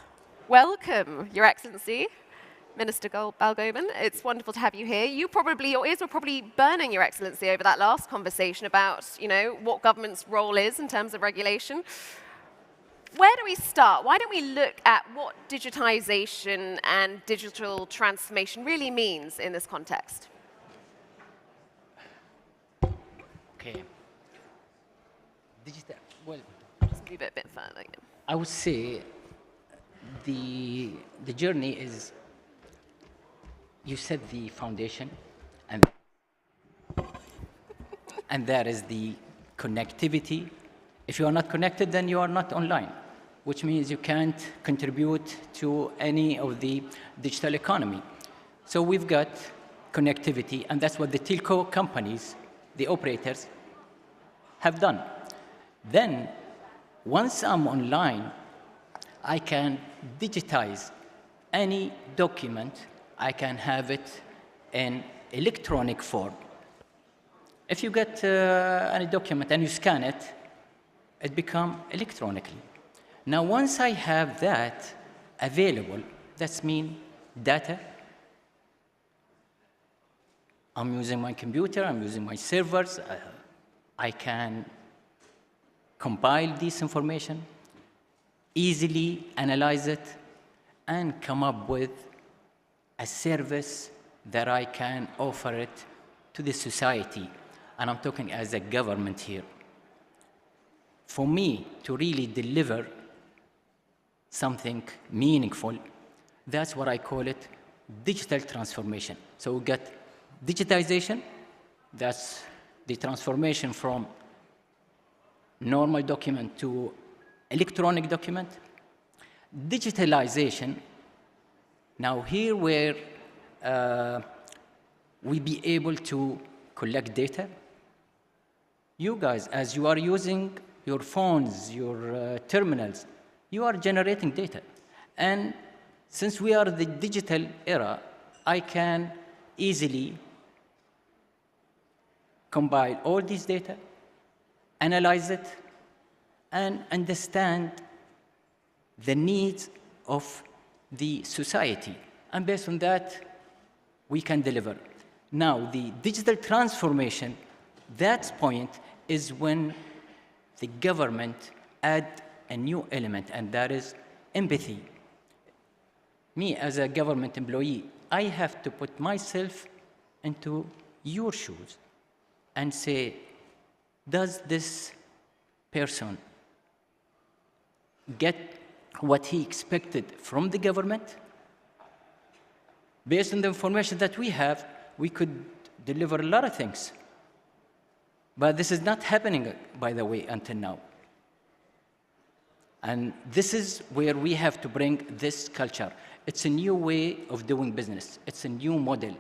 welcome, Your Excellency, Minister Balgobin. It's wonderful to have you here. Your ears were probably burning, Your Excellency, over that last conversation about, what government's role is in terms of regulation. Where do we start? Why don't we look at what digitization and digital transformation really means in this context? Okay. Digital, well, Just move it a bit further. I would say the journey is, you set the foundation, and that is the connectivity. If you are not connected, then you are not online, which means you can't contribute to any of the digital economy. So we've got connectivity, and that's what the telco companies, the operators, have done. Then, once I'm online, I can digitize any document. I can have it in electronic form. If you get any document and you scan it, it becomes electronically. Now, once I have that available, that means data. I'm using my computer, I'm using my servers. I can compile this information, easily analyze it, and come up with a service that I can offer it to the society. And I'm talking as a government here. For me to really deliver something meaningful, that's what I call it digital transformation. So we get digitization, that's the transformation from normal document to electronic document. Digitalization, now here where we be able to collect data. You guys, as you are using your phones, your terminals, you are generating data. And since we are the digital era, I can easily compile all this data, analyze it, and understand the needs of the society. And based on that, we can deliver. Now, the digital transformation, that point is when the government add a new element, and that is empathy. Me, as a government employee, I have to put myself into your shoes and say, does this person get what he expected from the government? Based on the information that we have, we could deliver a lot of things. But this is not happening, by the way, until now. And this is where we have to bring this culture. It's a new way of doing business. It's a new model.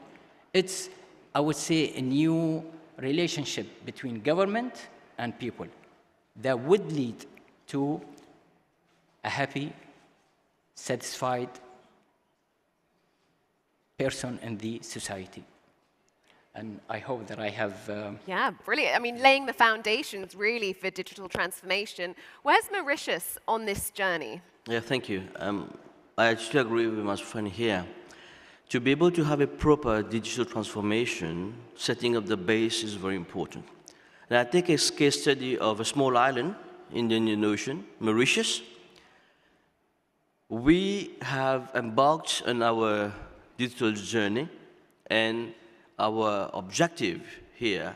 It's, I would say, a new relationship between government and people that would lead to a happy, satisfied person in the society. And I hope that I have... Yeah, brilliant. I mean, laying the foundations really for digital transformation. Where's Mauritius on this journey? Yeah, thank you. I actually agree with my friend here. To be able to have a proper digital transformation, setting up the base is very important. And I take a case study of a small island in the Indian Ocean, Mauritius. We have embarked on our digital journey, and our objective here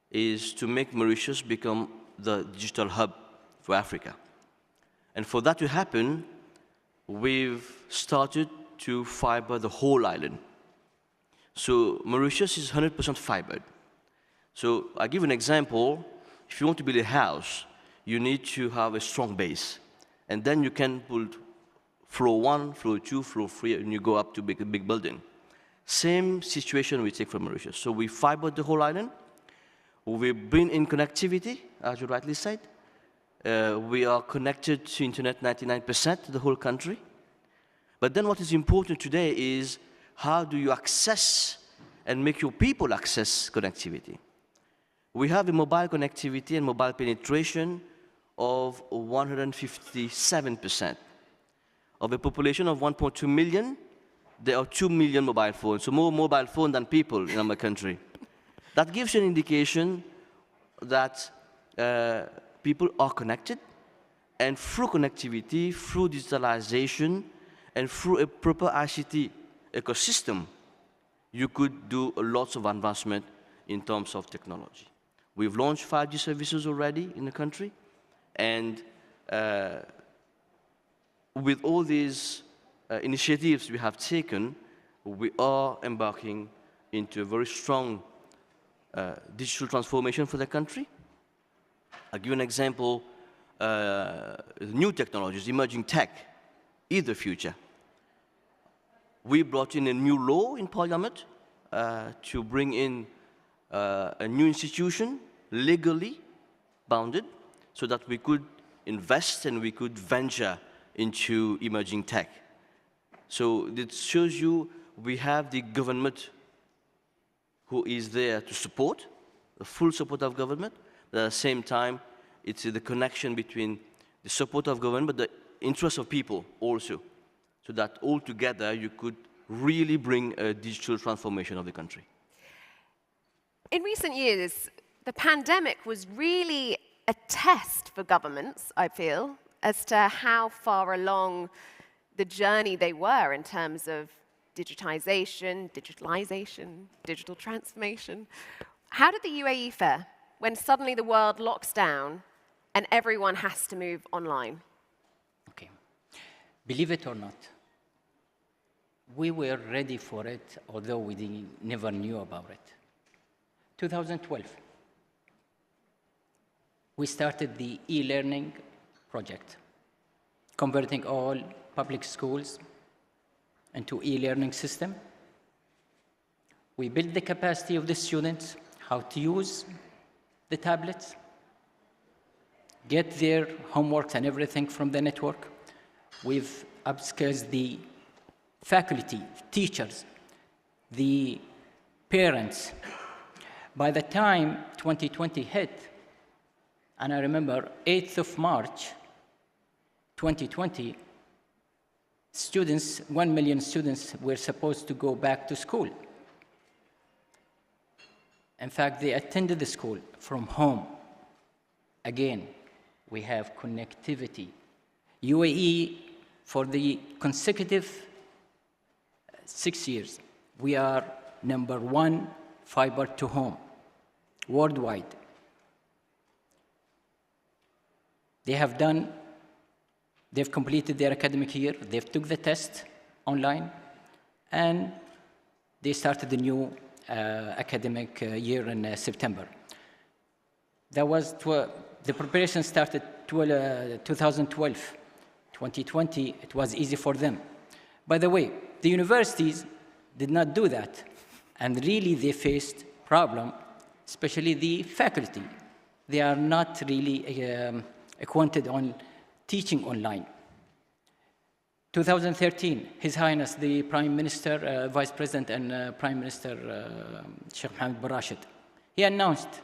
is to make Mauritius become the digital hub for Africa. And for that to happen, we've started to fiber the whole island. So Mauritius is 100% fibered. So I'll give an example. If you want to build a house, you need to have a strong base. And then you can build floor 1, floor 2, floor 3, and you go up to a big building. Same situation we take from Mauritius. So we fibered the whole island. We bring in connectivity, as you rightly said. We are connected to internet 99% the whole country. But then what is important today is how do you access and make your people access connectivity. We have a mobile connectivity and mobile penetration of 157%. Of a population of 1.2 million, there are 2 million mobile phones, so more mobile phones than people in our country. That gives you an indication that people are connected, and through connectivity, through digitalization, and through a proper ICT ecosystem, you could do lots of advancement in terms of technology. We've launched 5G services already in the country, and with all these initiatives we have taken, we are embarking into a very strong digital transformation for the country. I'll give you an example. New technologies, emerging tech, is the future. We brought in a new law in Parliament to bring in a new institution, legally bounded, so that we could invest and we could venture into emerging tech. So it shows you we have the government who is there to support, the full support of government, but at the same time, it's the connection between the support of government, but the interest of people also, so that all together you could really bring a digital transformation of the country. In recent years, the pandemic was really a test for governments, I feel, as to how far along the journey they were in terms of digitization, digital transformation. How did the UAE fare when suddenly the world locks down and everyone has to move online? Okay. Believe it or not, we were ready for it, although we never knew about it. 2012, we started the e-learning project, converting all public schools into e-learning system. We built the capacity of the students, how to use the tablets, get their homeworks and everything from the network. We've upskilled the faculty, teachers, the parents. By the time 2020 hit, and I remember 8th of March, 2020, students, 1 million students were supposed to go back to school. In fact, they attended the school from home. Again, we have connectivity. UAE, for the consecutive 6 years, we are #1 fiber to home worldwide. They've completed their academic year, they've took the test online, and they started the new academic year in September. The preparation started 2012. 2020, it was easy for them. By the way, the universities did not do that, and really they faced problem, especially the faculty. They are not really acquainted on teaching online. 2013, His Highness the Prime Minister, Vice President and Prime Minister Sheikh Mohammed bin Rashid, he announced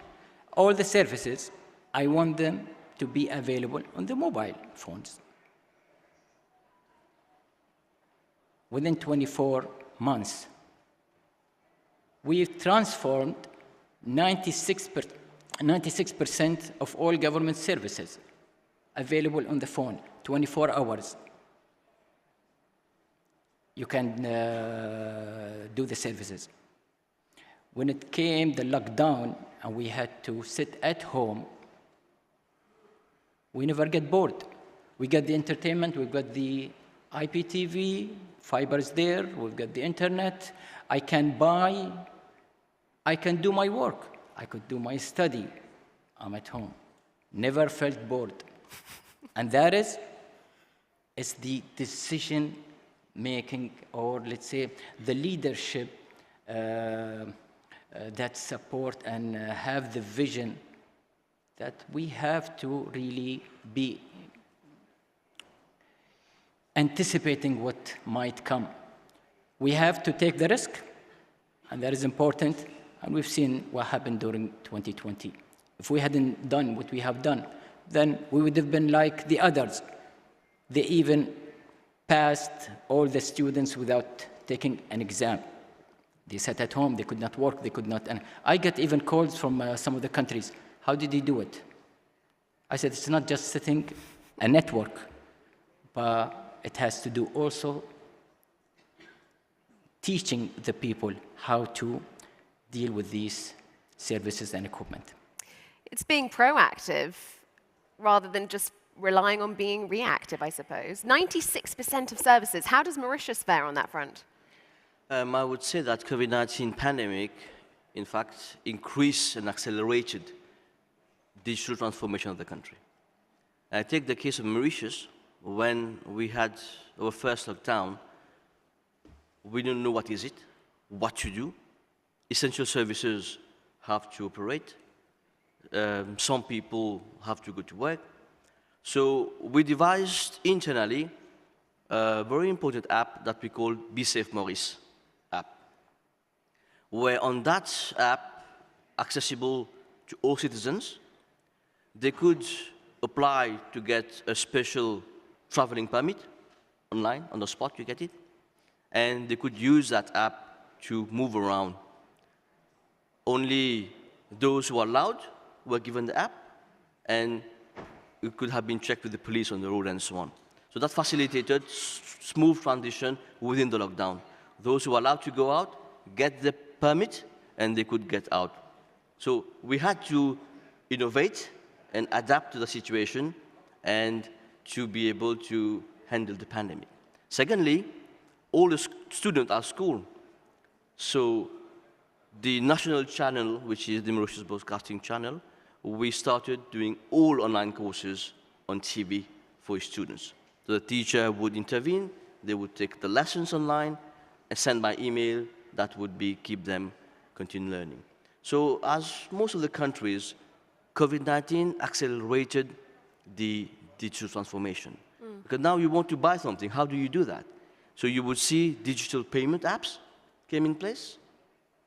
all the services, I want them to be available on the mobile phones. Within 24 months, we've transformed 96% of all government services available on the phone, 24 hours. You can do the services. When it came the lockdown and we had to sit at home, we never get bored. We got the entertainment, we got the IPTV, fiber is there, we've got the internet. I can do my work. I could do my study. I'm at home. Never felt bored. And that is the decision making, or let's say the leadership that support and have the vision that we have to really be anticipating what might come. We have to take the risk, and that is important, and we've seen what happened during 2020. If we hadn't done what we have done, then we would have been like the others. They even passed all the students without taking an exam. They sat at home, they could not work, they could not. And I get even calls from some of the countries. How did he do it? I said, it's not just setting a network, but it has to do also teaching the people how to deal with these services and equipment. it's being proactive rather than just relying on being reactive, I suppose. 96% of services. How does Mauritius fare on that front? I would say that COVID-19 pandemic, in fact, increased and accelerated digital transformation of the country. I take the case of Mauritius. When we had our first lockdown, we didn't know what is it, what to do. Essential services have to operate. Some people have to go to work. So we devised internally a very important app that we call Be Safe Maurice app, where on that app, accessible to all citizens, they could apply to get a special traveling permit online, on the spot you get it, and they could use that app to move around. Only those who are allowed were given the app, and it could have been checked with the police on the road and so on. So that facilitated smooth transition within the lockdown. Those who were allowed to go out, get the permit, and they could get out. So we had to innovate and adapt to the situation and to be able to handle the pandemic. Secondly, all the students are at school. So the national channel, which is the Mauritius Broadcasting Channel, we started doing all online courses on TV for students. So the teacher would intervene, they would take the lessons online and send by email. That would be keep them continue learning. So as most of the countries, COVID-19 accelerated the digital transformation. Because now you want to buy something, how do you do that? So you would see digital payment apps came in place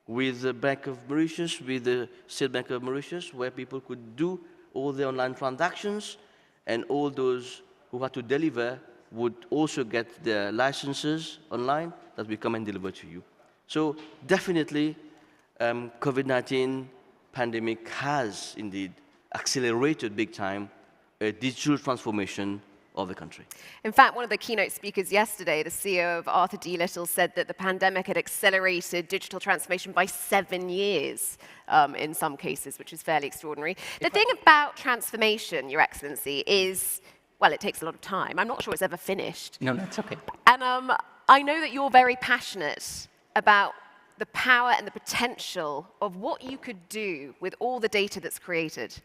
with the Bank of Mauritius, with the State Bank of Mauritius, where people could do all the online transactions, and all those who had to deliver would also get their licenses online that will come and deliver to you. So definitely, COVID-19 pandemic has indeed accelerated big time a digital transformation of the country. In fact, one of the keynote speakers yesterday, the CEO of Arthur D. Little, said that the pandemic had accelerated digital transformation by 7 years in some cases, which is fairly extraordinary. The thing about transformation, Your Excellency, is, well, it takes a lot of time. I'm not sure it's ever finished. No, that's okay. And I know that you're very passionate about the power and the potential of what you could do with all the data that's created.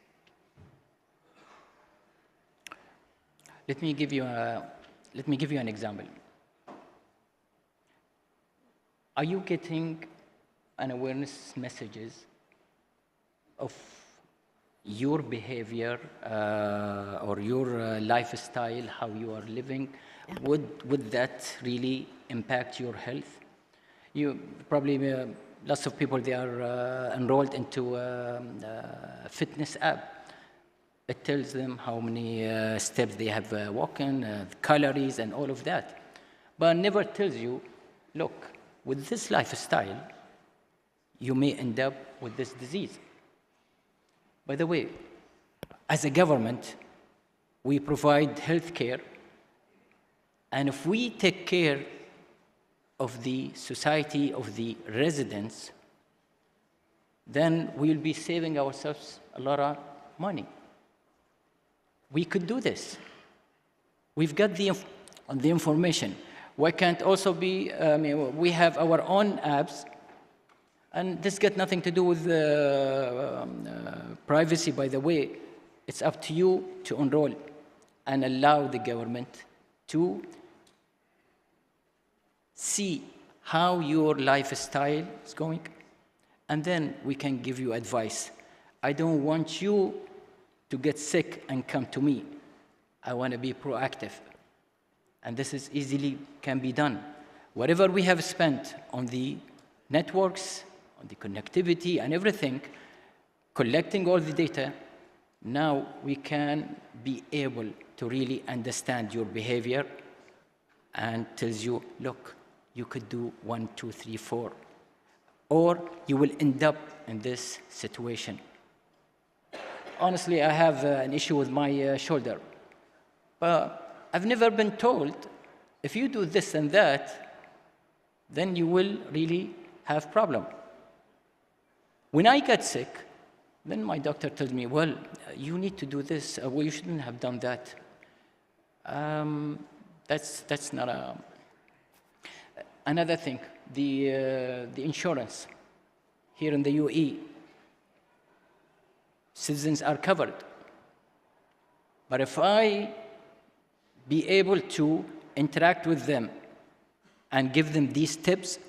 Let me give you an example. Are you getting an awareness messages of your behavior or your lifestyle, how you are living? Yeah. Would that really impact your health? You probably, lots of people, they are enrolled into a fitness app. It tells them how many steps they have walking, calories, and all of that. But it never tells you, look, with this lifestyle, you may end up with this disease. By the way, as a government, we provide health care, and if we take care of the society, of the residents, then we'll be saving ourselves a lot of money. We could do this. We've got the information. Why can't also be, we have our own apps, and this got nothing to do with privacy, by the way. It's up to you to enroll and allow the government to see how your lifestyle is going, and then we can give you advice. I don't want you to get sick and come to me. I want to be proactive. And this is easily can be done. Whatever we have spent on the networks, on the connectivity and everything, collecting all the data, now we can be able to really understand your behavior and tells you, look, you could do 1, 2, 3, 4, or you will end up in this situation. Honestly, I have an issue with my shoulder, but I've never been told, if you do this and that, then you will really have problem. When I got sick, Then my doctor tells me, well, you need to do this. Well, you shouldn't have done that. That's not a... Another thing, the insurance here in the UAE, citizens are covered. But if I be able to interact with them and give them these tips,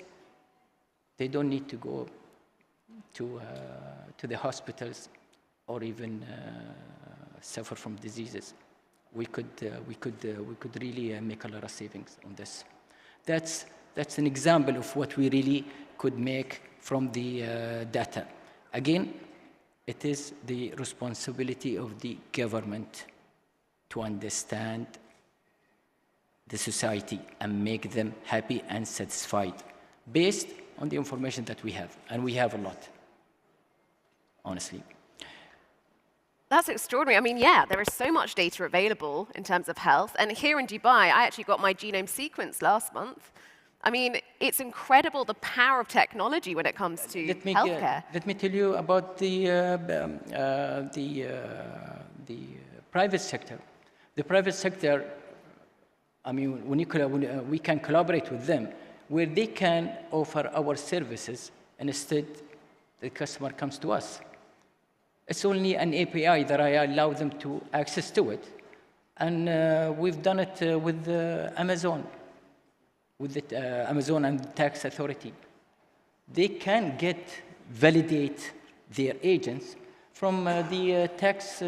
they don't need to go to the hospitals or even suffer from diseases. We could really make a lot of savings on this. That's an example of what we really could make from the data. Again, it is the responsibility of the government to understand the society and make them happy and satisfied based on the information that we have. And we have a lot, honestly. That's extraordinary. I mean, yeah, there is so much data available in terms of health. And here in Dubai, I actually got my genome sequenced last month. I mean, it's incredible the power of technology when it comes to healthcare. Let me tell you about the private sector. The private sector, I mean, when we can collaborate with them, where they can offer our services, and instead the customer comes to us. It's only an API that I allow them to access to it. And we've done it with Amazon, with the Amazon and tax authority. They can validate their agents from the tax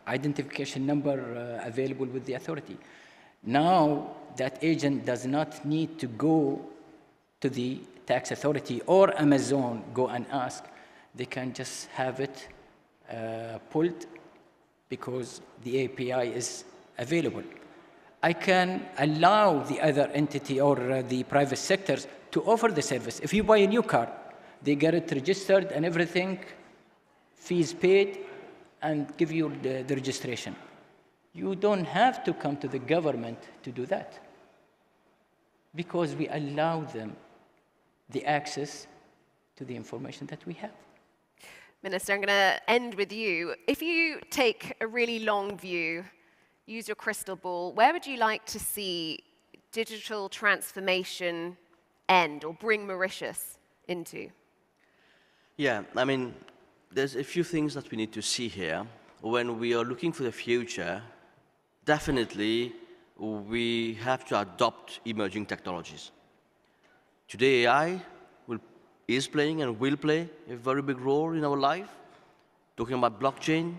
identification number available with the authority. Now, that agent does not need to go to the tax authority or Amazon, go and ask. They can just have it pulled because the API is available. I can allow the other entity or the private sectors to offer the service. If you buy a new car, they get it registered and everything, fees paid, and give you the registration. You don't have to come to the government to do that because we allow them the access to the information that we have. Minister, I'm going to end with you. If you take a really long view, use your crystal ball, where would you like to see digital transformation end or bring Mauritius into? Yeah, I mean, there's a few things that we need to see here. When we are looking for the future, definitely we have to adopt emerging technologies. Today, AI is playing and will play a very big role in our life, talking about blockchain,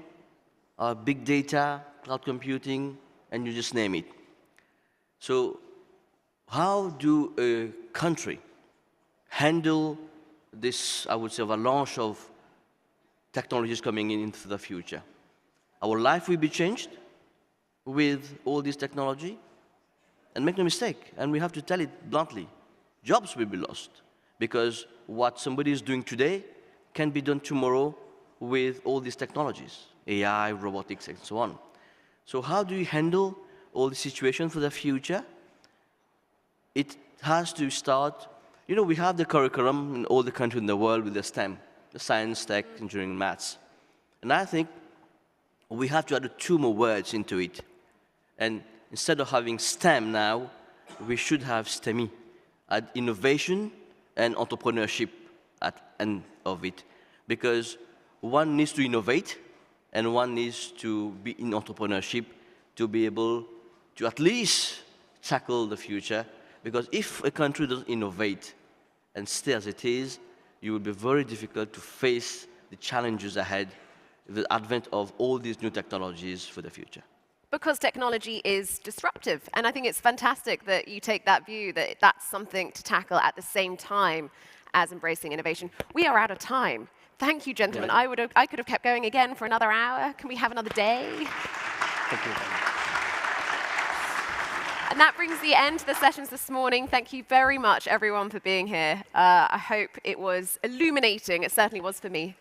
big data, cloud computing, and you just name it. So how do a country handle this, I would say, avalanche of technologies coming into the future? Our life will be changed with all this technology. And make no mistake, and we have to tell it bluntly, jobs will be lost because what somebody is doing today can be done tomorrow with all these technologies, AI, robotics, and so on. So how do you handle all the situation for the future? It has to start, you know, we have the curriculum in all the countries in the world with the STEM, the science, tech, engineering, maths. And I think we have to add 2 more words into it. And instead of having STEM now, we should have STEMI, add innovation and entrepreneurship at the end of it. Because one needs to innovate and one needs to be in entrepreneurship to be able to at least tackle the future. Because if a country doesn't innovate and stay as it is, it will be very difficult to face the challenges ahead with the advent of all these new technologies for the future. Because technology is disruptive. And I think it's fantastic that you take that view, that that's something to tackle at the same time as embracing innovation. We are out of time. Thank you, gentlemen. Yeah. I could have kept going again for another hour. Can we have another day? Thank you. And that brings the end to the sessions this morning. Thank you very much, everyone, for being here. I hope it was illuminating. It certainly was for me.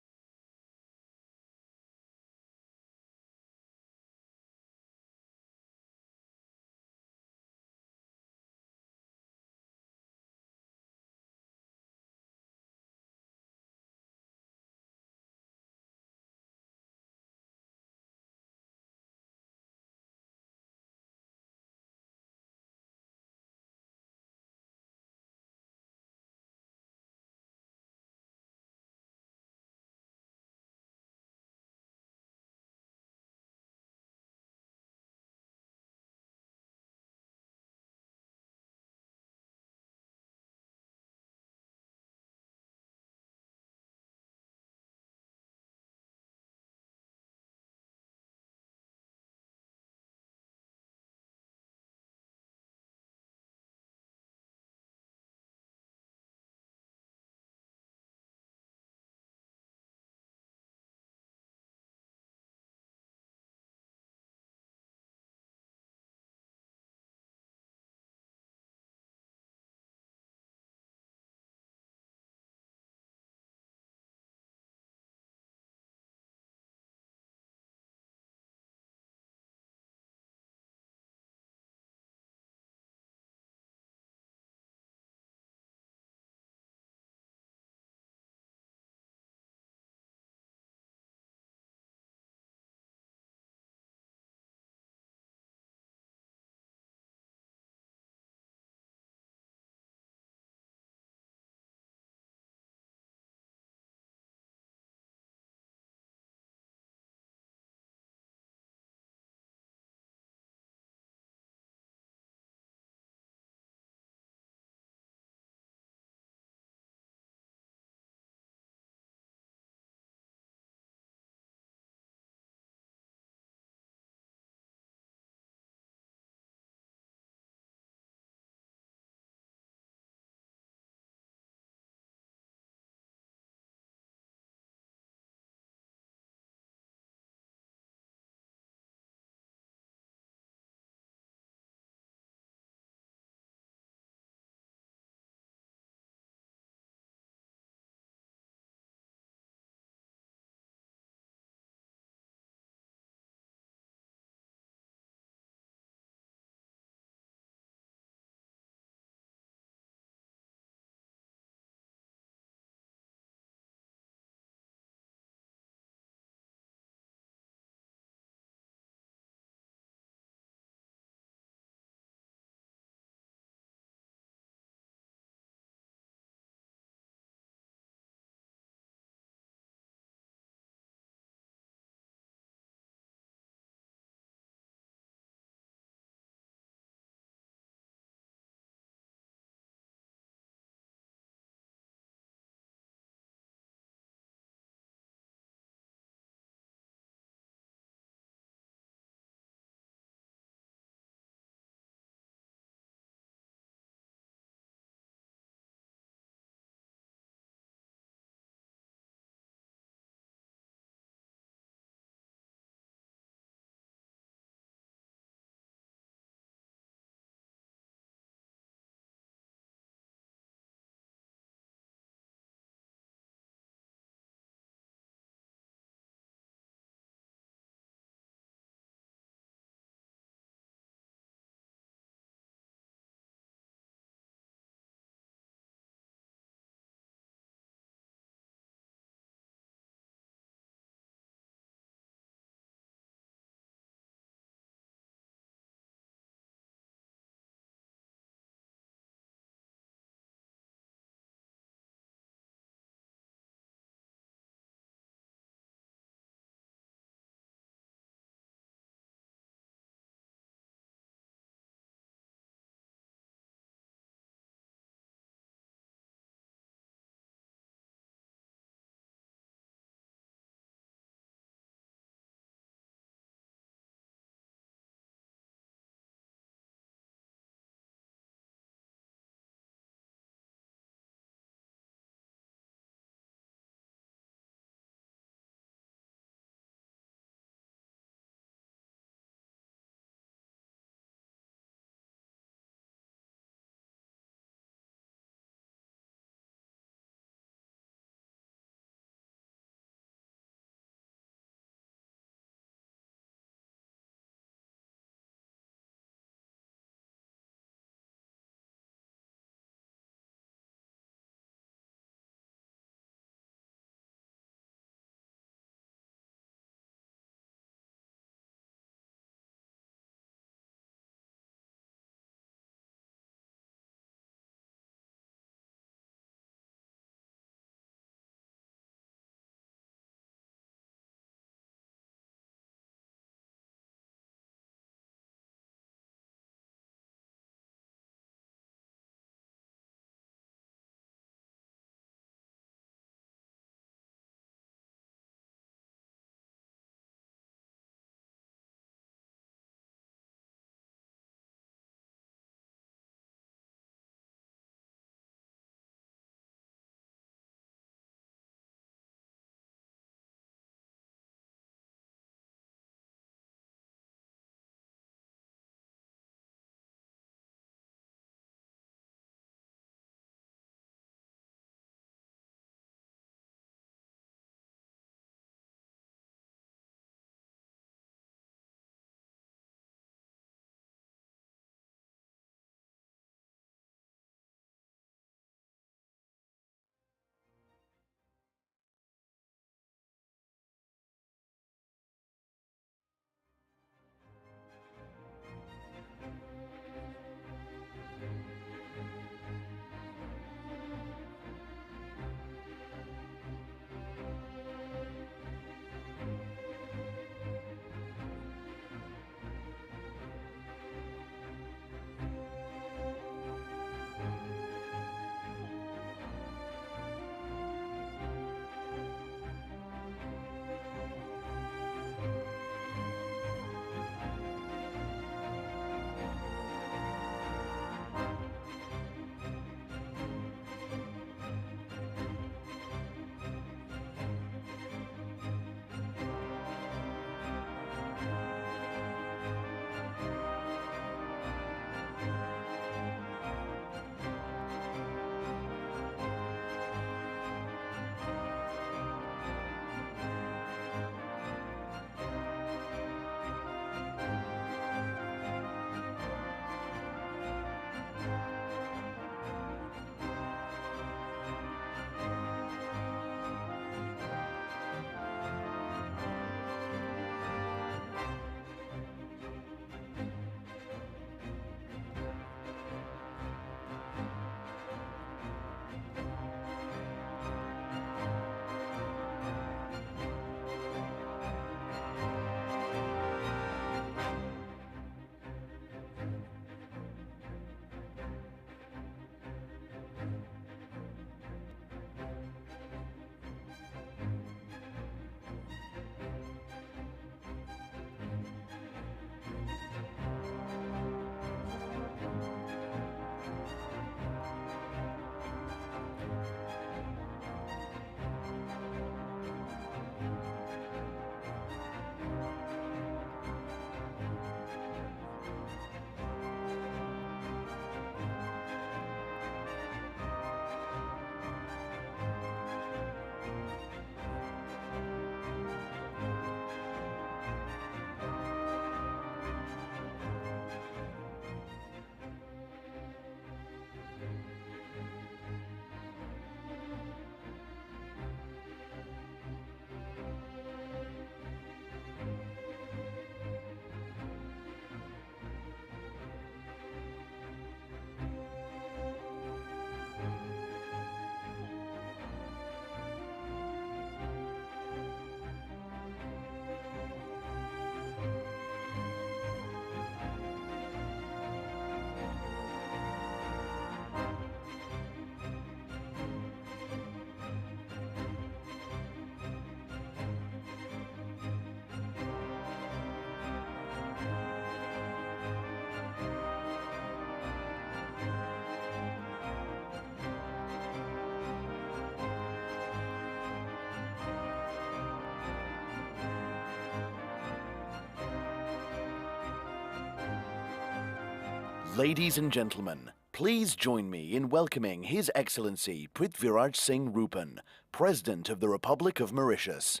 Ladies and gentlemen, please join me in welcoming His Excellency Prithviraj Singh Rupan, President of the Republic of Mauritius.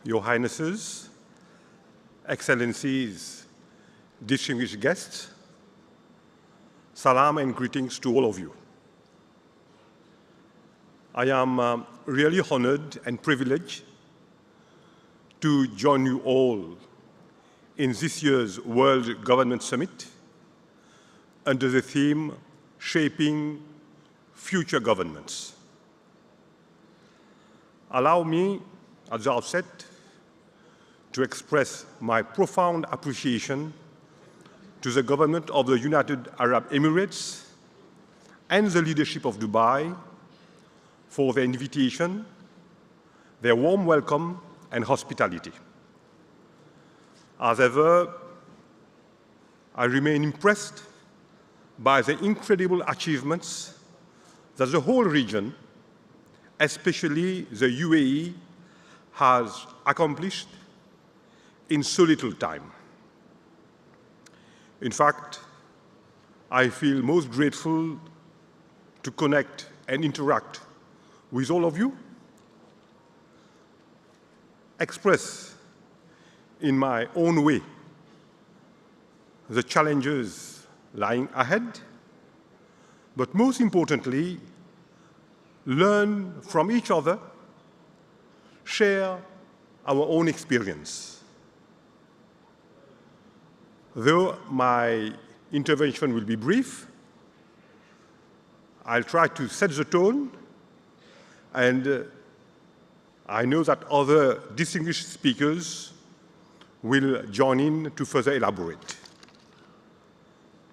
Your Highnesses, Excellencies, distinguished guests, salam and greetings to all of you. I am really honored and privileged to join you all in this year's World Government Summit under the theme Shaping Future Governments. Allow me, at the outset, to express my profound appreciation to the government of the United Arab Emirates and the leadership of Dubai for their invitation, their warm welcome and hospitality. As ever, I remain impressed by the incredible achievements that the whole region, especially the UAE, has accomplished in so little time. In fact, I feel most grateful to connect and interact with all of you, express in my own way the challenges lying ahead, but most importantly, learn from each other, share our own experience. Though my intervention will be brief, I'll try to set the tone, and I know that other distinguished speakers will join in to further elaborate.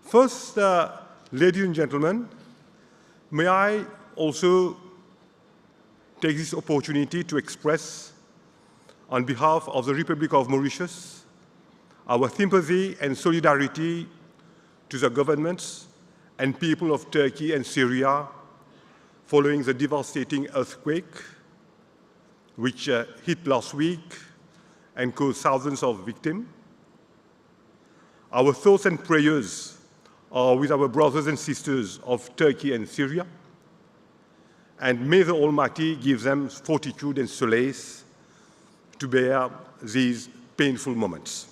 First, ladies and gentlemen, may I also take this opportunity to express, on behalf of the Republic of Mauritius, our sympathy and solidarity to the governments and people of Turkey and Syria following the devastating earthquake which hit last week and caused thousands of victims. Our thoughts and prayers are with our brothers and sisters of Turkey and Syria, and may the Almighty give them fortitude and solace to bear these painful moments.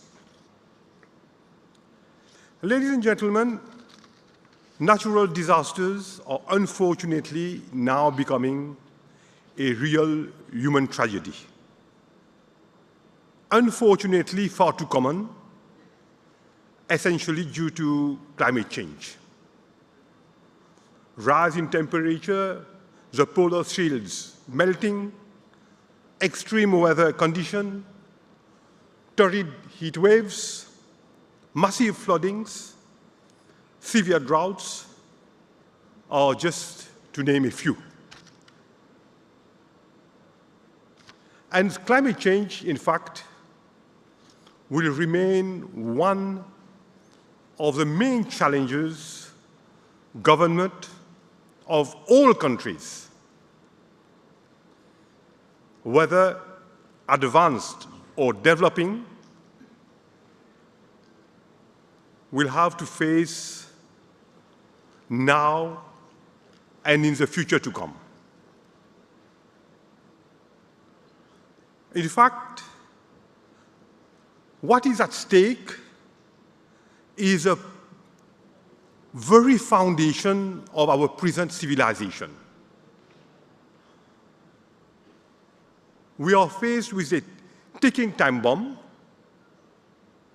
Ladies and gentlemen, natural disasters are unfortunately now becoming a real human tragedy. Unfortunately, far too common, essentially due to climate change. Rise in temperature, the polar shields melting, extreme weather conditions, torrid heat waves, massive floodings, severe droughts, are just to name a few. And climate change, in fact, will remain one of the main challenges government of all countries, whether advanced or developing, will have to face now and in the future to come. In fact, what is at stake is a very foundation of our present civilization. We are faced with a ticking time bomb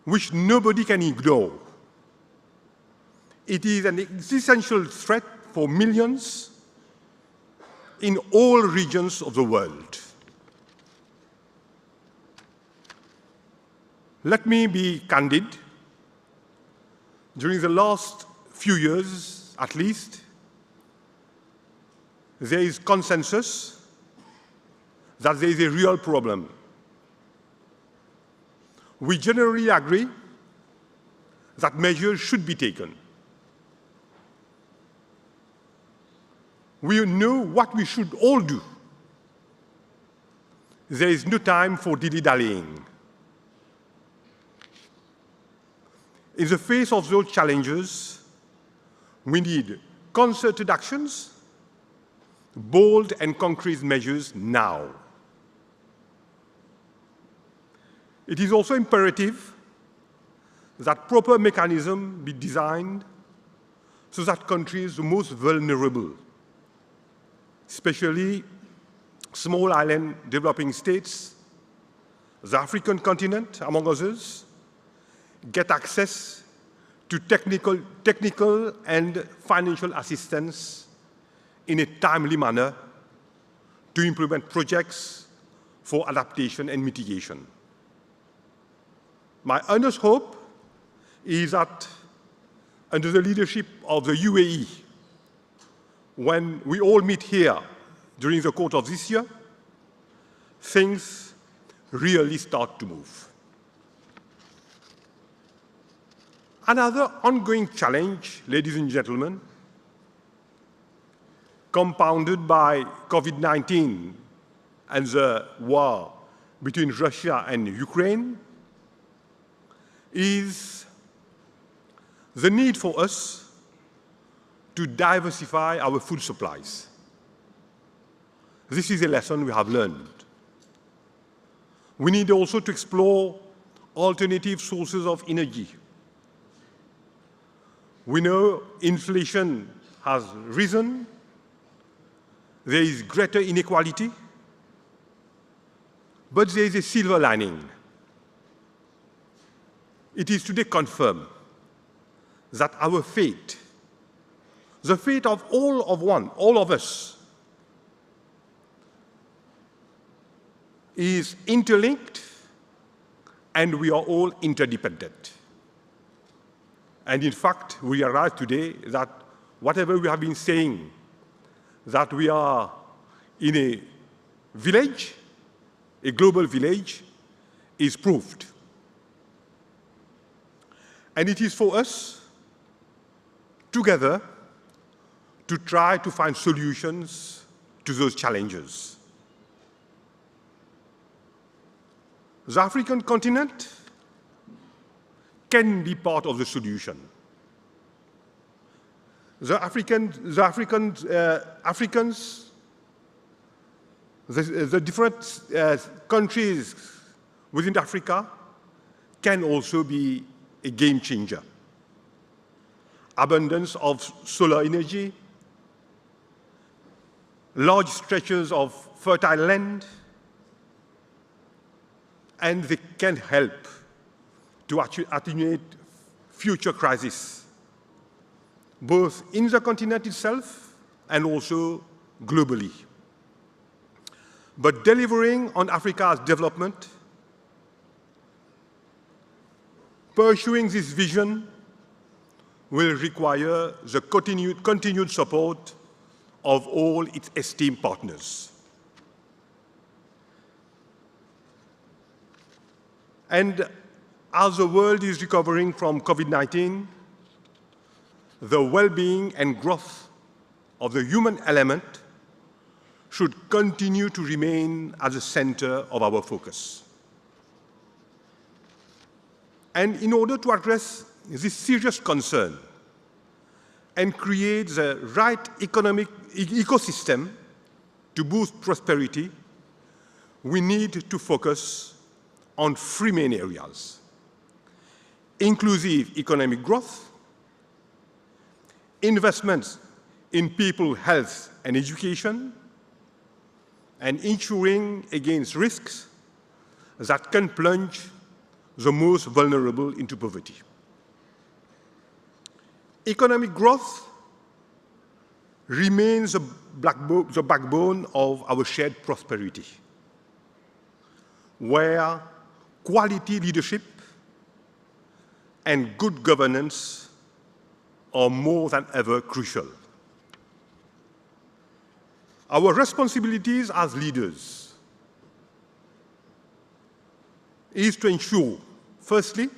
which nobody can ignore. It is an existential threat for millions in all regions of the world. Let me be candid. During the last few years, at least, there is consensus that there is a real problem. We generally agree that measures should be taken. We know what we should all do. There is no time for dilly-dallying. In the face of those challenges, we need concerted actions, bold and concrete measures now. It is also imperative that proper mechanisms be designed so that countries the most vulnerable, especially small island developing states, the African continent, among others, get access to technical and financial assistance in a timely manner to implement projects for adaptation and mitigation. My earnest hope is that under the leadership of the UAE, when we all meet here during the course of this year, things really start to move. Another ongoing challenge, ladies and gentlemen, compounded by COVID-19 and the war between Russia and Ukraine, is the need for us to diversify our food supplies. This is a lesson we have learned. We need also to explore alternative sources of energy. We know inflation has risen, there is greater inequality, but there is a silver lining. It is today confirmed that our fate, the fate of all of us, is interlinked and we are all interdependent. And in fact, we realize today that whatever we have been saying, that we are in a village, a global village, is proved. And it is for us, together, to try to find solutions to those challenges. The African continent can be part of the solution. The different countries within Africa can also be a game changer. Abundance of solar energy, large stretches of fertile land, and they can help to attenuate future crises, both in the continent itself and also globally. But delivering on Africa's development, pursuing this vision will require the continued support of all its esteemed partners. And as the world is recovering from COVID-19, the well-being and growth of the human element should continue to remain at the center of our focus. And in order to address this serious concern and create the right economic ecosystem to boost prosperity, we need to focus on three main areas: inclusive economic growth, investments in people's health and education, and ensuring against risks that can plunge the most vulnerable into poverty. Economic growth remains the backbone of our shared prosperity, where quality leadership and good governance are more than ever crucial. Our responsibilities as leaders is to ensure, firstly,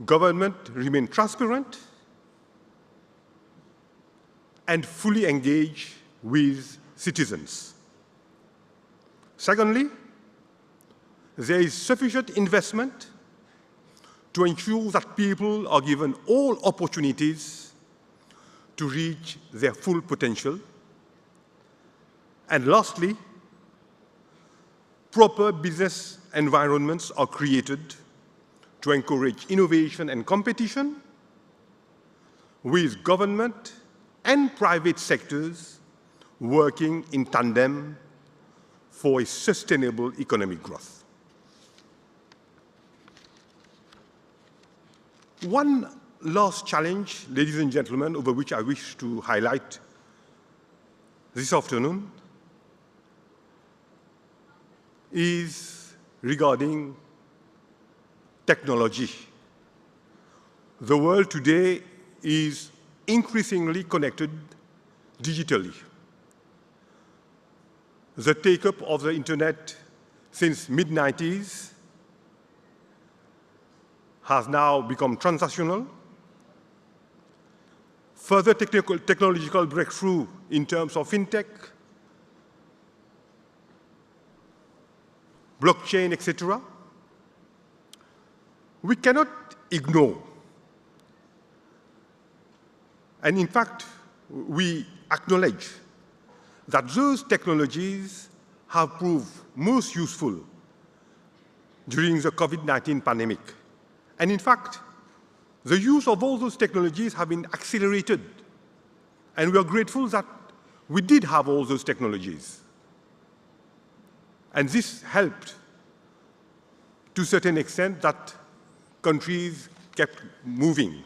government remain transparent and fully engage with citizens. Secondly, there is sufficient investment to ensure that people are given all opportunities to reach their full potential. And lastly, proper business environments are created to encourage innovation and competition with government and private sectors working in tandem for a sustainable economic growth. One last challenge, ladies and gentlemen, over which I wish to highlight this afternoon is regarding technology. The world today is increasingly connected digitally. The take-up of the internet since mid-90s has now become transactional. Further technological breakthrough in terms of fintech, blockchain, etc. We cannot ignore, and in fact, we acknowledge that those technologies have proved most useful during the COVID-19 pandemic. And in fact, the use of all those technologies have been accelerated, and we are grateful that we did have all those technologies. And this helped to a certain extent that countries kept moving.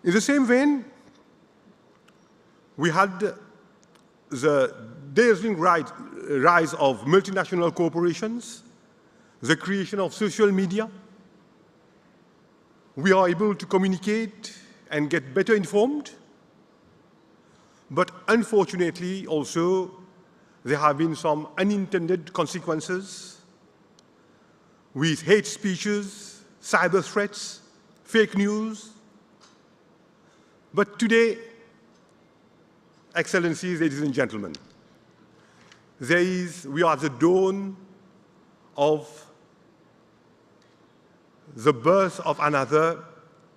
In the same vein, we had the dazzling rise of multinational corporations, the creation of social media. We are able to communicate and get better informed, but unfortunately also there have been some unintended consequences with hate speeches, cyber threats, fake news. But today, Excellencies, ladies and gentlemen, we are at the dawn of the birth of another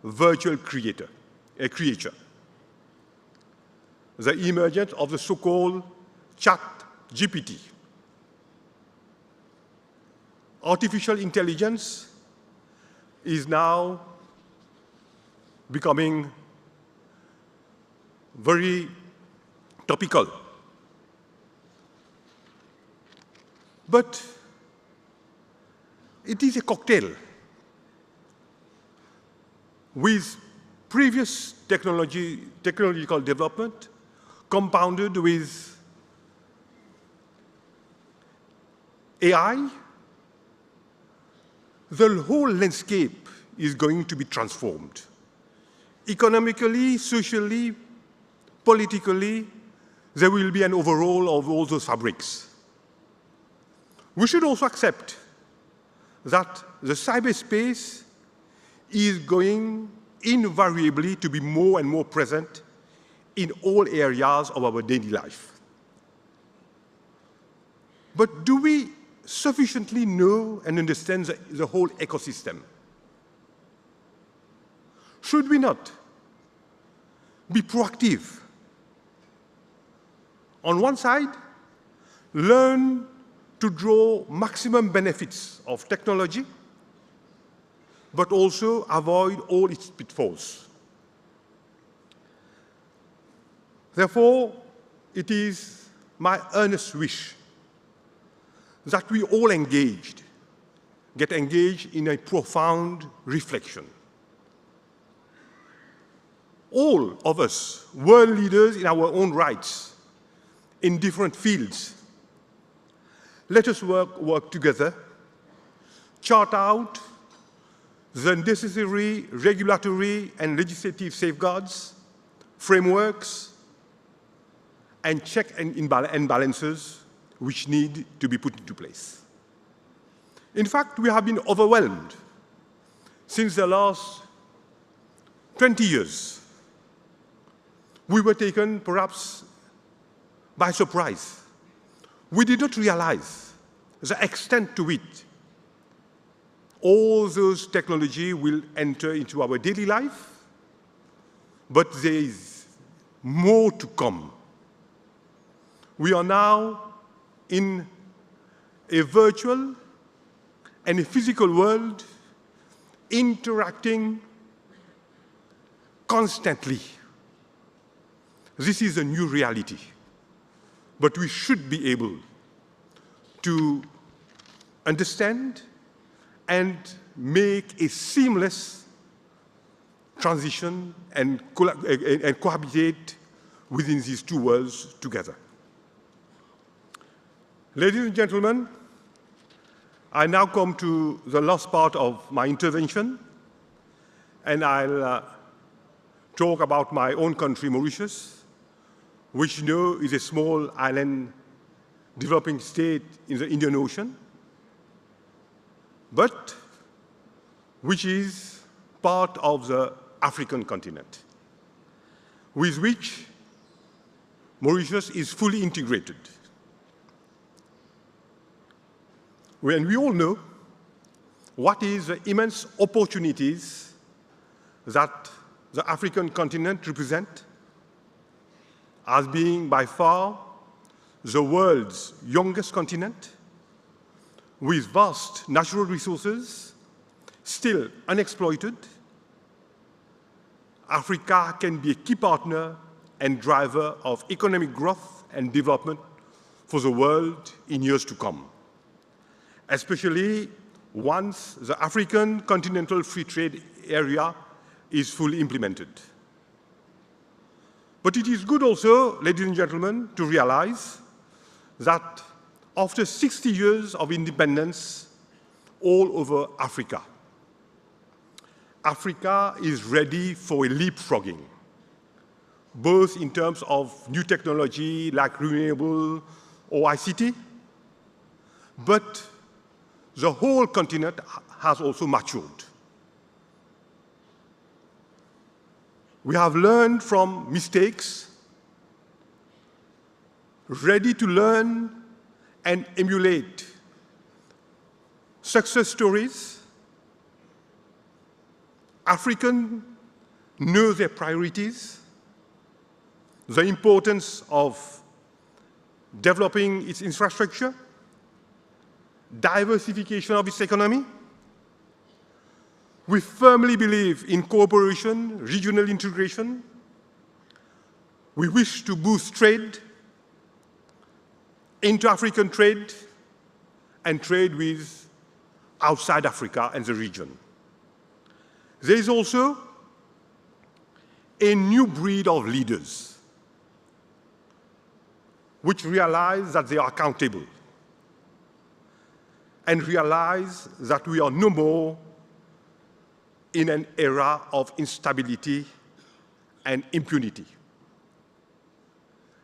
virtual creature, the emergence of the so-called ChatGPT. Artificial intelligence is now becoming very topical. But it is a cocktail with previous technological development compounded with AI. The whole landscape is going to be transformed. Economically, socially, politically, there will be an overhaul of all those fabrics. We should also accept that the cyberspace is going invariably to be more and more present in all areas of our daily life. But do we sufficiently know and understand the whole ecosystem? Should we not be proactive? On one side, learn to draw maximum benefits of technology, but also avoid all its pitfalls. Therefore, it is my earnest wish that we all get engaged in a profound reflection. All of us, world leaders in our own rights, in different fields, let us work together, chart out the necessary regulatory and legislative safeguards, frameworks, and check and balances which need to be put into place. In fact, we have been overwhelmed since the last 20 years. We were taken perhaps by surprise. We did not realize the extent to which all those technology will enter into our daily life, but there is more to come. We are now in a virtual and a physical world interacting constantly. This is a new reality, but we should be able to understand and make a seamless transition and cohabitate within these two worlds together. Ladies and gentlemen, I now come to the last part of my intervention, and I'll talk about my own country, Mauritius, which you know is a small island developing state in the Indian Ocean, but which is part of the African continent, with which Mauritius is fully integrated. And we all know what is the immense opportunities that the African continent represents as being by far the world's youngest continent, with vast natural resources still unexploited. Africa can be a key partner and driver of economic growth and development for the world in years to come, especially once the African Continental Free Trade Area is fully implemented. But it is good also, ladies and gentlemen, to realize that after 60 years of independence all over Africa, Africa is ready for a leapfrogging, both in terms of new technology like renewable or ICT, but the whole continent has also matured. We have learned from mistakes, ready to learn and emulate success stories. Africans know their priorities, the importance of developing its infrastructure, diversification of its economy. We firmly believe in cooperation, regional integration. We wish to boost trade, inter-African trade, and trade with outside Africa and the region. There is also a new breed of leaders which realize that they are accountable and realize that we are no more in an era of instability and impunity.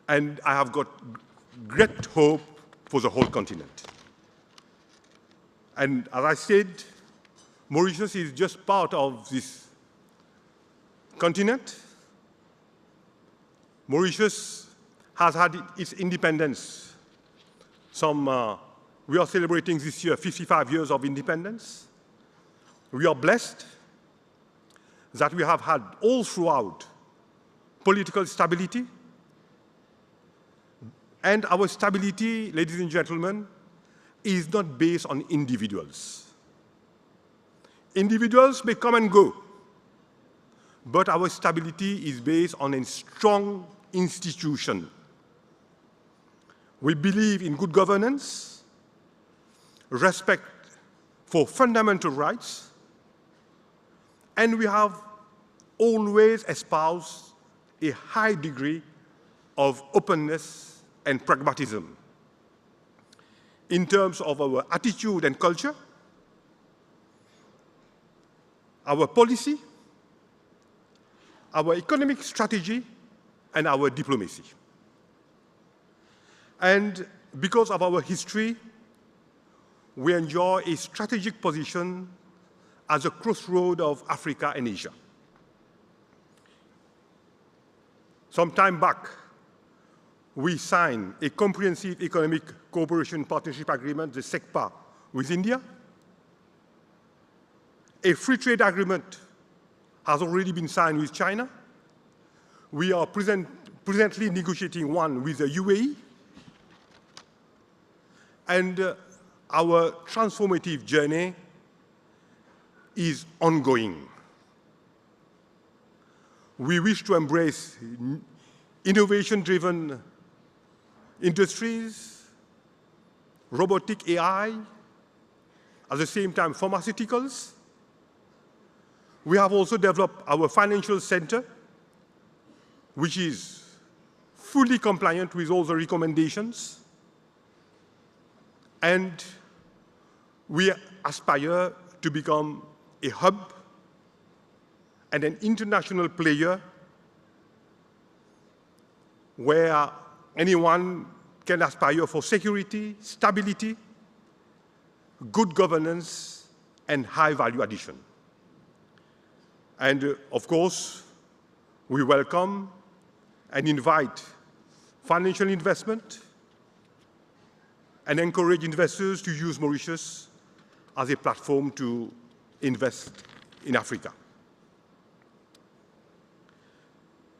And I have got great hope for the whole continent. And as I said, Mauritius is just part of this continent. Mauritius has had its independence. We are celebrating this year 55 years of independence. We are blessed that we have had all throughout political stability. And our stability, ladies and gentlemen, is not based on individuals. Individuals may come and go, but our stability is based on a strong institution. We believe in good governance, respect for fundamental rights, and we have always espoused a high degree of openness and pragmatism. In terms of our attitude and culture, our policy, our economic strategy, and our diplomacy. And because of our history, we enjoy a strategic position as a crossroad of Africa and Asia. Some time back, we signed a comprehensive economic cooperation partnership agreement, the SECPA, with India. A free trade agreement has already been signed with China. We are presently negotiating one with the UAE. And our transformative journey is ongoing. We wish to embrace innovation-driven industries, robotic AI, at the same time pharmaceuticals. We have also developed our financial center, which is fully compliant with all the recommendations. And we aspire to become a hub and an international player where anyone can aspire for security, stability, good governance, and high value addition. And of course, we welcome and invite financial investment and encourage investors to use Mauritius as a platform to invest in Africa.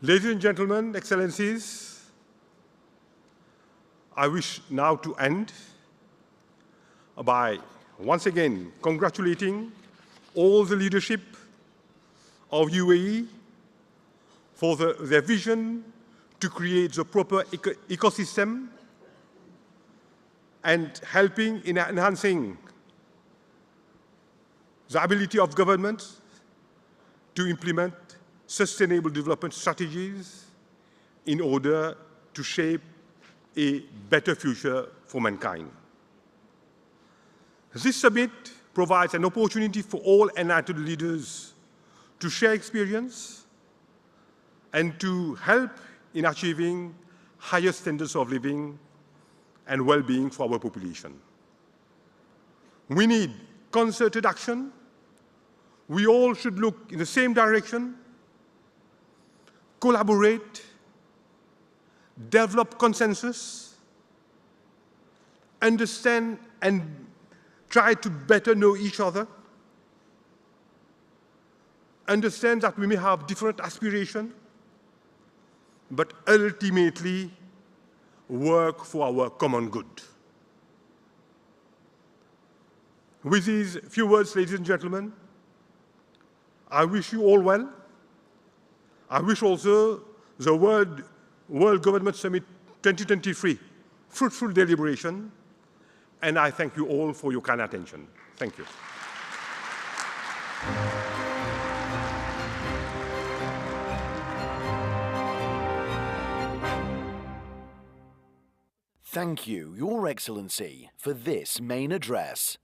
Ladies and gentlemen, excellencies, I wish now to end by once again congratulating all the leadership of UAE for their vision to create the proper ecosystem and helping in enhancing the ability of governments to implement sustainable development strategies in order to shape a better future for mankind. This summit provides an opportunity for all enlightened leaders to share experience and to help in achieving higher standards of living and well-being for our population. We need concerted action. We all should look in the same direction, collaborate, develop consensus, understand and try to better know each other, understand that we may have different aspirations, but ultimately work for our common good. With these few words, ladies and gentlemen, I wish you all well. I wish also the World Government Summit 2023 fruitful deliberation, and I thank you all for your kind attention. Thank you. Thank you, Your Excellency, for this main address.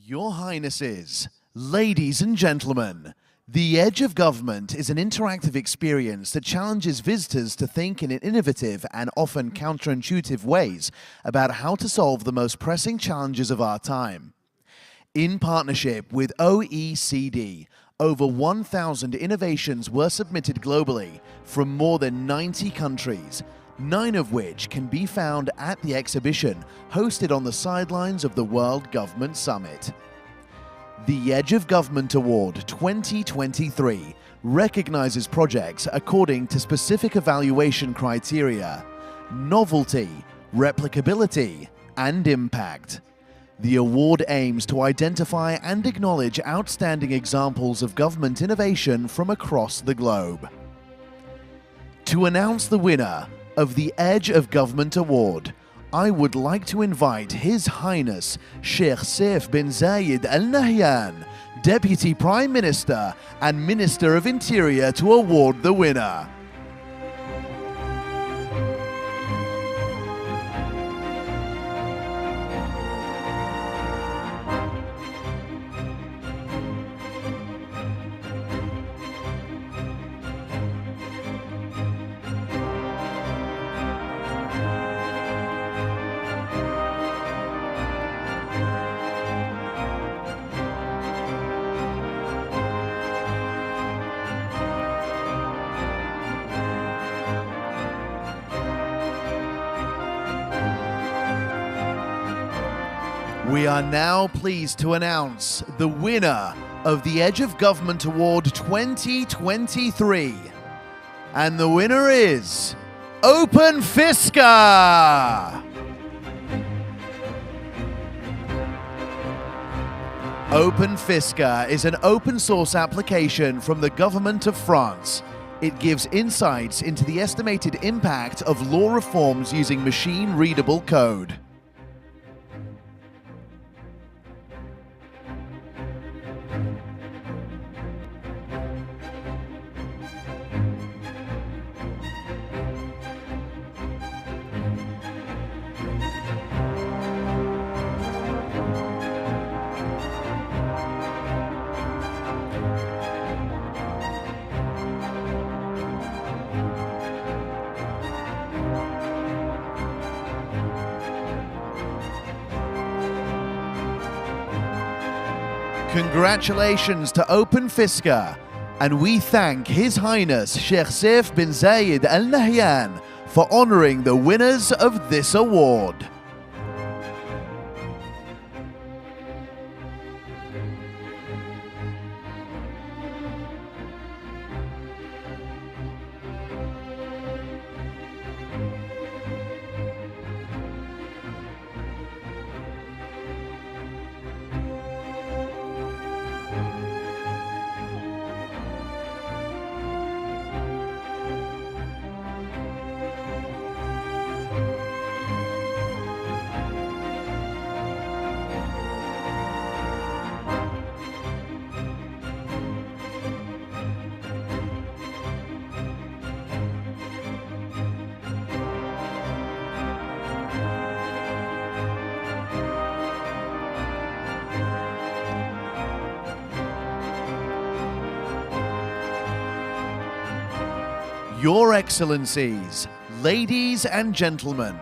Your Highnesses, ladies and gentlemen, The Edge of Government is an interactive experience that challenges visitors to think in innovative and often counterintuitive ways about how to solve the most pressing challenges of our time. In partnership with OECD, over 1,000 innovations were submitted globally from more than 90 countries, 9 of which can be found at the exhibition hosted on the sidelines of the World Government Summit. The Edge of Government Award 2023 recognizes projects according to specific evaluation criteria: novelty, replicability, and impact. The award aims to identify and acknowledge outstanding examples of government innovation from across the globe. To announce the winner of the Edge of Government Award, I would like to invite His Highness Sheikh Saif bin Zayed Al Nahyan, Deputy Prime Minister and Minister of Interior, to award the winner. We are now pleased to announce the winner of the Edge of Government Award 2023. And the winner is Open Fisca! Open Fisca is an open source application from the government of France. It gives insights into the estimated impact of law reforms using machine-readable code. Congratulations to Open Fisca, and we thank His Highness Sheikh Saif bin Zayed Al Nahyan for honoring the winners of this award. Your Excellencies, ladies and gentlemen,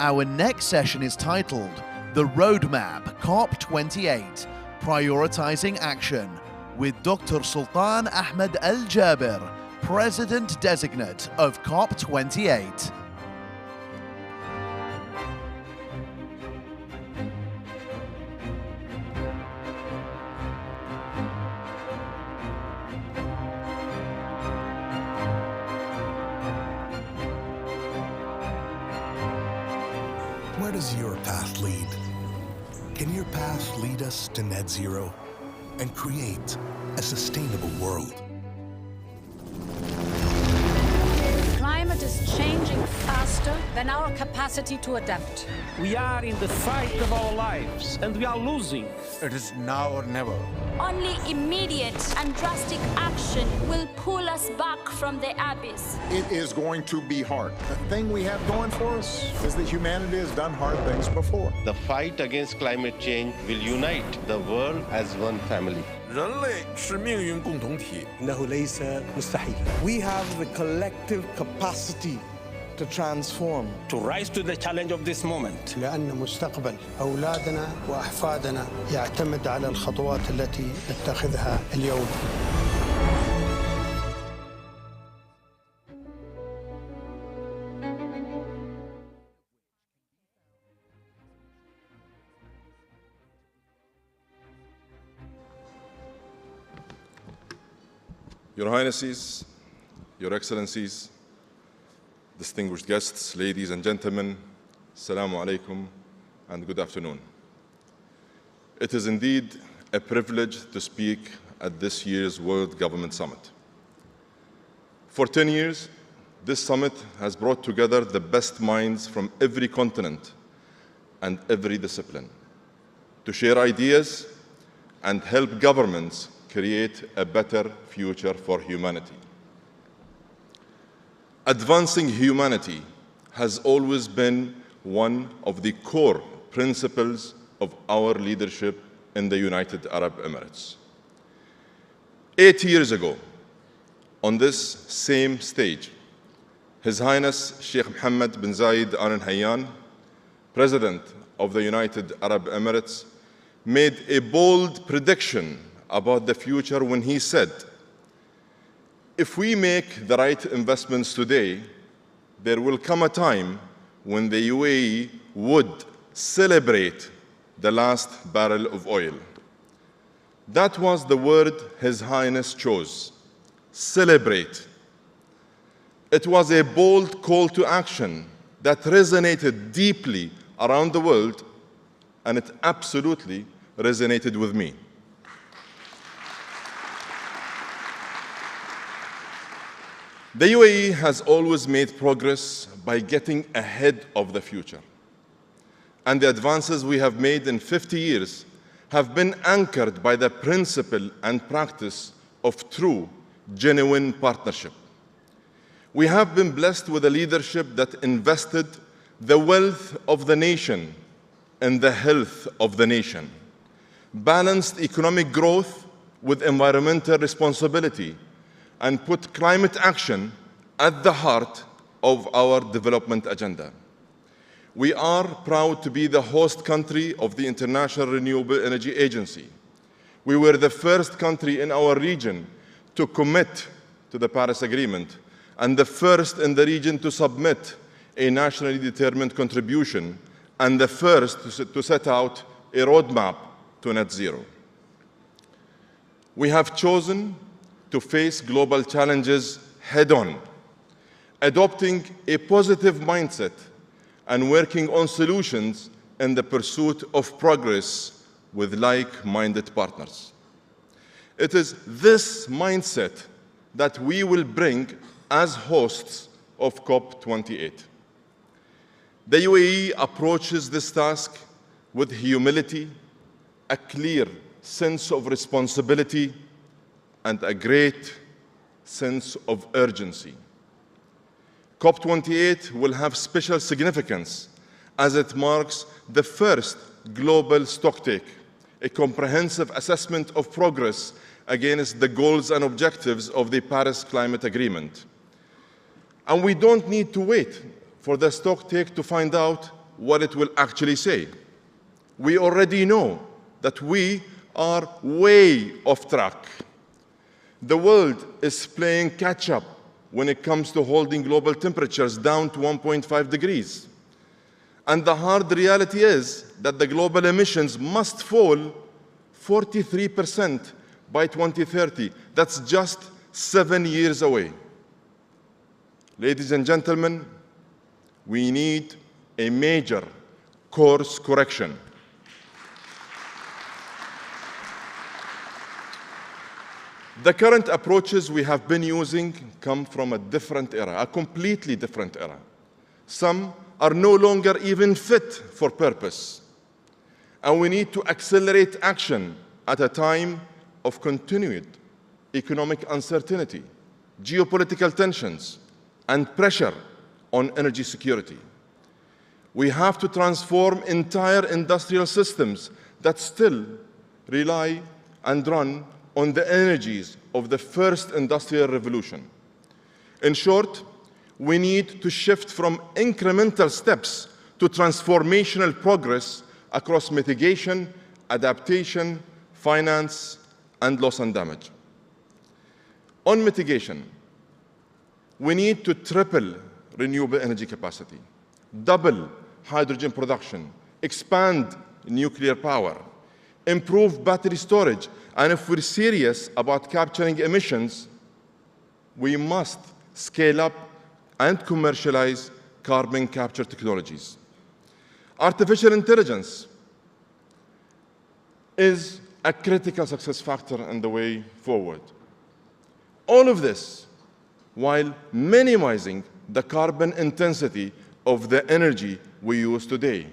our next session is titled The Roadmap COP28, Prioritizing Action, with Dr. Sultan Ahmed Al-Jaber, President-Designate of COP28. Where does your path lead? Can your path lead us to net zero and create a sustainable world? Climate is changing faster than our capacity to adapt. We are in the fight of our lives, and we are losing. It is now or never. Only immediate and drastic action will pull us back from the abyss. It is going to be hard. The thing we have going for us is that humanity has done hard things before. The fight against climate change will unite the world as one family. 人类是命运共同体。إنه ليس مستحيلا. We have the collective capacity to transform. To rise to the challenge of this moment. لأن مستقبل أولادنا وأحفادنا يعتمد على الخطوات التي نتخذها اليوم. Your Highnesses, Your Excellencies, distinguished guests, ladies and gentlemen, Assalamu alaikum and good afternoon. It is indeed a privilege to speak at this year's World Government Summit. For 10 years, this summit has brought together the best minds from every continent and every discipline to share ideas and help governments create a better future for humanity. Advancing humanity has always been one of the core principles of our leadership in the United Arab Emirates. 8 years ago, on this same stage, His Highness Sheikh Mohammed bin Zayed Al Nahyan, President of the United Arab Emirates, made a bold prediction about the future when he said, if we make the right investments today, there will come a time when the UAE would celebrate the last barrel of oil. That was the word His Highness chose, celebrate. It was a bold call to action that resonated deeply around the world, and it absolutely resonated with me. The UAE has always made progress by getting ahead of the future. And the advances we have made in 50 years have been anchored by the principle and practice of true, genuine partnership. We have been blessed with a leadership that invested the wealth of the nation in the health of the nation, balanced economic growth with environmental responsibility, and put climate action at the heart of our development agenda. We are proud to be the host country of the International Renewable Energy Agency. We were the first country in our region to commit to the Paris Agreement and the first in the region to submit a nationally determined contribution and the first to set out a roadmap to net zero. We have chosen to face global challenges head-on, adopting a positive mindset and working on solutions in the pursuit of progress with like-minded partners. It is this mindset that we will bring as hosts of COP28. The UAE approaches this task with humility, a clear sense of responsibility, and a great sense of urgency. COP28 will have special significance as it marks the first global stocktake, a comprehensive assessment of progress against the goals and objectives of the Paris Climate Agreement. And we don't need to wait for the stocktake to find out what it will actually say. We already know that we are way off track. The world is playing catch-up when it comes to holding global temperatures down to 1.5 degrees. And the hard reality is that the global emissions must fall 43% by 2030. That's just 7 years away. Ladies and gentlemen, we need a major course correction. The current approaches we have been using come from a different era, a completely different era. Some are no longer even fit for purpose. And we need to accelerate action at a time of continued economic uncertainty, geopolitical tensions, and pressure on energy security. We have to transform entire industrial systems that still rely and run on the energies of the first industrial revolution. In short, we need to shift from incremental steps to transformational progress across mitigation, adaptation, finance, and loss and damage. On mitigation, we need to triple renewable energy capacity, double hydrogen production, expand nuclear power, improve battery storage, and if we're serious about capturing emissions, we must scale up and commercialize carbon capture technologies. Artificial intelligence is a critical success factor in the way forward. All of this while minimizing the carbon intensity of the energy we use today.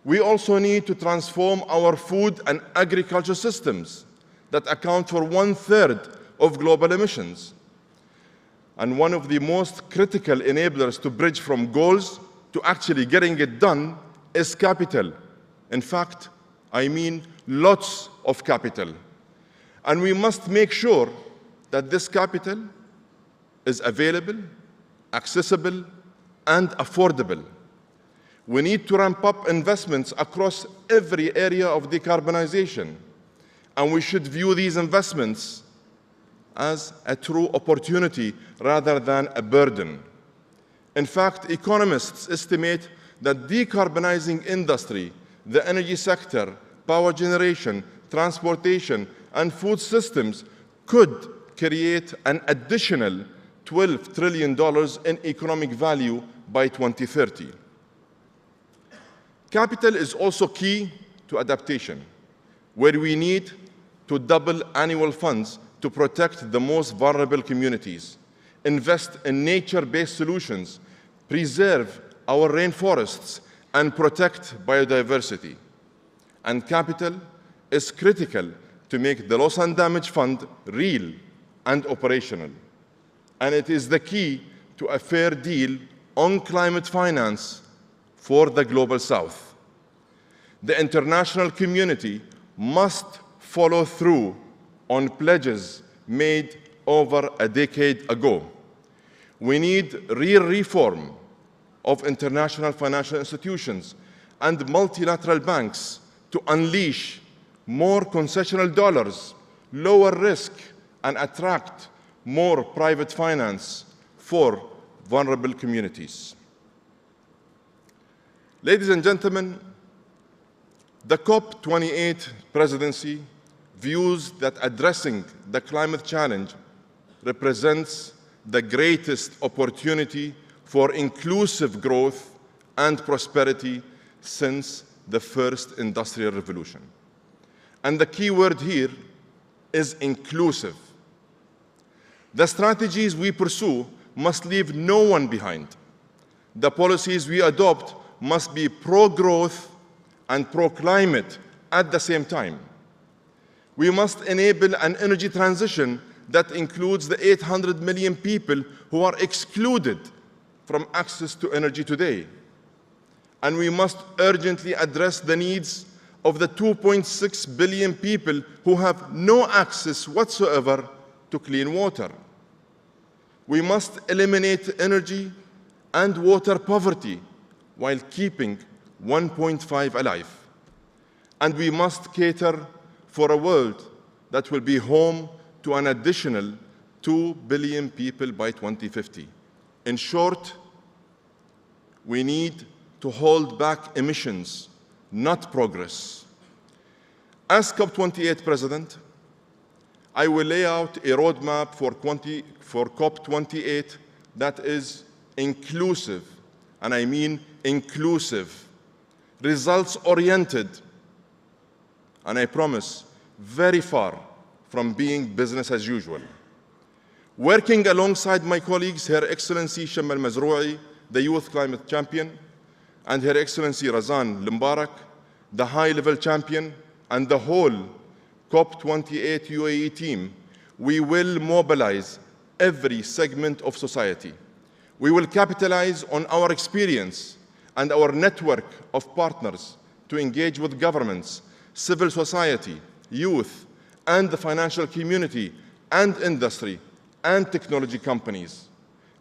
We also need to transform our food and agriculture systems that account for 1/3 of global emissions. And one of the most critical enablers to bridge from goals to actually getting it done is capital. In fact, I mean lots of capital. And we must make sure that this capital is available, accessible, and affordable. We need to ramp up investments across every area of decarbonization, and we should view these investments as a true opportunity rather than a burden. In fact, economists estimate that decarbonizing industry, the energy sector, power generation, transportation, and food systems could create an additional $12 trillion in economic value by 2030. Capital is also key to adaptation, where we need to double annual funds to protect the most vulnerable communities, invest in nature-based solutions, preserve our rainforests, and protect biodiversity. And capital is critical to make the Loss and Damage Fund real and operational. And it is the key to a fair deal on climate finance for the Global South. The international community must follow through on pledges made over a decade ago. We need real reform of international financial institutions and multilateral banks to unleash more concessional dollars, lower risk, and attract more private finance for vulnerable communities. Ladies and gentlemen, the COP28 presidency views that addressing the climate challenge represents the greatest opportunity for inclusive growth and prosperity since the first industrial revolution. And the key word here is inclusive. The strategies we pursue must leave no one behind. The policies we adopt must be pro-growth and pro-climate at the same time. We must enable an energy transition that includes the 800 million people who are excluded from access to energy today. And we must urgently address the needs of the 2.6 billion people who have no access whatsoever to clean water. We must eliminate energy and water poverty while keeping 1.5 alive. And we must cater for a world that will be home to an additional 2 billion people by 2050. In short, we need to hold back emissions, not progress. As COP28 President, I will lay out a roadmap for COP28 that is inclusive, and I mean inclusive, results-oriented, and I promise, very far from being business as usual. Working alongside my colleagues, Her Excellency Sham Al-Mazrou'i the Youth Climate Champion, and Her Excellency Razan Limbarak, the high-level champion, and the whole COP28 UAE team, we will mobilize every segment of society. We will capitalize on our experience and our network of partners to engage with governments, civil society, youth, and the financial community, and industry, and technology companies.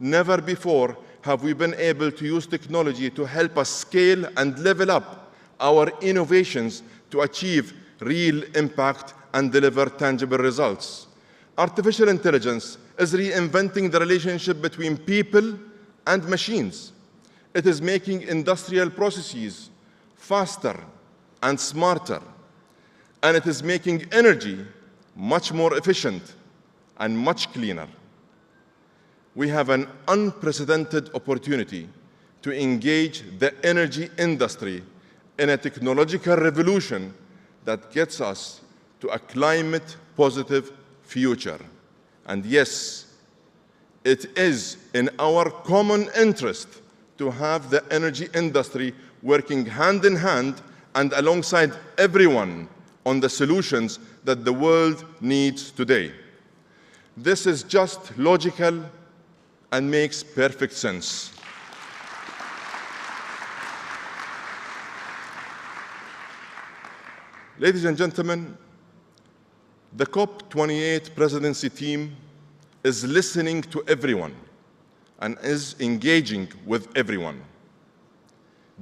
Never before have we been able to use technology to help us scale and level up our innovations to achieve real impact and deliver tangible results. Artificial intelligence is reinventing the relationship between people and machines. It is making industrial processes faster and smarter, and it is making energy much more efficient and much cleaner. We have an unprecedented opportunity to engage the energy industry in a technological revolution that gets us to a climate-positive future. And yes, it is in our common interest to have the energy industry working hand in hand and alongside everyone on the solutions that the world needs today. This is just logical and makes perfect sense. Ladies and gentlemen, the COP28 presidency team is listening to everyone and is engaging with everyone.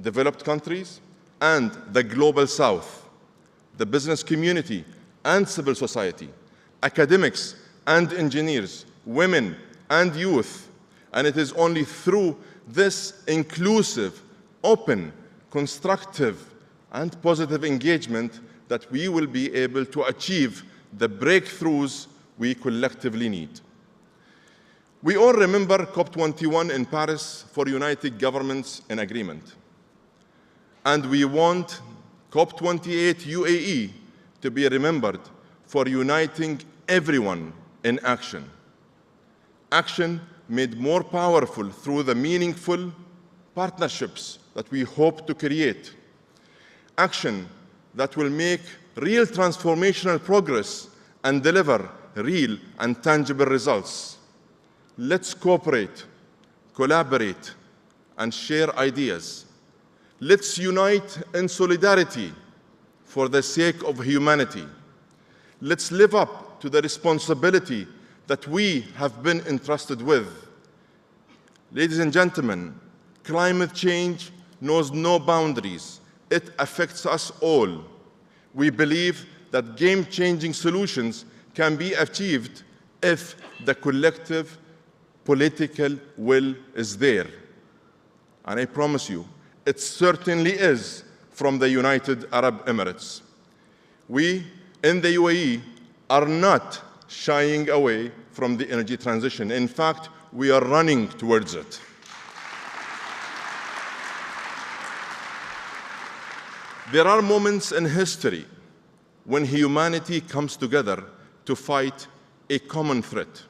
Developed countries and the global south, the business community and civil society, academics and engineers, women and youth. And it is only through this inclusive, open, constructive, and positive engagement that we will be able to achieve the breakthroughs we collectively need. We all remember COP21 in Paris for united governments in agreement. And we want COP28 UAE to be remembered for uniting everyone in action. Action made more powerful through the meaningful partnerships that we hope to create. Action that will make real transformational progress and deliver real and tangible results. Let's cooperate, collaborate, and share ideas. Let's unite in solidarity for the sake of humanity. Let's live up to the responsibility that we have been entrusted with. Ladies and gentlemen, climate change knows no boundaries. It affects us all. We believe that game-changing solutions can be achieved if the collective political will is there. And I promise you, it certainly is from the United Arab Emirates. We in the UAE are not shying away from the energy transition. In fact, we are running towards it. There are moments in history when humanity comes together to fight a common threat.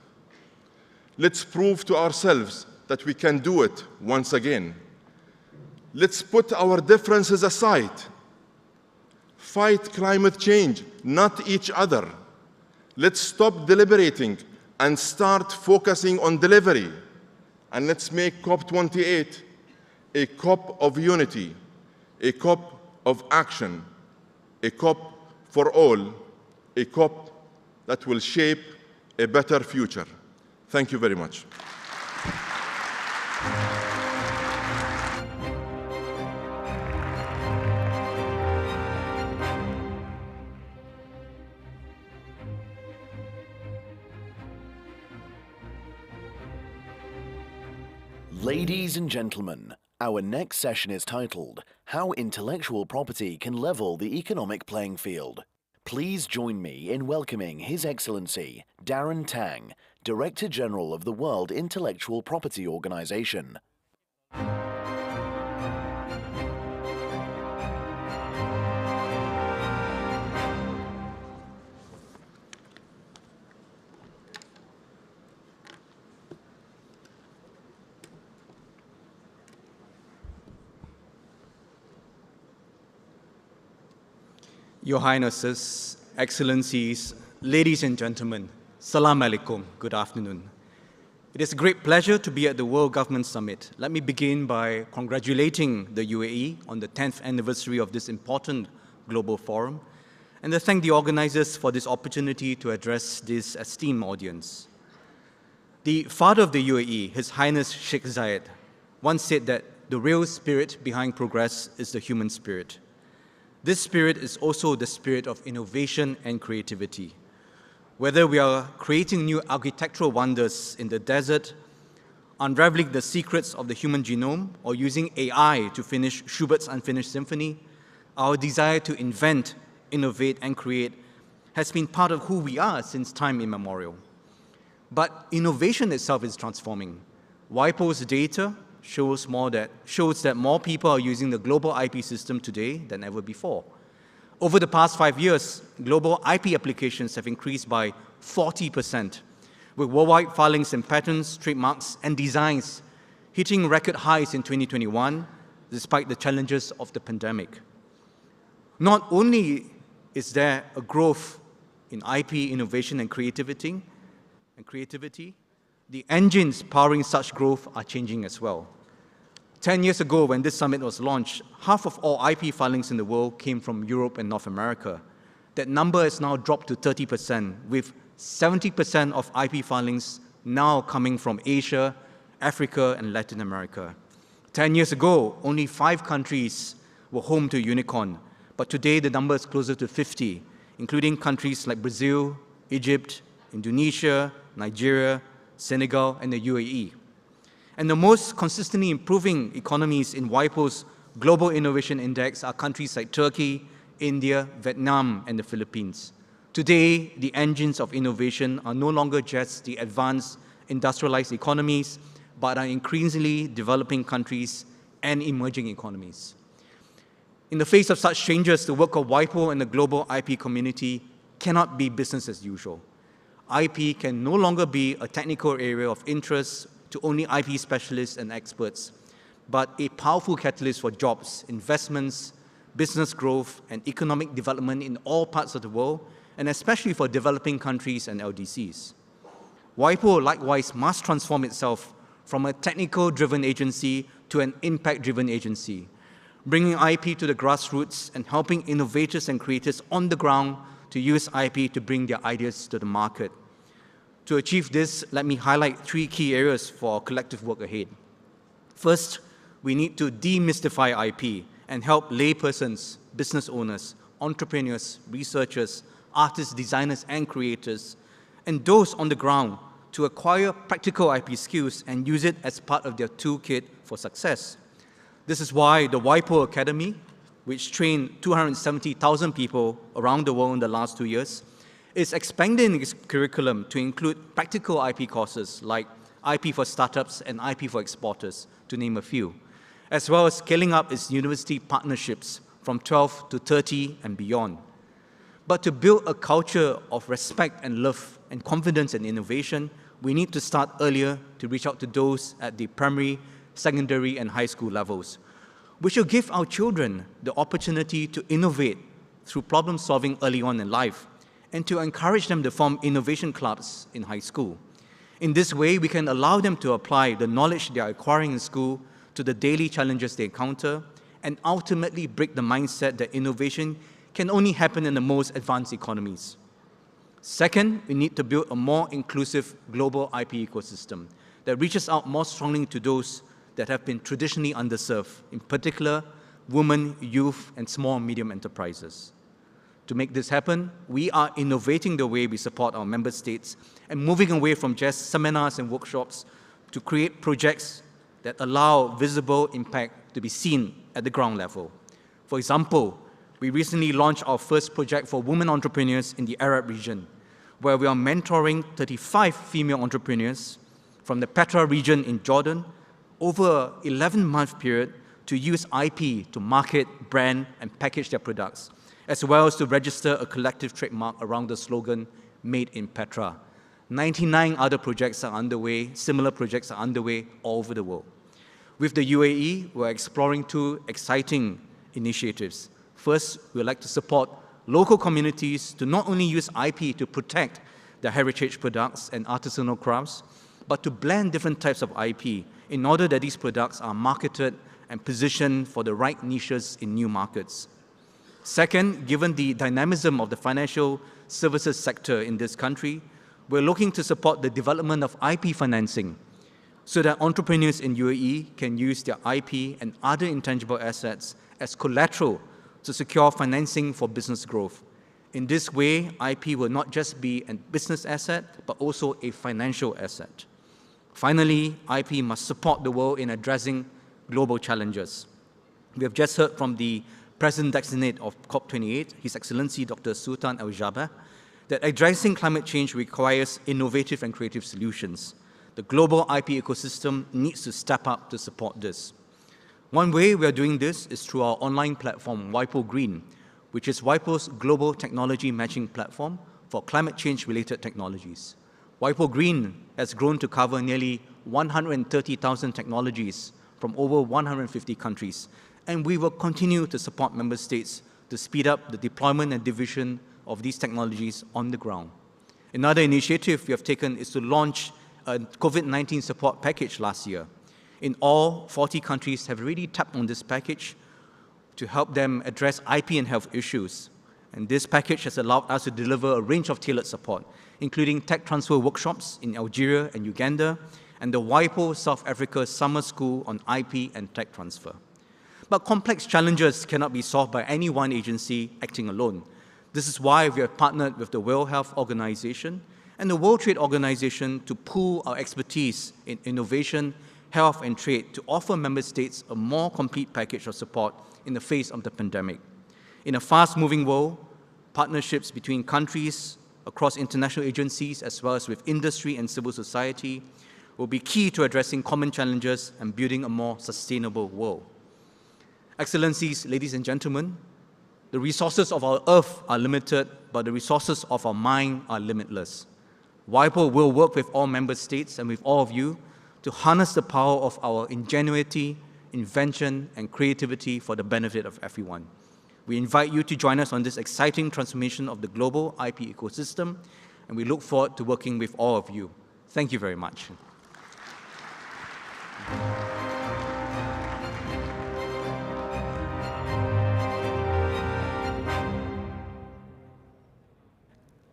Let's prove to ourselves that we can do it once again. Let's put our differences aside. Fight climate change, not each other. Let's stop deliberating and start focusing on delivery. And let's make COP28 a COP of unity, a COP of action, a COP for all, a COP that will shape a better future. Thank you very much. Ladies and gentlemen, our next session is titled, How Intellectual Property Can Level the Economic Playing Field. Please join me in welcoming His Excellency Darren Tang, Director General of the World Intellectual Property Organization. Your Highnesses, Excellencies, ladies and gentlemen, Salam alaikum, good afternoon. It is a great pleasure to be at the World Government Summit. Let me begin by congratulating the UAE on the 10th anniversary of this important global forum, and to thank the organizers for this opportunity to address this esteemed audience. The father of the UAE, His Highness Sheikh Zayed, once said that the real spirit behind progress is the human spirit. This spirit is also the spirit of innovation and creativity. Whether we are creating new architectural wonders in the desert, unraveling the secrets of the human genome, or using AI to finish Schubert's Unfinished Symphony, our desire to invent, innovate, and create has been part of who we are since time immemorial. But innovation itself is transforming. WIPO's data shows that more people are using the global IP system today than ever before. Over the past 5 years, global IP applications have increased by 40%, with worldwide filings in patents, trademarks, and designs hitting record highs in 2021, despite the challenges of the pandemic. Not only is there a growth in IP innovation and creativity, the engines powering such growth are changing as well. 10 years ago, when this summit was launched, half of all IP filings in the world came from Europe and North America. That number has now dropped to 30%, with 70% of IP filings now coming from Asia, Africa, and Latin America. 10 years ago, only 5 countries were home to unicorn, but today the number is closer to 50, including countries like Brazil, Egypt, Indonesia, Nigeria, Senegal, and the UAE. And the most consistently improving economies in WIPO's Global Innovation Index are countries like Turkey, India, Vietnam, and the Philippines. Today, the engines of innovation are no longer just the advanced industrialized economies, but are increasingly developing countries and emerging economies. In the face of such changes, the work of WIPO and the global IP community cannot be business as usual. IP can no longer be a technical area of interest to only IP specialists and experts, but a powerful catalyst for jobs, investments, business growth, and economic development in all parts of the world, and especially for developing countries and LDCs. WIPO likewise must transform itself from a technical-driven agency to an impact-driven agency, bringing IP to the grassroots and helping innovators and creators on the ground to use IP to bring their ideas to the market. To achieve this, let me highlight 3 key areas for our collective work ahead. First, we need to demystify IP and help laypersons, business owners, entrepreneurs, researchers, artists, designers, and creators, and those on the ground to acquire practical IP skills and use it as part of their toolkit for success. This is why the WIPO Academy, which trained 270,000 people around the world in the last 2 years, is expanding its curriculum to include practical IP courses like IP for startups and IP for exporters, to name a few, as well as scaling up its university partnerships from 12 to 30 and beyond. But to build a culture of respect and love and confidence and innovation, we need to start earlier to reach out to those at the primary, secondary, and high school levels. We should give our children the opportunity to innovate through problem solving early on in life, and to encourage them to form innovation clubs in high school. In this way, we can allow them to apply the knowledge they are acquiring in school to the daily challenges they encounter, and ultimately break the mindset that innovation can only happen in the most advanced economies. Second, we need to build a more inclusive global IP ecosystem that reaches out more strongly to those that have been traditionally underserved, in particular, women, youth, and small and medium enterprises. To make this happen, we are innovating the way we support our member states and moving away from just seminars and workshops to create projects that allow visible impact to be seen at the ground level. For example, we recently launched our first project for women entrepreneurs in the Arab region, where we are mentoring 35 female entrepreneurs from the Petra region in Jordan over an 11-month period to use IP to market, brand, and package their products, as well as to register a collective trademark around the slogan, Made in Petra. 99 other projects are underway, similar projects are underway all over the world. With the UAE, we're exploring 2 exciting initiatives. First, we'd like to support local communities to not only use IP to protect their heritage products and artisanal crafts, but to blend different types of IP in order that these products are marketed and positioned for the right niches in new markets. Second, given the dynamism of the financial services sector in this country, we're looking to support the development of IP financing so that entrepreneurs in UAE can use their IP and other intangible assets as collateral to secure financing for business growth. In this way, IP will not just be a business asset, but also a financial asset. Finally, IP must support the world in addressing global challenges. We have just heard from the President-designate of COP28, His Excellency Dr. Sultan Al-Jaber, that addressing climate change requires innovative and creative solutions. The global IP ecosystem needs to step up to support this. One way we are doing this is through our online platform, WIPO Green, which is WIPO's global technology matching platform for climate change-related technologies. WIPO Green has grown to cover nearly 130,000 technologies from over 150 countries, and we will continue to support member states to speed up the deployment and division of these technologies on the ground. Another initiative we have taken is to launch a COVID-19 support package last year. In all, 40 countries have already tapped on this package to help them address IP and health issues. And this package has allowed us to deliver a range of tailored support, including tech transfer workshops in Algeria and Uganda, and the WIPO South Africa Summer School on IP and tech transfer. But complex challenges cannot be solved by any one agency acting alone. This is why we have partnered with the World Health Organization and the World Trade Organization to pool our expertise in innovation, health, and trade to offer member states a more complete package of support in the face of the pandemic. In a fast-moving world, partnerships between countries, across international agencies, as well as with industry and civil society, will be key to addressing common challenges and building a more sustainable world. Excellencies, ladies and gentlemen, the resources of our earth are limited, but the resources of our mind are limitless. WIPO will work with all member states and with all of you to harness the power of our ingenuity, invention, and creativity for the benefit of everyone. We invite you to join us on this exciting transformation of the global IP ecosystem, and we look forward to working with all of you. Thank you very much.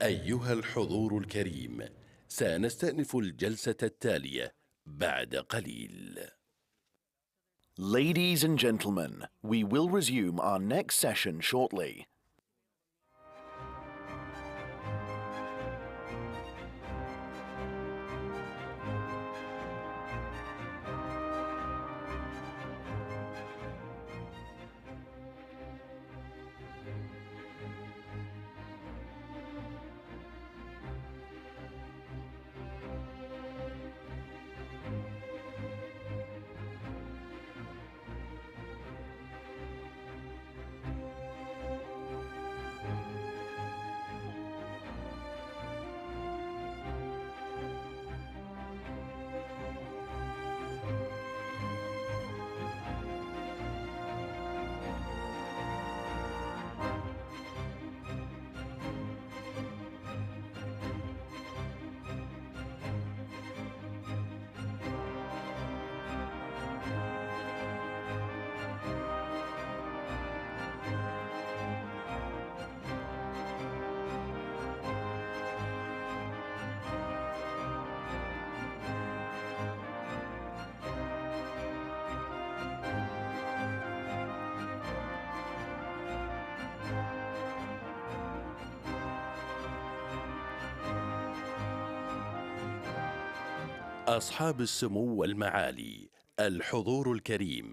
أيها الحضور الكريم، سنستأنف الجلسة التالية بعد قليل. Ladies and gentlemen, we will resume our next session shortly. أصحاب السمو والمعالي، الحضور الكريم،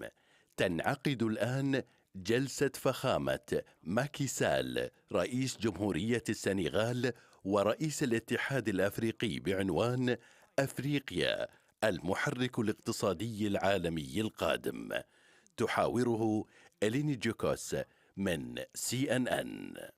تنعقد الآن جلسة فخامة ماكي سال، رئيس جمهورية السنغال ورئيس الاتحاد الأفريقي، بعنوان أفريقيا المحرك الاقتصادي العالمي القادم. تحاوره إليني جوكوس من CNN.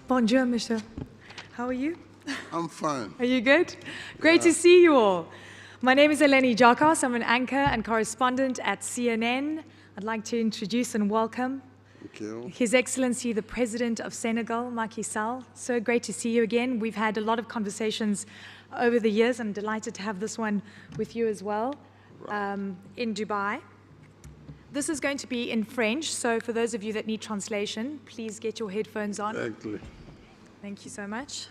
Bonjour, monsieur. How are you? I'm fine. Are you good? Great to see you all. My name is Eleni Jakos. I'm an anchor and correspondent at CNN. I'd like to introduce and welcome His Excellency, the President of Senegal, Macky Sall. So great to see you again. We've had a lot of conversations over the years. I'm delighted to have this one with you as well in Dubai. This is going to be in French, so for those of you that need translation, please get your headphones on. Exactly. Thank you so much.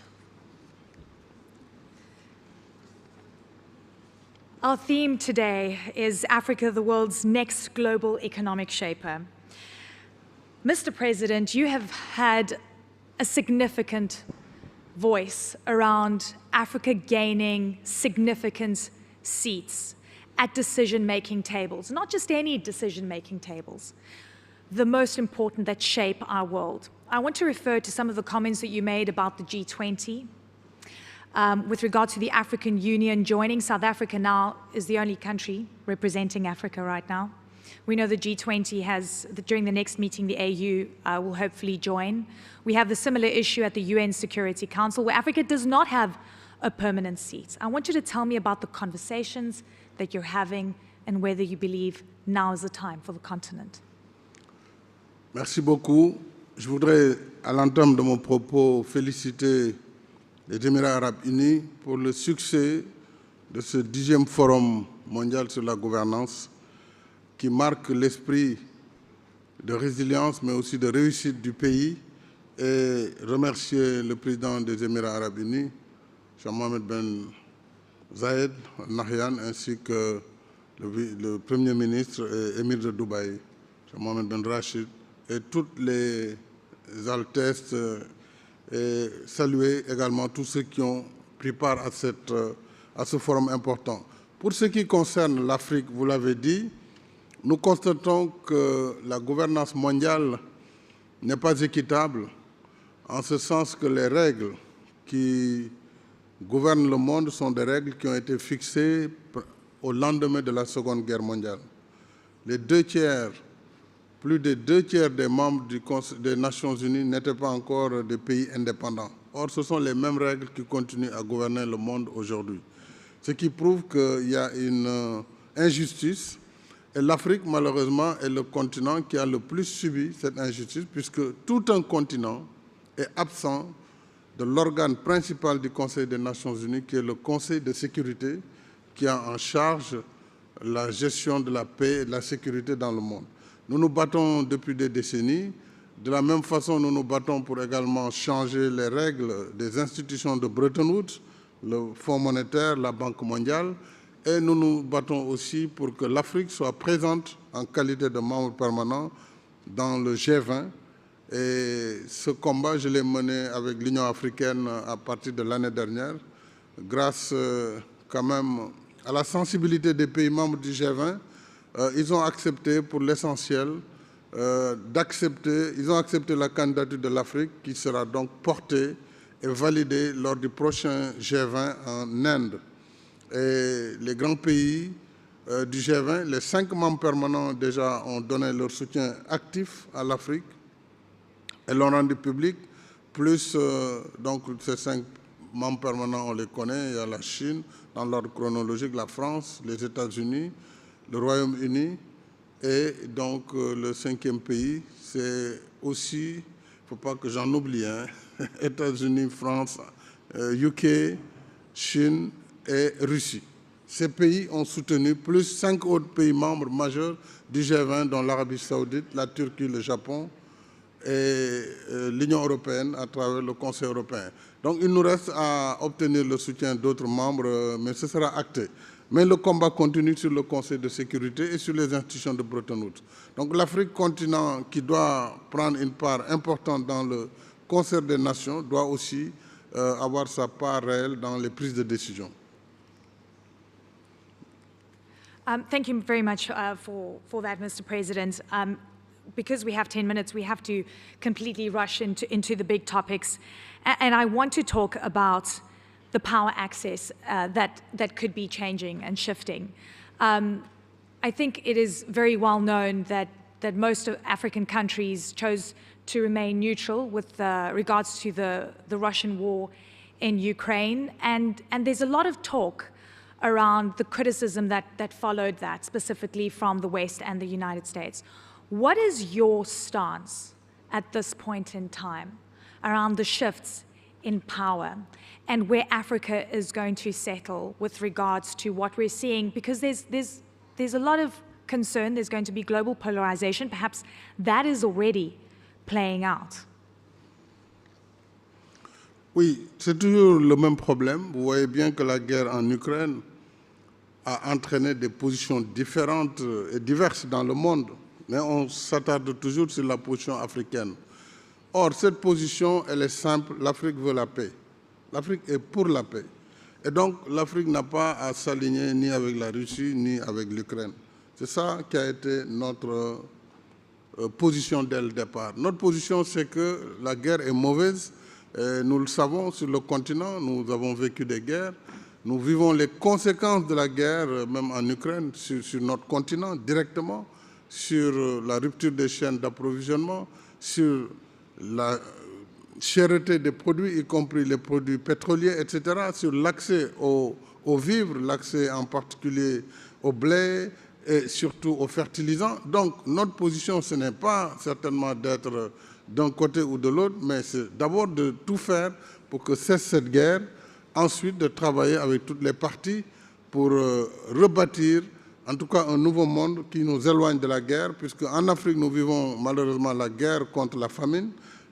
Our theme today is Africa, the world's next global economic shaper. Mr. President, you have had a significant voice around Africa gaining significant seats at decision-making tables, not just any decision-making tables, the most important that shape our world. I want to refer to some of the comments that you made about the G20. With regard to the African Union joining, South Africa now is the only country representing Africa right now. We know the G20 has, during the next meeting, the AU will hopefully join. We have the similar issue at the UN Security Council, where Africa does not have a permanent seat. I want you to tell me about the conversations that you're having and whether you believe now is the time for the continent. Merci beaucoup. Je voudrais, à l'entame de mon propos, féliciter les Émirats arabes unis pour le succès de ce 10e forum mondial sur la gouvernance qui marque l'esprit de résilience mais aussi de réussite du pays et remercier le président des Émirats arabes unis, Cheikh Mohammed Ben Zayed Al Nahyan, ainsi que le Premier ministre et émir de Dubaï, Cheikh Mohammed Ben Rachid, et toutes les altesses et saluer également tous ceux qui ont pris part à ce forum important. Pour ce qui concerne l'Afrique, vous l'avez dit, nous constatons que la gouvernance mondiale n'est pas équitable, en ce sens que les règles qui gouvernent le monde sont des règles qui ont été fixées au lendemain de la Seconde Guerre mondiale. Plus de 2/3 des membres des Nations Unies n'étaient pas encore des pays indépendants. Or, ce sont les mêmes règles qui continuent à gouverner le monde aujourd'hui. Ce qui prouve qu'il y a une injustice. Et l'Afrique, malheureusement, est le continent qui a le plus subi cette injustice, puisque tout un continent est absent de l'organe principal du Conseil des Nations Unies, qui est le Conseil de sécurité, qui a en charge la gestion de la paix et de la sécurité dans le monde. Nous nous battons depuis des décennies. De la même façon, nous nous battons pour également changer les règles des institutions de Bretton Woods, le Fonds monétaire, la Banque mondiale, et nous nous battons aussi pour que l'Afrique soit présente en qualité de membre permanent dans le G20. Et ce combat, je l'ai mené avec l'Union africaine à partir de l'année dernière, grâce quand même à la sensibilité des pays membres du G20. Ils ont accepté pour l'essentiel ils ont accepté la candidature de l'Afrique qui sera donc portée et validée lors du prochain G20 en Inde. Et les grands pays du G20, les 5 membres permanents déjà ont donné leur soutien actif à l'Afrique et l'ont rendu public, plus donc ces 5 membres permanents, on les connaît, il y a la Chine, dans l'ordre chronologique, la France, les États-Unis, le Royaume-Uni, et donc le 5e pays, c'est aussi, il ne faut pas que j'en oublie, hein, États-Unis, France, UK, Chine et Russie. Ces pays ont soutenu plus 5 autres pays membres majeurs du G20, dont l'Arabie saoudite, la Turquie, le Japon et l'Union européenne à travers le Conseil européen. Donc il nous reste à obtenir le soutien d'autres membres, mais ce sera acté. Mais le combat continue sur le Conseil de sécurité et sur les institutions de Bretton Woods. Donc l'Afrique, continent qui doit prendre une part importante dans le concert des nations, doit aussi avoir sa part réelle dans les prises de décision. Thank you very much for that, Mr. President. Because we have 10 minutes, we have to completely rush into the big topics. And I want to talk about the power access that could be changing and shifting. I think it is very well known that most of African countries chose to remain neutral with regards to the Russian war in Ukraine, and there's a lot of talk around the criticism that followed that, specifically from the West and the United States. What is your stance at this point in time around the shifts in power and where Africa is going to settle with regards to what we're seeing? Because there's a lot of concern, there's going to be global polarization. Perhaps that is already playing out. Oui, c'est toujours le même problème. Vous voyez bien que la guerre en Ukraine a entraîné des positions différentes et diverses dans le monde. Mais on s'attarde toujours sur la position africaine. Or, cette position, elle est simple. L'Afrique veut la paix. L'Afrique est pour la paix. Et donc, l'Afrique n'a pas à s'aligner ni avec la Russie, ni avec l'Ukraine. C'est ça qui a été notre position dès le départ. Notre position, c'est que la guerre est mauvaise. Nous le savons sur le continent, nous avons vécu des guerres. Nous vivons les conséquences de la guerre, même en Ukraine, sur notre continent, directement, sur la rupture des chaînes d'approvisionnement, sur la cherté des produits, y compris les produits pétroliers, etc., sur l'accès aux vivres, l'accès en particulier au blé et surtout aux fertilisants. Donc, notre position, ce n'est pas certainement d'être d'un côté ou de l'autre, mais c'est d'abord de tout faire pour que cesse cette guerre, ensuite de travailler avec toutes les parties pour rebâtir, en tout cas un nouveau monde qui nous éloigne de la guerre, puisque en Afrique, nous vivons malheureusement la guerre contre la famine,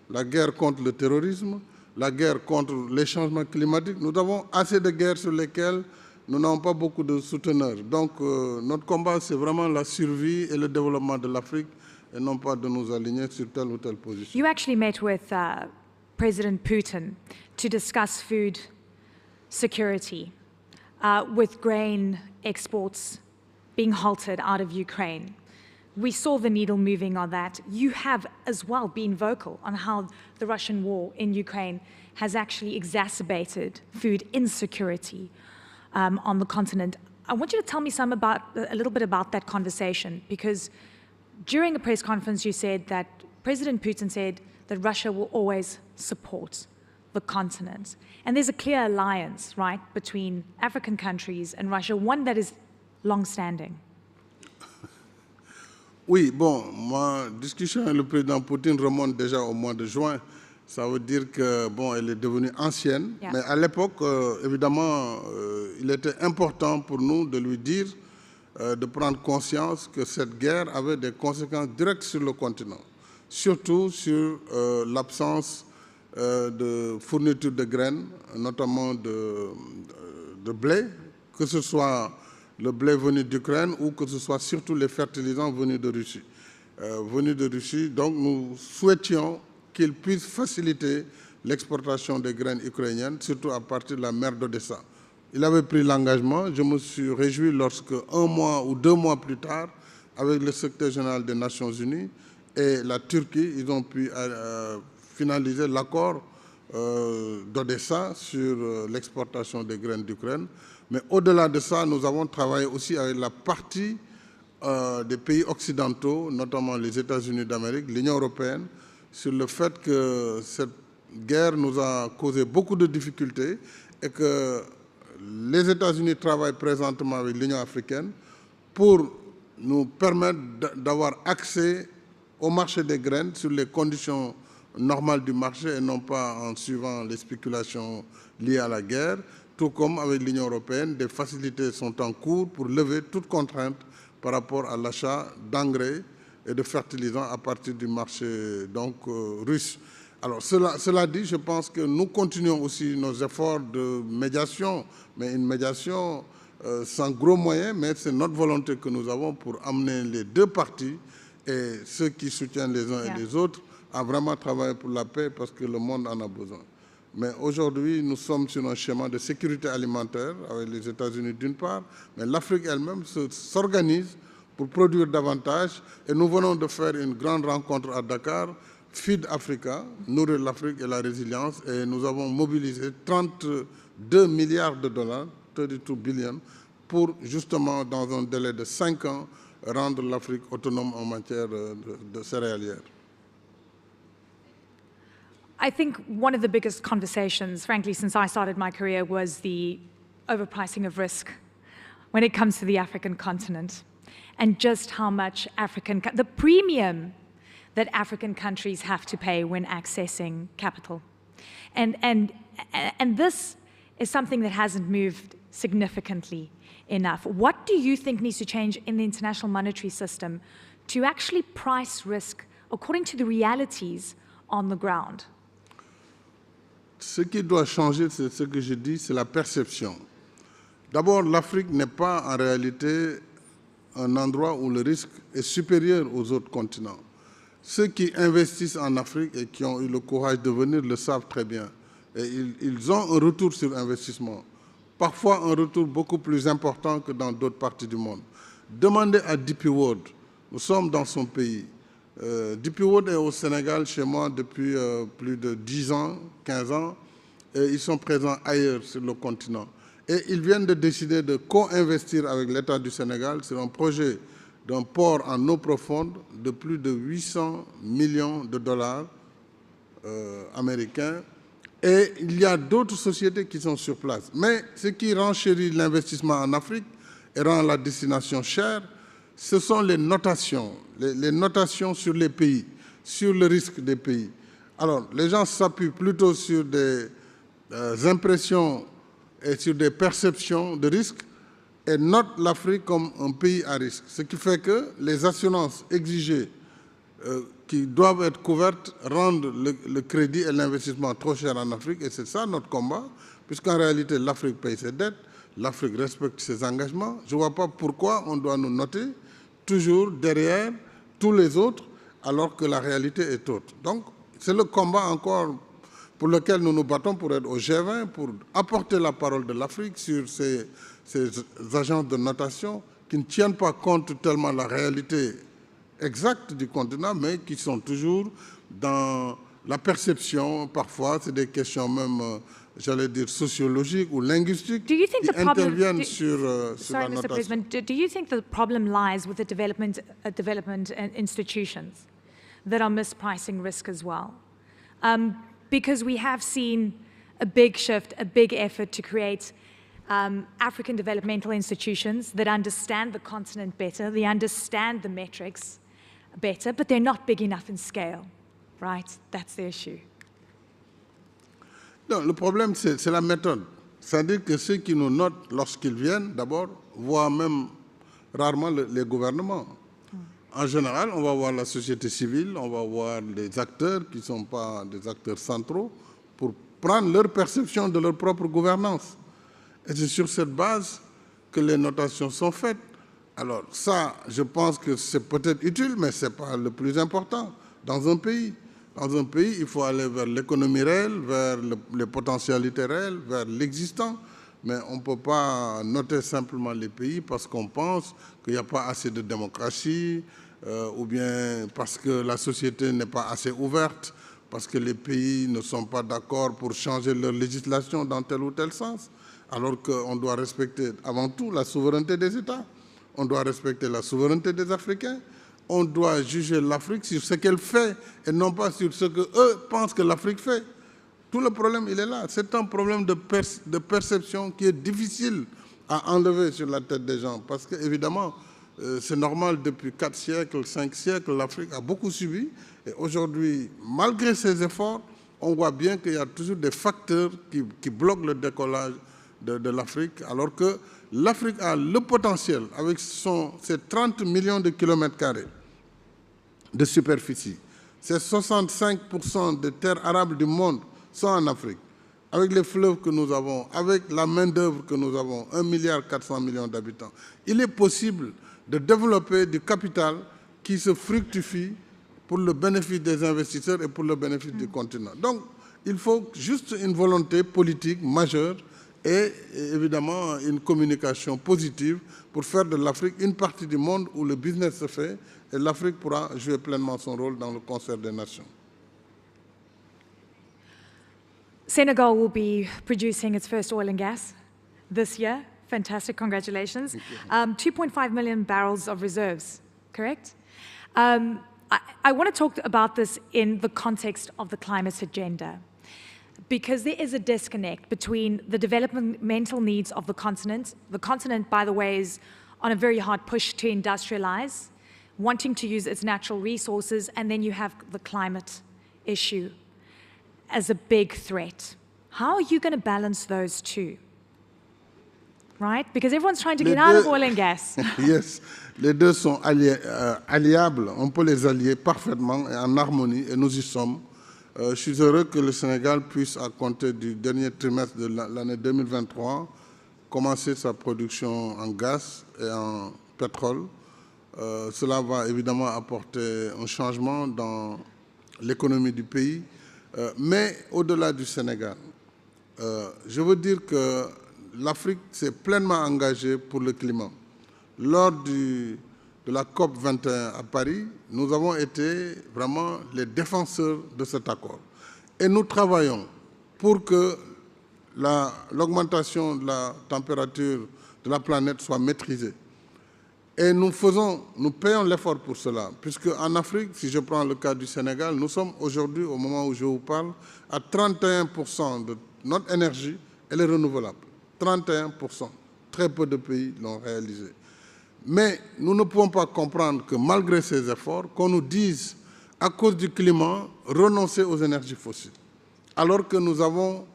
la guerre contre le terrorisme, la guerre contre les changements climatiques. Nous avons assez de guerres sur lesquelles nous n'avons pas beaucoup de souteneurs. Donc, notre combat, c'est vraiment la survie et le développement de l'Afrique, et non pas de nous aligner sur telle ou telle position. You actually met with President Putin to discuss food security, with grain exports being halted out of Ukraine. We saw the needle moving on that. You have as well been vocal on how the Russian war in Ukraine has actually exacerbated food insecurity on the continent. I want you to tell me a little bit about that conversation, because during a press conference, you said that President Putin said that Russia will always support the continent. And there's a clear alliance, right, between African countries and Russia, one that is long-standing. Oui, bon, ma discussion avec le président Poutine remonte déjà au mois de juin. Ça veut dire que, bon, elle est devenue ancienne. Yeah. Mais à l'époque, évidemment, il était important pour nous de lui dire de prendre conscience que cette guerre avait des conséquences directes sur le continent, surtout sur l'absence de fourniture de graines, notamment de blé, que ce soit le blé venu d'Ukraine ou que ce soit surtout les fertilisants venus de Russie. Donc nous souhaitions qu'il puisse faciliter l'exportation des graines ukrainiennes, surtout à partir de la mer d'Odessa. Il avait pris l'engagement. Je me suis réjoui lorsque 1 mois ou 2 mois plus tard, avec le secrétaire général des Nations Unies et la Turquie, ils ont pu finaliser l'accord d'Odessa sur l'exportation des graines d'Ukraine. Mais au-delà de ça, nous avons travaillé aussi avec la partie des pays occidentaux, notamment les États-Unis d'Amérique, l'Union européenne, sur le fait que cette guerre nous a causé beaucoup de difficultés et que les États-Unis travaillent présentement avec l'Union africaine pour nous permettre d'avoir accès au marché des graines sur les conditions normales du marché et non pas en suivant les spéculations liées à la guerre. Tout comme avec l'Union européenne, des facilités sont en cours pour lever toute contrainte par rapport à l'achat d'engrais et de fertilisants à partir du marché russe. Alors cela dit, je pense que nous continuons aussi nos efforts de médiation, mais une médiation sans gros moyens, mais c'est notre volonté que nous avons pour amener les deux parties et ceux qui soutiennent les uns et les autres à vraiment travailler pour la paix parce que le monde en a besoin. Mais aujourd'hui, nous sommes sur un schéma de sécurité alimentaire avec les États-Unis d'une part, mais l'Afrique elle-même s'organise pour produire davantage. Et nous venons de faire une grande rencontre à Dakar, Feed Africa, Nourrir l'Afrique et la résilience, et nous avons mobilisé 32 milliards de dollars, 32 billions, pour justement, dans un délai de 5 ans, rendre l'Afrique autonome en matière de céréalière. I think one of the biggest conversations, frankly, since I started my career was the overpricing of risk when it comes to the African continent, and just how much the premium that African countries have to pay when accessing capital. And this is something that hasn't moved significantly enough. What do you think needs to change in the international monetary system to actually price risk according to the realities on the ground? Ce qui doit changer, c'est ce que je dis, c'est la perception. D'abord, l'Afrique n'est pas en réalité un endroit où le risque est supérieur aux autres continents. Ceux qui investissent en Afrique et qui ont eu le courage de venir le savent très bien. Et ils ont un retour sur investissement, parfois un retour beaucoup plus important que dans d'autres parties du monde. Demandez à DP World, nous sommes dans son pays. DP World est au Sénégal chez moi depuis plus de 10 ans, 15 ans, et ils sont présents ailleurs sur le continent. Et ils viennent de décider de co-investir avec l'État du Sénégal sur un projet d'un port en eau profonde de plus de 800 millions de dollars américains. Et il y a d'autres sociétés qui sont sur place. Mais ce qui renchérit l'investissement en Afrique et rend la destination chère, ce sont les notations sur les pays, sur le risque des pays. Alors, les gens s'appuient plutôt sur des impressions et sur des perceptions de risque et notent l'Afrique comme un pays à risque. Ce qui fait que les assurances exigées qui doivent être couvertes rendent le crédit et l'investissement trop cher en Afrique. Et c'est ça notre combat, puisqu'en réalité, l'Afrique paye ses dettes, l'Afrique respecte ses engagements. Je ne vois pas pourquoi on doit nous noter toujours derrière tous les autres, alors que la réalité est autre. Donc, c'est le combat encore pour lequel nous nous battons pour être au G20, pour apporter la parole de l'Afrique sur ces agences de notation qui ne tiennent pas compte tellement de la réalité exacte du continent, mais qui sont toujours dans la perception. Parfois, c'est des questions même, j'allais dire, sociologiques ou linguistiques qui interviennent sur la notation. Mr. President, do you think the problem lies with the development institutions that are mispricing risk as well? Because we have seen a big shift, a big effort to create African developmental institutions that understand the continent better, they understand the metrics better, but they're not big enough in scale, right? That's the issue. Non, le problème, c'est la méthode. C'est-à-dire que ceux qui nous notent lorsqu'ils viennent, d'abord, voient même rarement les gouvernements. En général, on va voir la société civile, on va voir les acteurs qui ne sont pas des acteurs centraux pour prendre leur perception de leur propre gouvernance. Et c'est sur cette base que les notations sont faites. Alors ça, je pense que c'est peut-être utile, mais ce n'est pas le plus important dans un pays. Dans un pays, il faut aller vers l'économie réelle, vers les potentialités réelles, vers l'existant. Mais on ne peut pas noter simplement les pays parce qu'on pense qu'il n'y a pas assez de démocratie, ou bien parce que la société n'est pas assez ouverte, parce que les pays ne sont pas d'accord pour changer leur législation dans tel ou tel sens, alors qu'on doit respecter avant tout la souveraineté des États, on doit respecter la souveraineté des Africains, on doit juger l'Afrique sur ce qu'elle fait et non pas sur ce qu'eux pensent que l'Afrique fait. Tout le problème, il est là. C'est un problème de perception qui est difficile à enlever sur la tête des gens parce qu'évidemment, c'est normal, depuis 4 siècles, 5 siècles, l'Afrique a beaucoup subi. Et aujourd'hui, malgré ces efforts, on voit bien qu'il y a toujours des facteurs qui bloquent le décollage de l'Afrique, alors que l'Afrique a le potentiel, avec ses 30 millions de kilomètres carrés de superficie. Ces 65% des terres arables du monde sont en Afrique. Avec les fleuves que nous avons, avec la main-d'œuvre que nous avons, 1,4 milliard d'habitants, il est possible de développer du capital qui se fructifie pour le bénéfice des investisseurs et pour le bénéfice du continent. Donc, il faut juste une volonté politique majeure et évidemment une communication positive pour faire de l'Afrique une partie du monde où le business se fait et l'Afrique pourra jouer pleinement son rôle dans le concert des nations. Senegal will be producing its first oil and gas this year. Fantastic, congratulations. 2.5 million barrels of reserves, correct? I want to talk about this in the context of the climate agenda, because there is a disconnect between the developmental needs of the continent. The continent, by the way, is on a very hard push to industrialize, wanting to use its natural resources, and then you have the climate issue as a big threat. How are you going to balance those two? Right? Because everyone's trying to get out of oil and gas. Yes, les deux sont alliables. On peut les allier parfaitement et en harmonie, et nous y sommes. Je suis heureux que le Sénégal puisse, à compter du dernier trimestre de l'année 2023, commencer sa production en gaz et en pétrole. Cela va évidemment apporter un changement dans l'économie du pays. Mais au-delà du Sénégal, je veux dire que l'Afrique s'est pleinement engagée pour le climat. Lors de la COP 21 à Paris, nous avons été vraiment les défenseurs de cet accord. Et nous travaillons pour que l'augmentation de la température de la planète soit maîtrisée. Et nous payons l'effort pour cela, puisque en Afrique, si je prends le cas du Sénégal, nous sommes aujourd'hui, au moment où je vous parle, à 31% de notre énergie, elle est renouvelable. 31%. Très peu de pays l'ont réalisé. Mais nous ne pouvons pas comprendre que malgré ces efforts, qu'on nous dise, à cause du climat, renoncer aux énergies fossiles. Alors que nous avons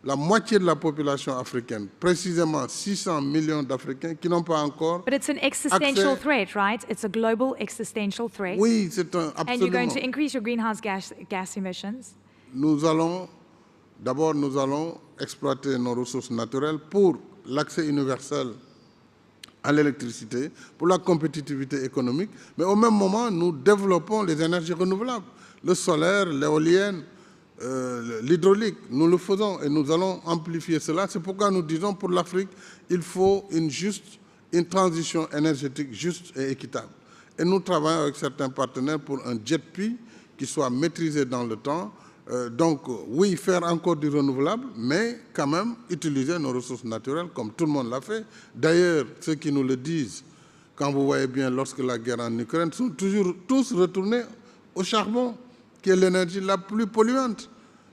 la moitié de la population africaine, précisément 600 millions d'Africains qui n'ont pas encore But it's an existential threat, right? It's a global existential threat. Oui, c'est un absolument. And you're going to increase your greenhouse gas emissions. D'abord, nous allons exploiter nos ressources naturelles pour l'accès universel à l'électricité, pour la compétitivité économique, mais au même moment, nous développons les énergies renouvelables, le solaire, l'éolienne, l'hydraulique. Nous le faisons et nous allons amplifier cela. C'est pourquoi nous disons pour l'Afrique, il faut une transition énergétique juste et équitable. Et nous travaillons avec certains partenaires pour un jet prix qui soit maîtrisé dans le temps. Donc, oui, faire encore du renouvelable, mais quand même utiliser nos ressources naturelles comme tout le monde l'a fait. D'ailleurs, ceux qui nous le disent, quand vous voyez bien, lorsque la guerre en Ukraine, sont toujours tous retournés au charbon, qui est l'énergie la plus polluante,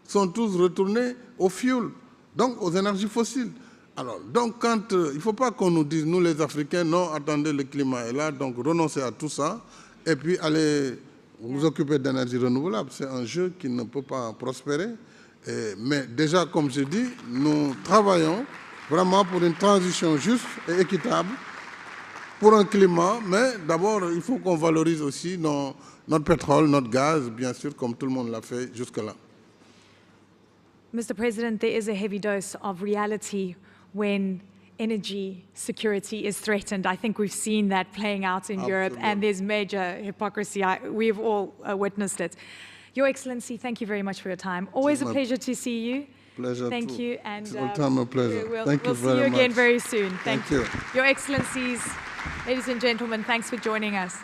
sont tous retournés au fuel, donc aux énergies fossiles. Alors, donc, il ne faut pas qu'on nous dise, nous les Africains, non, attendez, le climat est là, donc renoncez à tout ça, et puis allez vous occuper d'énergie renouvelable. C'est un jeu qui ne peut pas prospérer. Mais déjà, comme je dis, nous travaillons vraiment pour une transition juste et équitable, pour un climat, mais d'abord, il faut qu'on valorise aussi notre pétrole, notre gaz, bien sûr, comme tout le monde l'a fait jusque-là. Mr. President, there is a heavy dose of reality when energy security is threatened. I think we've seen that playing out in Europe, and there's major hypocrisy. We've all witnessed it. Your Excellency, thank you very much for your time. Always a pleasure to see you. Pleasure. Thank you. And it's all time a pleasure. Thank you very much. We'll see you again very soon. Thank you. Your Excellencies, ladies and gentlemen, thanks for joining us.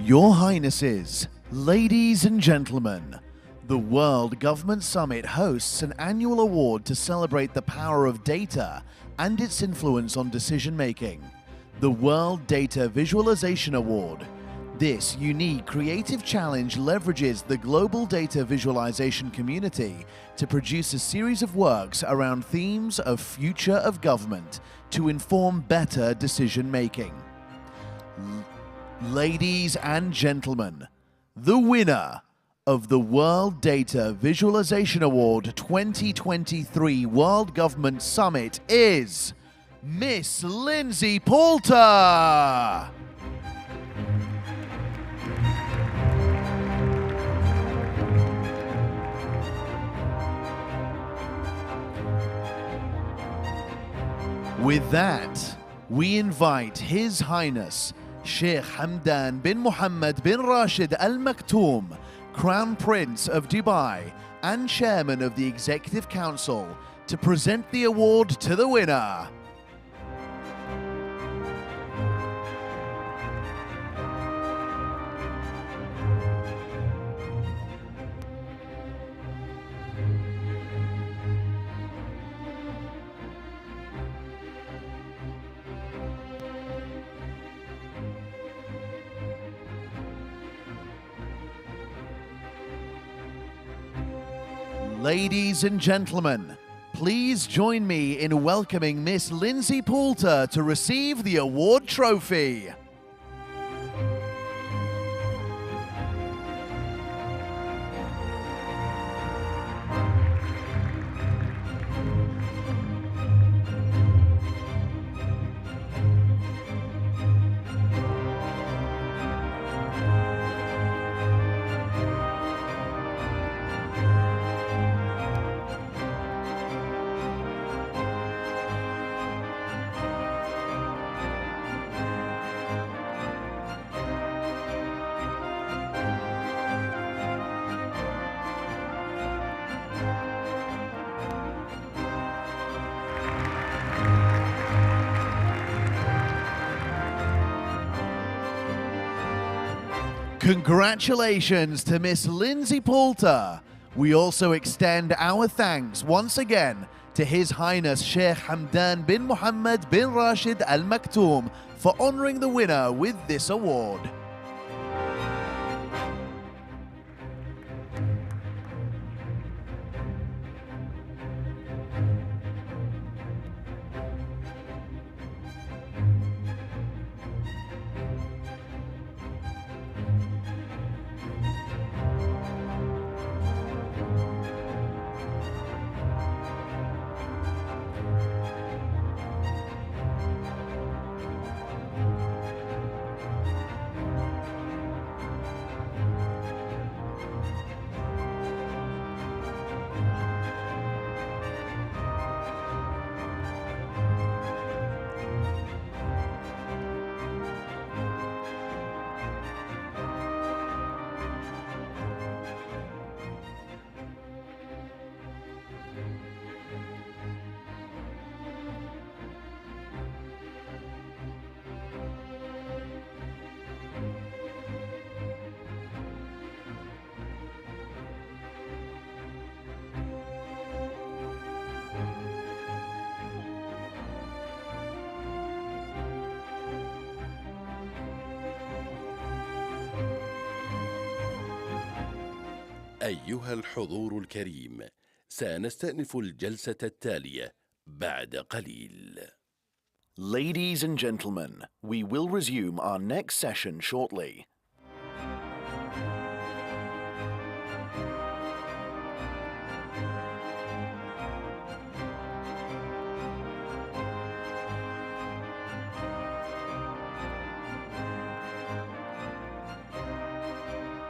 Your Highnesses, ladies and gentlemen, the World Government Summit hosts an annual award to celebrate the power of data and its influence on decision-making, the World Data Visualization Award. This unique creative challenge leverages the global data visualization community to produce a series of works around themes of future of government to inform better decision-making. Ladies and gentlemen, the winner of the World Data Visualization Award 2023 World Government Summit is Miss Lindsay Poulter. With that, we invite His Highness Sheikh Hamdan bin Mohammed bin Rashid Al Maktoum, Crown Prince of Dubai and Chairman of the Executive Council, to present the award to the winner. Ladies and gentlemen, please join me in welcoming Miss Lindsay Poulter to receive the award trophy. Congratulations to Miss Lindsay Poulter. We also extend our thanks once again to His Highness Sheikh Hamdan bin Mohammed bin Rashid Al Maktoum for honoring the winner with this award. أيها الحضور الكريم، سنستأنف الجلسة التالية بعد قليل. Ladies and gentlemen, we will resume our next session shortly.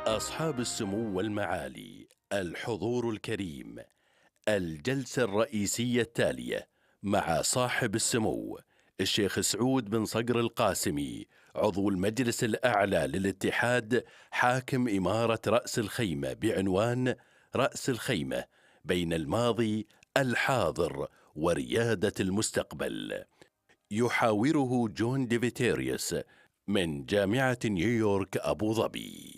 أصحاب السمو والمعالي، الحضور الكريم، الجلسة الرئيسية التالية مع صاحب السمو الشيخ سعود بن صقر القاسمي، عضو المجلس الأعلى للاتحاد، حاكم إمارة رأس الخيمة، بعنوان رأس الخيمة بين الماضي، الحاضر وريادة المستقبل. يحاوره جون ديفيتيريوس، من جامعة نيويورك أبو ظبي.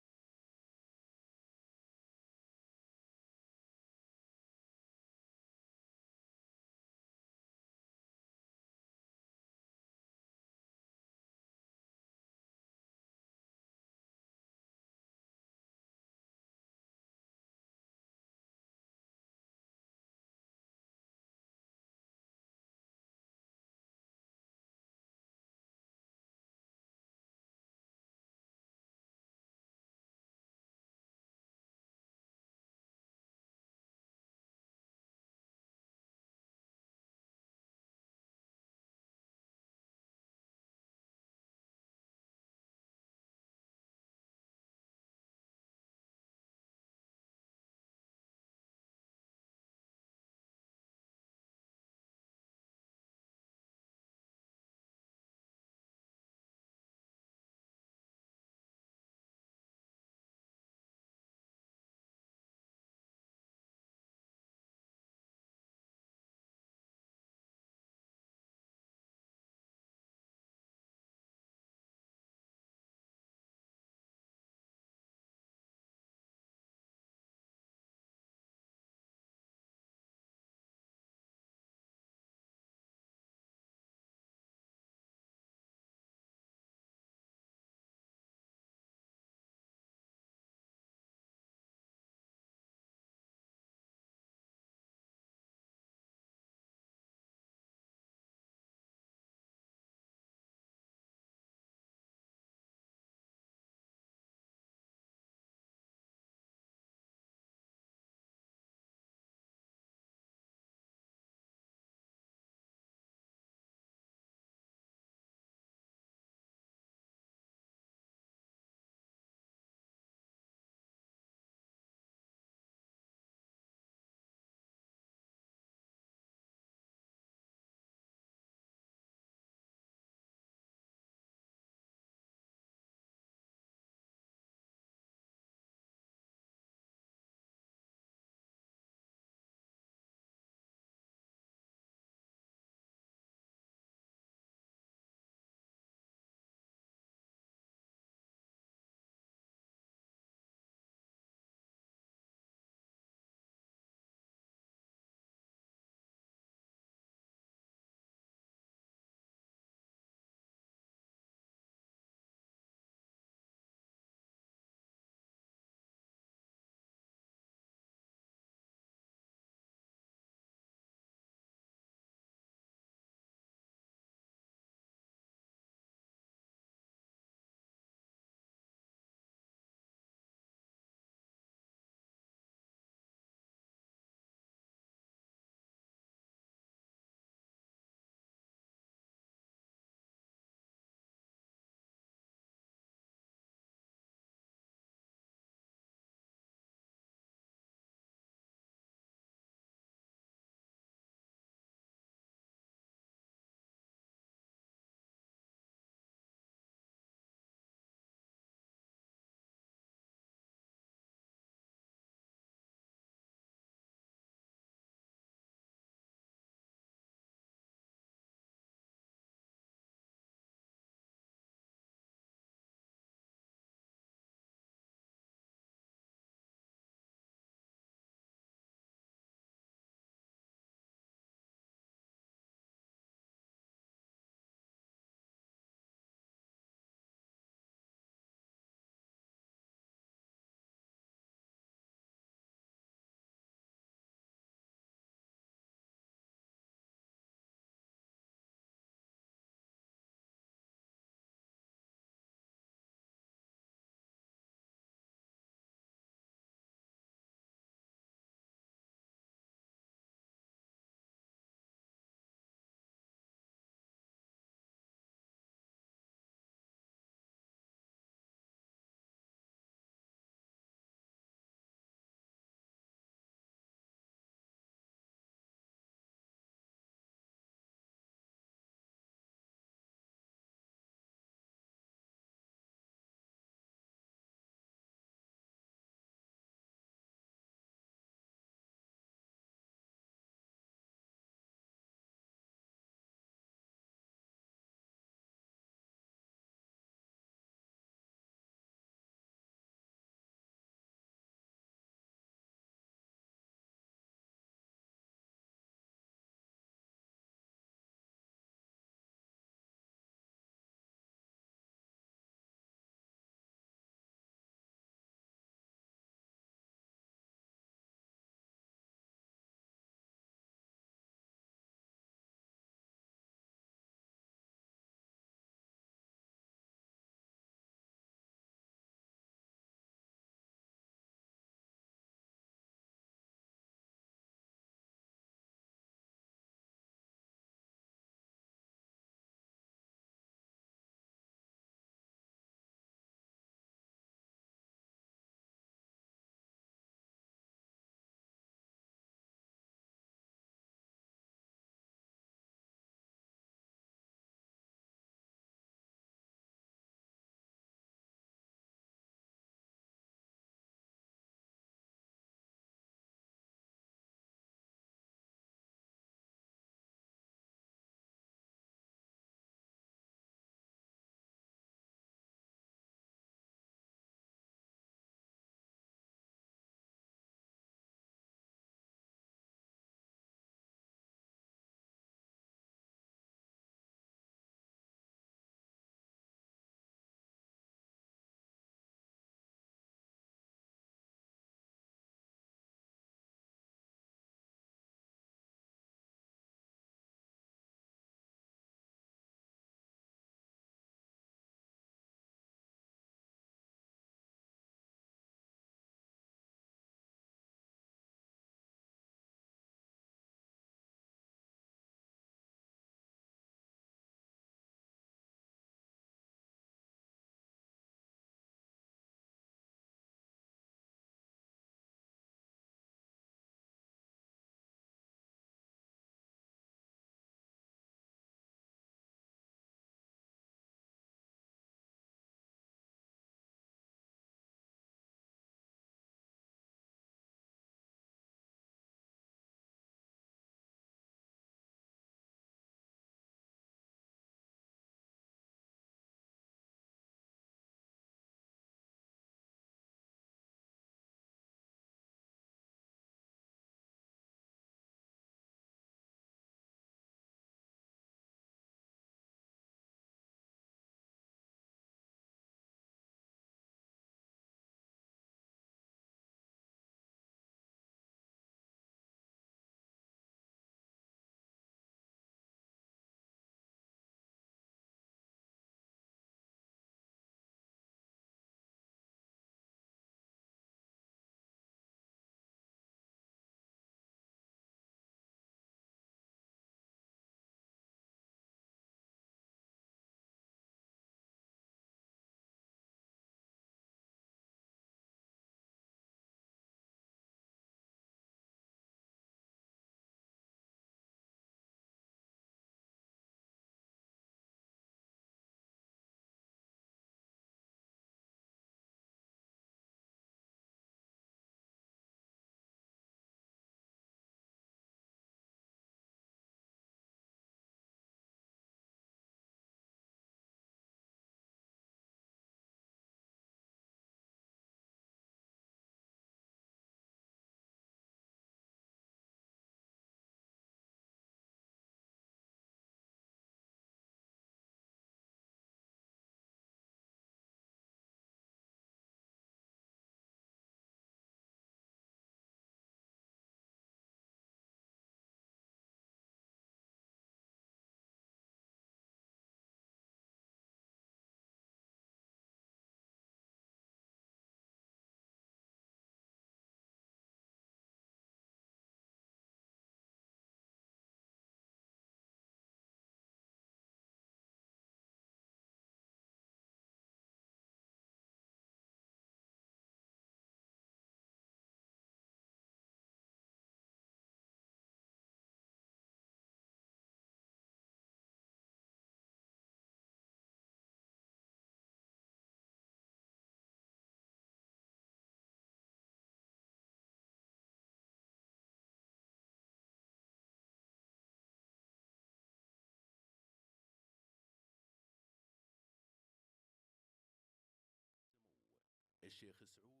الشيخ سعود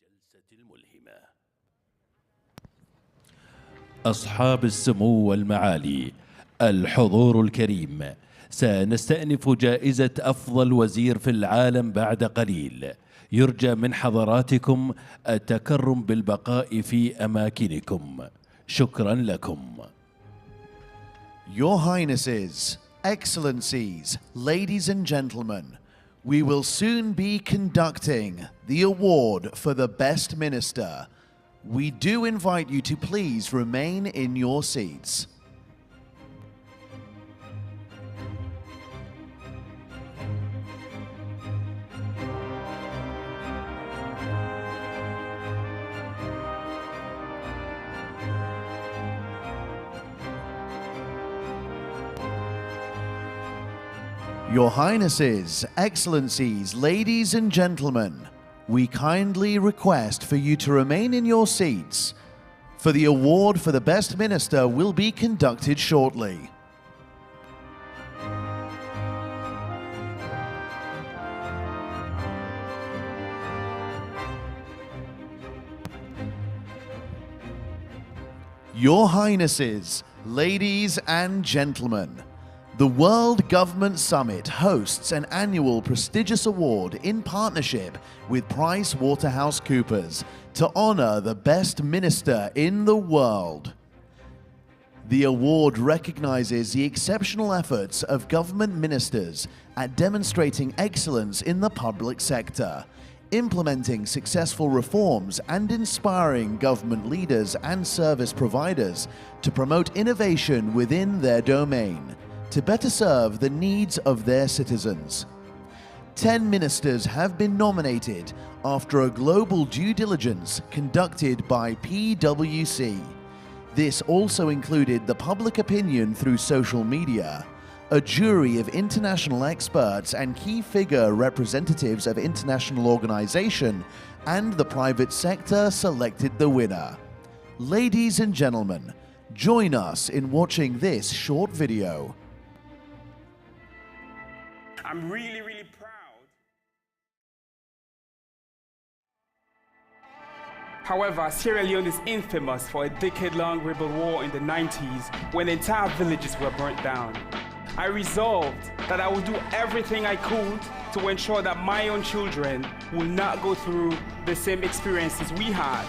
هذه الجلسة الملهمة. أصحاب السمو والمعالي، الحضور الكريم، سنستأنف جائزة أفضل وزير في العالم بعد قليل. يرجى من حضراتكم التكرم بالبقاء في أماكنكم. شكرا لكم. Your Highnesses, Excellencies, ladies and gentlemen, we will soon be conducting the award for the Best Minister. We do invite you to please remain in your seats. Your Highnesses, Excellencies, ladies and gentlemen, we kindly request for you to remain in your seats, for the award for the Best Minister will be conducted shortly. Your Highnesses, ladies and gentlemen, the WorldGovSummit hosts an annual prestigious award in partnership with PricewaterhouseCoopers to honor the best minister in the world. The award recognizes the exceptional efforts of government ministers at demonstrating excellence in the public sector, implementing successful reforms and inspiring government leaders and service providers to promote innovation within their domain, to better serve the needs of their citizens. 10 ministers have been nominated after a global due diligence conducted by PwC. This also included the public opinion through social media. A jury of international experts and key figure representatives of international organization and the private sector selected the winner. Ladies and gentlemen, join us in watching this short video. I'm really, really proud. However, Sierra Leone is infamous for a decade-long rebel war in the 90s when entire villages were burnt down. I resolved that I would do everything I could to ensure that my own children will not go through the same experiences we had.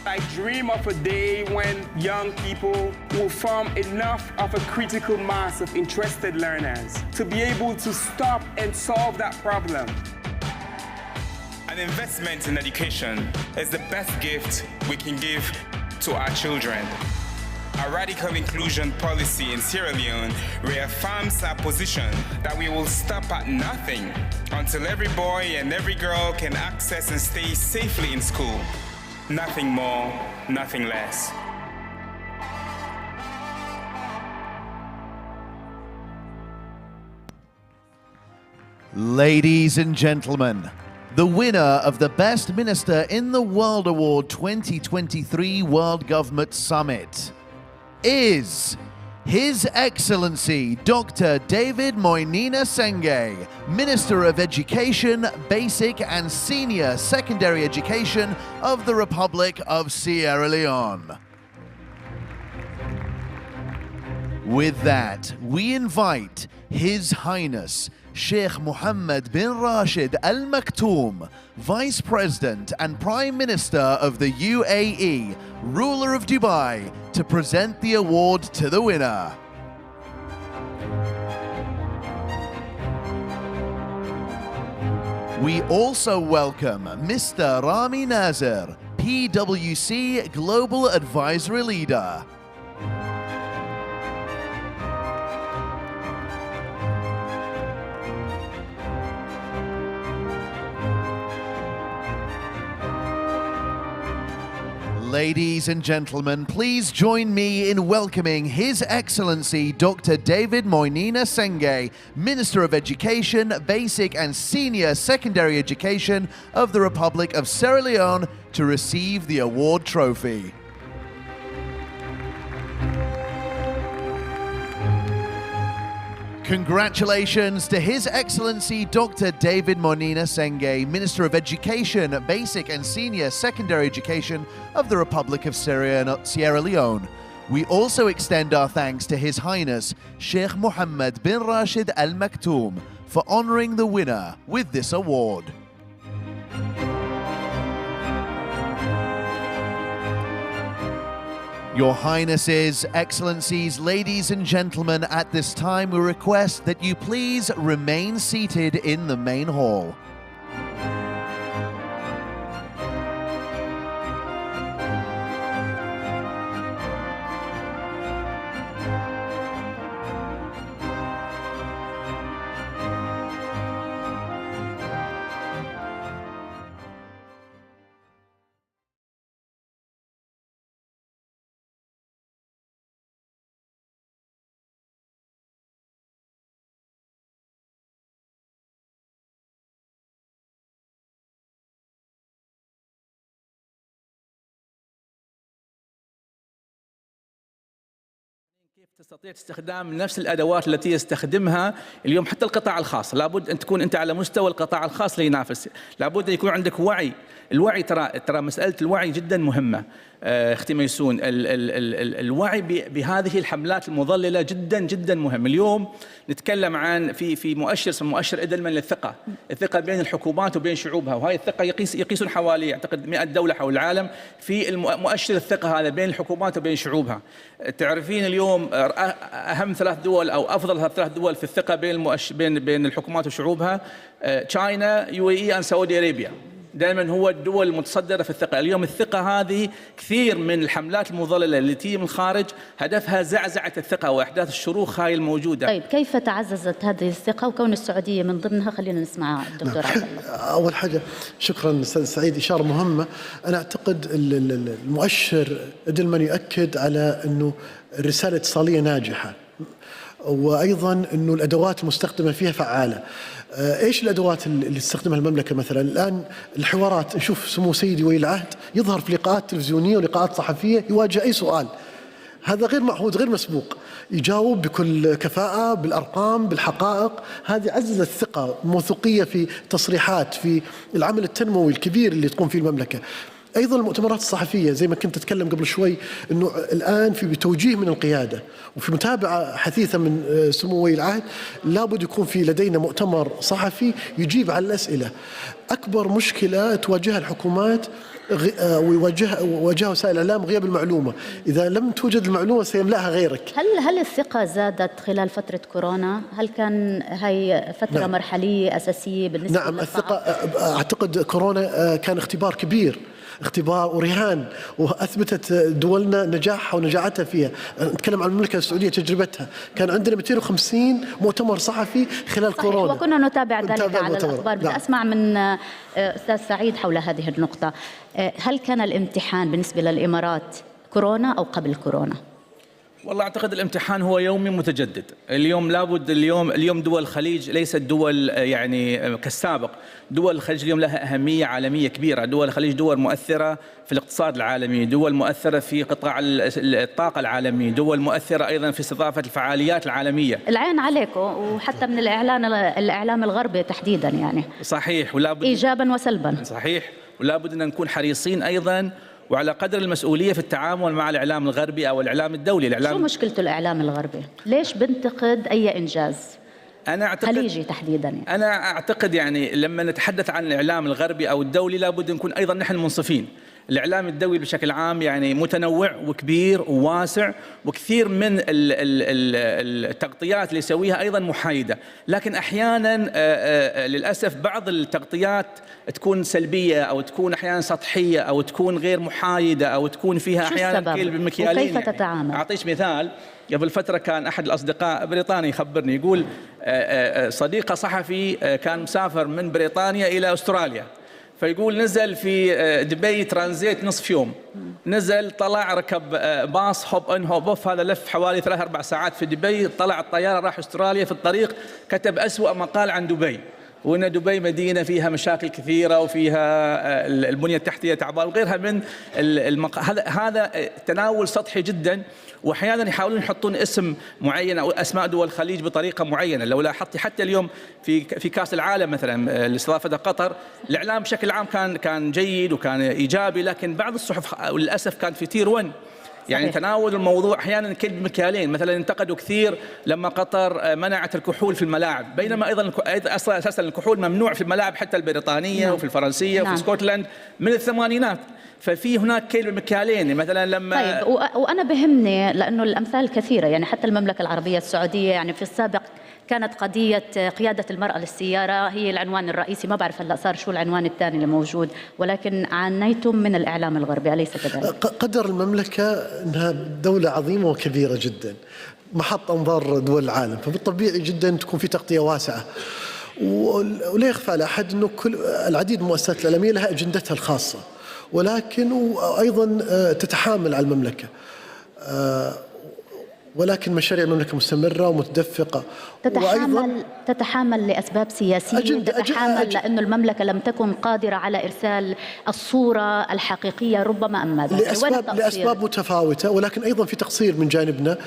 I dream of a day when young people will form enough of a critical mass of interested learners to be able to stop and solve that problem. An investment in education is the best gift we can give to our children. Our radical inclusion policy in Sierra Leone reaffirms our position that we will stop at nothing until every boy and every girl can access and stay safely in school. Nothing more, nothing less. Ladies and gentlemen, the winner of the Best Minister in the World Award 2023 WorldGovSummit is His Excellency Dr. David Moinina Senge, Minister of Education, Basic and Senior Secondary Education of the Republic of Sierra Leone. With that, we invite His Highness Sheikh Mohammed bin Rashid Al Maktoum, Vice President and Prime Minister of the UAE, ruler of Dubai, to present the award to the winner. We also welcome Mr. Rami Nazir, PwC Global Advisory Leader. Ladies and gentlemen, please join me in welcoming His Excellency Dr. David Moinina Senge, Minister of Education, Basic and Senior Secondary Education of the Republic of Sierra Leone, to receive the award trophy. Congratulations to His Excellency Dr. David Monina Sengeh, Minister of Education, Basic and Senior Secondary Education of the Republic of Sierra Leone. We also extend our thanks to His Highness Sheikh Mohammed bin Rashid Al Maktoum for honoring the winner with this award. Your Highnesses, Excellencies, ladies and gentlemen, at this time we request that you please remain seated in the main hall. كيف تستطيع استخدام نفس الأدوات التي يستخدمها اليوم حتى القطاع الخاص؟ لابد أن تكون أنت على مستوى القطاع الخاص لينافس، لابد أن يكون عندك وعي. الوعي ترى مسألة الوعي جدا مهمة. اختي ميسون، الوعي بهذه الحملات المضللة جدا جدا مهم. اليوم نتكلم عن في مؤشر اسمه مؤشر إدلمان للثقة، الثقة بين الحكومات وبين شعوبها، وهذه الثقة يقيسون حوالي أعتقد 100 دولة حول العالم في مؤشر الثقة هذا بين الحكومات وبين شعوبها. تعرفين اليوم أهم 3 دول أو أفضل 3 دول في الثقة بين الحكومات وشعوبها، تشاينا، UAE and سعودي أرابيا. دائما هو الدول المتصدرة في الثقة. اليوم الثقة هذه كثير من الحملات المضللة اللي تيجي من الخارج هدفها زعزعة الثقة وإحداث الشروخ هاي الموجودة. طيب كيف تعززت هذه الثقة وكون السعودية من ضمنها؟ خلينا نسمع الدكتور عبد الله. أول حاجة شكرا أستاذ سعيد، إشارة مهمة. أنا أعتقد المؤشر إدلمان يؤكد على أنه الرسالة الاتصالية ناجحة، وأيضا أنه الأدوات المستخدمة فيها فعالة. إيش الأدوات اللي تستخدمها المملكة مثلا؟ الآن الحوارات، نشوف سمو سيدي ولي العهد يظهر في لقاءات تلفزيونية ولقاءات صحفية يواجه أي سؤال، هذا غير معهود غير مسبوق، يجاوب بكل كفاءة بالأرقام بالحقائق. هذه عززت الثقة، موثوقية في تصريحات، في العمل التنموي الكبير اللي تقوم فيه المملكة. أيضا المؤتمرات الصحفية زي ما كنت أتكلم قبل شوي، أنه الآن في توجيه من القيادة وفي متابعة حثيثة من سمو ولي العهد، لابد يكون في لدينا مؤتمر صحفي يجيب على الأسئلة. أكبر مشكلة تواجهها الحكومات وواجهها وسائل الإعلام غياب المعلومة. إذا لم توجد المعلومة سيملأها غيرك. هل الثقة زادت خلال فترة كورونا؟ هل كان هاي فترة نعم. مرحلية أساسية بالنسبة نعم الثقة أعتقد كورونا كان اختبار كبير، اختبار ورهان، وأثبتت دولنا نجاحها ونجاعتها فيها. نتكلم عن المملكة السعودية تجربتها، كان عندنا 250 مؤتمر صحفي خلال كورونا، وكنا نتابع ذلك على الأخبار. بدي أسمع من أستاذ سعيد حول هذه النقطة. هل كان الامتحان بالنسبة للإمارات كورونا أو قبل كورونا؟ والله أعتقد الامتحان هو يومي متجدد. اليوم لابد اليوم دول الخليج ليست دول يعني كالسابق. دول الخليج اليوم لها أهمية عالمية كبيرة. دول الخليج دول مؤثرة في الاقتصاد العالمي، دول مؤثرة في قطاع الطاقة العالمي، دول مؤثرة أيضا في استضافة الفعاليات العالمية. العين عليكم، وحتى من الإعلام الغربي تحديدا يعني. صحيح، ولابد إيجابا وسلبا. صحيح، ولابد أن نكون حريصين أيضا وعلى قدر المسؤولية في التعامل مع الإعلام الغربي أو الإعلام الدولي. شو مشكلته الإعلام الغربي؟ ليش بنتقد أي إنجاز خليجي تحديدا؟ يعني. أنا أعتقد يعني لما نتحدث عن الإعلام الغربي أو الدولي لابد نكون أيضا نحن منصفين. الإعلام الدولي بشكل عام يعني متنوع وكبير وواسع، وكثير من التغطيات اللي يسويها أيضا محايدة، لكن أحيانا للأسف بعض التغطيات تكون سلبية أو تكون أحيانا سطحية أو تكون غير محايدة أو تكون فيها أحيانا كيل بالمكيالين. وكيف تتعامل؟ أعطيش مثال. قبل فترة كان أحد الأصدقاء بريطاني يخبرني، يقول صديقه صحفي كان مسافر من بريطانيا إلى أستراليا، فيقول نزل في دبي ترانزيت نصف يوم، نزل طلع ركب باص هوب ان هوب اوف، هذا لف حوالي 3-4 ساعات في دبي، طلع الطيارة راح أستراليا، في الطريق كتب أسوأ مقال عن دبي. وأن دبي مدينة فيها مشاكل كثيرة وفيها البنية التحتية تعبانة وغيرها من هذا تناول سطحي جدا. وأحيانا يحاولون يحطون اسم معين أو أسماء دول الخليج بطريقة معينة. لو لاحظت حتى اليوم في كأس العالم مثلا اللي استضافتها قطر، الإعلام بشكل عام كان جيد وكان إيجابي، لكن بعض الصحف للأسف كانت في تير 1. يعني تناول الموضوع أحيانا كل بمكيالين. مثلا انتقدوا كثير لما قطر منعت الكحول في الملاعب، بينما أيضا أساسا الكحول ممنوع في الملاعب حتى البريطانية وفي الفرنسية وفي اسكتلند من الثمانينات. ففي هناك كيل بمكيالين. مثلا لما طيب وأنا بهمني لأنه الأمثال كثيرة، يعني حتى المملكة العربية السعودية يعني في السابق كانت قضية قيادة المرأة للسيارة هي العنوان الرئيسي، ما بعرف هلا صار شو العنوان الثاني اللي موجود، ولكن عانيتم من الإعلام الغربي أليس كذلك؟ قدر المملكة أنها دولة عظيمة وكبيرة جدا، محط أنظار دول العالم، فبالطبيعي جدا تكون في تغطية واسعة. ولا يخفى على أحد أنه العديد من المؤسسات الإعلامية لها أجندتها الخاصة، ولكن أيضا تتحامل على المملكة، ولكن مشاريع المملكة مستمرة ومتدفقة. تتحامل لأسباب سياسية، تتحامل لأن المملكة لم تكن قادرة على إرسال الصورة الحقيقية ربما أم ماذا؟ لأسباب متفاوتة، ولكن أيضا في تقصير من جانبنا.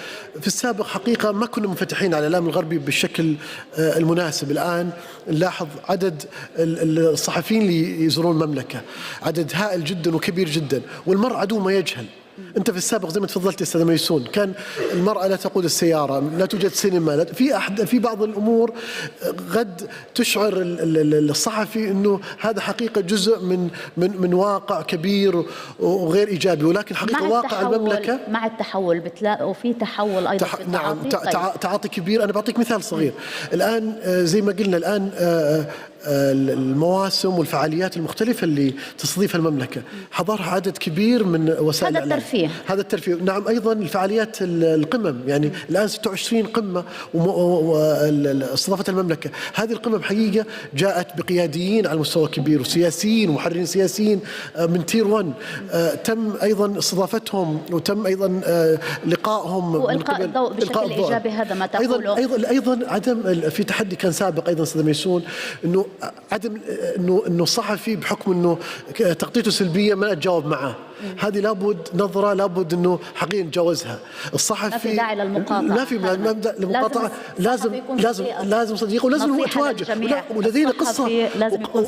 في السابق حقيقة ما كنا منفتحين على الإعلام الغربي بالشكل المناسب. الآن نلاحظ عدد الصحفيين اللي يزورون المملكة عدد هائل جدا وكبير جدا، والمرء عدو ما يجهل. أنت في السابق زي ما تفضلت يا أستاذ ميسون كان المرأة لا تقود السيارة، لا توجد سينما، في بعض الأمور قد تشعر الصحفي أنه هذا حقيقة جزء من واقع كبير وغير إيجابي، ولكن حقيقة واقع المملكة مع التحول بتلاقوا في تحول أيضا في نعم تعاطي كبير. أنا بعطيك مثال صغير. الآن زي ما قلنا الآن المواسم والفعاليات المختلفة اللي تستضيفها المملكة حضرها عدد كبير من وسائل الإعلام. هذا الترفيه. نعم أيضا الفعاليات القمم، يعني الآن 26 قمة استضافتها المملكة. هذه القمم حقيقة جاءت بقياديين على مستوى كبير وسياسيين ومحررين سياسيين من تير 1. تم أيضا استضافتهم وتم أيضا لقائهم وإلقاء الضوء بشكل إيجابي. هذا ما تقوله. أيضا عدم في تحدي كان سابق أيضا أستاذ ميسون، إنه عدم إنه الصحفي بحكم إنه تغطيته سلبية ما أتجاوب معه. هذه لابد نظرة، لابد إنه حقيقة نتجاوزها. الصحفي ما في داعي للمقاطعة، ما في مبدأ للمقاطعة. لازم صديق ولازم تواجه.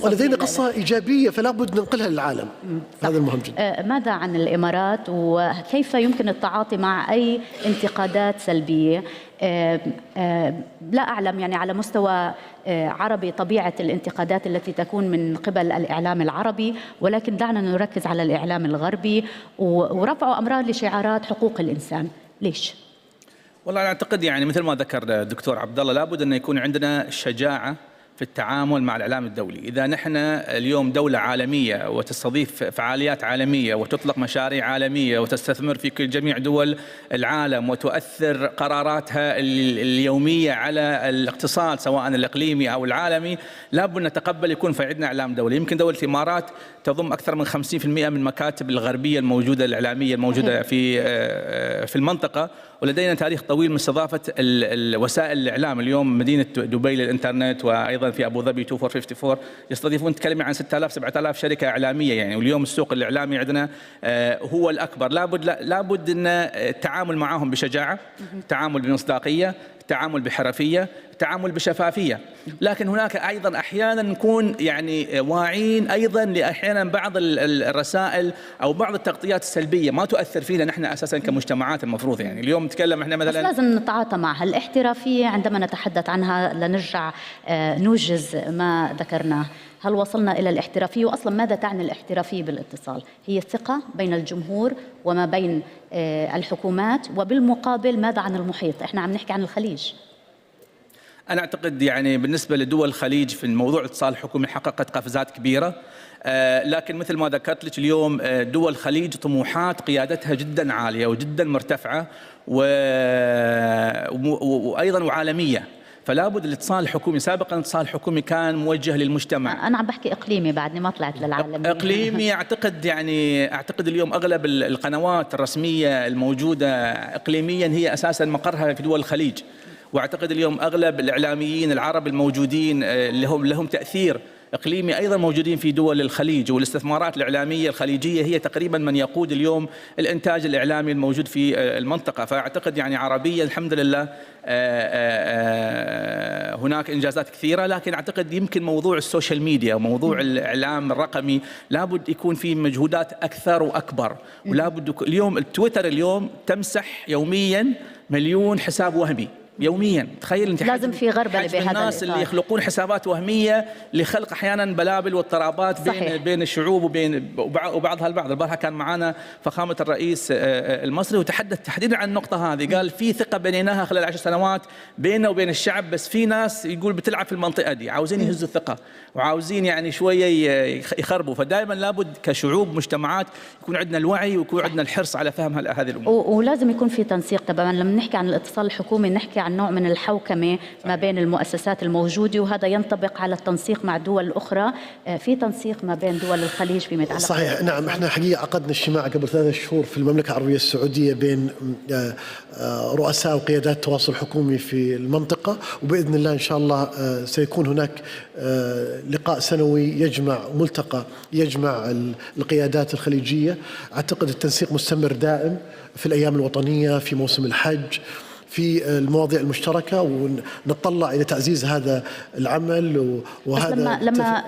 ولدينا قصة إيجابية فلا بد ننقلها للعالم. هذا المهم جدا. ماذا عن الإمارات وكيف يمكن التعاطي مع أي انتقادات سلبية؟ لا أعلم يعني على مستوى عربي طبيعة الانتقادات التي تكون من قبل الإعلام العربي، ولكن دعنا نركز على الإعلام الغربي ورفعوا أمرار لشعارات حقوق الإنسان. ليش؟ والله أنا أعتقد يعني مثل ما ذكر الدكتور عبد الله لابد أن يكون عندنا شجاعة في التعامل مع الإعلام الدولي. إذا نحن اليوم دولة عالمية وتستضيف فعاليات عالمية وتطلق مشاريع عالمية وتستثمر في جميع دول العالم وتؤثر قراراتها اليومية على الاقتصاد سواء الإقليمي أو العالمي، لابد أن نتقبل يكون في عندنا إعلام دولي. يمكن دولة الإمارات تضم أكثر من 50% من المكاتب الغربية الموجودة الإعلامية الموجودة في المنطقة، ولدينا تاريخ طويل من استضافة وسائل الإعلام. اليوم مدينة دبي للإنترنت، وأيضا في أبو ظبي 2454 يستضيفون تكلم عن 6000-7000 شركة إعلامية يعني. واليوم السوق الإعلامي عندنا هو الأكبر. لابد أن التعامل معهم بشجاعة، التعامل بمصداقية، التعامل بحرفية، التعامل بشفافية. لكن هناك أيضا أحيانا نكون يعني واعين أيضا لأحيانا بعض الرسائل أو بعض التغطيات السلبية ما تؤثر فينا نحن أساسا كمجتمعات. المفروض يعني اليوم نتكلم احنا مثلا بس لازم نتعاطى معها. الاحترافية عندما نتحدث عنها لنرجع نوجز ما ذكرناه. هل وصلنا إلى الاحترافية؟ وأصلا ماذا تعني الاحترافية بالاتصال؟ هي الثقة بين الجمهور وما بين الحكومات، وبالمقابل ماذا عن المحيط؟ احنا عم نحكي عن الخليج. أنا أعتقد يعني بالنسبة لدول الخليج في الموضوع الاتصال الحكومي حققت قفزات كبيرة، لكن مثل ما ذكرت لك اليوم دول الخليج طموحات قيادتها جدا عالية وجدا مرتفعة وأيضا وعالمية. فلا بد الاتصال الحكومي. سابقا الاتصال الحكومي كان موجه للمجتمع. أنا عم بحكي إقليمي، بعدني ما طلعت للعالمية. إقليمي أعتقد اليوم أغلب القنوات الرسمية الموجودة إقليميا هي أساسا مقرها في دول الخليج، واعتقد اليوم اغلب الاعلاميين العرب الموجودين اللي هم لهم تاثير اقليمي ايضا موجودين في دول الخليج، والاستثمارات الاعلاميه الخليجيه هي تقريبا من يقود اليوم الانتاج الاعلامي الموجود في المنطقه. فاعتقد يعني عربيا الحمد لله هناك انجازات كثيره، لكن اعتقد يمكن موضوع السوشيال ميديا وموضوع الاعلام الرقمي لابد يكون فيه مجهودات اكثر واكبر، ولابد اليوم التويتر اليوم تمسح يوميا 1,000,000 حساب وهمي يوميا. تخيل انت لازم في غربله بهذا الناس اللي يخلقون حسابات وهميه لخلق احيانا بلابل واضطرابات بين الشعوب وبعضها البعض. البارحه كان معنا فخامه الرئيس المصري وتحدث تحديدا عن النقطه هذه، قال في ثقه بنيناها خلال 10 سنوات بيننا وبين الشعب، بس في ناس يقول بتلعب في المنطقه دي، عاوزين يهزوا الثقه وعاوزين يعني شويه يخربوا. فدائما لابد كشعوب مجتمعات يكون عندنا الوعي ويكون عندنا الحرص على فهم هذه الامور، ولازم يكون في تنسيق. طبعا لما نحكي عن الاتصال الحكومي نحكي عن نوع من الحوكمة ما بين المؤسسات الموجودة، وهذا ينطبق على التنسيق مع دول أخرى. في تنسيق ما بين دول الخليج فيما يتعلق. صحيح، نعم. احنا حقيقة عقدنا اجتماع قبل 3 شهور في المملكة العربية السعودية بين رؤساء وقيادات التواصل الحكومي في المنطقة، وبإذن الله إن شاء الله سيكون هناك لقاء سنوي يجمع ملتقى يجمع القيادات الخليجية. أعتقد التنسيق مستمر دائم في الأيام الوطنية، في موسم الحج، في المواضيع المشتركة، ونتطلع إلى تعزيز هذا العمل وهذا لما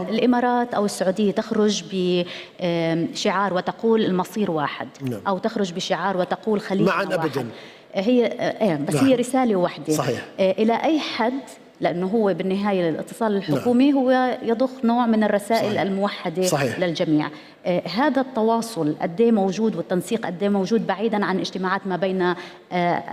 الإمارات أو السعودية تخرج بشعار وتقول المصير واحد، أو تخرج بشعار وتقول خليج معا أبدا، هي بس هي رسالة واحدة. صحيح. إلى أي حد؟ لأنه هو بالنهاية الاتصال الحكومي هو يضخ نوع من الرسائل صحيح. الموحدة صحيح. للجميع. هذا التواصل قد ايه موجود والتنسيق قد ايه موجود بعيدا عن اجتماعات ما بين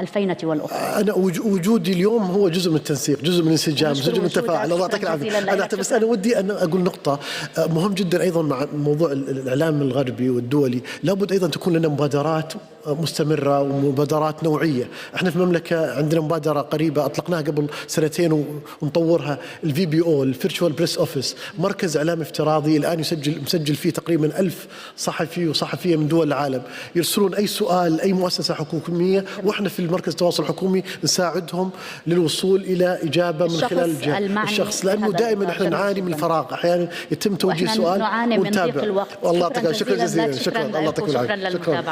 الفينة والأخرى؟ أنا وجودي اليوم هو جزء من التنسيق، جزء من الانسجام، جزء من التفاعل. الله يعطيك العافية. بس أنا ودي أن أقول نقطة مهم جدا أيضا مع موضوع الإعلام الغربي والدولي. لابد أيضا تكون لنا مبادرات مستمرة ومبادرات نوعية. احنا في المملكة عندنا مبادرة قريبة أطلقناها قبل 2 ونطورها، الVBO الفيرتشوال بريس أوفيس، مركز إعلام افتراضي الآن مسجل فيه تقريبا 1000 صحفي وصحفية من دول العالم، يرسلون أي سؤال أي مؤسسة حكومية، وإحنا في المركز التواصل الحكومي نساعدهم للوصول إلى إجابة من خلال الشخص، لأنه دائما احنا نعاني من الفراغ، أحيانا يتم توجيه سؤال ونتابع. والله يعطيك شكرا جزيلا. شكرا. الله يعطيك العافية. شكرا.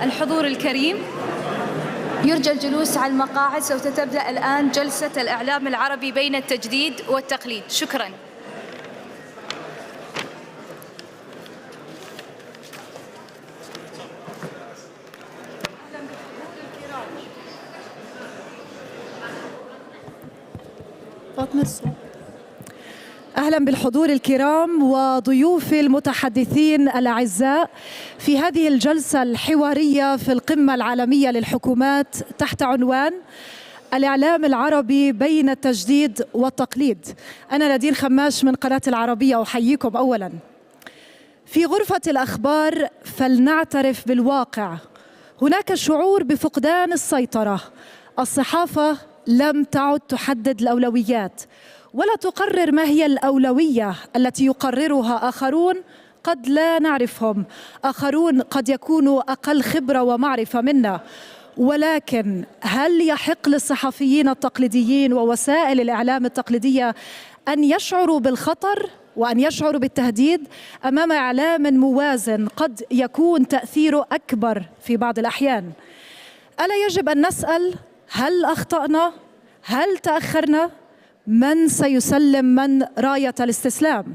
الحضور الكريم، يرجى الجلوس على المقاعد. سوف تبدأ الآن جلسة الإعلام العربي بين التجديد والتقليد. شكراً. أهلا بالحضور الكرام وضيوف المتحدثين الأعزاء في هذه الجلسة الحوارية في القمة العالمية للحكومات تحت عنوان الإعلام العربي بين التجديد والتقليد. أنا نادين خماش من قناة العربية، أحييكم أولا. في غرفة الأخبار فلنعترف بالواقع، هناك شعور بفقدان السيطرة. الصحافة لم تعد تحدد الأولويات ولا تقرر ما هي الأولوية التي يقررها آخرون قد لا نعرفهم، آخرون قد يكونوا أقل خبرة ومعرفة منا. ولكن هل يحق للصحفيين التقليديين ووسائل الإعلام التقليدية أن يشعروا بالخطر وأن يشعروا بالتهديد أمام إعلام موازن قد يكون تأثيره أكبر في بعض الأحيان؟ ألا يجب أن نسأل: هل أخطأنا؟ هل تأخرنا؟ من سيسلم من راية الاستسلام؟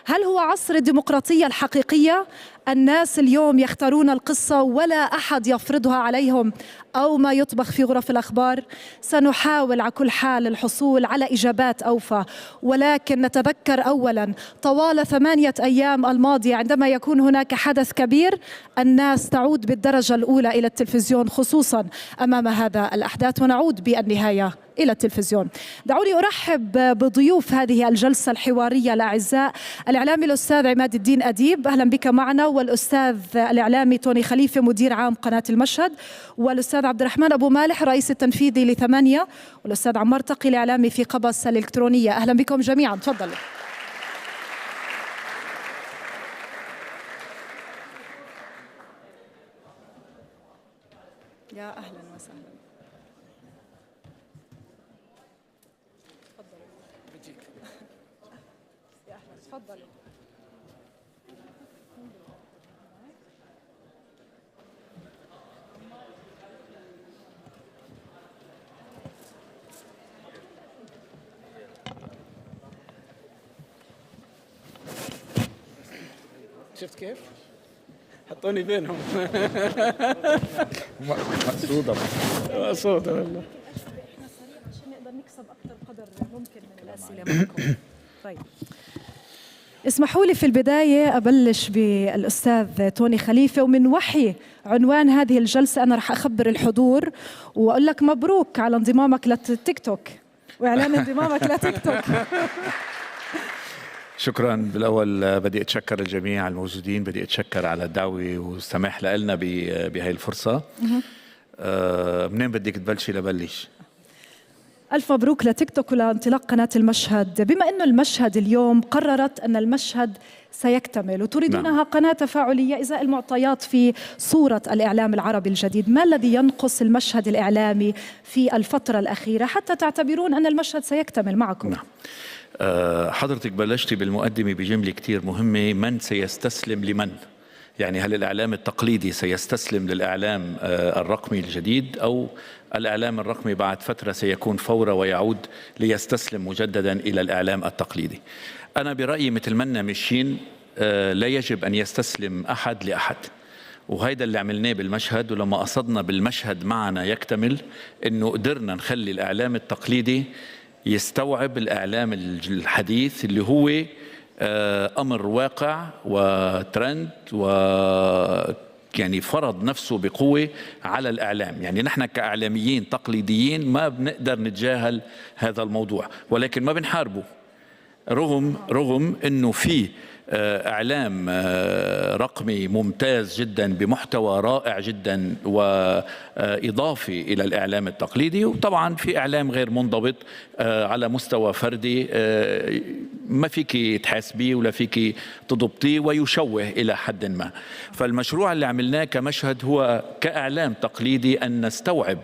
هل هو عصر الديمقراطية الحقيقية؟ الناس اليوم يختارون القصة ولا أحد يفرضها عليهم أو ما يطبخ في غرف الأخبار؟ سنحاول على كل حال الحصول على إجابات أوفى، ولكن نتذكر أولا طوال 8 أيام الماضية عندما يكون هناك حدث كبير الناس تعود بالدرجة الأولى إلى التلفزيون خصوصا أمام هذا الأحداث، ونعود بالنهاية إلى التلفزيون. دعوني أرحب بضيوف هذه الجلسة الحوارية الأعزاء: الإعلامي الأستاذ عماد الدين أديب، أهلا بك معنا، والأستاذ الإعلامي توني خليفة مدير عام قناة المشهد، والأستاذ عبد الرحمن أبو مالح رئيس التنفيذي ل8، والأستاذ عمار تقي الإعلامي في قبس الإلكترونية. أهلا بكم جميعا، تفضلوا. يا أهلا وسهلا. تفضلوا. شفت كيف؟ حطوني بينهم. مقصودة مقصودة والله. احنا سريع عشان نقدر نكسب أكثر قدر ممكن من الأسئلة معكم. طيب، اسمحوا لي في البداية أبلش بالأستاذ توني خليفة، ومن وحي عنوان هذه الجلسة أنا رح أخبر الحضور وأقول لك مبروك على انضمامك للتيك توك وإعلان انضمامك لتيك توك. شكرا. بالأول بدي أتشكر الجميع الموجودين، بدي أتشكر على الدعوة والسماح لنا بهاي الفرصة. منين بدك تبلشي لبلش؟ ألف مبروك لتيك توك ولانطلاق قناة المشهد. بما أن المشهد اليوم قررت أن المشهد سيكتمل وتريدونها نعم. قناة تفاعلية إزاء المعطيات في صورة الإعلام العربي الجديد، ما الذي ينقص المشهد الإعلامي في الفترة الأخيرة حتى تعتبرون أن المشهد سيكتمل معكم؟ نعم. حضرتك بلشتي بالمقدمة بجملة كتير مهمة: من سيستسلم لمن؟ يعني هل الإعلام التقليدي سيستسلم للإعلام الرقمي الجديد، أو الإعلام الرقمي بعد فترة سيكون فورة ويعود ليستسلم مجددا إلى الإعلام التقليدي؟ أنا برأيي مثل ما ماشيين لا يجب أن يستسلم أحد لأحد، وهيدا اللي عملناه بالمشهد. ولما قصدنا بالمشهد معنا يكتمل، إنه قدرنا نخلي الإعلام التقليدي يستوعب الإعلام الحديث اللي هو أمر واقع وترند، و يعني فرض نفسه بقوة على الإعلام. يعني نحن كإعلاميين تقليديين ما بنقدر نتجاهل هذا الموضوع، ولكن ما بنحاربه، رغم أنه في إعلام رقمي ممتاز جدا بمحتوى رائع جدا وإضافي إلى الإعلام التقليدي، وطبعا في إعلام غير منضبط على مستوى فردي ما فيك تحاسبيه ولا فيك تضبطيه ويشوه إلى حد ما. فالمشروع اللي عملناه كمشهد هو كإعلام تقليدي أن نستوعب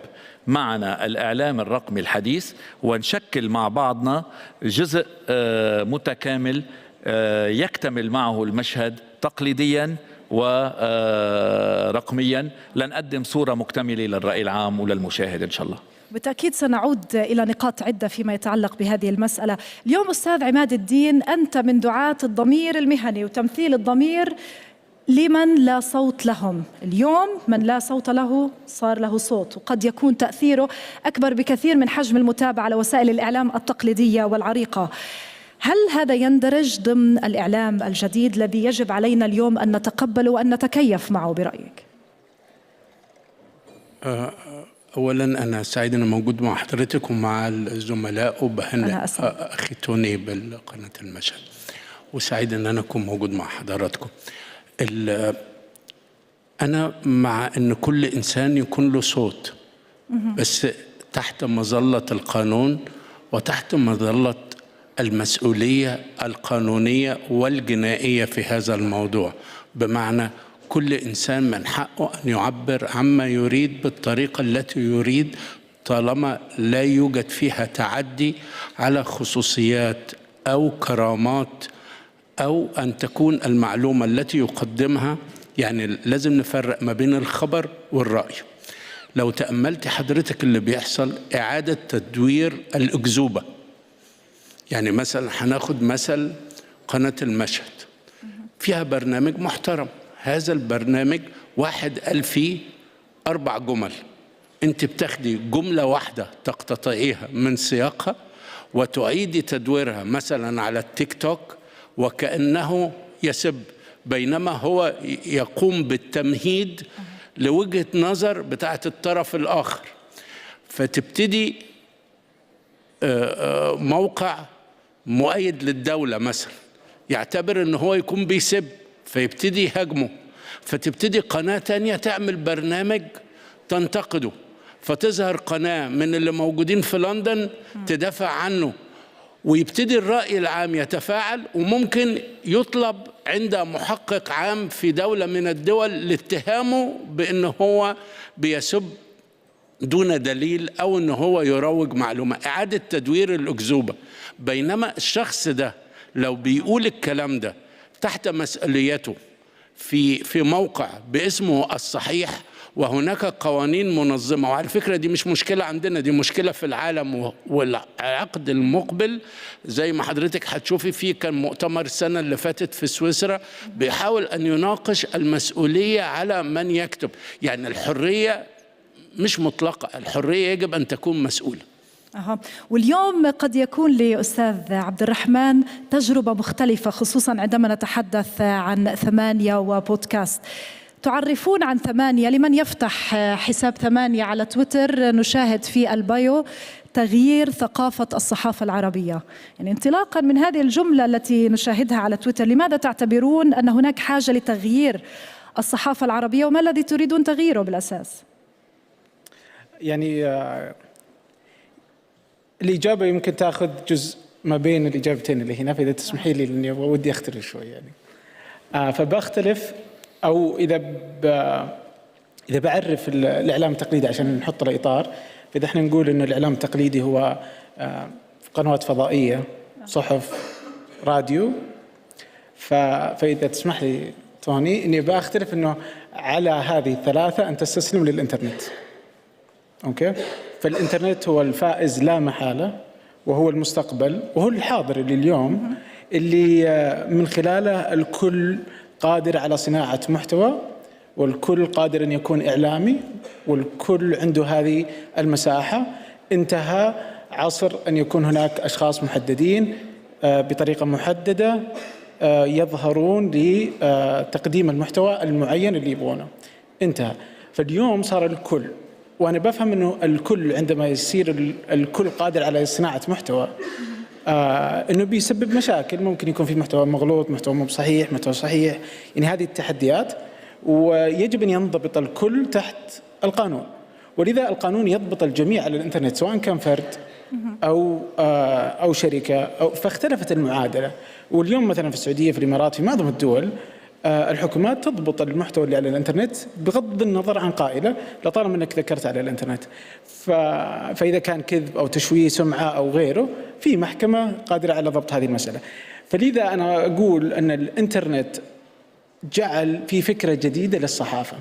معنا الإعلام الرقمي الحديث ونشكل مع بعضنا جزء متكامل يكتمل معه المشهد تقليديا ورقميا لنقدم صورة مكتملة للرأي العام وللمشاهد إن شاء الله. بالتأكيد سنعود إلى نقاط عدة فيما يتعلق بهذه المسألة. اليوم أستاذ عماد الدين، أنت من دعاة الضمير المهني وتمثيل الضمير لمن لا صوت لهم. اليوم من لا صوت له صار له صوت، وقد يكون تأثيره أكبر بكثير من حجم المتابعة على وسائل الإعلام التقليدية والعريقة. هل هذا يندرج ضمن الإعلام الجديد الذي يجب علينا اليوم أن نتقبله وأن نتكيف معه برأيك؟ أولا أنا سعيد أن موجود مع حضرتك ومع الزملاء، وبهنئ أخي توني بالقناة المشهد، وسعيد أن أنا أكون موجود مع حضراتكم. أنا مع أن كل إنسان يكون له صوت، بس تحت مظلة القانون وتحت مظلة المسؤولية القانونية والجنائية في هذا الموضوع. بمعنى كل إنسان من حقه أن يعبر عما يريد بالطريقة التي يريد، طالما لا يوجد فيها تعدي على خصوصيات أو كرامات، أو أن تكون المعلومة التي يقدمها، يعني لازم نفرق ما بين الخبر والرأي. لو تأملت حضرتك اللي بيحصل إعادة تدوير الأكذوبة، يعني مثلا هناخد مثل قناة المشهد، فيها برنامج محترم، هذا البرنامج واحد قال فيه 4 جمل، انت بتاخدي جملة واحدة تقتطعيها من سياقها وتعيدي تدويرها مثلا على التيك توك وكأنه يسب، بينما هو يقوم بالتمهيد لوجهة نظر بتاعت الطرف الآخر. فتبتدي موقع مؤيد للدولة مثلا يعتبر ان هو يكون بيسب فيبتدي يهاجمه، فتبتدي قناة تانية تعمل برنامج تنتقده، فتظهر قناة من اللي موجودين في لندن تدافع عنه، ويبتدي الرأي العام يتفاعل، وممكن يطلب عند محقق عام في دولة من الدول لاتهامه بأنه هو بيسب دون دليل أو أنه هو يروج معلومة، إعادة تدوير الأكذوبة. بينما الشخص ده لو بيقول الكلام ده تحت مسؤوليته في موقع باسمه الصحيح، وهناك قوانين منظمة، وعلى فكرة دي مش مشكلة عندنا، دي مشكلة في العالم. والعقد المقبل زي ما حضرتك هتشوفي فيه كان مؤتمر السنة اللي فاتت في سويسرا بيحاول أن يناقش المسؤولية على من يكتب، يعني الحرية مش مطلقة، الحرية يجب أن تكون مسؤولة. واليوم قد يكون لأستاذ عبد الرحمن تجربة مختلفة، خصوصا عندما نتحدث عن 8 وبودكاست. تعرفون عن 8 لمن يفتح حساب 8 على تويتر، نشاهد في البايو تغيير ثقافة الصحافة العربية. يعني انطلاقا من هذه الجملة التي نشاهدها على تويتر، لماذا تعتبرون أن هناك حاجة لتغيير الصحافة العربية، وما الذي تريدون تغييره بالأساس؟ يعني الإجابة يمكن تأخذ جزء ما بين الإجابتين اللي هنا، فإذا تسمحي لي لأني ودي أختلف شوي يعني. فبختلف، أو إذا بعرف الإعلام التقليدي عشان نحط له إطار، فإذا احنا نقول إنه الإعلام التقليدي هو قنوات فضائية، صحف، راديو، فإذا تسمح لي توني إني بختلف إنه على هذه الثلاثة أن تستسلم للإنترنت. أوكي؟ فالإنترنت هو الفائز لا محالة، وهو المستقبل، وهو الحاضر اللي اليوم اللي من خلاله الكل قادر على صناعة محتوى، والكل قادر أن يكون إعلامي، والكل عنده هذه المساحة. انتهى عصر أن يكون هناك أشخاص محددين بطريقة محددة يظهرون لتقديم المحتوى المعين اللي يبغونه. انتهى. فاليوم صار الكل، وأنا بفهم أنه الكل عندما يصير الكل قادر على صناعة محتوى أنه بيسبب مشاكل، ممكن يكون في محتوى مغلوط، محتوى مو صحيح، محتوى صحيح، يعني هذه التحديات، ويجب أن ينضبط الكل تحت القانون. ولذا القانون يضبط الجميع على الإنترنت، سواء كان فرد أو شركة فاختلفت المعادلة. واليوم مثلا في السعودية، في الإمارات، في معظم الدول الحكومات تضبط المحتوى اللي على الإنترنت بغض النظر عن قائلة، لطالما أنك ذكرت على الإنترنت. فإذا كان كذب أو تشويه سمعة أو غيره، في محكمة قادرة على ضبط هذه المسألة. فلذا أنا أقول أن الإنترنت جعل في فكرة جديدة للصحافة.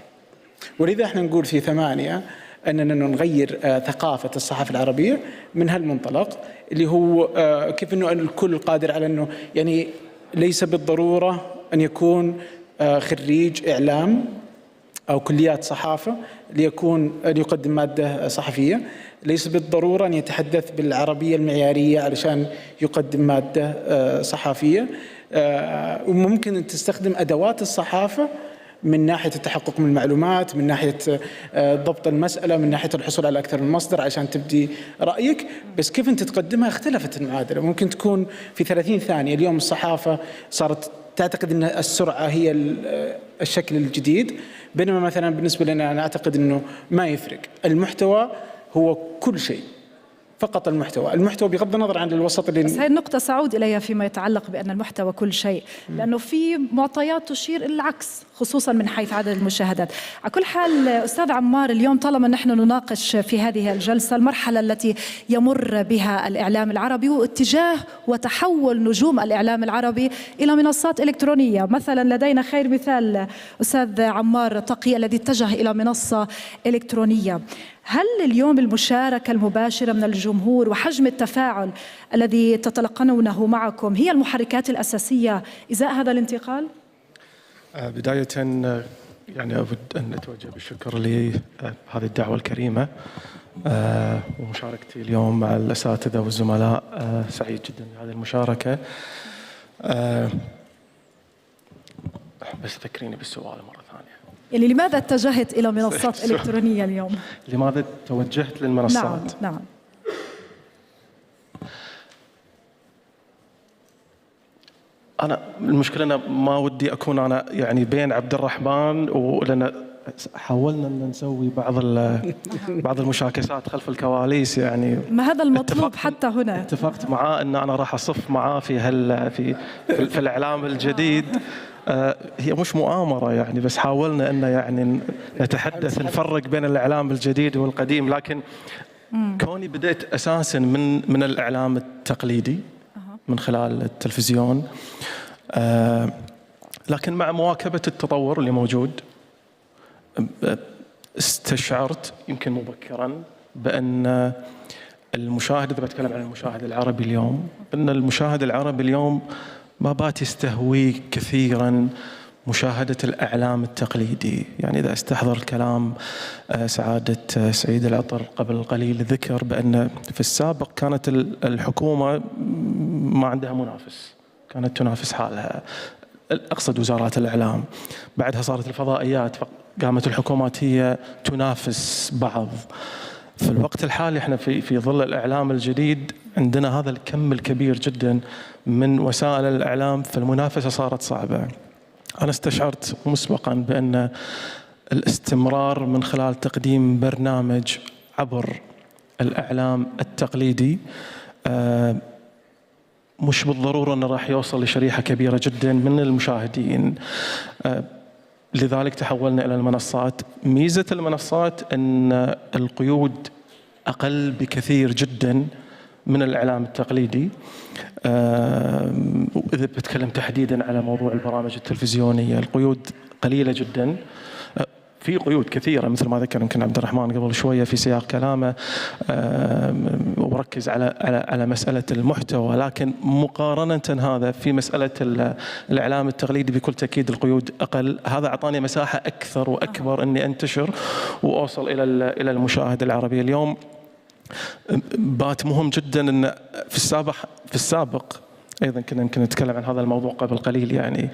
ولذا احنا نقول في 8 أننا نغير ثقافة الصحافة العربية من هالمنطلق اللي هو كيف أنه الكل قادر على أنه يعني ليس بالضرورة أن يكون خريج إعلام أو كليات صحافة ليكون يقدم مادة صحفية، ليس بالضرورة أن يتحدث بالعربية المعيارية علشان يقدم مادة صحفية، وممكن أن تستخدم أدوات الصحافة من ناحية التحقق من المعلومات، من ناحية ضبط المسألة، من ناحية الحصول على أكثر من مصدر عشان تبدي رأيك. بس كيف أنت تقدمها اختلفت المعادلة. ممكن تكون في 30 ثانية. اليوم الصحافة صارت تعتقد أن السرعة هي الشكل الجديد، بينما مثلا بالنسبة لنا أنا أعتقد أنه ما يفرق. المحتوى هو كل شيء، فقط المحتوى بغض النظر عن الوسط اللي... بس هذه النقطة سأعود إليها فيما يتعلق بأن المحتوى كل شيء، لأنه في معطيات تشير إلى العكس خصوصا من حيث عدد المشاهدات. على كل حال أستاذ عمار، اليوم طالما نحن نناقش في هذه الجلسة المرحلة التي يمر بها الإعلام العربي واتجاه وتحول نجوم الإعلام العربي إلى منصات إلكترونية، مثلا لدينا خير مثال أستاذ عمار تقي الذي اتجه إلى منصة إلكترونية. هل اليوم المشاركة المباشرة من الجمهور وحجم التفاعل الذي تتلقنونه معكم هي المحركات الأساسية إزاء هذا الانتقال؟ بداية يعني أود أن أتوجه بالشكر لهذه الدعوة الكريمة ومشاركتي اليوم مع الأساتذة والزملاء. سعيد جدا بهذه المشاركة. بس ذكريني بالسؤال مرة ثانية. يعني لماذا اتجهت إلى منصات إلكترونية اليوم؟ لماذا توجهت للمنصات؟ نعم. أنا المشكلة أنا ما ودي أكون أنا يعني بين عبد الرحمن، ولأن حاولنا أن نسوي بعض المشاكسات خلف الكواليس يعني. ما هذا المطلوب حتى هنا. اتفقت معاه أن أنا راح أصف معاه في الإعلام الجديد. هي مش مؤامرة يعني، بس حاولنا أن يعني نتحدث نفرق بين الإعلام الجديد والقديم. لكن كوني بدأت أساسا من الإعلام التقليدي من خلال التلفزيون، لكن مع مواكبة التطور اللي موجود استشعرت يمكن مبكرا بأن المشاهد، إذا بتكلم عن المشاهد العربي اليوم، أن المشاهد العربي اليوم ما بات يستهوي كثيرا مشاهدة الإعلام التقليدي. يعني إذا استحضر الكلام سعادة سعيد العطر قبل قليل ذكر بأن في السابق كانت الحكومة ما عندها منافس، كانت تنافس حالها، أقصد وزارات الإعلام. بعدها صارت الفضائيات، قامت الحكومات هي تنافس بعض. في الوقت الحالي احنا في ظل الإعلام الجديد عندنا هذا الكم الكبير جدا من وسائل الإعلام، فالمنافسة صارت صعبة. أنا استشعرت مسبقا بأن الاستمرار من خلال تقديم برنامج عبر الإعلام التقليدي مش بالضرورة أنه راح يوصل لشريحة كبيرة جدا من المشاهدين. لذلك تحولنا إلى المنصات. ميزة المنصات أن القيود أقل بكثير جدا من الإعلام التقليدي. وإذا بتكلم تحديدا على موضوع البرامج التلفزيونية، القيود قليلة جدا. في قيود كثيرة مثل ما ذكر يمكن عبد الرحمن قبل شوية في سياق كلامه، وركز على مسألة المحتوى، لكن مقارنة هذا في مسألة الإعلام التقليدي بكل تأكيد القيود أقل. هذا أعطاني مساحة أكثر وأكبر أني أنتشر وأوصل إلى المشاهد العربي. اليوم بات مهم جدا أن في السابق أيضا كنا يمكن نتكلم عن هذا الموضوع قبل قليل، يعني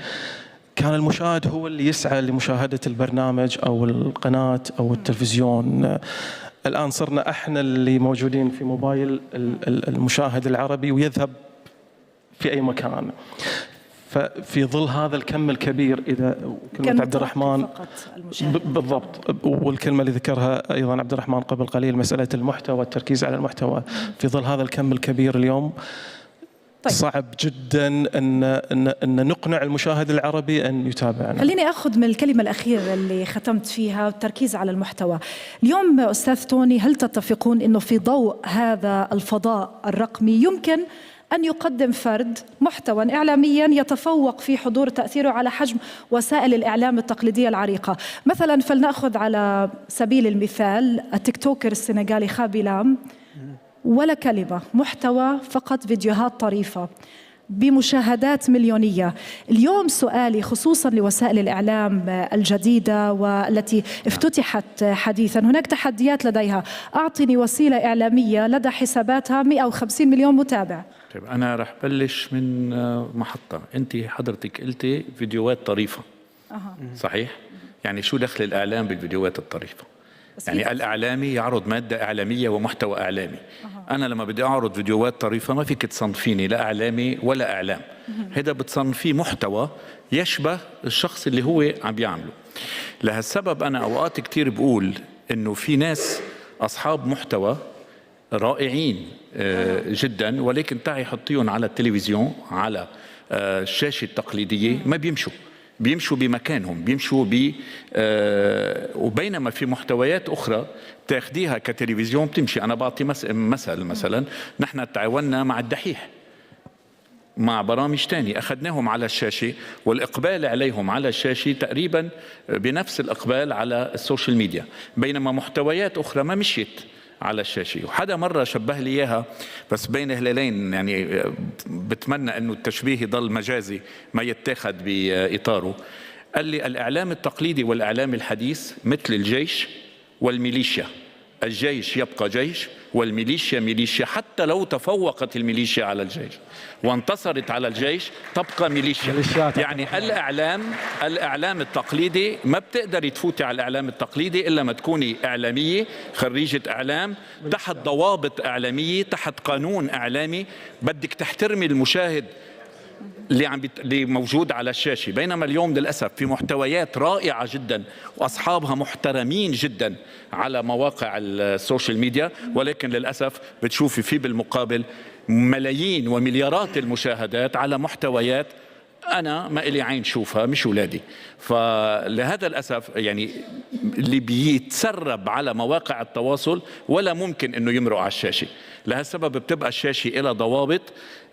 كان المشاهد هو اللي يسعى لمشاهدة البرنامج أو القناة أو التلفزيون. الآن صرنا احنا اللي موجودين في موبايل المشاهد العربي ويذهب في أي مكان. ففي ظل هذا الكم الكبير، إذا كلمة عبد الرحمن بالضبط، والكلمة اللي ذكرها أيضا عبد الرحمن قبل قليل مسألة المحتوى، التركيز على المحتوى، في ظل هذا الكم الكبير اليوم طيب. صعب جدا أن نقنع المشاهد العربي أن يتابعنا. خليني أخذ من الكلمة الأخيرة اللي ختمت فيها التركيز على المحتوى. اليوم أستاذ توني، هل تتفقون أنه في ضوء هذا الفضاء الرقمي يمكن أن يقدم فرد محتوى إعلاميا يتفوق في حضور تأثيره على حجم وسائل الإعلام التقليدية العريقة؟ مثلا فلنأخذ على سبيل المثال التيك توكر السنغالي خابي لام، ولا كلمة، محتوى فقط فيديوهات طريفة بمشاهدات مليونية. اليوم سؤالي خصوصا لوسائل الإعلام الجديدة والتي افتتحت حديثا، هناك تحديات لديها. أعطني وسيلة إعلامية لدى حساباتها 150 مليون متابع. طيب أنا رح بلش من محطة. أنت حضرتك قلتي فيديوهات طريفة. صحيح؟ يعني شو دخل الإعلام بالفيديوهات الطريفة؟ يعني الإعلامي يعرض مادة إعلامية ومحتوى إعلامي. أنا لما بدي أعرض فيديوهات طريفة ما فيك تصنفيني لا إعلامي ولا إعلام. هذا بتصنفيه محتوى يشبه الشخص اللي هو عم بيعمله. لهالسبب أنا أوقات كتير بقول إنه في ناس أصحاب محتوى رائعين جدا، ولكن تعي حطيهم على التلفزيون على الشاشة التقليدية ما بيمشوا بمكانهم، بيمشوا وبينما في محتويات أخرى تاخديها كتلفزيون بتمشي. أنا بعطي مثلا نحن تعاوننا مع الدحيح مع برامج تاني أخذناهم على الشاشة، والإقبال عليهم على الشاشة تقريبا بنفس الإقبال على السوشيال ميديا، بينما محتويات أخرى ما مشيت على الشاشة. وحدا مرة شبه لي إياها بس بين هلالين، يعني بتمنى أنه التشبيه يضل مجازي ما يتاخد بإطاره. قال لي الإعلام التقليدي والإعلام الحديث مثل الجيش والميليشيا، الجيش يبقى جيش والميليشيا ميليشيا، حتى لو تفوقت الميليشيا على الجيش وانتصرت على الجيش تبقى ميليشيا. يعني الإعلام التقليدي ما بتقدري تفوتي على الإعلام التقليدي إلا ما تكوني إعلامية خريجة إعلام تحت ضوابط إعلامية تحت قانون إعلامي، بدك تحترمي المشاهد اللي موجود على الشاشة. بينما اليوم للأسف في محتويات رائعة جدا وأصحابها محترمين جدا على مواقع السوشيال ميديا، ولكن للأسف بتشوفي في بالمقابل ملايين ومليارات المشاهدات على محتويات أنا ما إلي عين شوفها مش أولادي. فلهذا الأسف يعني اللي بيتسرب على مواقع التواصل ولا ممكن أنه يمرق على الشاشة. لهالسبب بتبقى الشاشة إلى ضوابط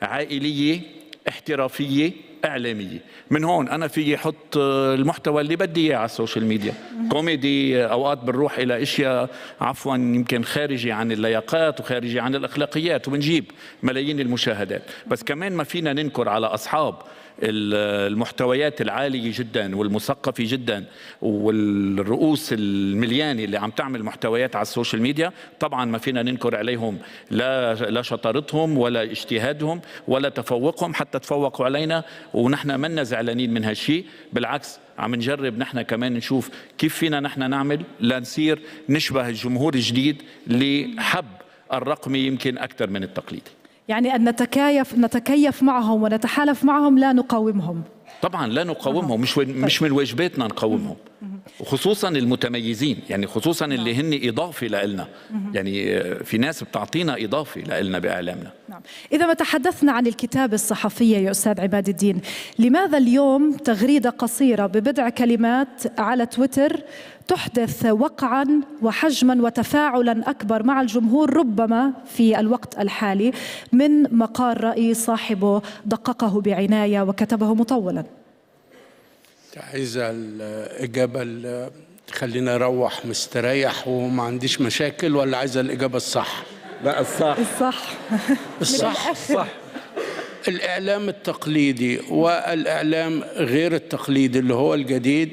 عائلية احترافية إعلامية. من هون أنا في حط المحتوى اللي بدي إياه على السوشيال ميديا، كوميدي، أوقات بنروح إلى أشياء عفوا يمكن خارجي عن اللياقات وخارجي عن الأخلاقيات وبنجيب ملايين المشاهدات. بس كمان ما فينا ننكر على أصحاب المحتويات العالية جدا والمثقفة جدا والرؤوس المليانة اللي عم تعمل محتويات على السوشيال ميديا. طبعا ما فينا ننكر عليهم لا شطارتهم ولا اجتهادهم ولا تفوقهم، حتى تفوقوا علينا ونحن منا زعلانين من هالشيء. بالعكس عم نجرب نحن كمان نشوف كيف فينا نحن نعمل لنصير نشبه الجمهور الجديد اللي حب الرقمي يمكن أكثر من التقليدي. يعني أن نتكيف معهم ونتحالف معهم، لا نقاومهم. طبعا لا نقاومهم، مش من واجباتنا نقاومهم، وخصوصا المتميزين، يعني خصوصا اللي هن إضافة لنا. يعني في ناس بتعطينا إضافة لنا بإعلامنا. إذا ما تحدثنا عن الكتابة الصحفية يا أستاذ عماد الدين، لماذا اليوم تغريدة قصيرة ببضع كلمات على تويتر تحدث وقعا وحجما وتفاعلا أكبر مع الجمهور ربما في الوقت الحالي من مقال رأي صاحبه دققه بعناية وكتبه مطولا؟ عايزة الإجابة خلينا أروح مستريح وما عنديش مشاكل، ولا عايزة الإجابة الصح؟ لا الصح. الصح. الإعلام التقليدي والإعلام غير التقليدي اللي هو الجديد،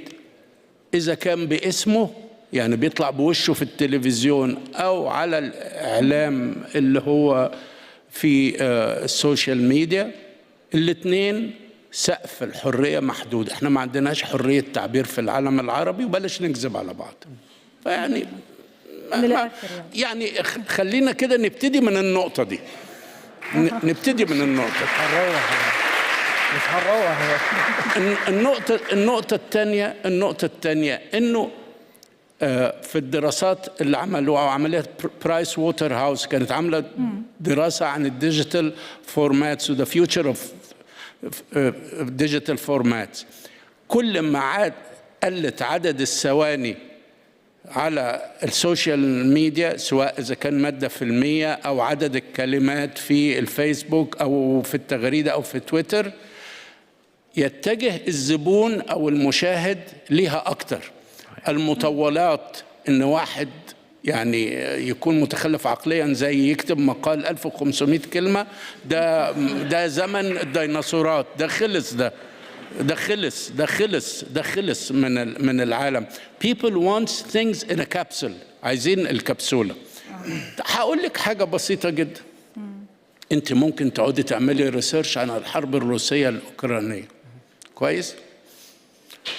إذا كان باسمه يعني بيطلع بوشه في التلفزيون أو على الإعلام اللي هو في السوشيال ميديا، الاثنين سقف الحرية محدود. احنا ما عندناش حرية تعبير في العالم العربي، وبلاش نكذب على بعض. فيعني يعني خلينا كده نبتدي من النقطة دي. نبتدي من النقطة مش هنروح. النقطة الثانية إنه في الدراسات اللي عملوها عملية برايس ووتر هاوس كانت عاملة دراسة عن الديجيتال فورماتس وذا فيوتشر اوف ديجيتال فورماتس. كل ما قلت عدد الثواني على السوشيال ميديا، سواء إذا كان مادة في المية أو عدد الكلمات في الفيسبوك أو في التغريدة أو في تويتر، يتجه الزبون أو المشاهد لها أكتر. المطولات، إن واحد يعني يكون متخلف عقليا زي يكتب مقال 1500 كلمة، ده زمن الديناصورات، ده خلص من العالم. People want things in a capsule، عايزين الكبسولة. هقول لك حاجة بسيطة جدا. انت ممكن تقعدي تعملي ريسيرش عن الحرب الروسية الأوكرانية، كويس؟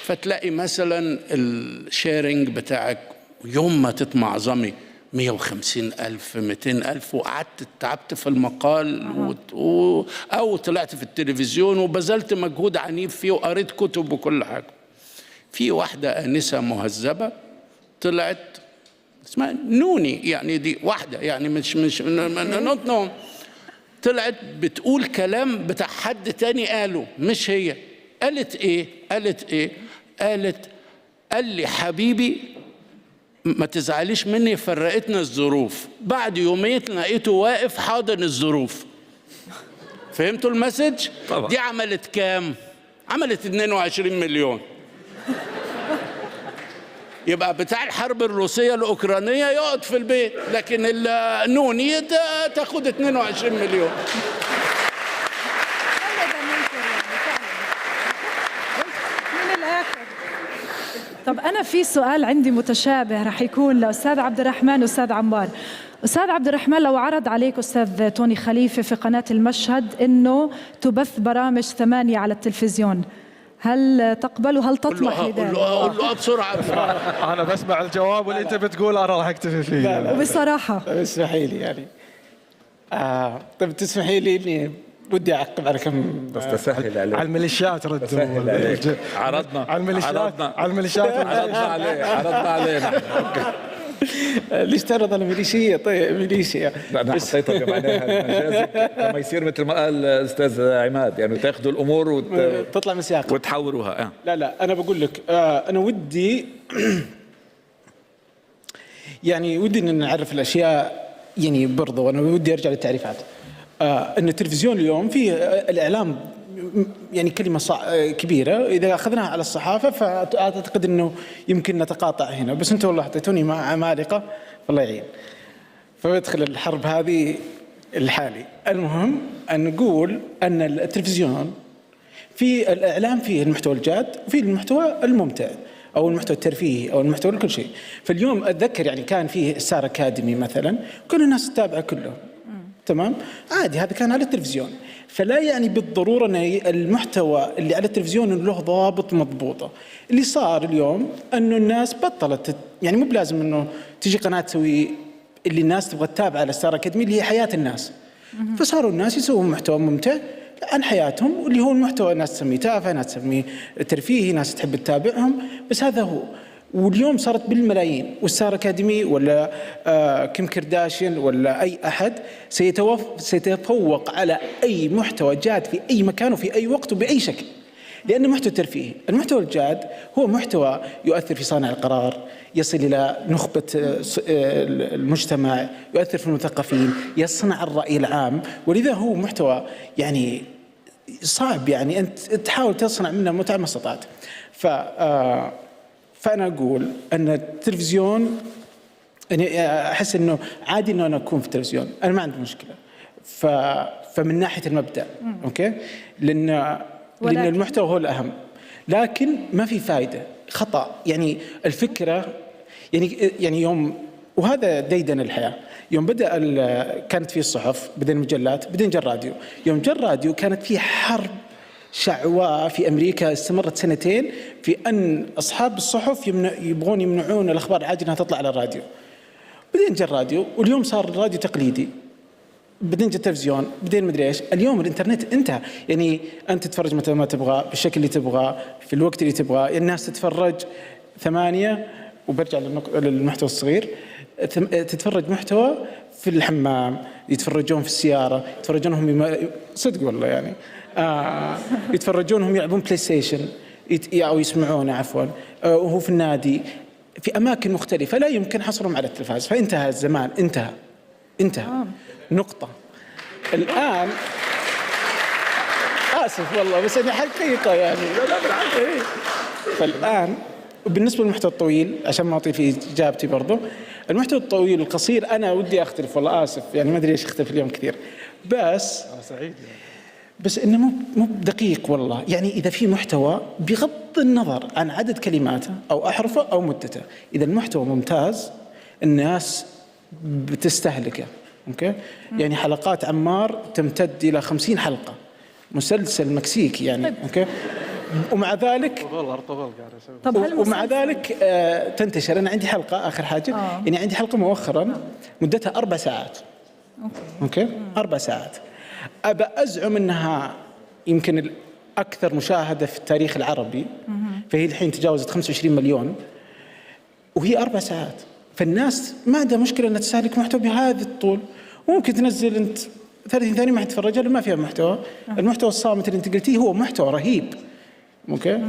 فتلاقي مثلا الشيرنج بتاعك يوم ما تتمعظمي 150,000 200,000، وقعدت تعبت في المقال أو طلعت في التلفزيون وبذلت مجهود عنيف فيه وقريت كتب وكل حاجة. في واحدة آنسة مهذبة طلعت اسمها نوني، يعني دي واحدة يعني مش نوت نو، طلعت بتقول كلام بتاع حد تاني قاله مش هي. قالت ايه؟ قال لي حبيبي ما تزعليش مني، فرقتنا الظروف. بعد يومين لقيته واقف حاضن الظروف. فهمتوا المسج؟ طبعا. دي عملت كام؟ عملت 22 مليون. يبقى بتاع الحرب الروسية الأوكرانية يقعد في البيت، لكن النوني تاخد 22 مليون. طب أنا في سؤال عندي متشابه رح يكون لأستاذ عبد الرحمن وأستاذ عمار. أستاذ عبد الرحمن، لو عرض عليك أستاذ توني خليفة في قناة المشهد إنه تبث برامج 8 على التلفزيون، هل تقبل وهل تطمح لذلك؟ قول له بسرعة. أنا بسمع الجواب واللي أنت بتقول أنا راح أكتفي فيه. وبصراحة اسمحي لي يعني طيب تسمحي لي إني ودي أعقب على كم بس تسهل عليه. على الميليشيات ردوا عرضنا على الميليشيات عرضنا عليه ليش تعرض على ميليشيا؟ طيب ميليشيا انا حطيتها معناها مجازك لما يصير مثل ما قال الاستاذ عماد، يعني تاخذوا الامور وتطلع من سياقها وتحوروها. لا انا بقول لك انا ودي يعني ودي ان نعرف الاشياء، يعني برضو انا ودي ارجع للتعريفات. ان التلفزيون اليوم فيه الاعلام يعني كلمة كبيرة، إذا أخذناها على الصحافة فأعتقد أنه يمكن نتقاطع هنا، بس أنتم والله حطيتوني مع عمالقة فالله يعين، فبدخل الحرب هذه الحالي. المهم أن نقول أن التلفزيون في الإعلام فيه المحتوى الجاد وفيه المحتوى الممتع أو المحتوى الترفيهي أو المحتوى لكل شيء. فاليوم أتذكر يعني كان فيه ستار أكاديمي مثلا، كل الناس تتابعه كله تمام عادي، هذا كان على التلفزيون. فلا يعني بالضرورة أن المحتوى اللي على التلفزيون له ضابط مضبوطة. اللي صار اليوم أنه الناس بطلت، يعني مو بلازم أنه تجي قناة تسوي اللي الناس تبغى تتابع على ستار أكاديمي اللي هي حياة الناس، فصاروا الناس يسوون محتوى ممتع عن حياتهم، واللي هو المحتوى ناس تسميه تافه، ناس تسميه ترفيهي، ناس تحب تتابعهم، بس هذا هو. واليوم صارت بالملايين، والستار أكاديمي ولا كيم كارداشيان ولا أي أحد سيتفوق على أي محتوى جاد في أي مكان وفي أي وقت وبأي شكل، لأنه محتوى ترفيهي. المحتوى الجاد هو محتوى يؤثر في صانع القرار، يصل إلى نخبة المجتمع، يؤثر في المثقفين، يصنع الرأي العام، ولذا هو محتوى يعني صعب يعني أنت تحاول تصنع منه متعة ما استطعت. فأنا أقول أن التلفزيون، يعني أحس أنه عادي أنه أنا أكون في التلفزيون، أنا ما عندي مشكلة. فمن ناحية المبدأ أوكي، لأن المحتوى هو الأهم، لكن ما في فائدة، خطأ. يعني الفكرة يعني يوم، وهذا ديدن الحياة، يوم بدأ كانت في الصحف، بدأ المجلات، بدأ جاء الراديو. يوم جاء الراديو كانت في حرب شعواء في أمريكا استمرت 2 سنين في أن أصحاب الصحف يبغون يمنعون الأخبار العاجلة أنها تطلع على الراديو. بعدين جاء الراديو، واليوم صار الراديو تقليدي، بعدين جاء التلفزيون، بعدين مدري إيش. اليوم الإنترنت انتهى، يعني أنت تتفرج متى ما تبغى بالشكل اللي تبغى في الوقت اللي تبغى. الناس تتفرج 8 وبرجع للمحتوى الصغير، تتفرج محتوى في الحمام، يتفرجون في السيارة، يتفرجونهم صدق والله يعني يتفرجونهم يلعبون بلاي ستيشن أو يسمعونه عفوا، وهو في النادي في أماكن مختلفة لا يمكن حصرهم على التلفاز. فانتهى الزمان، انتهى نقطة. الآن آسف والله بس أنا حقيقة يعني فالآن بالنسبة للمحتوى الطويل عشان ما أعطي في إجابتي برضو، المحتوى الطويل القصير أنا ودي أختلف والله آسف يعني ما أدري إيش أختلف اليوم كثير، بس سعيد بس إنه مو دقيق والله. يعني إذا في محتوى بغض النظر عن عدد كلماته أو أحرفه أو مدته، إذا المحتوى ممتاز الناس بتستهلكه. أوكي يعني حلقات عمار تمتد إلى 50 حلقة، مسلسل مكسيكي يعني. أوكي ومع ذلك ومع ذلك تنتشر. أنا عندي حلقة آخر حاجة يعني عندي حلقة مؤخرا مدتها 4 ساعات. أوكي 4 ساعات أبى أزعم أنها يمكن الأكثر مشاهدة في التاريخ العربي، فهي الحين تجاوزت 25 مليون وهي 4 ساعات. فالناس ما عندها مشكلة أنها تستهلك محتوى بهذا الطول، وممكن تنزل أنت 30 ثانية ما حتتفرجها لأن ما فيها محتوى. المحتوى الصامت اللي أنت قلتيه هو محتوى رهيب. أوكي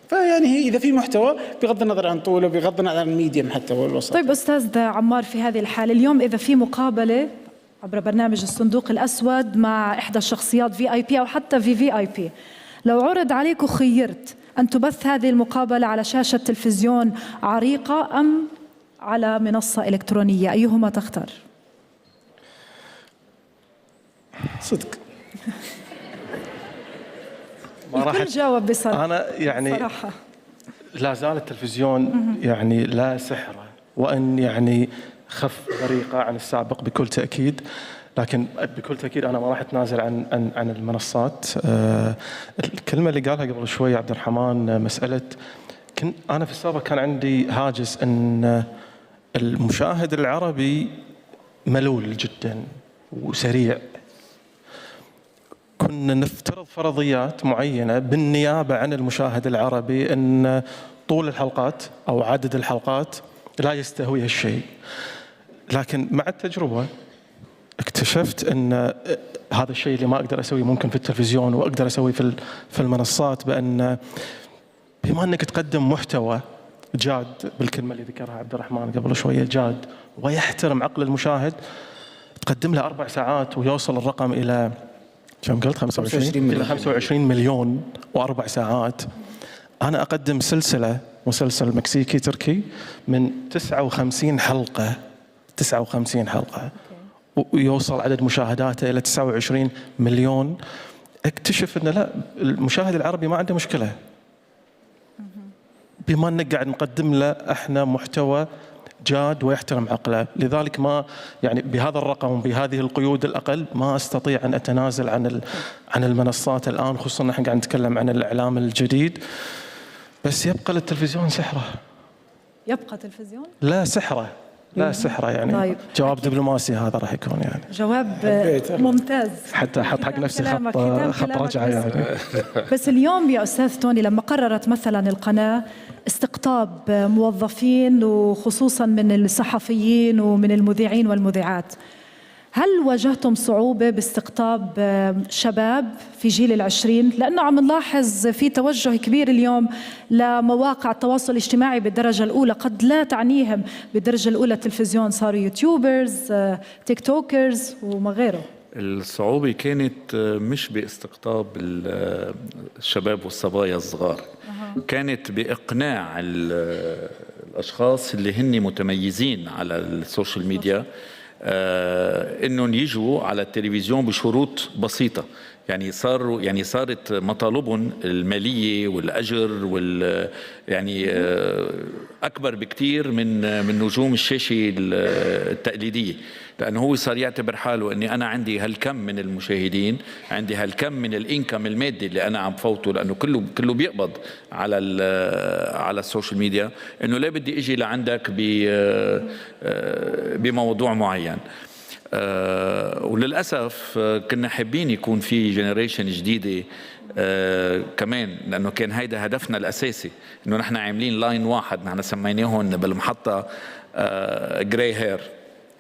فيعني إذا في محتوى بغض النظر عن طوله بغض النظر عن الميديم حتى والوسط. طيب أستاذ عمار، في هذه الحالة اليوم إذا في مقابلة عبر برنامج الصندوق الأسود مع إحدى الشخصيات VIP أو حتى VIP، لو عرض عليك وخيرت أن تبث هذه المقابلة على شاشة تلفزيون عريقة أم على منصة إلكترونية، أيهما تختار؟ صدق ما راح جاوب بصراحة. أنا يعني صراحة لا زال التلفزيون يعني لا سحره، وأن يعني خف طريقة عن السابق بكل تأكيد، لكن بكل تأكيد أنا ما راح أتنازل عن المنصات. الكلمة اللي قالها قبل شوي عبد الرحمن، مسألة أنا في السابق كان عندي هاجس أن المشاهد العربي ملول جدا وسريع، كنا نفترض فرضيات معينة بالنيابة عن المشاهد العربي أن طول الحلقات أو عدد الحلقات لا يستهوي هالشيء. لكن مع التجربة اكتشفت أن هذا الشيء اللي ما أقدر أسويه ممكن في التلفزيون وأقدر أسويه في المنصات، بأن بما أنك تقدم محتوى جاد، بالكلمة اللي ذكرها عبد الرحمن قبل شوية، جاد ويحترم عقل المشاهد، تقدم له 4 ساعات ويوصل الرقم إلى كم قلت 25 مليون و4 ساعات. أنا أقدم مسلسل مكسيكي تركي من 59 حلقة ويوصل عدد مشاهداته إلى 29 مليون. اكتشف أن لا، المشاهد العربي ما عنده مشكلة بما أنك قاعد نقدم له احنا محتوى جاد ويحترم عقله. لذلك ما يعني بهذا الرقم بهذه القيود الأقل ما أستطيع أن أتنازل عن المنصات الآن، خصوصا نحن قاعد نتكلم عن الإعلام الجديد. بس يبقى للتلفزيون سحره. يبقى تلفزيون؟ لا سحره يعني. طيب. جواب دبلوماسي هذا راح يكون يعني. جواب ممتاز. حتى أحط حق نفسي خط رجعة يعني. بس اليوم يا أستاذ توني لما قررت مثلا القناة استقطاب موظفين وخصوصا من الصحفيين ومن المذيعين والمذيعات، هل واجهتم صعوبة باستقطاب شباب في جيل ال20؟ لأنه عم نلاحظ في توجه كبير اليوم لمواقع التواصل الاجتماعي بالدرجة الأولى، قد لا تعنيهم بالدرجة الأولى التلفزيون، صاروا يوتيوبرز، تيك توكرز وما غيره. الصعوبة كانت مش باستقطاب الشباب والصبايا الصغار، كانت بإقناع الأشخاص اللي هن متميزين على السوشيال ميديا إنهم يجوا على التلفزيون بشروط بسيطة. يعني صارت مطالبهم المالية والأجر يعني أكبر بكتير من نجوم الشاشة التقليدية، لأنه هو صار يعتبر حاله أني أنا عندي هالكم من المشاهدين، عندي هالكم من الإنكم المادي اللي أنا عم فوته، لأنه كله بيقبض على السوشيال ميديا، إنه لا بدي أجي لعندك بموضوع معين. وللأسف كنا حابين يكون في جنريشن جديدة كمان، لأنه كان هيدا هدفنا الأساسي، إنه نحن عاملين لاين واحد، نحن سميناهم بالمحطة جراي هير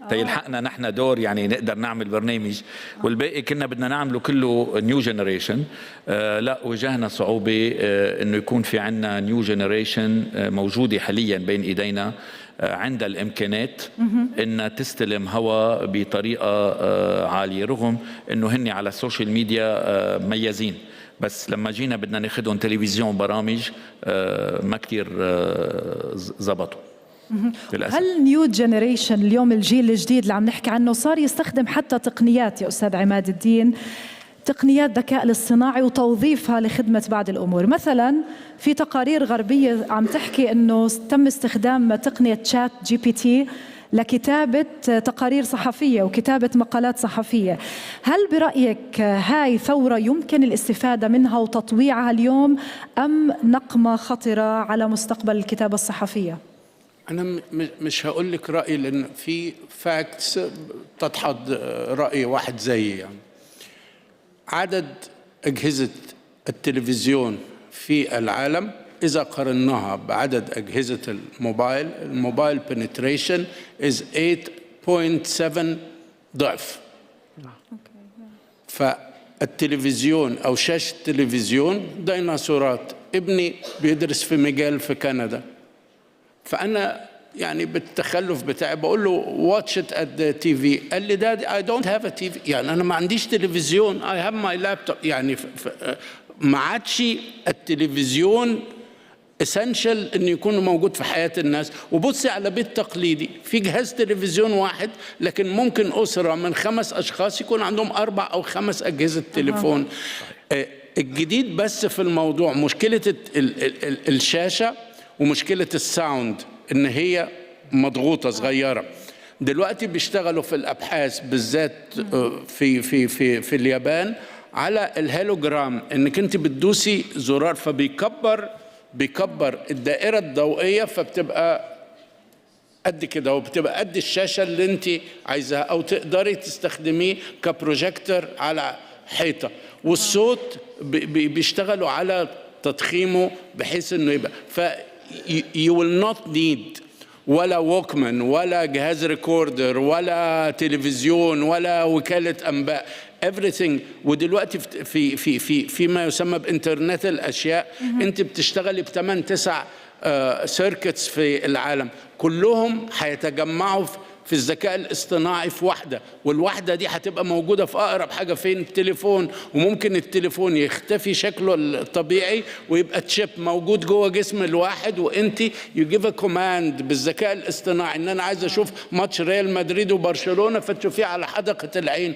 تيلحقنا نحن دور يعني نقدر نعمل برنامج، والباقي كنا بدنا نعمله كله نيو جنريشن. لا، واجهنا صعوبة إنه يكون في عنا نيو جنريشن موجودة حاليا بين إيدينا عندها الإمكانات إنها تستلم هوا بطريقة عالية، رغم إنه هني على السوشيال ميديا مميزين، بس لما جينا بدنا ناخدهم تلفزيون برامج ما كتير زبطوا. هل نيو جنريشن اليوم الجيل الجديد اللي عم نحكي عنه صار يستخدم حتى تقنيات يا أستاذ عماد الدين، تقنيات الذكاء الاصطناعي وتوظيفها لخدمة بعض الأمور؟ مثلا في تقارير غربية عم تحكي أنه تم استخدام تقنية شات جي بي تي لكتابة تقارير صحفية وكتابة مقالات صحفية. هل برأيك هاي ثورة يمكن الاستفادة منها وتطويعها اليوم، أم نقمة خطرة على مستقبل الكتابة الصحفية؟ أنا مش هقول لك رأيي، لأن في فاكتس تدحض رأي واحد زيي. يعني عدد أجهزة التلفزيون في العالم إذا قارناها بعدد أجهزة الموبايل penetration is 8.7 ضعف. فالتلفزيون أو شاشة التلفزيون ديناصورات. ابني بيدرس في مجال في كندا، فأنا يعني بالتخلف بتاعي بقول له واتش ات ات ذا تي في، قال لي دادي اي دونت هاف ا تي في، يعني انا ما عنديش تلفزيون، اي هاف ماي لابتوب. يعني ما عادش التلفزيون اسينشال انه يكون موجود في حياه الناس. وبصي على بيت تقليدي في جهاز تلفزيون واحد، لكن ممكن اسره من 5 أشخاص يكون عندهم 4 أو 5 أجهزة تليفون. الجديد بس في الموضوع مشكله الشاشه ومشكله الساوند، ان هي مضغوطه صغيره. دلوقتي بيشتغلوا في الابحاث بالذات في اليابان على الهيلوجرام، انك انت بتدوسي زرار بيكبر الدائره الضوئيه، فبتبقى قد كده وبتبقى قد الشاشه اللي انت عايزاها، او تقدري تستخدميه كبروجيكتور على حيطه. والصوت بيشتغلوا على تضخيمه بحيث انه يبقى you will not need ولا ووكمان ولا جهاز ريكوردر ولا تلفزيون ولا وكالة أنباء everything. ودلوقتي فيما يسمى بإنترنت الأشياء أنت بتشتغلي ب8-9 سيركتس في العالم، كلهم هيتجمعوا في الذكاء الاصطناعي في واحدة، والواحدة دي هتبقى موجودة في أقرب حاجة فين؟ التليفون. وممكن التليفون يختفي شكله الطبيعي ويبقى تشيب موجود جوه جسم الواحد، وانت يجيب كوماند بالذكاء الاصطناعي ان انا عايز اشوف ماتش ريال مدريد وبرشلونة فتشوفيه على حدقة العين.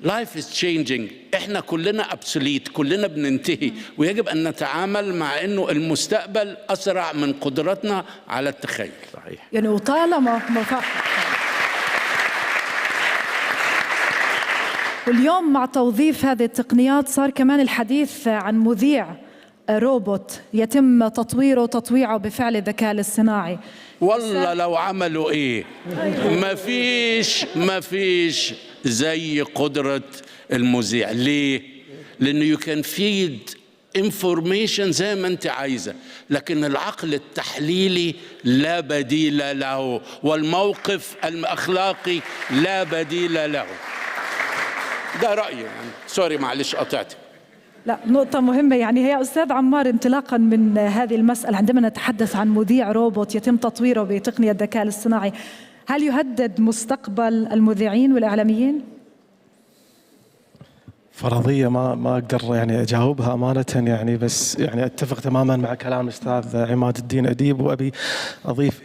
Life is changing. احنا كلنا obsolete، كلنا بننتهي، ويجب ان نتعامل مع انه المستقبل اسرع من قدرتنا على التخيل. صحيح. يعني وطالما واليوم مع توظيف هذه التقنيات صار كمان الحديث عن مذيع روبوت يتم تطويعه بفعل الذكاء الاصطناعي. والله لو عملوا ايه ما فيش زي قدرة المذيع. ليه؟ لأنه you can feed information زي ما أنت عايزة، لكن العقل التحليلي لا بديل له، والموقف الأخلاقي لا بديل له. ده رأيي يعني. سوري معلش قطعتك. لا، نقطة مهمة. يعني هي أستاذ عمار، انطلاقا من هذه المسألة، عندما نتحدث عن مذيع روبوت يتم تطويره بتقنية الذكاء الاصطناعي، هل يهدد مستقبل المذيعين والإعلاميين؟ فرضية ما أقدر يعني أجاوبها أمانة يعني، بس يعني أتفق تماما مع كلام الأستاذ عماد الدين أديب، وأبي أضيف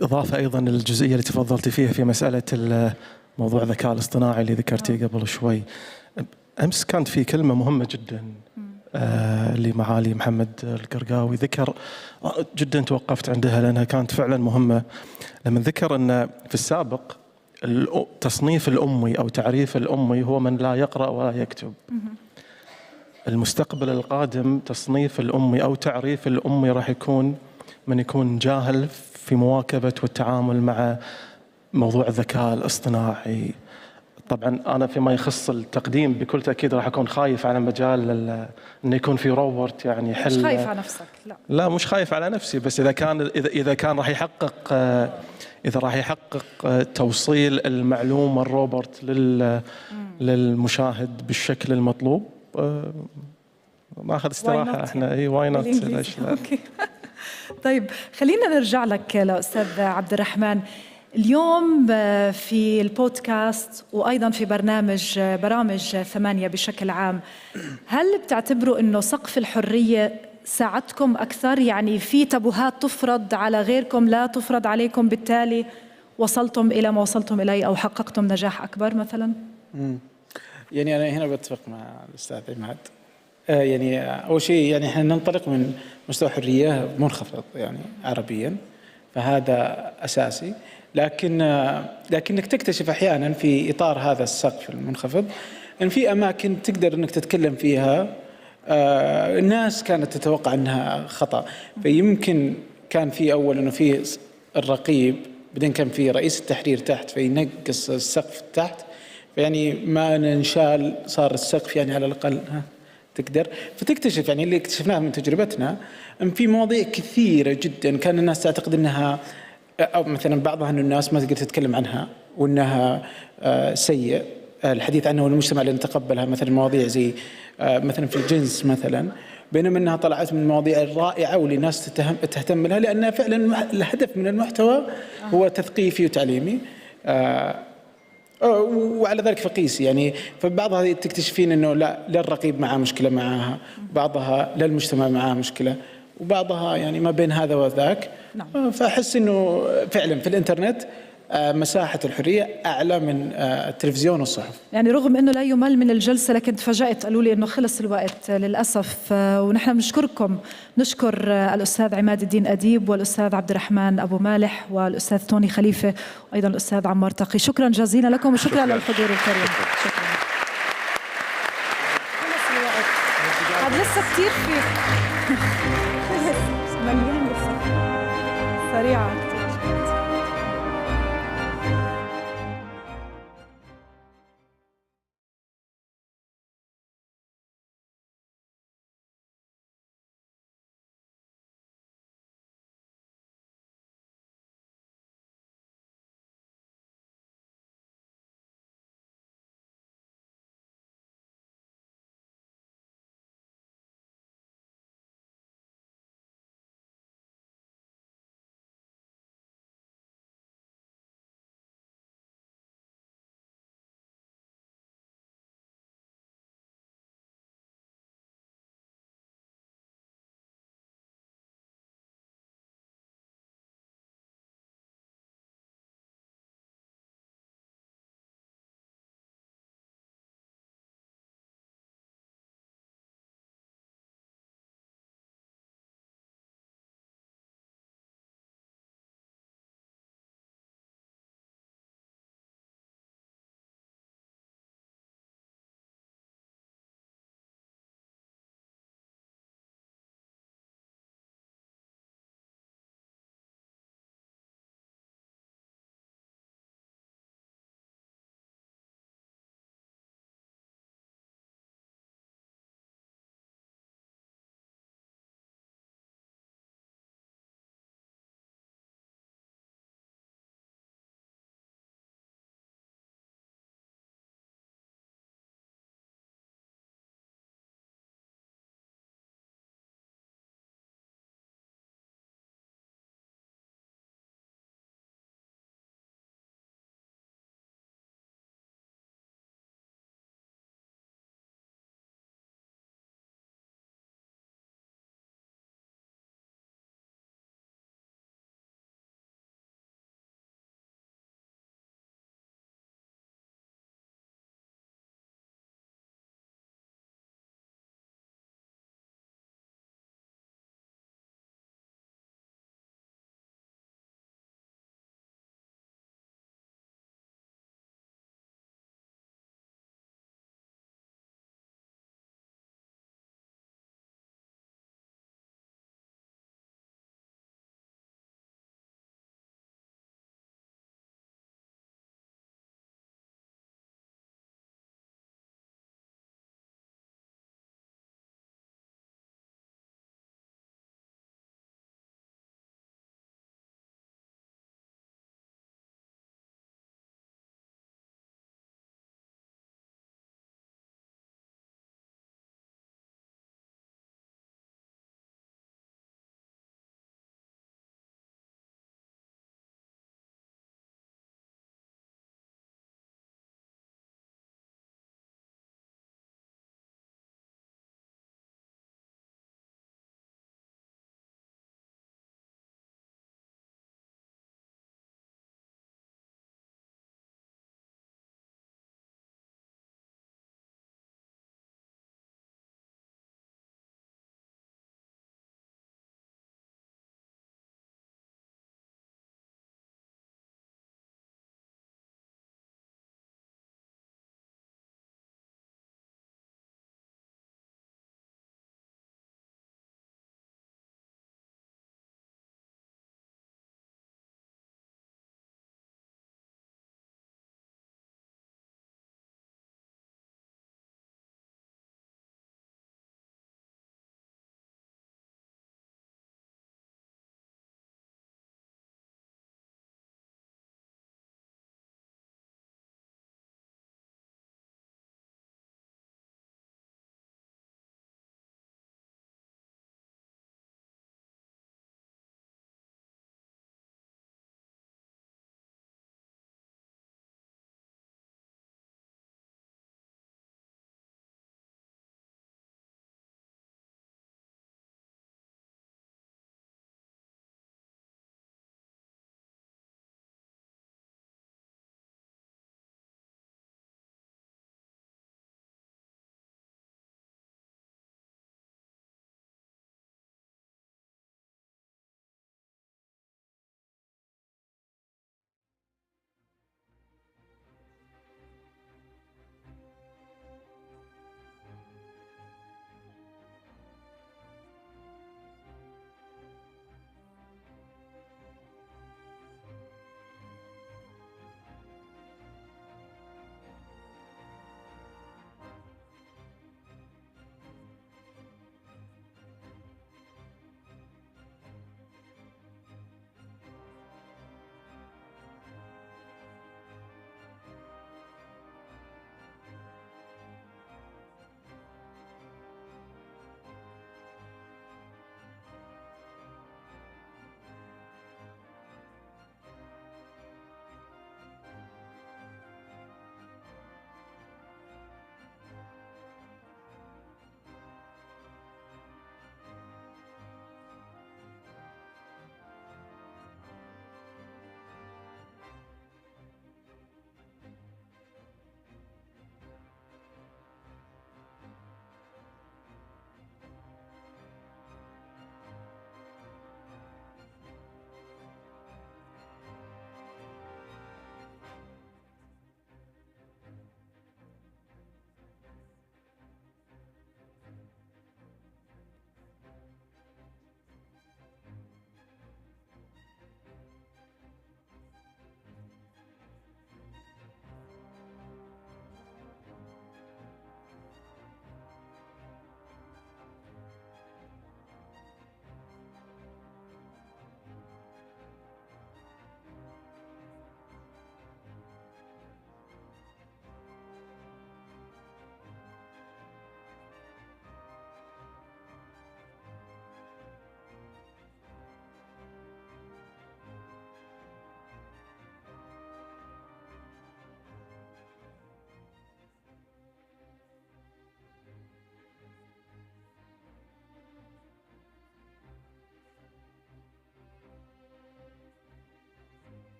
إضافة أيضا للجزئية اللي تفضلت فيها في مسألة موضوع الذكاء الاصطناعي اللي ذكرتيه قبل شوي. أمس كانت في كلمة مهمة جدا لمعالي محمد القرقاوي، ذكر جدا توقفت عندها لأنها كانت فعلا مهمة، لما ذكر أن في السابق تصنيف الأمي أو تعريف الأمي هو من لا يقرأ ولا يكتب. المستقبل القادم تصنيف الأمي أو تعريف الأمي راح يكون من يكون جاهل في مواكبة والتعامل مع موضوع الذكاء الاصطناعي. طبعا أنا فيما يخص التقديم بكل تأكيد راح أكون خايف على مجال إنه يكون في روبوت يعني يحل. مش خايف على نفسك؟ لا مش خايف على نفسي، بس إذا كان راح يحقق إذا راح يحقق توصيل المعلومة الروبوت للمشاهد بالشكل المطلوب، ناخذ استراحة احنا. اي واي نوت. طيب خلينا نرجع لك لأستاذ عبد الرحمن. اليوم في البودكاست وأيضا في برامج 8 بشكل عام، هل بتعتبروا أنه سقف الحرية ساعدكم أكثر؟ يعني في تبوهات تفرض على غيركم لا تفرض عليكم، بالتالي وصلتم إلى ما وصلتم إليه أو حققتم نجاح أكبر مثلا؟ يعني أنا هنا بتفق مع الأستاذ عماد. يعني أول شيء يعني إحنا ننطلق من مستوى حرية منخفض يعني عربيا، فهذا أساسي. لكنك تكتشف أحيانا في إطار هذا السقف المنخفض أن في أماكن تقدر أنك تتكلم فيها الناس كانت تتوقع أنها خطأ. فيمكن كان في أول أنه في الرقيب، بعدين كان في رئيس التحرير تحت فينقص السقف تحت، فيعني ما ننشال صار السقف يعني على الأقل تقدر. فتكتشف يعني اللي اكتشفناه من تجربتنا أن في مواضيع كثيرة جدا كان الناس تعتقد أنها، أو مثلا بعضها أن الناس ما تقدر تتكلم عنها وأنها سيء الحديث عنها والمجتمع اللي نتقبلها، مثلا مواضيع زي مثلا في الجنس مثلا، بينما أنها طلعت من المواضيع الرائعة واللي الناس تهتم لها لأنها فعلا الهدف من المحتوى هو تثقيفي وتعليمي وعلى ذلك فقيسي يعني. فبعضها تكتشفين أنه لا للرقيب معاه مشكلة معاها، بعضها للمجتمع معاه مشكلة، وبعضها يعني ما بين هذا وذاك. فأحس أنه فعلا في الإنترنت مساحة الحرية أعلى من التلفزيون والصحف. يعني رغم أنه لا يمل من الجلسة، لكن تفاجأت قالوا لي أنه خلص الوقت للأسف. ونحن بنشكركم، نشكر الأستاذ عماد الدين أديب والأستاذ عبد الرحمن أبو مالح والأستاذ توني خليفة وأيضا الأستاذ عمار تقي. شكرا جزيلا لكم وشكرا للحضور الكريم. شكرا. خلص الوقت، عاد لسه كتير في مليان لسه سريعة.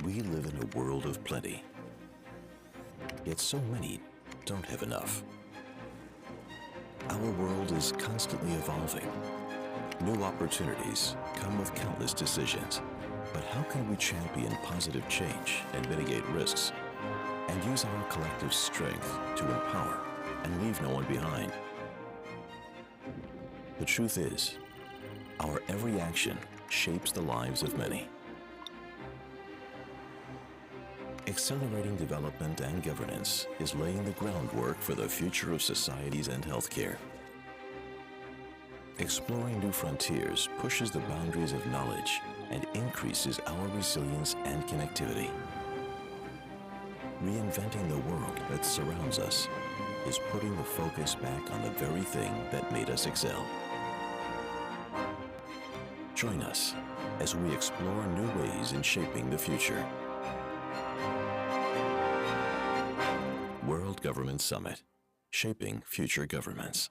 We live in a world of plenty, yet so many don't have enough. Our world is constantly evolving. New opportunities come with countless decisions. But how can we champion positive change and mitigate risks, and use our collective strength to empower and leave no one behind? The truth is, our every action shapes the lives of many. Accelerating development and governance is laying the groundwork for the future of societies and healthcare. Exploring new frontiers pushes the boundaries of knowledge and increases our resilience and connectivity. Reinventing the world that surrounds us is putting the focus back on the very thing that made us excel. Join us as we explore new ways in shaping the future. World Government Summit, Shaping Future Governments.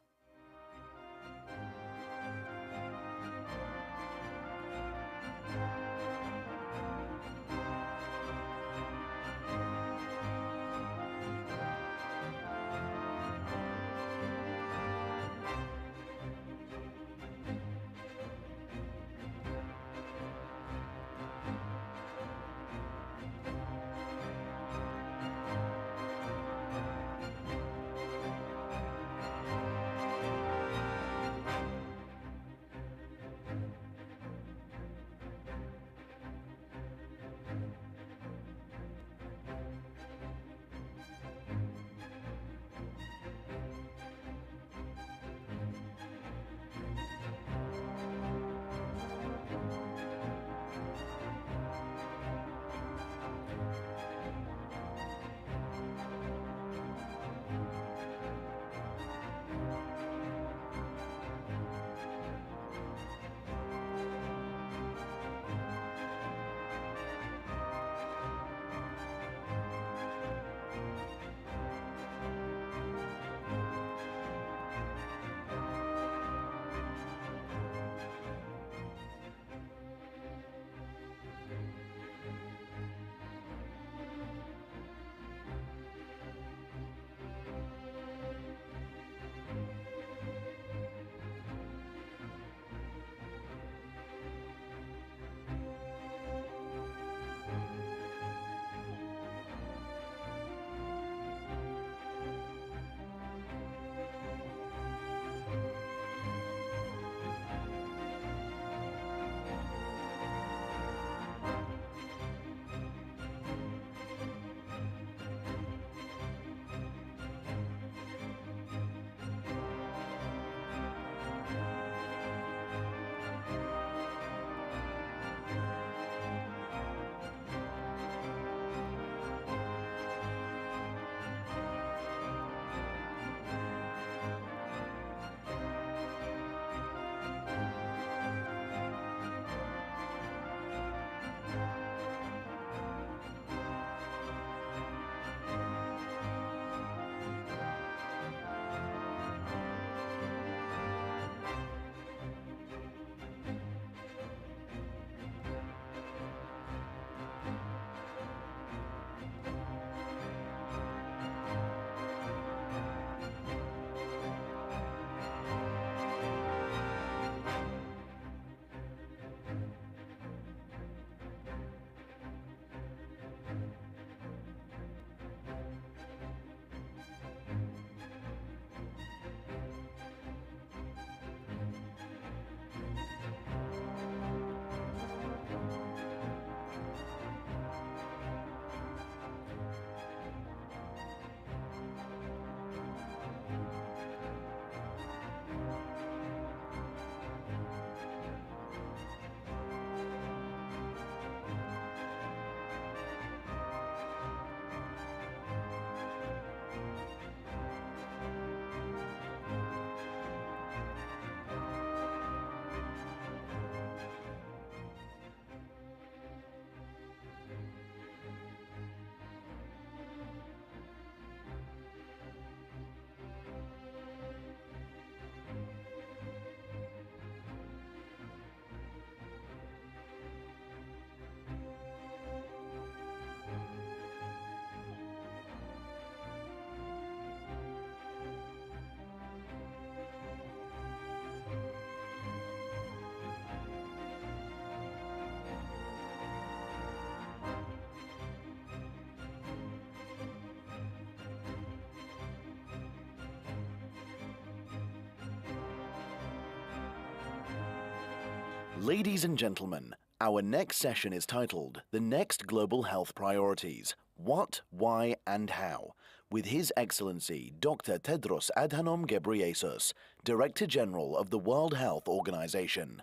Ladies and gentlemen, our next session is titled The Next Global Health Priorities: What, Why and How, with His Excellency Dr. Tedros Adhanom Ghebreyesus, Director General of the World Health Organization.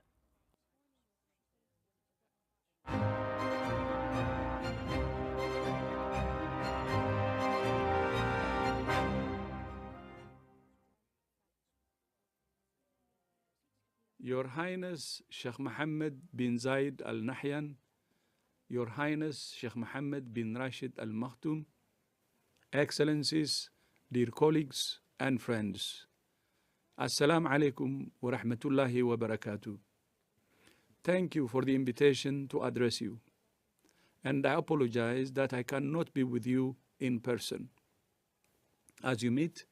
Your Highness Sheikh Mohammed bin Zayed Al Nahyan, Your Highness Sheikh Mohammed bin Rashid Al Maktoum, Excellencies, dear colleagues and friends, Assalamu alaikum wa rahmatullahi wa barakatuh. Thank you for the invitation to address you, and I apologize that I cannot be with you in person. As you meet,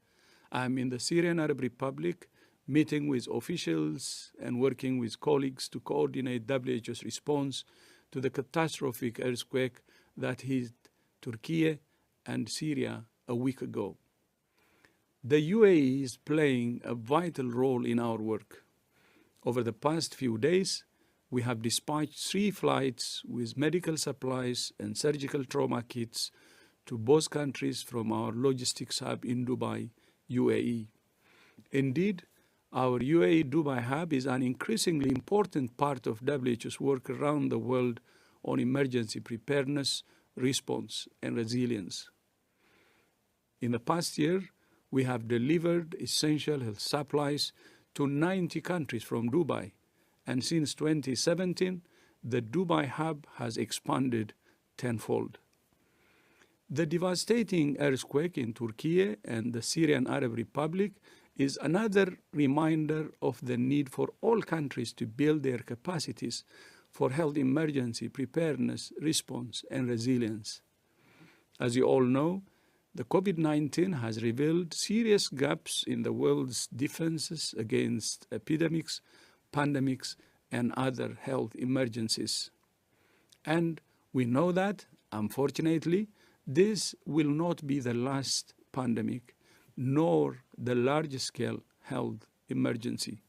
I am in the Syrian Arab Republic, meeting with officials and working with colleagues to coordinate WHO's response to the catastrophic earthquake that hit Turkey and Syria a week ago. The UAE is playing a vital role in our work. Over the past few days, we have dispatched 3 flights with medical supplies and surgical trauma kits to both countries from our logistics hub in Dubai, UAE. Indeed, our UAE Dubai hub is an increasingly important part of WHO's work around the world on emergency preparedness, response, and resilience. In the past year, we have delivered essential health supplies to 90 countries from Dubai, and since 2017, the Dubai hub has expanded tenfold. The devastating earthquake in Turkey and the Syrian Arab Republic is another reminder of the need for all countries to build their capacities for health emergency preparedness, response, and resilience. As you all know, the COVID-19 has revealed serious gaps in the world's defenses against epidemics, pandemics, and other health emergencies. And we know that, unfortunately, this will not be the last pandemic, nor the large-scale health emergency.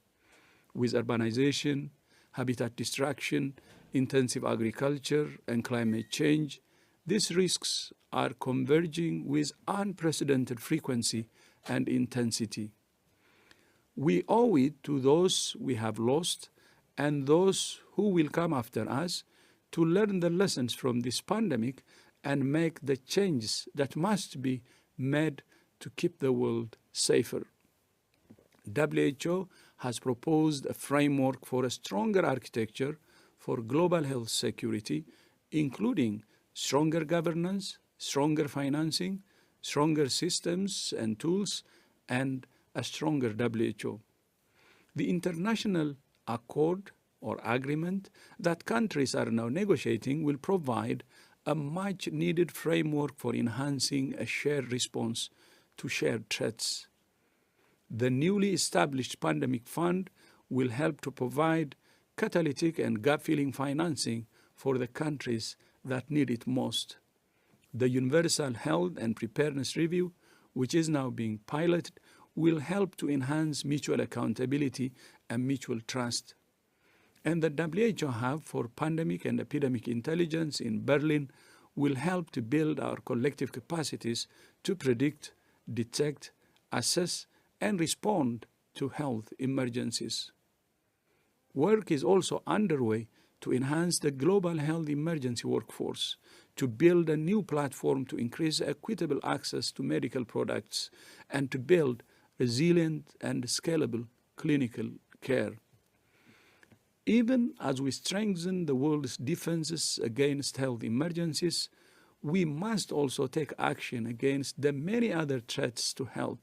With urbanization, habitat destruction, intensive agriculture, and climate change, these risks are converging with unprecedented frequency and intensity. We owe it to those we have lost and those who will come after us to learn the lessons from this pandemic and make the changes that must be made to keep the world safer. WHO has proposed a framework for a stronger architecture for global health security, including stronger governance, stronger financing, stronger systems and tools, and a stronger WHO. The international accord or agreement that countries are now negotiating will provide a much-needed framework for enhancing a shared response to shared threats. The newly established Pandemic Fund will help to provide catalytic and gap-filling financing for the countries that need it most. The Universal Health and Preparedness Review, which is now being piloted, will help to enhance mutual accountability and mutual trust. And the WHO Hub for Pandemic and Epidemic Intelligence in Berlin will help to build our collective capacities to predict, detect, assess, and respond to health emergencies. Work is also underway to enhance the global health emergency workforce, to build a new platform to increase equitable access to medical products, and to build resilient and scalable clinical care. Even as we strengthen the world's defenses against health emergencies, we must also take action against the many other threats to health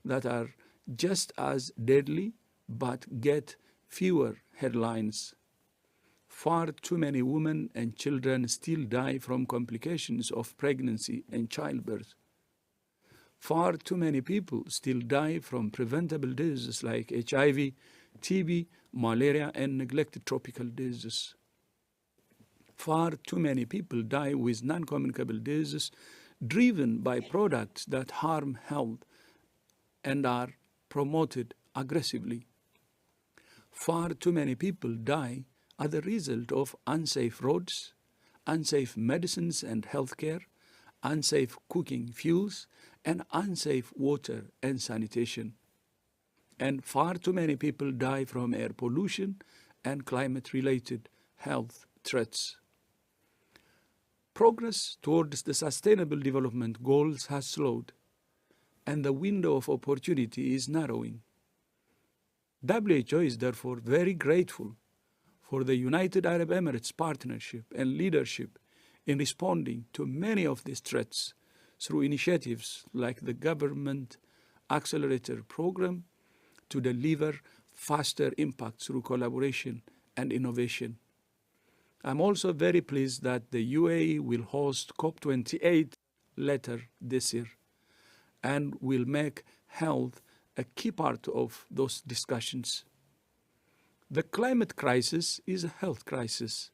that are just as deadly but get fewer headlines. Far too many women and children still die from complications of pregnancy and childbirth. Far too many people still die from preventable diseases like HIV, TB, malaria, and neglected tropical diseases. Far too many people die with non-communicable diseases driven by products that harm health and are promoted aggressively. Far too many people die are the result of unsafe roads, unsafe medicines and healthcare, unsafe cooking fuels, and unsafe water and sanitation. And far too many people die from air pollution and climate-related health threats. Progress towards the Sustainable Development Goals has slowed, and the window of opportunity is narrowing. WHO is therefore very grateful for the United Arab Emirates partnership and leadership in responding to many of these threats through initiatives like the Government Accelerator Program to deliver faster impact through collaboration and innovation. I'm also very pleased that the UAE will host COP28 later this year and will make health a key part of those discussions. The climate crisis is a health crisis,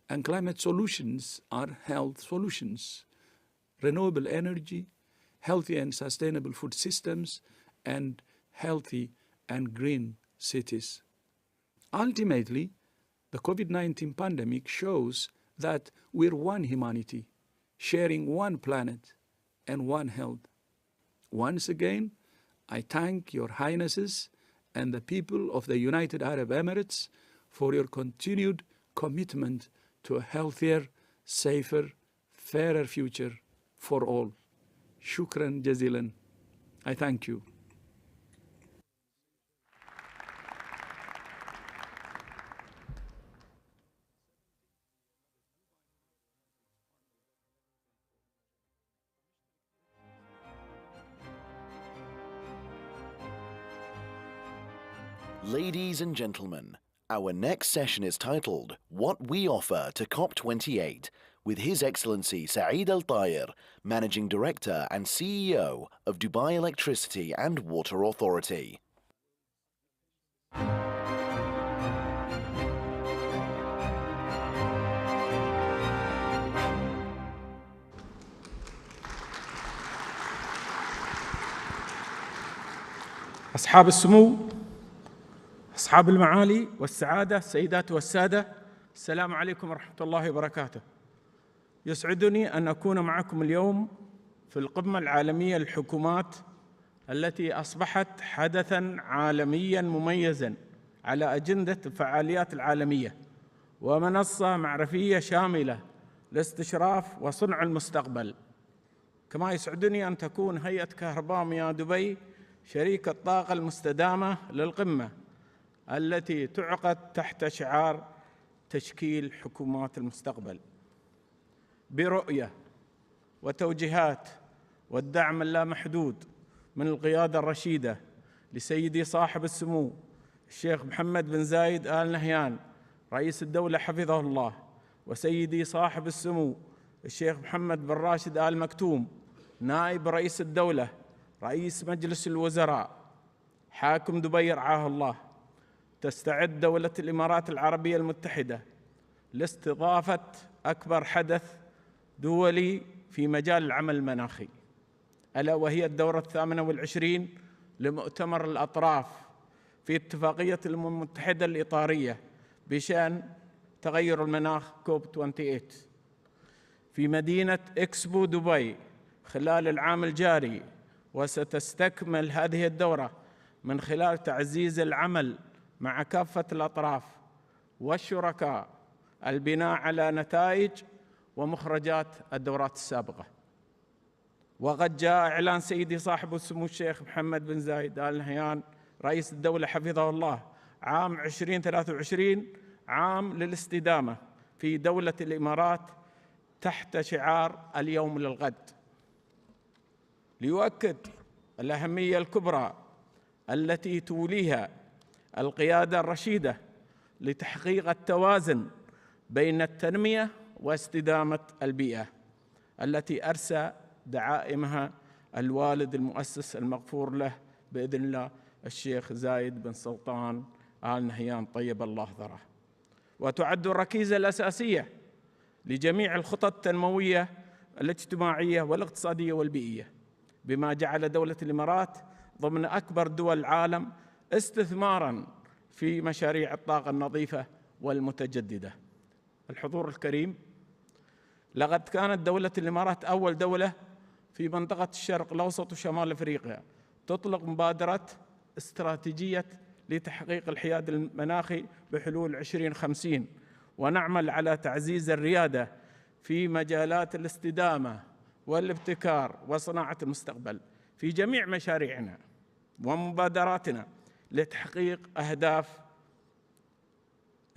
and climate solutions are health solutions. Renewable energy, healthy and sustainable food systems, and healthy and green cities. Ultimately, the COVID-19 pandemic shows that we're one humanity, sharing one planet and one health. Once again, I thank Your Highnesses and the people of the United Arab Emirates for your continued commitment to a healthier, safer, fairer future for all. Shukran jazilan. I thank you. Ladies and gentlemen, our next session is titled What We Offer to COP28 with His Excellency Saeed Al Tayr, Managing Director and CEO of Dubai Electricity and Water Authority. أصحاب السمو، أصحاب المعالي والسعادة، السيدات والسادة، السلام عليكم ورحمة الله وبركاته. يسعدني أن أكون معكم اليوم في القمة العالمية للحكومات التي أصبحت حدثاً عالمياً مميزاً على أجندة الفعاليات العالمية ومنصة معرفية شاملة لاستشراف وصنع المستقبل. كما يسعدني أن تكون هيئة كهرباء مياه دبي شريك الطاقة المستدامة للقمة التي تعقد تحت شعار تشكيل حكومات المستقبل برؤية وتوجيهات والدعم اللامحدود من القيادة الرشيدة لسيدي صاحب السمو الشيخ محمد بن زايد آل نهيان رئيس الدولة حفظه الله، وسيدي صاحب السمو الشيخ محمد بن راشد آل مكتوم نائب رئيس الدولة رئيس مجلس الوزراء حاكم دبي رعاه الله. تستعد دولة الإمارات العربية المتحدة لاستضافة أكبر حدث دولي في مجال العمل المناخي، ألا وهي الدورة 28 لمؤتمر الأطراف في اتفاقية الأمم المتحدة الإطارية بشأن تغير المناخ COP28 في مدينة إكسبو دبي خلال العام الجاري. وستستكمل هذه الدورة من خلال تعزيز العمل مع كافة الأطراف والشركاء البناء على نتائج ومخرجات الدورات السابقة. وقد جاء إعلان سيدي صاحب السمو الشيخ محمد بن زايد آل نهيان رئيس الدولة حفظه الله عام 2023 عام للاستدامة في دولة الإمارات تحت شعار اليوم للغد، ليؤكد الأهمية الكبرى التي توليها القيادة الرشيدة لتحقيق التوازن بين التنمية واستدامة البيئة التي أرسى دعائمها الوالد المؤسس المغفور له بإذن الله الشيخ زايد بن سلطان آل نهيان طيب الله ثراه، وتعد الركيزة الأساسية لجميع الخطط التنموية الاجتماعية والاقتصادية والبيئية، بما جعل دولة الإمارات ضمن أكبر دول العالم استثماراً في مشاريع الطاقة النظيفة والمتجددة. الحضور الكريم، لقد كانت دولة الإمارات أول دولة في منطقة الشرق الأوسط وشمال أفريقيا تطلق مبادرة استراتيجية لتحقيق الحياد المناخي بحلول 2050، ونعمل على تعزيز الريادة في مجالات الاستدامة والابتكار وصناعة المستقبل في جميع مشاريعنا ومبادراتنا لتحقيق أهداف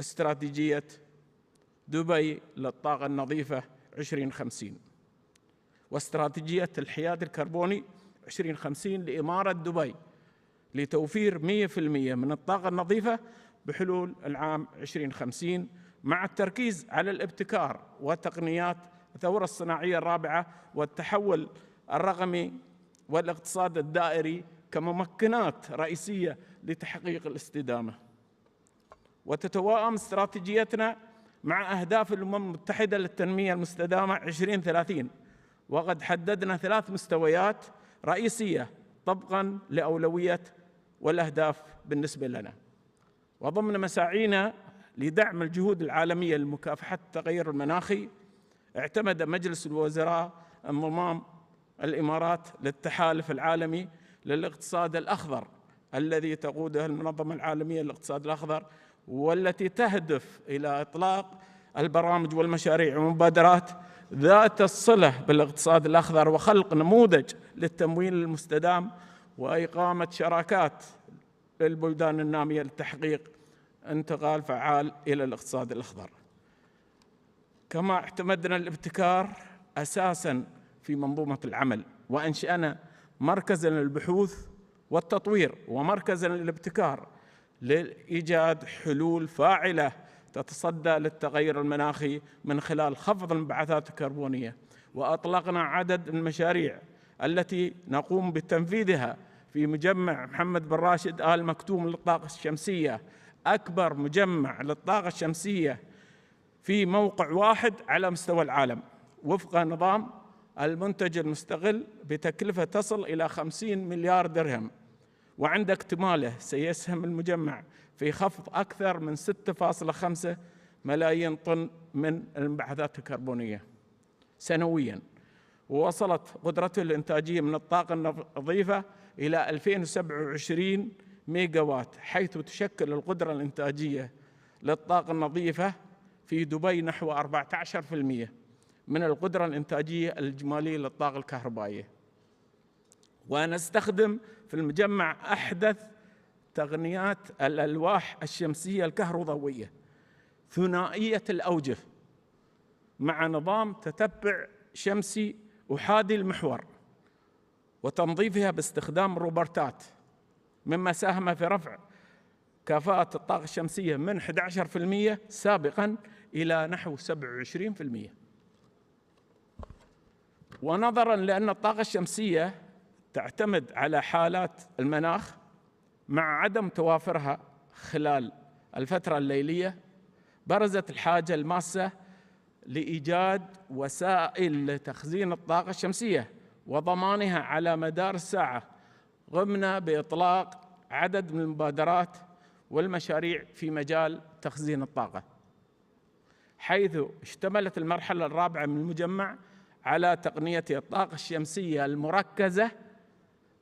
استراتيجية دبي للطاقة النظيفة 2050 واستراتيجية الحياد الكربوني 2050 لإمارة دبي لتوفير 100% من الطاقة النظيفة بحلول العام 2050، مع التركيز على الابتكار وتقنيات الثورة الصناعية الرابعة والتحول الرقمي والاقتصاد الدائري كممكنات رئيسية لتحقيق الاستدامة. وتتوائم استراتيجيتنا مع أهداف الأمم المتحدة للتنمية المستدامة 2030، وقد حددنا 3 مستويات رئيسية طبقاً لأولوية والأهداف بالنسبة لنا. وضمن مساعينا لدعم الجهود العالمية لمكافحة التغير المناخي، اعتمد مجلس الوزراء انضمام الإمارات للتحالف العالمي للاقتصاد الأخضر الذي تقوده المنظمة العالمية للاقتصاد الأخضر، والتي تهدف إلى إطلاق البرامج والمشاريع والمبادرات ذات الصلة بالاقتصاد الأخضر وخلق نموذج للتمويل المستدام وإقامة شراكات للبلدان النامية لتحقيق انتقال فعال إلى الاقتصاد الأخضر. كما اعتمدنا الابتكار أساساً في منظومة العمل، وأنشأنا مركزاً للبحوث والتطوير ومركزاً للابتكار لإيجاد حلول فاعلة تتصدى للتغير المناخي من خلال خفض الانبعاثات الكربونية. وأطلقنا عدد من المشاريع التي نقوم بتنفيذها في مجمع محمد بن راشد آل مكتوم للطاقة الشمسية، أكبر مجمع للطاقة الشمسية في موقع واحد على مستوى العالم وفق نظام المنتج المستقل بتكلفة تصل إلى 50 مليار درهم. وعند اكتماله سيسهم المجمع في خفض أكثر من 6.5 ملايين طن من الانبعاثات الكربونية سنوياً. ووصلت قدرته الإنتاجية من الطاقة النظيفة إلى 2027 ميجاوات، حيث تشكل القدرة الإنتاجية للطاقة النظيفة في دبي نحو 14% من القدرة الإنتاجية الإجمالية للطاقة الكهربائية. ونستخدم في المجمع أحدث تقنيات الألواح الشمسية الكهروضوئية ثنائية الأوجه مع نظام تتبع شمسي أحادي المحور وتنظيفها باستخدام روبوتات، مما ساهم في رفع كفاءة الطاقة الشمسية من 11% سابقاً إلى نحو 27%. ونظراً لأن الطاقة الشمسية تعتمد على حالات المناخ مع عدم توافرها خلال الفترة الليلية، برزت الحاجة الماسة لإيجاد وسائل لتخزين الطاقة الشمسية وضمانها على مدار الساعة. قمنا بإطلاق عدد من المبادرات والمشاريع في مجال تخزين الطاقة، حيث اشتملت المرحلة الرابعة من المجمع على تقنية الطاقة الشمسية المركزة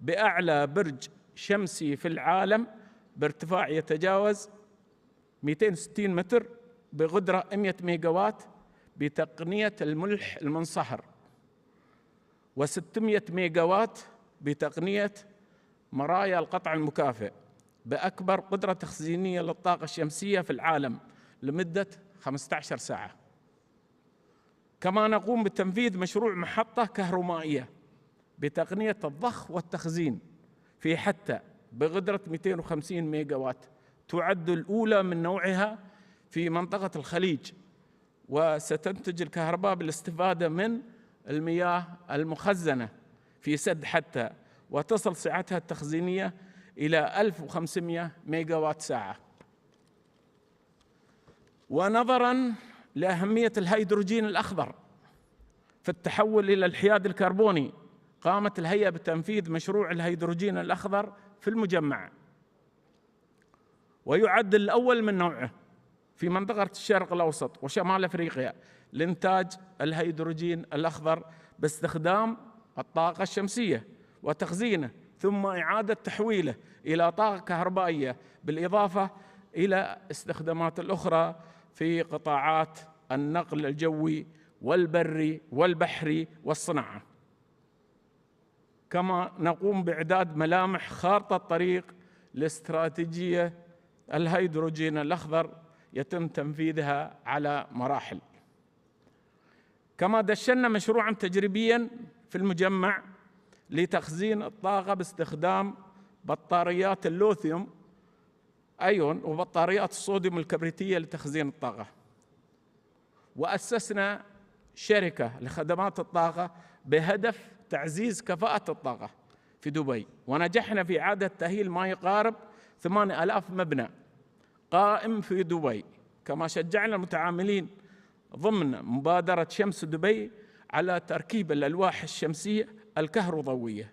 بأعلى برج شمسي في العالم بارتفاع يتجاوز 260 متر بقدرة 100 ميجاوات بتقنية الملح المنصهر، و600 ميجاوات بتقنية مرايا القطع المكافئ بأكبر قدرة تخزينية للطاقة الشمسية في العالم لمدة 15 ساعة. كما نقوم بتنفيذ مشروع محطة كهرومائية بتقنية الضخ والتخزين في حتى بقدرة 250 ميجاوات، تعد الأولى من نوعها في منطقة الخليج، وستنتج الكهرباء بالاستفادة من المياه المخزنة في سد حتى، وتصل سعتها التخزينية إلى 1500 ميجاوات ساعة. ونظراً لأهمية الهيدروجين الأخضر في التحول إلى الحياد الكربوني، قامت الهيئة بتنفيذ مشروع الهيدروجين الأخضر في المجمع، ويعد الأول من نوعه في منطقة الشرق الأوسط وشمال أفريقيا لإنتاج الهيدروجين الأخضر باستخدام الطاقة الشمسية وتخزينه ثم إعادة تحويله إلى طاقة كهربائية، بالإضافة إلى استخدامات الأخرى في قطاعات النقل الجوي والبري والبحري والصناعة. كما نقوم بإعداد ملامح خارطة طريق لاستراتيجية الهيدروجين الأخضر يتم تنفيذها على مراحل. كما دشنا مشروعا تجريبيا في المجمع لتخزين الطاقة باستخدام بطاريات الليثيوم أيون وبطاريات الصوديوم الكبريتية لتخزين الطاقة. وأسسنا شركة لخدمات الطاقة بهدف تعزيز كفاءة الطاقة في دبي، ونجحنا في إعادة تأهيل ما يقارب 8000 مبنى قائم في دبي. كما شجعنا المتعاملين ضمن مبادرة شمس دبي على تركيب الألواح الشمسية الكهروضوئية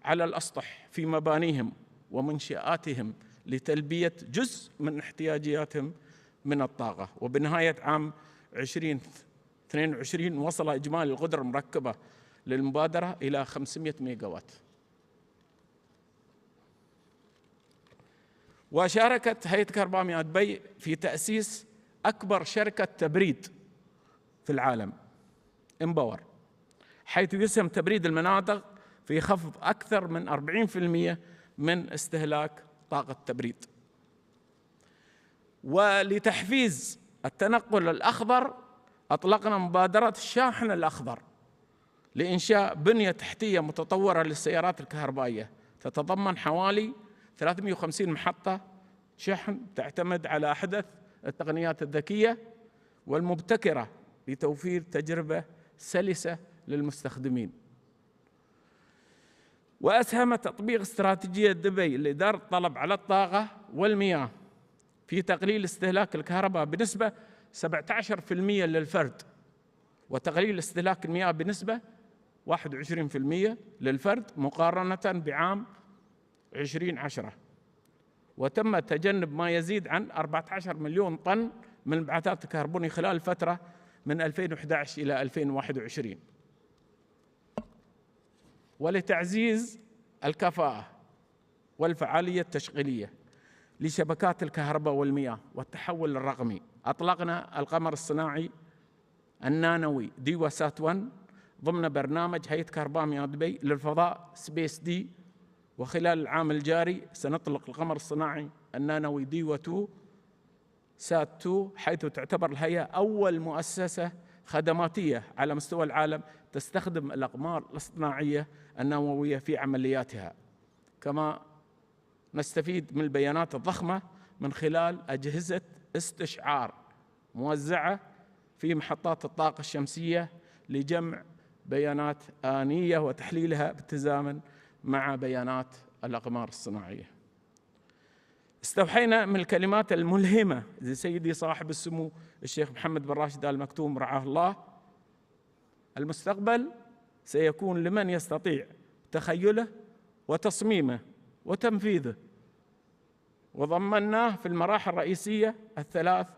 على الأسطح في مبانيهم ومنشآتهم لتلبية جزء من احتياجاتهم من الطاقة. وبنهاية عام 2022 وصل إجمالي القدرة المركبة للمبادرة إلى 500 ميجاوات. وشاركت هيئة كهرباء مياه دبي في تأسيس أكبر شركة تبريد في العالم إمباور، حيث يسهم تبريد المناطق في خفض أكثر من 40% من استهلاك طاقة التبريد. ولتحفيز التنقل الأخضر أطلقنا مبادرة الشاحن الأخضر لإنشاء بنية تحتية متطورة للسيارات الكهربائية تتضمن حوالي 350 محطة شحن تعتمد على أحدث التقنيات الذكية والمبتكرة لتوفير تجربة سلسة للمستخدمين. وأسهم تطبيق استراتيجية دبي لإدارة الطلب على الطاقة والمياه في تقليل استهلاك الكهرباء بنسبة 17% للفرد، وتقليل استهلاك المياه بنسبة 21% للفرد مقارنة بعام 2010. وتم تجنب ما يزيد عن 14 مليون طن من الانبعاثات الكربونية خلال الفترة من 2011 إلى 2021. ولتعزيز الكفاءة والفعالية التشغيلية لشبكات الكهرباء والمياه والتحول الرقمي، أطلقنا القمر الصناعي النانوي ديوا سات 1 ضمن برنامج هيئة كهرباء مياه دبي للفضاء سبيس دي. وخلال العام الجاري سنطلق القمر الصناعي النانوي ديوا 2 سات 2، حيث تعتبر الهيئة أول مؤسسة خدماتية على مستوى العالم تستخدم الأقمار الاصطناعية النووية في عملياتها. كما نستفيد من البيانات الضخمة من خلال أجهزة استشعار موزعة في محطات الطاقة الشمسية لجمع بيانات آنية وتحليلها بالتزامن مع بيانات الأقمار الصناعية. استوحينا من الكلمات الملهمة لسيدي صاحب السمو الشيخ محمد بن راشد آل مكتوم رعاه الله: المستقبل سيكون لمن يستطيع تخيله وتصميمه وتنفيذه. وضمناه في المراحل الرئيسية الثلاث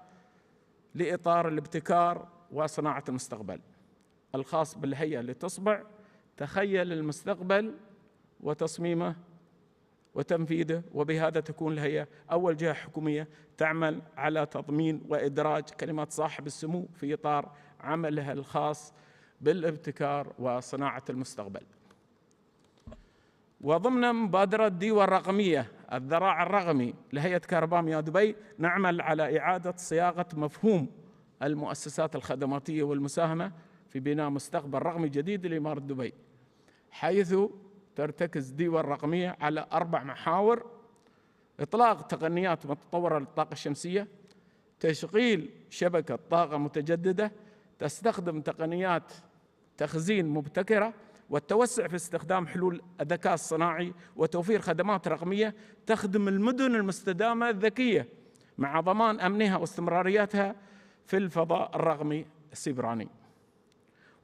لإطار الابتكار وصناعة المستقبل الخاص بالهيئة لتصبع تخيل المستقبل وتصميمه وتنفيذه. وبهذا تكون الهيئة أول جهة حكومية تعمل على تضمين وإدراج كلمات صاحب السمو في إطار عملها الخاص بالابتكار وصناعة المستقبل. وضمن مبادرة ديوا الرقمية الذراع الرقمي لهيئة كهرباء مياه دبي نعمل على إعادة صياغة مفهوم المؤسسات الخدماتية والمساهمة في بناء مستقبل رقمي جديد لإمارة دبي، حيث ترتكز ديوا الرقمية على 4 محاور: إطلاق تقنيات متطورة للطاقة الشمسية، تشغيل شبكة طاقة متجددة تستخدم تقنيات تخزين مبتكرة، والتوسع في استخدام حلول الذكاء الصناعي وتوفير خدمات رقمية تخدم المدن المستدامة الذكية مع ضمان أمنها واستمراريتها في الفضاء الرقمي السيبراني.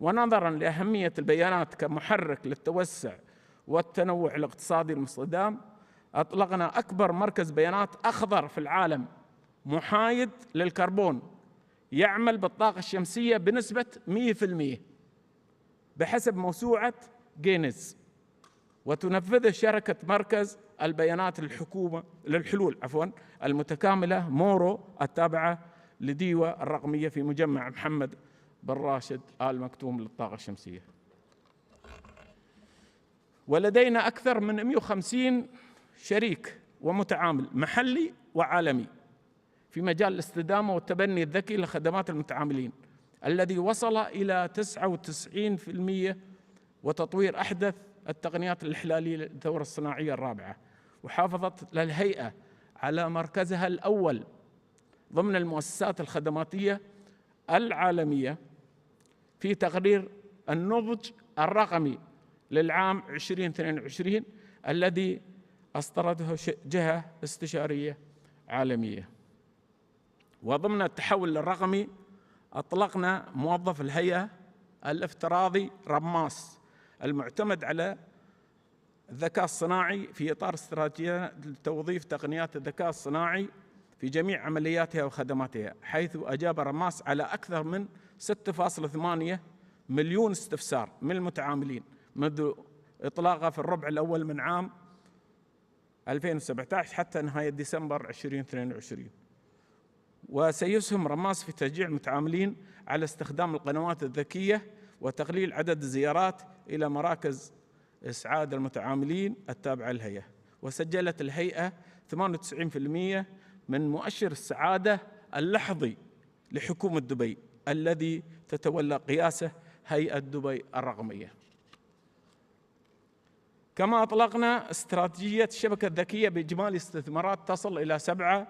ونظرا لأهمية البيانات كمحرك للتوسع والتنوع الاقتصادي المستدام، أطلقنا أكبر مركز بيانات أخضر في العالم محايد للكربون يعمل بالطاقة الشمسية بنسبة 100% بحسب موسوعة جينيز، وتنفذه شركة مركز البيانات للحلول المتكاملة مورو التابعة لديوة الرقمية في مجمع محمد بن راشد آل مكتوم للطاقة الشمسية. ولدينا أكثر من 150 شريك ومتعامل محلي وعالمي في مجال الاستدامة والتبني الذكي لخدمات المتعاملين الذي وصل إلى 99% وتطوير أحدث التقنيات الإحلالية للثورة الصناعية الرابعة. وحافظت للهيئة على مركزها الأول ضمن المؤسسات الخدماتية العالمية في تقرير النضج الرقمي للعام 2022 الذي أصدرته جهة استشارية عالمية. وضمن التحول الرقمي أطلقنا موظف الهيئة الافتراضي رماس المعتمد على الذكاء الصناعي في إطار استراتيجية لتوظيف تقنيات الذكاء الصناعي في جميع عملياتها وخدماتها، حيث أجاب رماس على أكثر من 6.8 مليون استفسار من المتعاملين منذ إطلاقه في الربع الأول من عام 2017 حتى نهاية ديسمبر 2022. وسيسهم رماس في تشجيع المتعاملين على استخدام القنوات الذكية وتقليل عدد الزيارات إلى مراكز إسعاد المتعاملين التابعة للهيئة. وسجلت الهيئة 98% من مؤشر السعادة اللحظي لحكومة دبي الذي تتولى قياسه هيئة دبي الرقمية. كما أطلقنا استراتيجية الشبكة الذكية بإجمالي استثمارات تصل إلى 7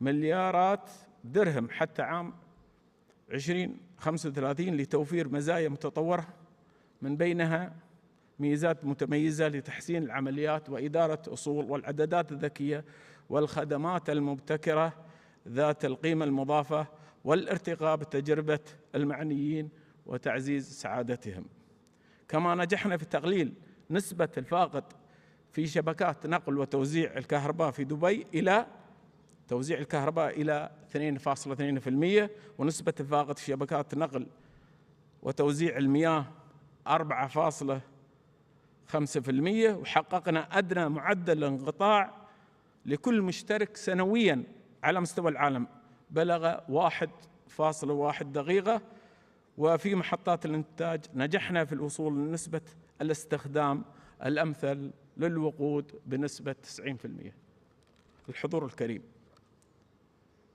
مليارات درهم حتى عام 2035 لتوفير مزايا متطورة من بينها ميزات متميزة لتحسين العمليات وإدارة أصول والعدادات الذكية والخدمات المبتكرة ذات القيمة المضافة والارتقاء بتجربة المعنيين وتعزيز سعادتهم. كما نجحنا في تقليل نسبة الفاقد في شبكات نقل وتوزيع الكهرباء في دبي إلى توزيع الكهرباء إلى 2.2%، ونسبة الفاقد في شبكات نقل وتوزيع المياه 4.5%، وحققنا أدنى معدل انقطاع لكل مشترك سنوياً على مستوى العالم بلغ 1.1 دقيقة. وفي محطات الإنتاج نجحنا في الوصول لنسبة الاستخدام الأمثل للوقود بنسبة 90%. الحضور الكريم،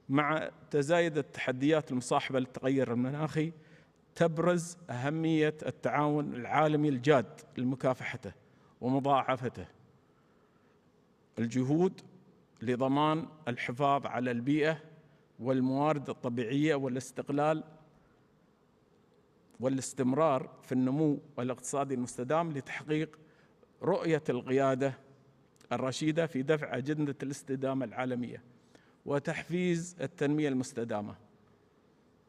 مع تزايد التحديات المصاحبة للتغير المناخي تبرز أهمية التعاون العالمي الجاد لمكافحته ومضاعفته الجهود لضمان الحفاظ على البيئة والموارد الطبيعية والاستقلال والاستمرار في النمو الاقتصادي المستدام لتحقيق رؤية القيادة الرشيدة في دفع أجندة الاستدامة العالمية وتحفيز التنمية المستدامة.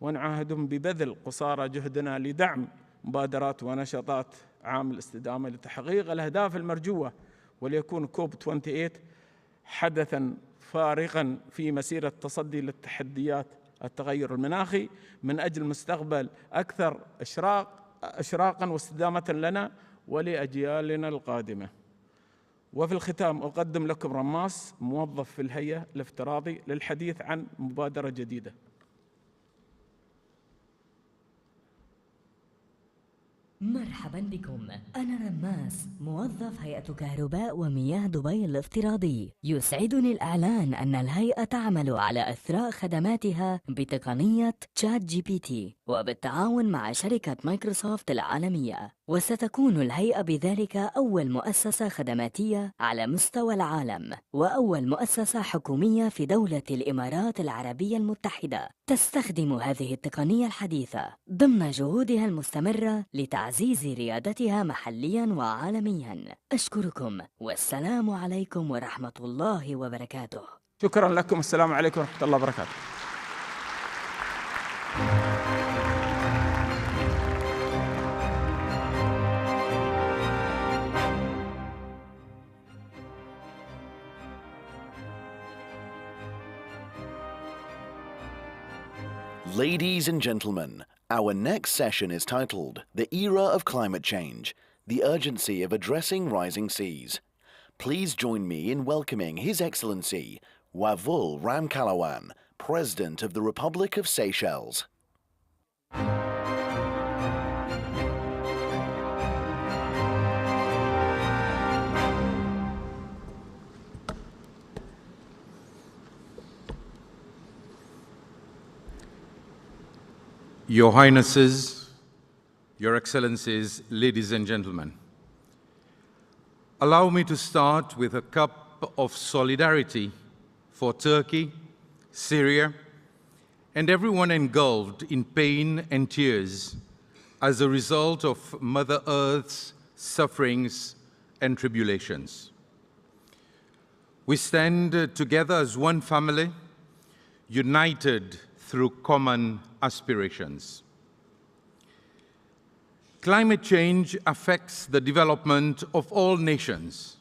ونعاهدهم ببذل قصارى جهدنا لدعم مبادرات ونشاطات عام الاستدامة لتحقيق الأهداف المرجوة، وليكون كوب 28 حدثاً فارقاً في مسيرة التصدي للتحديات التغير المناخي من أجل مستقبل أكثر إشراقاً واستدامة لنا ولأجيالنا القادمة. وفي الختام أقدم لكم رماس موظف في الهيئة الافتراضي للحديث عن مبادرة جديدة. مرحبا بكم، أنا رماس موظف هيئة كهرباء ومياه دبي الافتراضي. يسعدني الإعلان أن الهيئة تعمل على إثراء خدماتها بتقنية تشات جي بي تي وبالتعاون مع شركة مايكروسوفت العالمية، وستكون الهيئة بذلك أول مؤسسة خدماتية على مستوى العالم وأول مؤسسة حكومية في دولة الإمارات العربية المتحدة تستخدم هذه التقنية الحديثة ضمن جهودها المستمرة لتعزيز ريادتها محليا وعالميا. أشكركم والسلام عليكم ورحمة الله وبركاته. شكرا لكم، السلام عليكم ورحمة الله وبركاته. Ladies and gentlemen, our next session is titled The Era of Climate Change, the Urgency of Addressing Rising Seas. Please join me in welcoming His Excellency Wavul Ramkalawan, President of the Republic of Seychelles. Your Highnesses, Your Excellencies, ladies and gentlemen, allow me to start with a cup of solidarity for Turkey, Syria, and everyone engulfed in pain and tears as a result of Mother Earth's sufferings and tribulations. We stand together as one family, united through common aspirations. Climate change affects the development of all nations,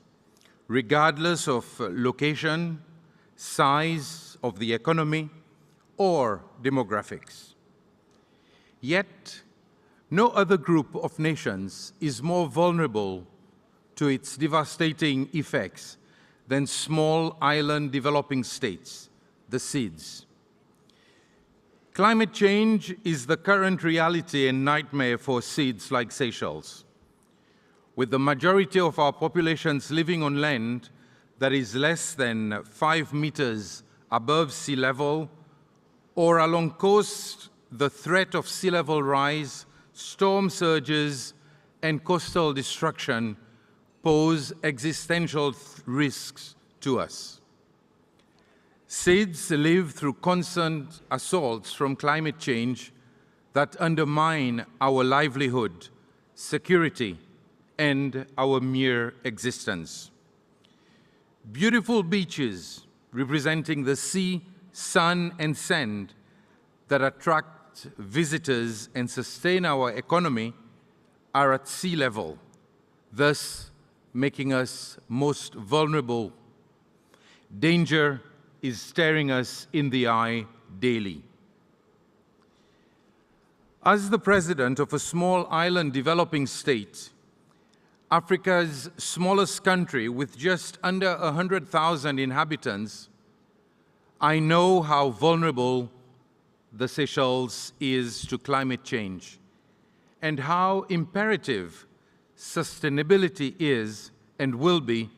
regardless of location, size of the economy, or demographics. Yet, no other group of nations is more vulnerable to its devastating effects than small island developing states, the SEEDs. Climate change is the current reality and nightmare for SEEDs like Seychelles. With the majority of our populations living on land that is less than 5 meters above sea level, or along coast, the threat of sea level rise, storm surges, and coastal destruction pose existential risks to us. SEEDs live through constant assaults from climate change that undermine our livelihood, security, and our mere existence. Beautiful beaches representing the sea, sun, and sand that attract visitors and sustain our economy are at sea level, thus making us most vulnerable. Danger is staring us in the eye daily. As the president of a small island developing state, Africa's smallest country with just under 100,000 inhabitants, I know how vulnerable the Seychelles is to climate change and how imperative sustainability is and will be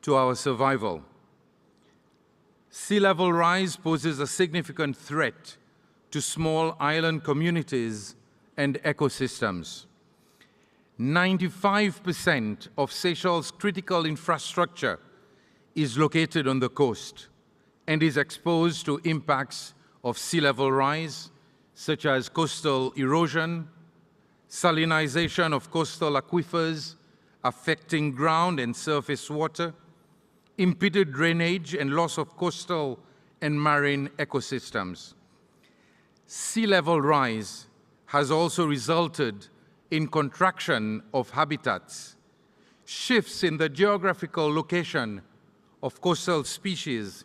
to our survival. Sea level rise poses a significant threat to small island communities and ecosystems. 95% of Seychelles' critical infrastructure is located on the coast and is exposed to impacts of sea level rise, such as coastal erosion, salinization of coastal aquifers affecting ground and surface water, impeded drainage and loss of coastal and marine ecosystems. Sea level rise has also resulted in contraction of habitats, shifts in the geographical location of coastal species,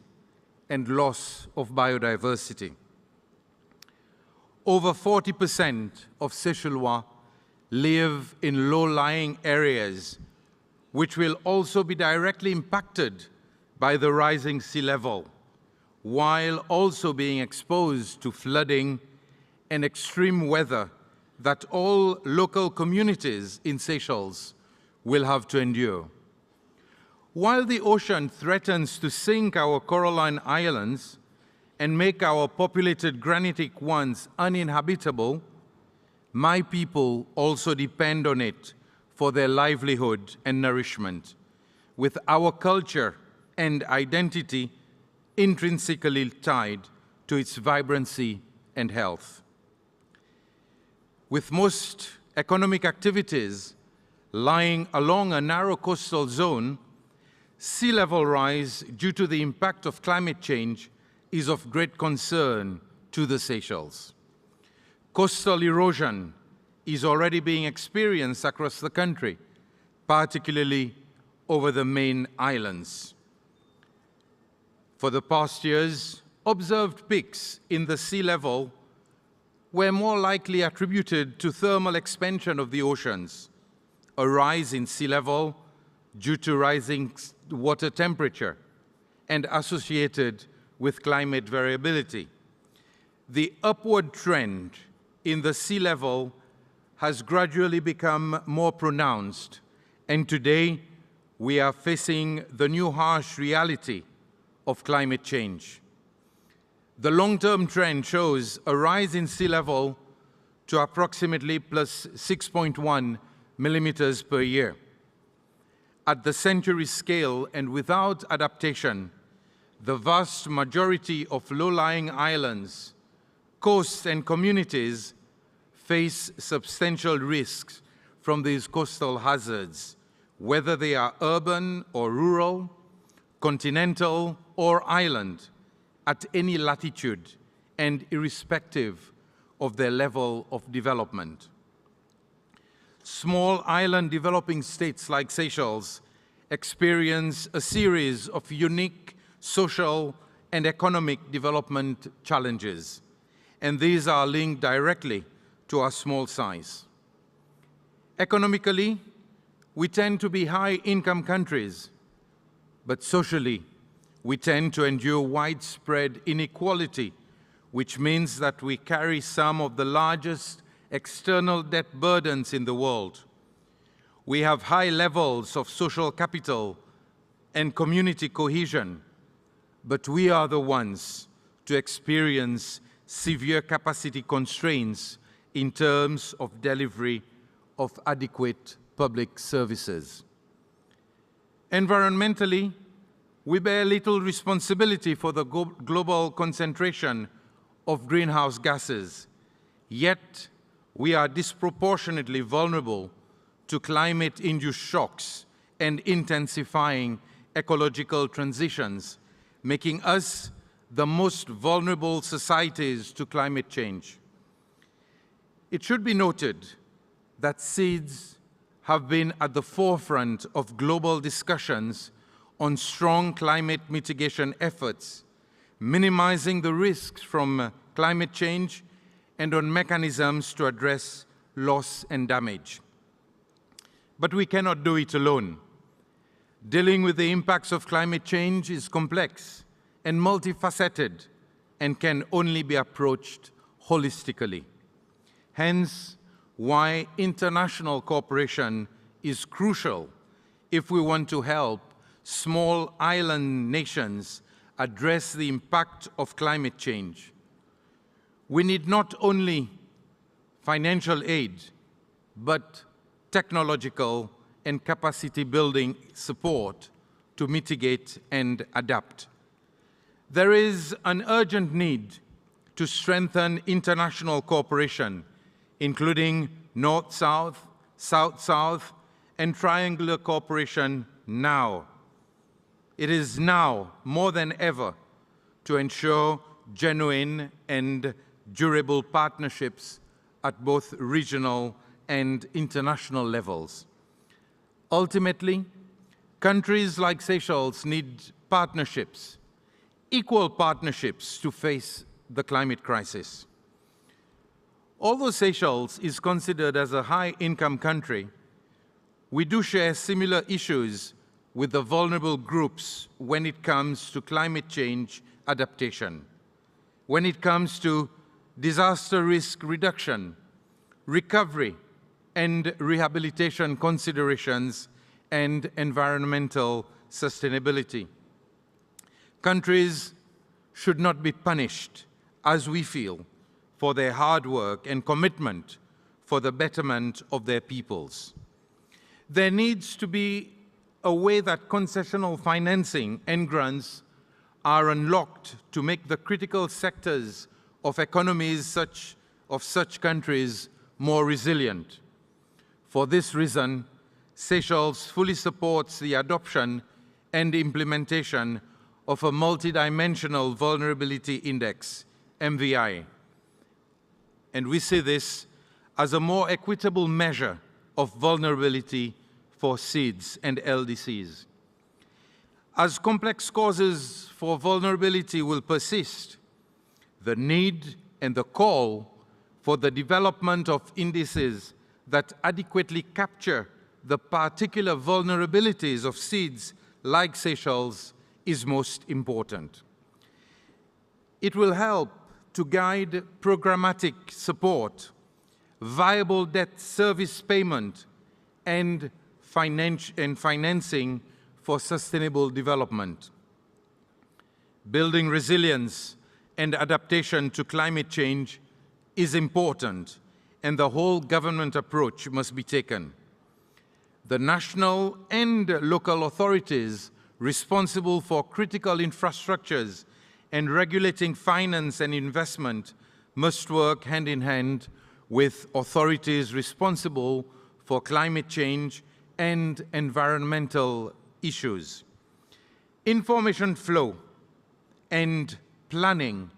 and loss of biodiversity. Over 40% of Seychellois live in low-lying areas, which will also be directly impacted by the rising sea level, while also being exposed to flooding and extreme weather that all local communities in Seychelles will have to endure. While the ocean threatens to sink our coralline islands and make our populated granitic ones uninhabitable, my people also depend on it for their livelihood and nourishment, with our culture and identity intrinsically tied to its vibrancy and health. With most economic activities lying along a narrow coastal zone, sea level rise due to the impact of climate change is of great concern to the Seychelles. Coastal erosion is already being experienced across the country, particularly over the main islands. For the past years, observed peaks in the sea level were more likely attributed to thermal expansion of the oceans, a rise in sea level due to rising water temperature and associated with climate variability. The upward trend in the sea level has gradually become more pronounced, and today we are facing the new harsh reality of climate change. The long-term trend shows a rise in sea level to approximately plus 6.1 millimeters per year. At the century scale and without adaptation, the vast majority of low-lying islands, coasts and communities face substantial risks from these coastal hazards, whether they are urban or rural, continental or island, at any latitude and irrespective of their level of development. Small island developing states like Seychelles experience a series of unique social and economic development challenges, and these are linked directly to our small size. Economically, we tend to be high-income countries, but socially, we tend to endure widespread inequality, which means that we carry some of the largest external debt burdens in the world. We have high levels of social capital and community cohesion, but we are the ones to experience severe capacity constraints in terms of delivery of adequate public services. Environmentally, we bear little responsibility for the global concentration of greenhouse gases, yet we are disproportionately vulnerable to climate-induced shocks and intensifying ecological transitions, making us the most vulnerable societies to climate change. It should be noted that seeds have been at the forefront of global discussions on strong climate mitigation efforts, minimizing the risks from climate change, and on mechanisms to address loss and damage. But we cannot do it alone. Dealing with the impacts of climate change is complex and multifaceted and can only be approached holistically. Hence, why international cooperation is crucial if we want to help small island nations address the impact of climate change. We need not only financial aid, but technological and capacity building support to mitigate and adapt. There is an urgent need to strengthen international cooperation, including North-South, South-South, and triangular cooperation now. It is now, more than ever, to ensure genuine and durable partnerships at both regional and international levels. Ultimately, countries like Seychelles need partnerships, equal partnerships to face the climate crisis. Although Seychelles is considered as a high-income country, we do share similar issues with the vulnerable groups when it comes to climate change adaptation, when it comes to disaster risk reduction, recovery and rehabilitation considerations, and environmental sustainability. Countries should not be punished, as we feel, for their hard work and commitment for the betterment of their peoples. There needs to be a way that concessional financing and grants are unlocked to make the critical sectors of economies of such countries more resilient. For this reason, Seychelles fully supports the adoption and implementation of a multidimensional vulnerability index, MVI. And we see this as a more equitable measure of vulnerability for seeds and LDCs. As complex causes for vulnerability will persist, the need and the call for the development of indices that adequately capture the particular vulnerabilities of seeds like Seychelles is most important. It will help to guide programmatic support, viable debt service payment, and financing for sustainable development. Building resilience and adaptation to climate change is important, and the whole government approach must be taken. The national and local authorities responsible for critical infrastructures and regulating finance and investment must work hand in hand with authorities responsible for climate change and environmental issues. Information flow and planning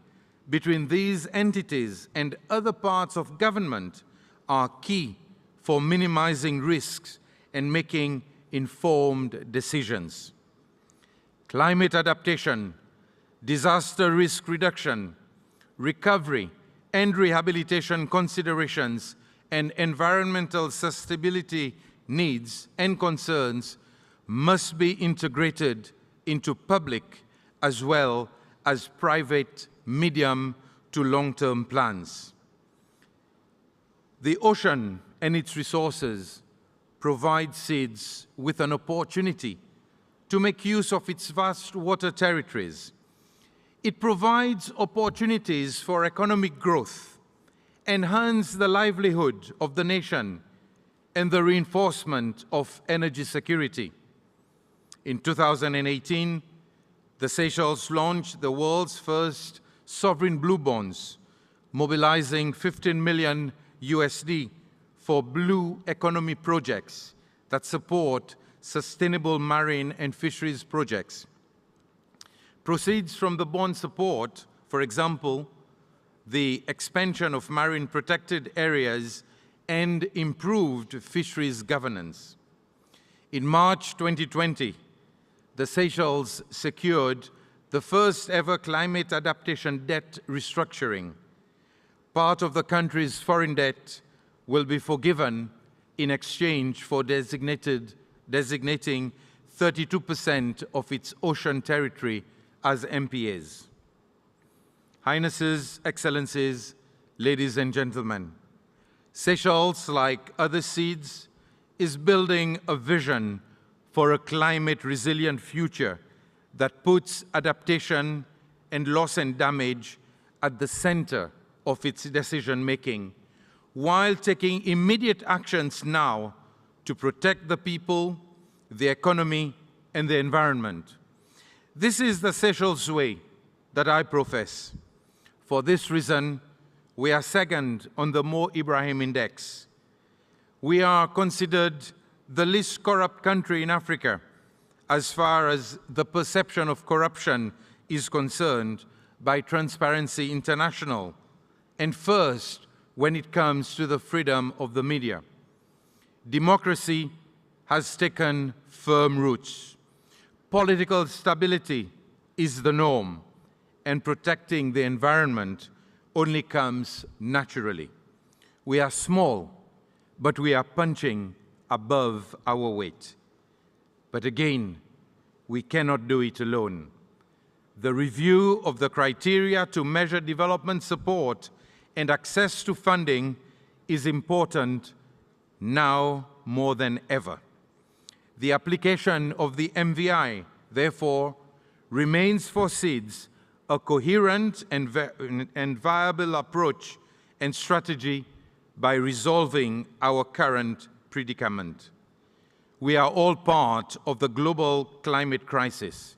between these entities and other parts of government are key for minimizing risks and making informed decisions. Climate adaptation, disaster risk reduction, recovery and rehabilitation considerations, and environmental sustainability needs and concerns must be integrated into public as well as private medium to long-term plans. The ocean and its resources provide seeds with an opportunity to make use of its vast water territories. It provides opportunities for economic growth, enhance the livelihood of the nation, and the reinforcement of energy security. In 2018, the Seychelles launched the world's first sovereign blue bonds, mobilizing $15 million for blue economy projects that support sustainable marine and fisheries projects. Proceeds from the bond support, for example, the expansion of marine protected areas and improved fisheries governance. In March 2020, the Seychelles secured the first ever climate adaptation debt restructuring. Part of the country's foreign debt will be forgiven in exchange for designating 32% of its ocean territory as MPAs. Highnesses, Excellencies, ladies and gentlemen, Seychelles, like other seeds, is building a vision for a climate-resilient future that puts adaptation and loss and damage at the center of its decision-making, while taking immediate actions now to protect the people, the economy, and the environment. This is the Seychelles way that I profess. For this reason, we are second on the Mo Ibrahim Index. We are considered the least corrupt country in Africa as far as the perception of corruption is concerned by Transparency International, and first when it comes to the freedom of the media. Democracy has taken firm roots. Political stability is the norm, and protecting the environment only comes naturally. We are small, but we are punching above our weight. But again, we cannot do it alone. The review of the criteria to measure development support and access to funding is important now more than ever. The application of the MVI, therefore, remains for seeds a coherent and viable approach and strategy by resolving our current predicament. We are all part of the global climate crisis.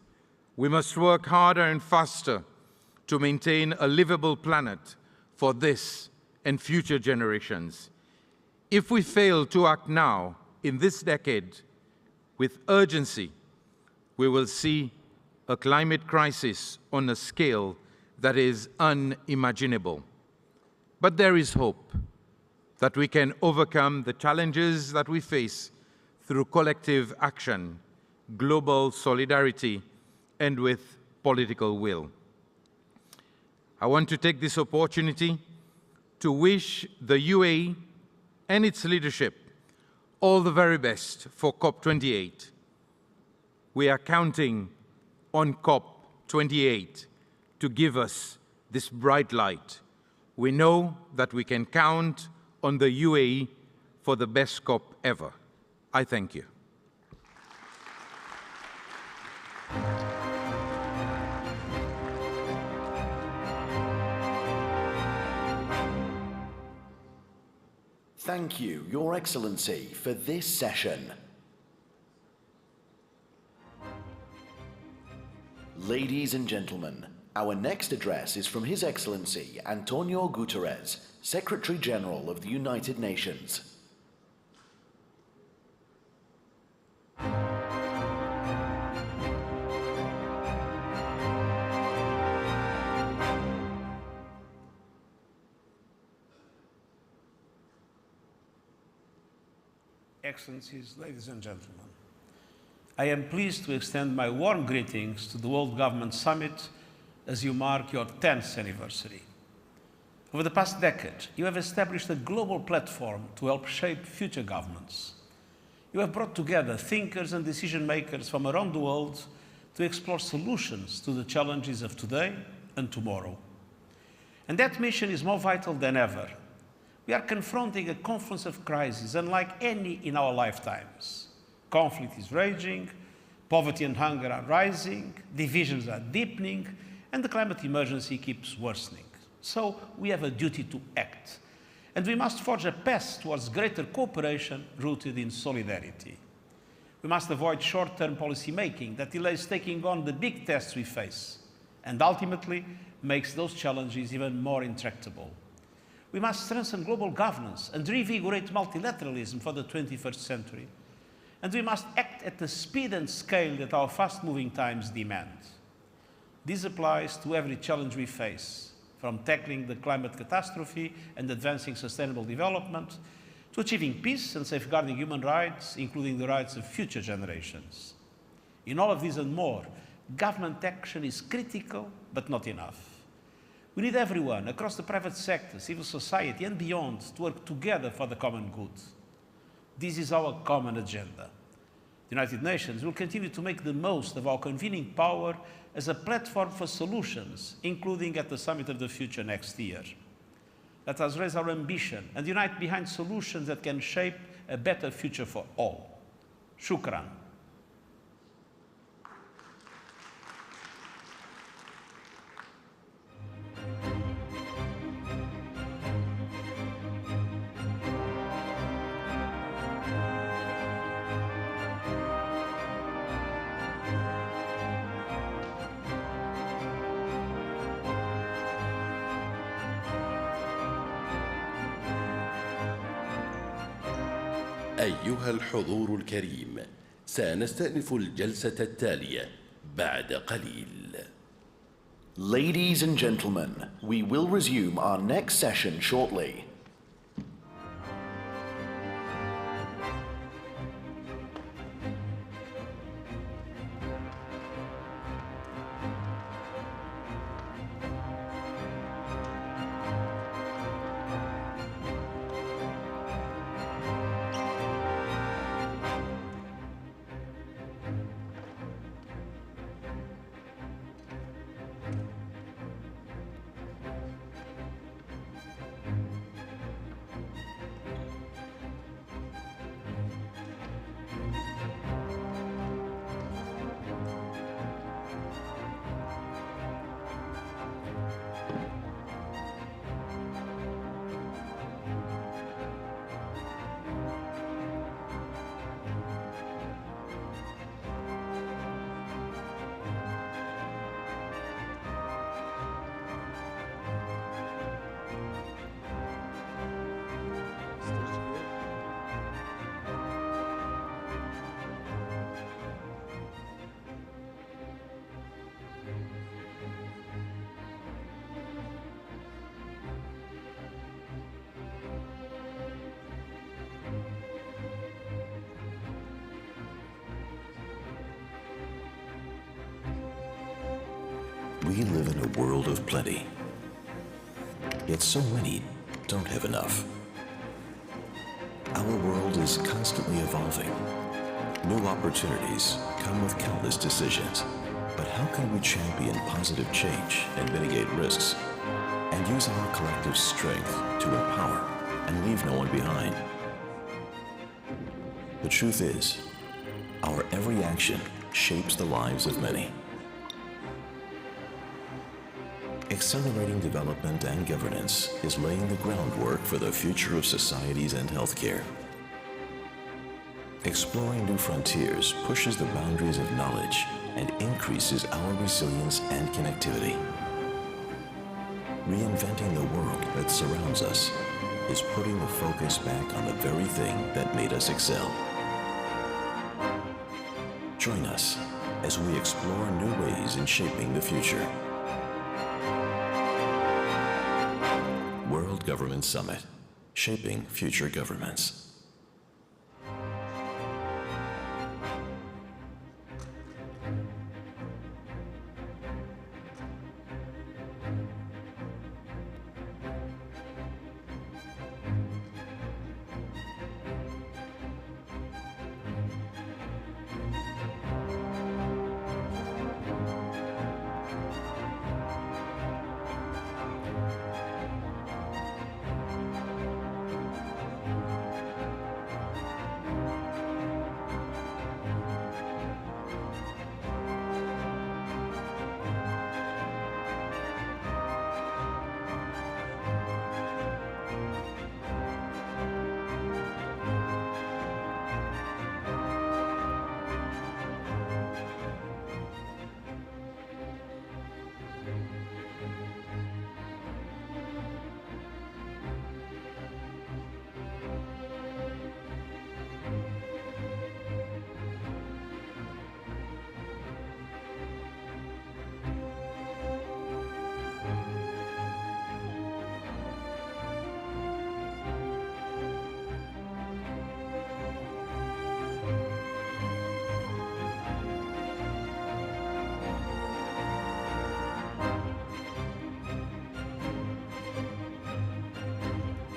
We must work harder and faster to maintain a livable planet for this and future generations. If we fail to act now, in this decade, with urgency, we will see a climate crisis on a scale that is unimaginable. But there is hope that we can overcome the challenges that we face through collective action, global solidarity, and with political will. I want to take this opportunity to wish the UAE and its leadership all the very best for COP28. We are counting on COP28 to give us this bright light. We know that we can count on the UAE for the best COP ever. I thank you. Thank you, Your Excellency, for this session. Ladies and gentlemen, our next address is from His Excellency Antonio Guterres, Secretary General of the United Nations. Excellencies, ladies and gentlemen, I am pleased to extend my warm greetings to the World Government Summit as you mark your 10th anniversary. Over the past decade, you have established a global platform to help shape future governments. You have brought together thinkers and decision makers from around the world to explore solutions to the challenges of today and tomorrow. And that mission is more vital than ever. We are confronting a confluence of crises unlike any in our lifetimes. Conflict is raging, poverty and hunger are rising, divisions are deepening, and the climate emergency keeps worsening. So we have a duty to act. And we must forge a path towards greater cooperation rooted in solidarity. We must avoid short-term policy making that delays taking on the big tests we face and ultimately makes those challenges even more intractable. We must strengthen global governance and reinvigorate multilateralism for the 21st century. And we must act at the speed and scale that our fast-moving times demand. This applies to every challenge we face, from tackling the climate catastrophe and advancing sustainable development, to achieving peace and safeguarding human rights, including the rights of future generations. In all of these and more, government action is critical, but not enough. We need everyone across the private sector, civil society, and beyond to work together for the common good. This is our common agenda. The United Nations will continue to make the most of our convening power as a platform for solutions, including at the Summit of the Future next year. Let us raise our ambition and unite behind solutions that can shape a better future for all. Shukran. أيها الحضور الكريم، سنستأنف الجلسة التالية بعد قليل. Ladies and gentlemen, we will resume our next session shortly. We live in a world of plenty, yet so many don't have enough. Our world is constantly evolving. New opportunities come with countless decisions. But how can we champion positive change and mitigate risks and use our collective strength to empower and leave no one behind? The truth is, our every action shapes the lives of many. Accelerating development and governance is laying the groundwork for the future of societies and healthcare. Exploring new frontiers pushes the boundaries of knowledge and increases our resilience and connectivity. Reinventing the world that surrounds us is putting the focus back on the very thing that made us excel. Join us as we explore new ways in shaping the future. World Government Summit, Shaping Future Governments.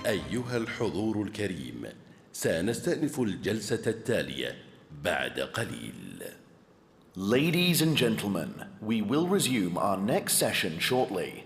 أيها الحضور الكريم، سنستأنف الجلسة التالية بعد قليل. Ladies and gentlemen, we will resume our next session shortly.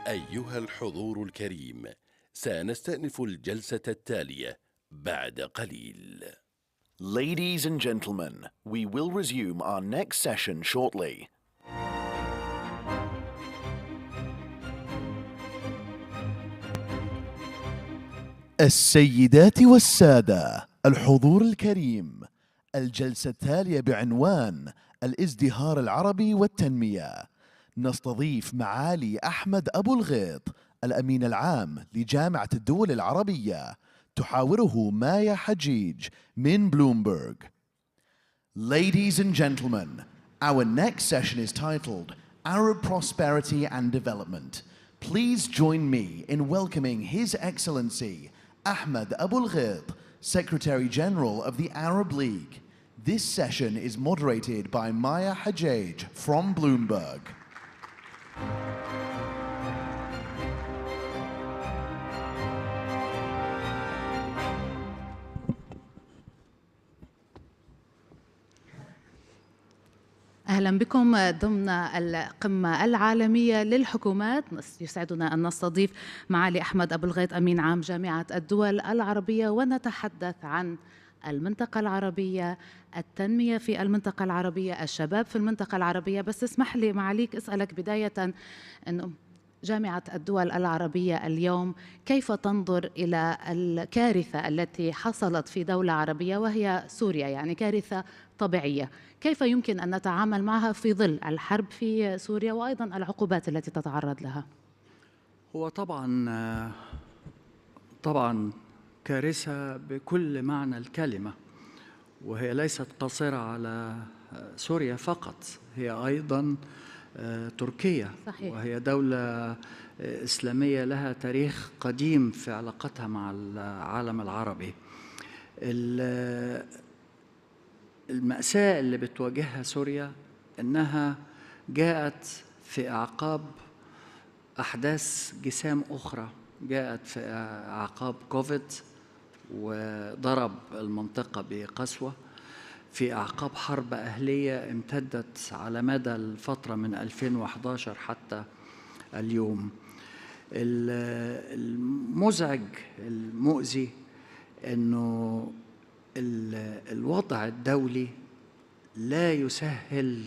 أيها الحضور الكريم، سنستأنف الجلسة التالية بعد قليل. Ladies and gentlemen, we will resume our next session shortly. السيدات والسادة، الحضور الكريم، الجلسة التالية بعنوان الازدهار العربي والتنمية. نستضيف معالي أحمد أبو الغيط، الأمين العام لجامعة الدول العربية، تحاوره مايا حجيج من بلومبرغ. Ladies and gentlemen, our next session is titled Arab Prosperity and Development. Please join me in welcoming His Excellency Ahmed Abul Ghid, Secretary General of the Arab League. This session is moderated by Maya Hajjaj from Bloomberg. أهلا بكم ضمن القمة العالمية للحكومات. يسعدنا أن نستضيف معالي أحمد أبو الغيط أمين عام جامعة الدول العربية، ونتحدث عن المنطقة العربية، التنمية في المنطقة العربية، الشباب في المنطقة العربية. بس اسمح لي معاليك أسألك بداية أنه جامعة الدول العربية اليوم كيف تنظر إلى الكارثة التي حصلت في دولة عربية وهي سوريا، يعني كارثة طبيعية، كيف يمكن أن نتعامل معها في ظل الحرب في سوريا وأيضا العقوبات التي تتعرض لها؟ هو طبعا كارثة بكل معنى الكلمة، وهي ليست قاصرة على سوريا فقط، هي أيضا تركيا. صحيح. وهي دولة إسلامية لها تاريخ قديم في علاقتها مع العالم العربي. المأساة اللي بتواجهها سوريا إنها جاءت في أعقاب أحداث جسام أخرى، جاءت في أعقاب كوفيد وضرب المنطقة بقسوة، في أعقاب حرب أهلية امتدت على مدى الفترة من 2011 حتى اليوم. المزعج المؤذي أنه الوضع الدولي لا يسهل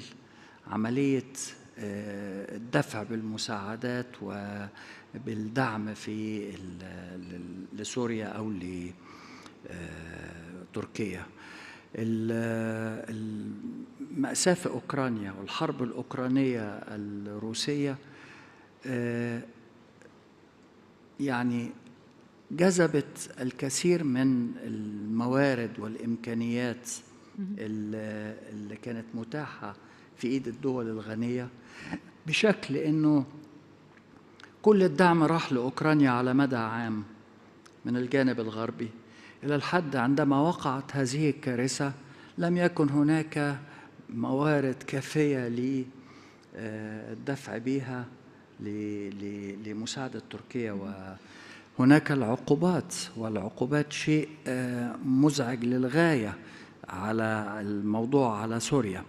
عملية الدفع بالمساعدات وبالدعم في لسوريا أو لتركيا. المأساة في أوكرانيا والحرب الأوكرانية الروسية يعني جذبت الكثير من الموارد والإمكانيات اللي كانت متاحة في إيد الدول الغنية، بشكل إنه كل الدعم راح لأوكرانيا على مدى عام من الجانب الغربي، إلى الحد عندما وقعت هذه الكارثة لم يكن هناك موارد كافية للدفع بها لمساعدة تركيا، وهناك العقوبات، والعقوبات شيء مزعج للغاية على الموضوع على سوريا.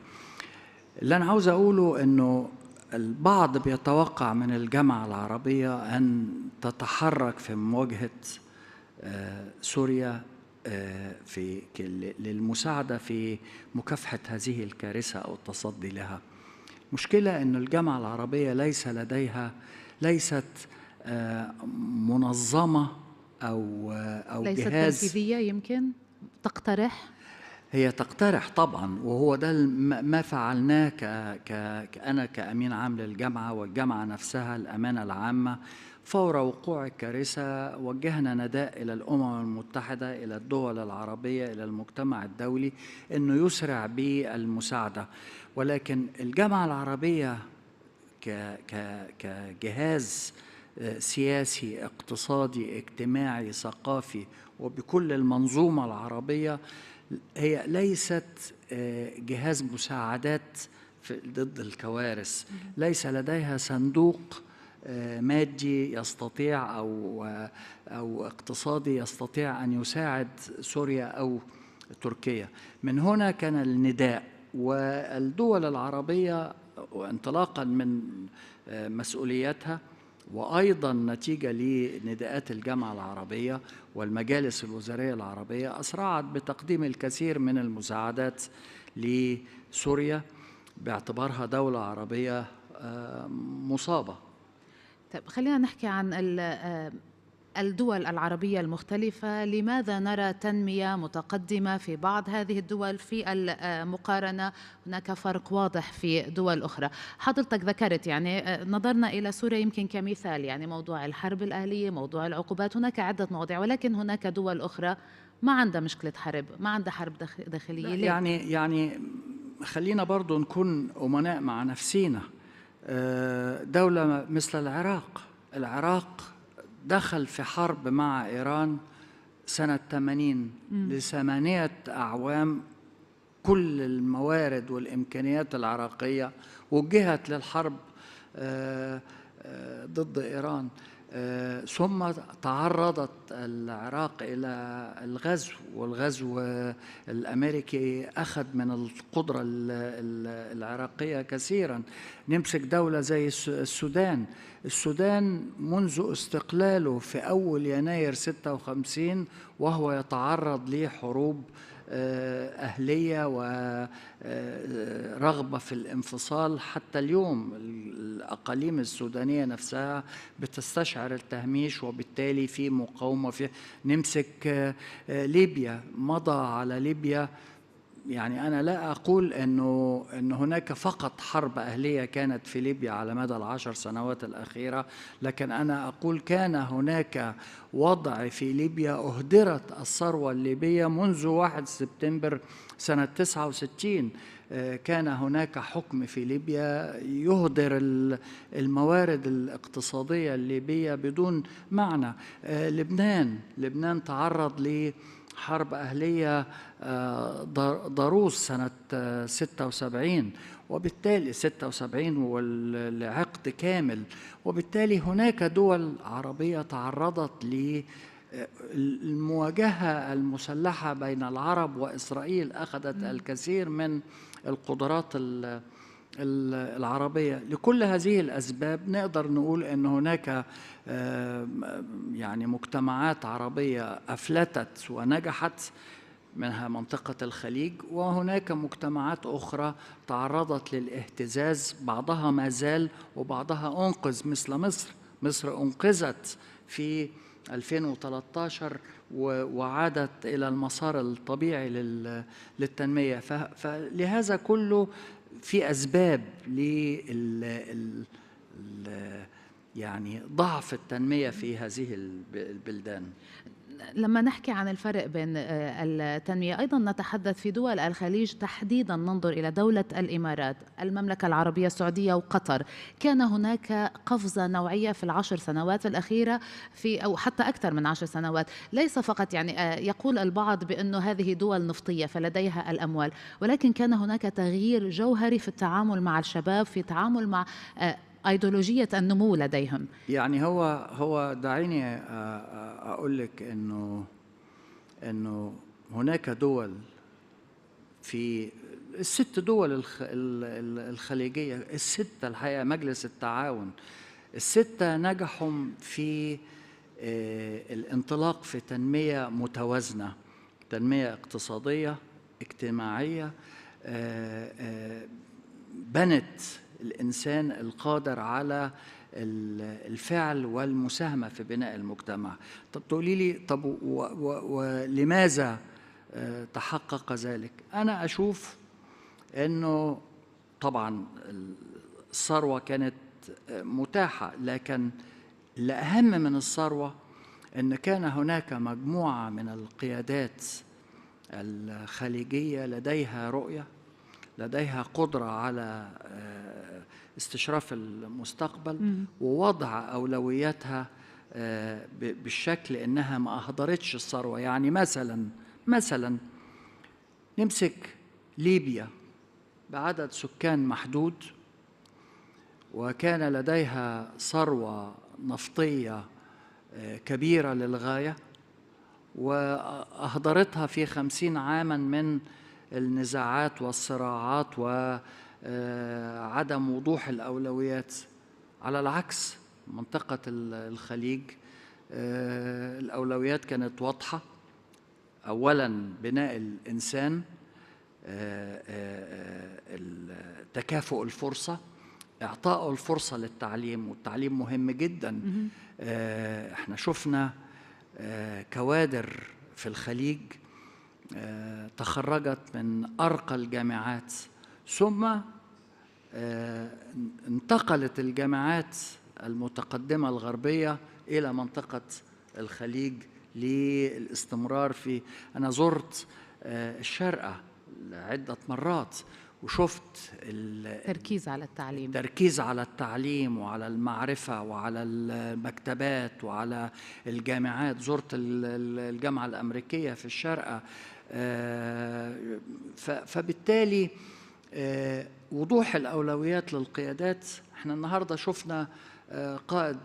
اللي أنا عاوز أقوله أنه البعض بيتوقع من الجامعة العربية أن تتحرك في مواجهة سوريا للمساعدة في مكافحة هذه الكارثة أو التصدي لها. مشكلة أن الجامعة العربية ليست منظمة أو ليست جهاز تنفيذية. يمكن تقترح؟ هي تقترح طبعا، وهو ده ما فعلناه أنا كأمين عام للجامعة والجامعة نفسها الأمانة العامة. فور وقوع الكارثة وجهنا نداء إلى الأمم المتحدة، إلى الدول العربية، إلى المجتمع الدولي أنه يسرع بالمساعدة. ولكن الجامعة العربية كجهاز سياسي اقتصادي اجتماعي ثقافي وبكل المنظومة العربية هي ليست جهاز مساعدات ضد الكوارث، ليس لديها صندوق مادي يستطيع أو اقتصادي يستطيع أن يساعد سوريا أو تركيا. من هنا كان النداء، والدول العربية وانطلاقا من مسؤوليتها وأيضا نتيجة لنداءات الجامعة العربية والمجالس الوزارية العربية أسرعت بتقديم الكثير من المساعدات لسوريا باعتبارها دولة عربية مصابة. طيب خلينا نحكي عن الدول العربية المختلفة، لماذا نرى تنمية متقدمة في بعض هذه الدول في المقارنة هناك فرق واضح في دول أخرى؟ حضرتك ذكرت يعني نظرنا إلى سوريا يمكن كمثال، يعني موضوع الحرب الأهلية، موضوع العقوبات، هناك عدة مواضيع، ولكن هناك دول أخرى ما عندها مشكلة حرب، ما عندها حرب داخلية. ليه؟ يعني خلينا برضو نكون أمناء مع نفسينا. دولة مثل العراق دخل في حرب مع إيران سنة 80 ل8 أعوام. كل الموارد والإمكانيات العراقية وجهت للحرب ضد إيران، ثم تعرضت العراق إلى الغزو، والغزو الأمريكي أخذ من القدرة العراقية كثيرا. نمسك دولة زي السودان منذ استقلاله في أول يناير 56 وهو يتعرض لحروب أهلية ورغبة في الانفصال. حتى اليوم الأقاليم السودانية نفسها بتستشعر التهميش، وبالتالي في مقاومة. نمسك ليبيا، مضى على ليبيا. يعني أنا لا أقول أن هناك فقط حرب أهلية كانت في ليبيا على مدى ال10 سنوات الأخيرة، لكن أنا أقول كان هناك وضع في ليبيا أهدرت الثروة الليبية منذ 1 سبتمبر سنة 69. كان هناك حكم في ليبيا يهدر الموارد الاقتصادية الليبية بدون معنى. لبنان تعرض لحرب أهلية ضروس سنة 76، وبالتالي 76 والعقد كامل، وبالتالي هناك دول عربية تعرضت للمواجهة المسلحة بين العرب وإسرائيل، أخذت الكثير من القدرات العربية. لكل هذه الأسباب نقدر نقول أن هناك يعني مجتمعات عربية أفلتت ونجحت، منها منطقة الخليج، وهناك مجتمعات أخرى تعرضت للاهتزاز، بعضها ما زال وبعضها أنقذ، مثل مصر أنقذت في 2013 وعادت إلى المسار الطبيعي للتنمية. فلهذا كله في أسباب يعني ضعف التنمية في هذه البلدان. لما نحكي عن الفرق بين التنمية، أيضا نتحدث في دول الخليج تحديدا، ننظر إلى دولة الإمارات، المملكة العربية السعودية وقطر. كان هناك قفزة نوعية في ال10 سنوات الأخيرة، أو حتى أكثر من 10 سنوات. ليس فقط يعني يقول البعض بأنه هذه دول نفطية فلديها الأموال، ولكن كان هناك تغيير جوهري في التعامل مع الشباب، في التعامل مع أيديولوجية النمو لديهم. يعني هو دعيني أقول لك إنه هناك دول، في ال6 دول الخليجية، ال6 الحقيقة مجلس التعاون، ال6 نجحوا في الانطلاق في تنمية متوازنة، تنمية اقتصادية اجتماعية، بنت الإنسان القادر على الفعل والمساهمة في بناء المجتمع. طب تقولي لي، طب ولماذا تحقق ذلك؟ أنا أشوف أنه طبعا الثروة كانت متاحة، لكن الأهم من الثروة أن كان هناك مجموعة من القيادات الخليجية لديها رؤية، لديها قدرة على استشراف المستقبل ووضع أولوياتها بالشكل إنها ما أهدرتش الثروة. يعني مثلا نمسك ليبيا بعدد سكان محدود، وكان لديها ثروة نفطية كبيرة للغاية، وأهدرتها في 50 عاما من النزاعات والصراعات وعدم وضوح الأولويات. على العكس، منطقة الخليج الأولويات كانت واضحة. أولاً بناء الإنسان، تكافؤ الفرصة، إعطاء الفرصة للتعليم، والتعليم مهم جداً. احنا شفنا كوادر في الخليج تخرجت من أرقى الجامعات، ثم انتقلت الجامعات المتقدمة الغربية إلى منطقة الخليج للاستمرار في. أنا زرت الشارقة عدة مرات وشفت التركيز على التعليم وعلى المعرفة وعلى المكتبات وعلى الجامعات. زرت الجامعة الأمريكية في الشارقة. فبالتالي وضوح الأولويات للقيادات. احنا النهاردة شفنا قائد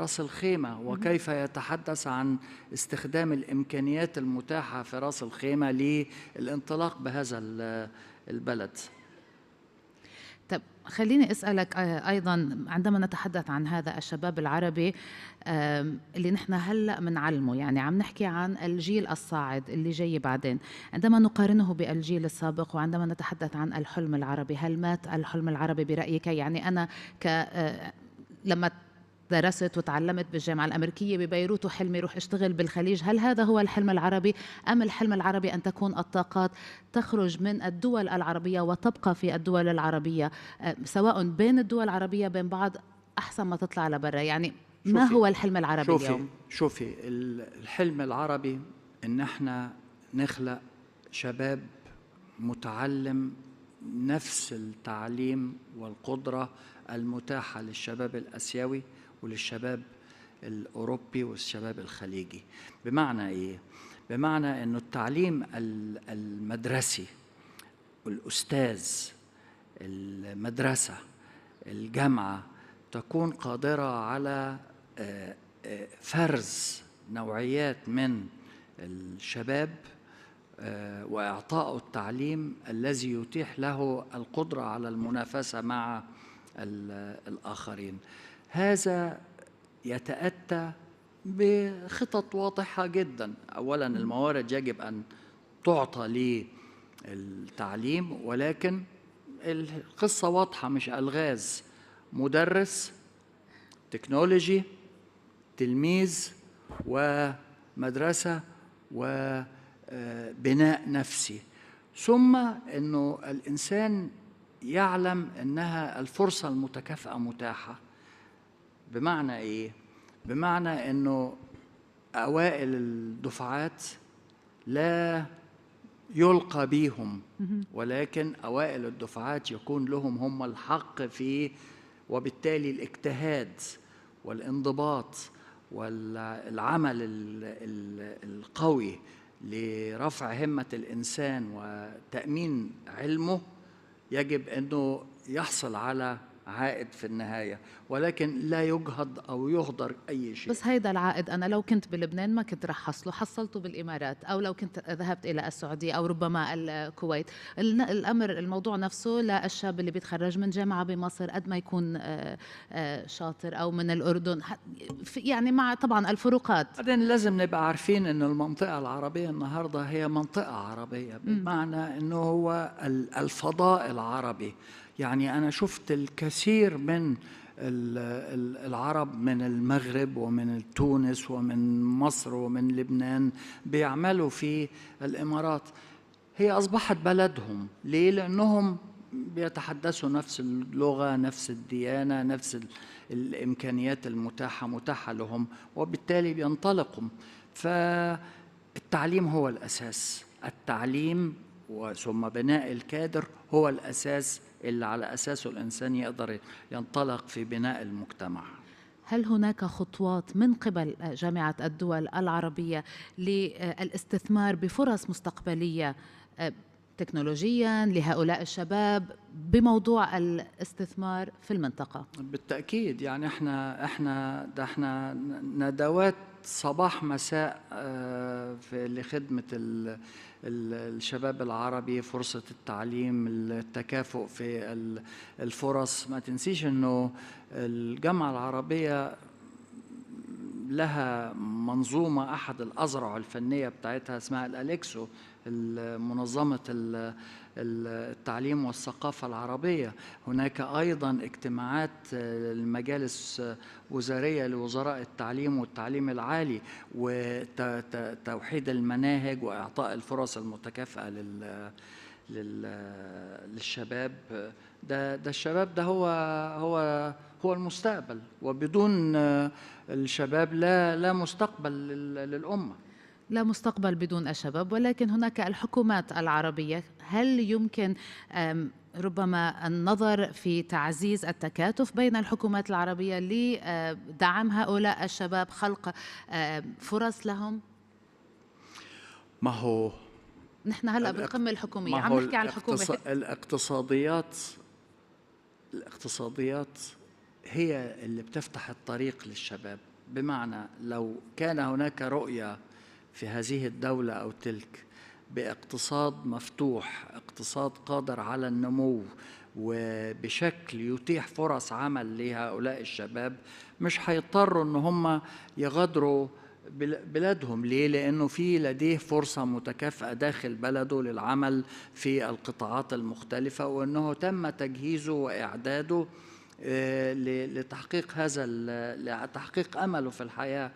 رأس الخيمة وكيف يتحدث عن استخدام الإمكانيات المتاحة في رأس الخيمة للانطلاق بهذا البلد. طب خليني أسألك أيضا، عندما نتحدث عن هذا الشباب العربي اللي نحن هلأ منعلمه، يعني عم نحكي عن الجيل الصاعد اللي جاي بعدين، عندما نقارنه بالجيل السابق وعندما نتحدث عن الحلم العربي، هل مات الحلم العربي برأيك؟ يعني أنا لما درست وتعلمت بالجامعة الأمريكية ببيروت وحلمي روح اشتغل بالخليج، هل هذا هو الحلم العربي أم الحلم العربي أن تكون الطاقات تخرج من الدول العربية وتبقى في الدول العربية، سواء بين الدول العربية بين بعض، أحسن ما تطلع لبرا؟ يعني ما هو الحلم العربي اليوم؟ شوفي الحلم العربي إن احنا نخلق شباب متعلم نفس التعليم والقدرة المتاحة للشباب الآسيوي وللشباب الأوروبي والشباب الخليجي. بمعنى إيه؟ بمعنى أنه التعليم المدرسي، الأستاذ، المدرسة، الجامعة تكون قادرة على فرز نوعيات من الشباب وإعطاء التعليم الذي يتيح له القدرة على المنافسة مع الآخرين. هذا يتأتى بخطط واضحة جدا. أولا الموارد يجب أن تعطى للتعليم، ولكن القصة واضحة مش ألغاز. مدرس، تكنولوجي، تلميذ، ومدرسة، وبناء نفسي، ثم أنه الإنسان يعلم أنها الفرصة المتكافئة متاحة. بمعنى إيه؟ بمعنى أنه أوائل الدفعات لا يلقى بيهم، ولكن أوائل الدفعات يكون لهم هم الحق في، وبالتالي الاجتهاد والانضباط والعمل القوي لرفع همة الإنسان وتأمين علمه يجب أنه يحصل على عائد في النهاية، ولكن لا يجهض أو يهدر أي شيء. بس هيدا العائد أنا لو كنت بلبنان ما كنت رح حصلته بالإمارات، أو لو كنت ذهبت إلى السعودية أو ربما الكويت. الموضوع نفسه للشاب اللي بيتخرج من جامعة بمصر قد ما يكون شاطر، أو من الأردن، يعني مع طبعا الفروقات. بعدين لازم نبقى عارفين أن المنطقة العربية النهاردة هي منطقة عربية، بمعنى أنه هو الفضاء العربي. يعني أنا شفت الكثير من العرب من المغرب ومن تونس ومن مصر ومن لبنان بيعملوا في الإمارات. هي أصبحت بلدهم. ليه؟ لأنهم بيتحدثوا نفس اللغة، نفس الديانة، نفس الإمكانيات متاحة لهم، وبالتالي بينطلقوا. فالتعليم هو الأساس. التعليم وثم بناء الكادر هو الأساس اللي على أساسه الإنسان يقدر ينطلق في بناء المجتمع. هل هناك خطوات من قبل جامعة الدول العربية للاستثمار بفرص مستقبلية تكنولوجيا لهؤلاء الشباب بموضوع الاستثمار في المنطقة؟ بالتأكيد. يعني احنا ندوات صباح مساء لخدمة الشباب العربي، فرصة التعليم، التكافؤ في الفرص. ما تنسيش انه الجامعة العربية لها منظومة أحد الأذرع الفنية بتاعتها اسمها الأليكسو، منظمة التعليم والثقافة العربية. هناك أيضا اجتماعات المجالس وزارية لوزراء التعليم والتعليم العالي وتوحيد المناهج وإعطاء الفرص المتكافئة للشباب. ده الشباب ده هو المستقبل، وبدون الشباب لا مستقبل للأمة. لا مستقبل بدون الشباب، ولكن هناك الحكومات العربية. هل يمكن ربما النظر في تعزيز التكاتف بين الحكومات العربية لدعم هؤلاء الشباب، خلق فرص لهم؟ ما هو نحن هلا بالقمة الحكومية عم نحكي عن الحكومة. الاقتصاديات هي اللي بتفتح الطريق للشباب. بمعنى لو كان هناك رؤية في هذه الدولة أو تلك باقتصاد مفتوح، اقتصاد قادر على النمو وبشكل يتيح فرص عمل لهؤلاء الشباب، مش هيضطروا ان هم يغادروا بلادهم. ليه؟ لأنه في لديه فرصة متكافئة داخل بلده للعمل في القطاعات المختلفة، وأنه تم تجهيزه وإعداده لتحقيق لتحقيق أمله في الحياة.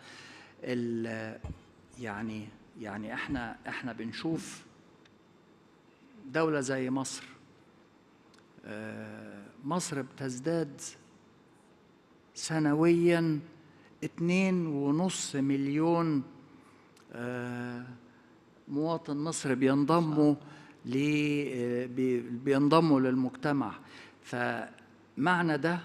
يعني احنا بنشوف دولة زي مصر. مصر بتزداد سنويا 2.5 مليون مواطن مصري بينضموا للمجتمع. فمعنى ده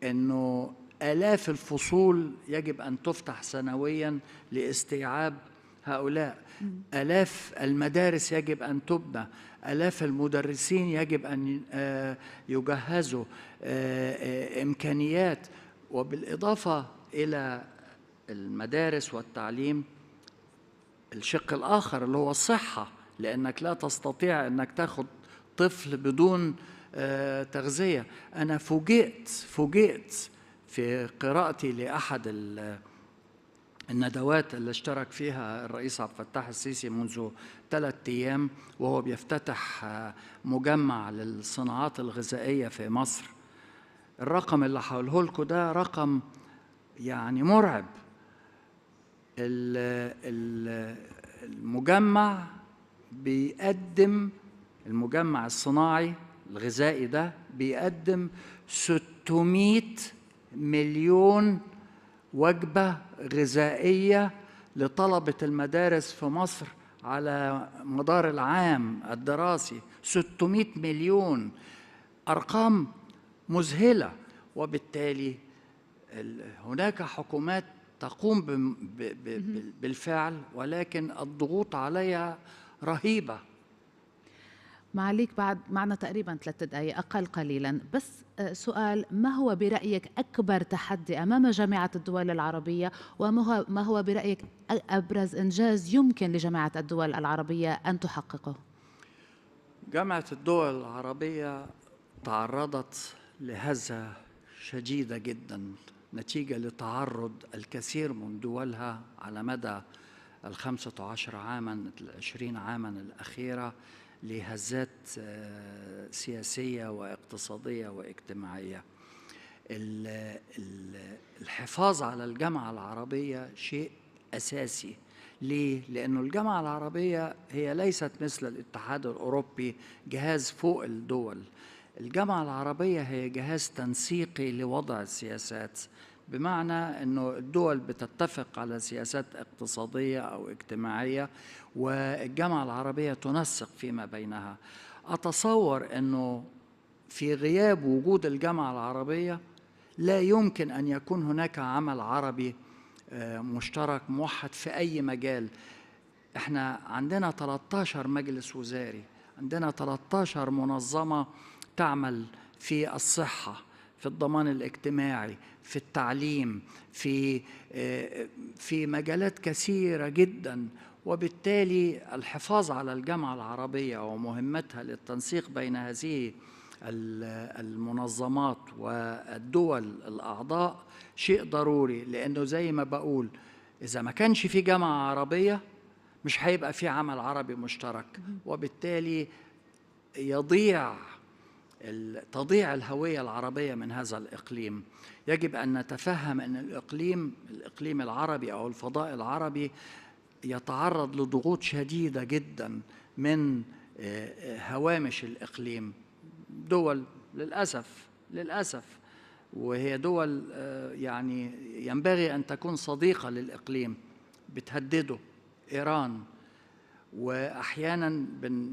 انه آلاف الفصول يجب أن تفتح سنويا لاستيعاب هؤلاء، آلاف المدارس يجب أن تبنى، آلاف المدرسين يجب أن يجهزوا، إمكانيات. وبالإضافة إلى المدارس والتعليم الشق الآخر اللي هو الصحة، لأنك لا تستطيع أنك تأخذ طفل بدون تغذية. أنا فوجئت في قراءتي لأحد الندوات اللي اشترك فيها الرئيس عبد الفتاح السيسي منذ 3 أيام، وهو بيفتتح مجمع للصناعات الغذائية في مصر. الرقم اللي هقوله لكم ده رقم يعني مرعب. المجمع الصناعي الغذائي ده بيقدم 600 مليون وجبة غذائية لطلبة المدارس في مصر على مدار العام الدراسي. 600 مليون، أرقام مذهلة. وبالتالي هناك حكومات تقوم بالفعل، ولكن الضغوط عليها رهيبة. معليك بعد معنا تقريبا 3 دقائق أقل قليلا، بس سؤال: ما هو برأيك أكبر تحدي أمام جامعة الدول العربية، وما هو برأيك أبرز إنجاز يمكن لجامعة الدول العربية أن تحققه؟ جامعة الدول العربية تعرضت لهزة شديدة جدا نتيجة لتعرض الكثير من دولها على مدى 15 عاما 20 عاما الأخيرة لهزات سياسية واقتصادية واجتماعية. الحفاظ على الجامعة العربية شيء أساسي. ليه؟ لأنه الجامعة العربية هي ليست مثل الاتحاد الأوروبي جهاز فوق الدول. الجامعة العربية هي جهاز تنسيقي لوضع السياسات، بمعنى أنه الدول بتتفق على سياسات اقتصادية أو اجتماعية، والجامعة العربية تنسق فيما بينها. أتصور أنه في غياب وجود الجامعة العربية لا يمكن أن يكون هناك عمل عربي مشترك موحد في أي مجال. احنا عندنا 13 مجلس وزاري، عندنا 13 منظمة تعمل في الصحة، في الضمان الاجتماعي، في التعليم، في مجالات كثيرة جدا. وبالتالي الحفاظ على الجامعة العربية ومهمتها للتنسيق بين هذه المنظمات والدول الأعضاء شيء ضروري، لأنه زي ما بقول إذا ما كانش في جامعة عربية مش هيبقى في عمل عربي مشترك، وبالتالي تضيع الهوية العربية من هذا الإقليم. يجب أن نتفهم أن الإقليم العربي أو الفضاء العربي يتعرض لضغوط شديدة جدا من هوامش الإقليم، دول للأسف وهي دول يعني ينبغي أن تكون صديقة للإقليم بتهدده، إيران. وأحيانا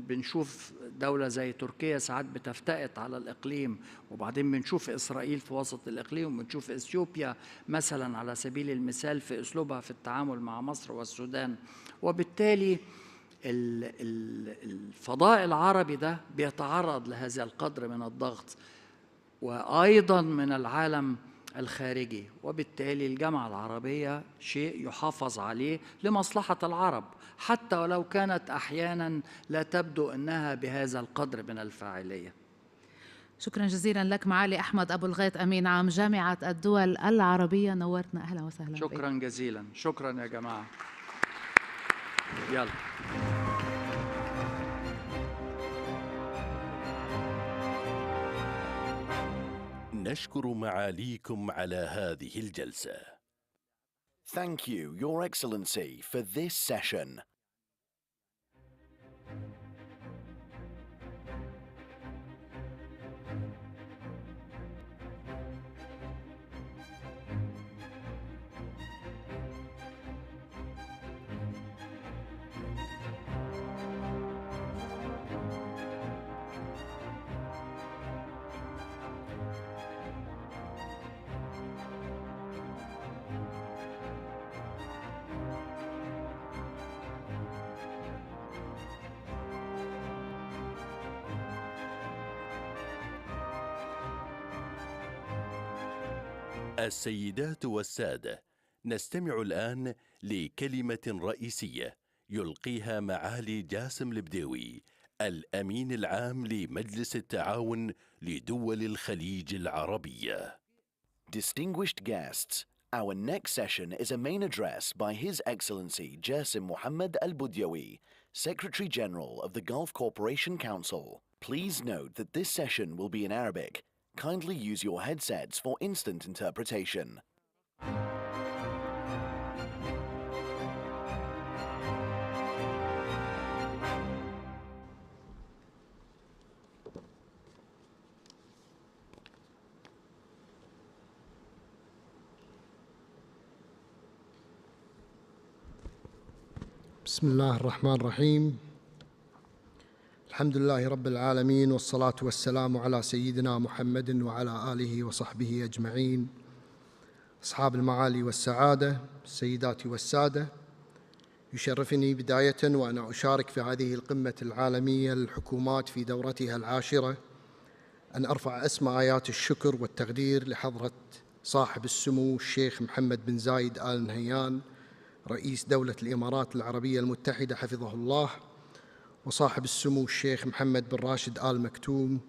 بنشوف دولة زي تركيا ساعات بتفتئت على الإقليم، وبعدين بنشوف إسرائيل في وسط الإقليم، وبنشوف إثيوبيا مثلا على سبيل المثال في أسلوبها في التعامل مع مصر والسودان. وبالتالي الفضاء العربي ده بيتعرض لهذا القدر من الضغط وأيضا من العالم الخارجي، وبالتالي الجامعة العربية شيء يحافظ عليه لمصلحة العرب، حتى ولو كانت أحيانا لا تبدو أنها بهذا القدر من الفاعلية. شكرا جزيلا لك معالي أحمد أبو الغيط أمين عام جامعة الدول العربية، نورتنا، أهلا وسهلا. شكرا جزيلا، شكرا يا جماعة. يلا. نشكر معاليكم على هذه الجلسة. Thank you, Your Excellency, for this session. السيدات والسادة، نستمع الآن لكلمة رئيسية يلقيها معالي جاسم البديوي، الأمين العام لمجلس التعاون لدول الخليج العربية. Distinguished guests, our next session is a main address by His Excellency Jassim Mohammed Al-Budyawi, Secretary General of the Gulf Cooperation Council. Please note that this session will be in Arabic. Kindly use your headsets for instant interpretation. بسم الله الرحمن الرحيم. الحمد لله رب العالمين، والصلاة والسلام على سيدنا محمد وعلى آله وصحبه أجمعين. أصحاب المعالي والسعادة، السيدات والسادة، يشرفني بداية وأنا أشارك في هذه القمة العالمية للحكومات في دورتها العاشرة أن أرفع أسمى آيات الشكر والتقدير لحضرة صاحب السمو الشيخ محمد بن زايد آل نهيان رئيس دولة الإمارات العربية المتحدة حفظه الله، وصاحب السمو الشيخ محمد بن راشد آل مكتوم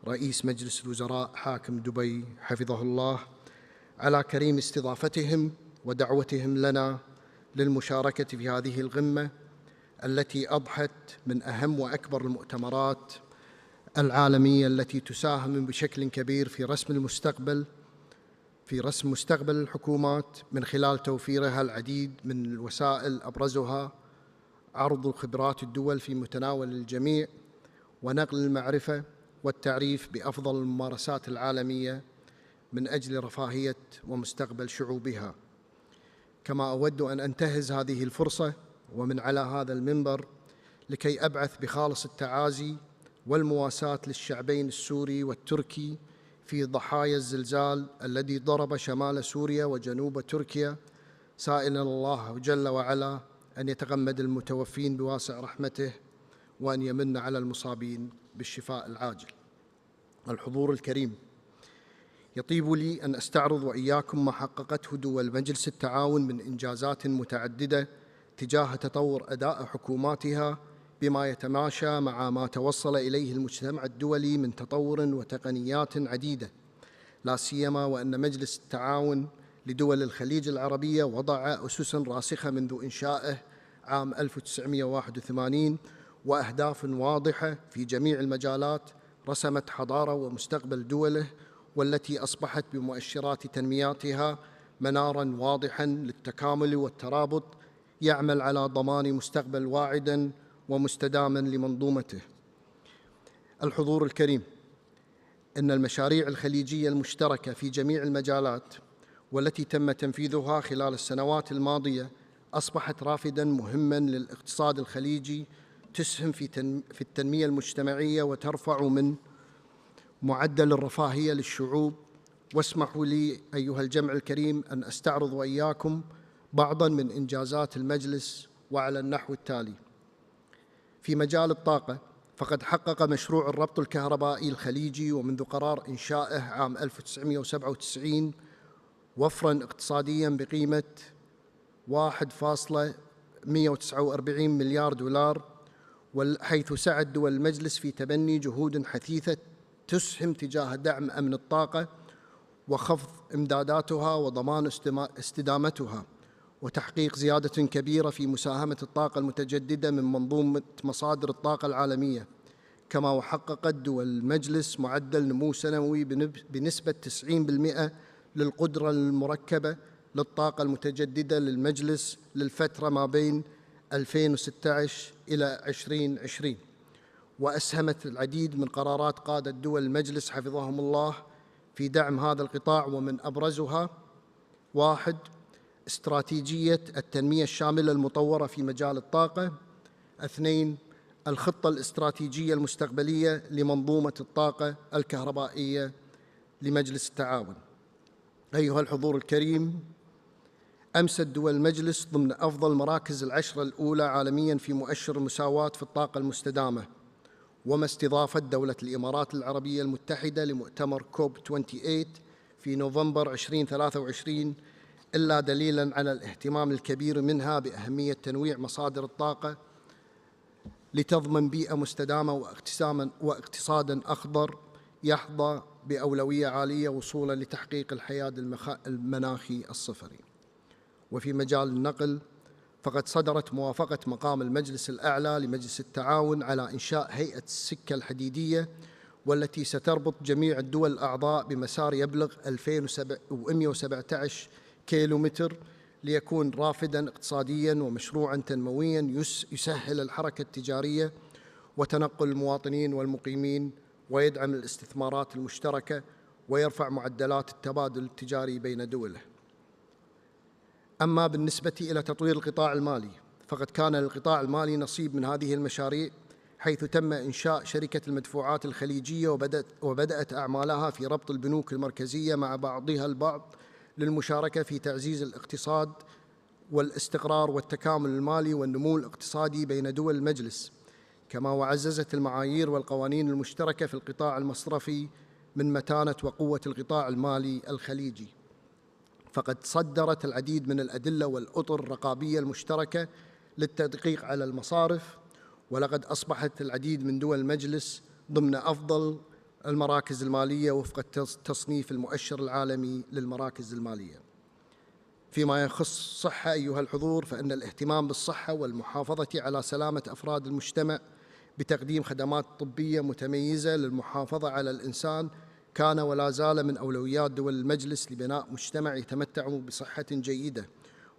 رئيس مجلس الوزراء حاكم دبي حفظه الله، على كريم استضافتهم ودعوتهم لنا للمشاركة في هذه القمة التي أضحت من أهم وأكبر المؤتمرات العالمية التي تساهم بشكل كبير في رسم مستقبل الحكومات من خلال توفيرها العديد من الوسائل، أبرزها عرض خبرات الدول في متناول الجميع ونقل المعرفة والتعريف بأفضل الممارسات العالمية من أجل رفاهية ومستقبل شعوبها. كما أود أن أنتهز هذه الفرصة ومن على هذا المنبر لكي أبعث بخالص التعازي والمواساة للشعبين السوري والتركي في ضحايا الزلزال الذي ضرب شمال سوريا وجنوب تركيا، سائلا الله جل وعلا أن يتغمد المتوفين بواسع رحمته وأن يمن على المصابين بالشفاء العاجل. الحضور الكريم، يطيب لي أن أستعرض وإياكم ما حققته دول مجلس التعاون من إنجازات متعددة تجاه تطور أداء حكوماتها بما يتماشى مع ما توصل إليه المجتمع الدولي من تطور وتقنيات عديدة، لا سيما وأن مجلس التعاون لدول الخليج العربية وضع أسساً راسخة منذ إنشائه عام 1981 وأهداف واضحة في جميع المجالات رسمت حضارة ومستقبل دوله، والتي أصبحت بمؤشرات تنمياتها مناراً واضحاً للتكامل والترابط يعمل على ضمان مستقبل واعداً ومستداماً لمنظومته. الحضور الكريم، إن المشاريع الخليجية المشتركة في جميع المجالات والتي تم تنفيذها خلال السنوات الماضية أصبحت رافداً مهماً للاقتصاد الخليجي، تسهم في التنمية المجتمعية وترفع من معدل الرفاهية للشعوب. واسمحوا لي أيها الجمع الكريم أن أستعرض وإياكم بعضاً من إنجازات المجلس وعلى النحو التالي. في مجال الطاقة، فقد حقق مشروع الربط الكهربائي الخليجي ومنذ قرار إنشائه عام 1997 وفراً اقتصادياً بقيمة 1.149 مليار دولار، حيث سعت دول المجلس في تبني جهود حثيثة تسهم تجاه دعم أمن الطاقة وخفض إمداداتها وضمان استدامتها، وتحقيق زيادة كبيرة في مساهمة الطاقة المتجددة من منظومة مصادر الطاقة العالمية. كما وحققت دول المجلس معدل نمو سنوي بنسبة 90% للقدرة المركبة للطاقة المتجددة للمجلس للفترة ما بين 2016 إلى 2020. وأسهمت العديد من قرارات قادة دول المجلس حفظهم الله في دعم هذا القطاع، ومن أبرزها: 1. استراتيجية التنمية الشاملة المطورة في مجال الطاقة. 2. الخطة الاستراتيجية المستقبلية لمنظومة الطاقة الكهربائية لمجلس التعاون. أيها الحضور الكريم، أمست دول المجلس ضمن أفضل مراكز العشرة الأولى عالمياً في مؤشر المساواة في الطاقة المستدامة، وما استضافت دولة الإمارات العربية المتحدة لمؤتمر كوب 28 في نوفمبر 2023 إلا دليلاً على الاهتمام الكبير منها بأهمية تنويع مصادر الطاقة لتضمن بيئة مستدامة واقتصاداً أخضر يحظى بأولوية عالية وصولاً لتحقيق الحياد المناخي الصفري. وفي مجال النقل، فقد صدرت موافقة مقام المجلس الأعلى لمجلس التعاون على إنشاء هيئة السكة الحديدية، والتي ستربط جميع الدول الأعضاء بمسار يبلغ 2117 كيلومتر، ليكون رافداً اقتصادياً ومشروعاً تنموياً يسهل الحركة التجارية وتنقل المواطنين والمقيمين، ويدعم الاستثمارات المشتركة ويرفع معدلات التبادل التجاري بين دوله. أما بالنسبة إلى تطوير القطاع المالي، فقد كان للقطاع المالي نصيب من هذه المشاريع، حيث تم إنشاء شركة المدفوعات الخليجية وبدأت أعمالها في ربط البنوك المركزية مع بعضها البعض للمشاركة في تعزيز الاقتصاد والاستقرار والتكامل المالي والنمو الاقتصادي بين دول المجلس. كما وعززت المعايير والقوانين المشتركة في القطاع المصرفي من متانة وقوة القطاع المالي الخليجي. فقد صدرت العديد من الأدلة والأطر الرقابية المشتركة للتدقيق على المصارف، ولقد أصبحت العديد من دول المجلس ضمن أفضل المراكز المالية وفق تصنيف المؤشر العالمي للمراكز المالية. فيما يخص الصحة أيها الحضور، فإن الاهتمام بالصحة والمحافظة على سلامة أفراد المجتمع بتقديم خدمات طبية متميزة للمحافظة على الإنسان كان ولا زال من أولويات دول المجلس لبناء مجتمع يتمتع بصحة جيدة،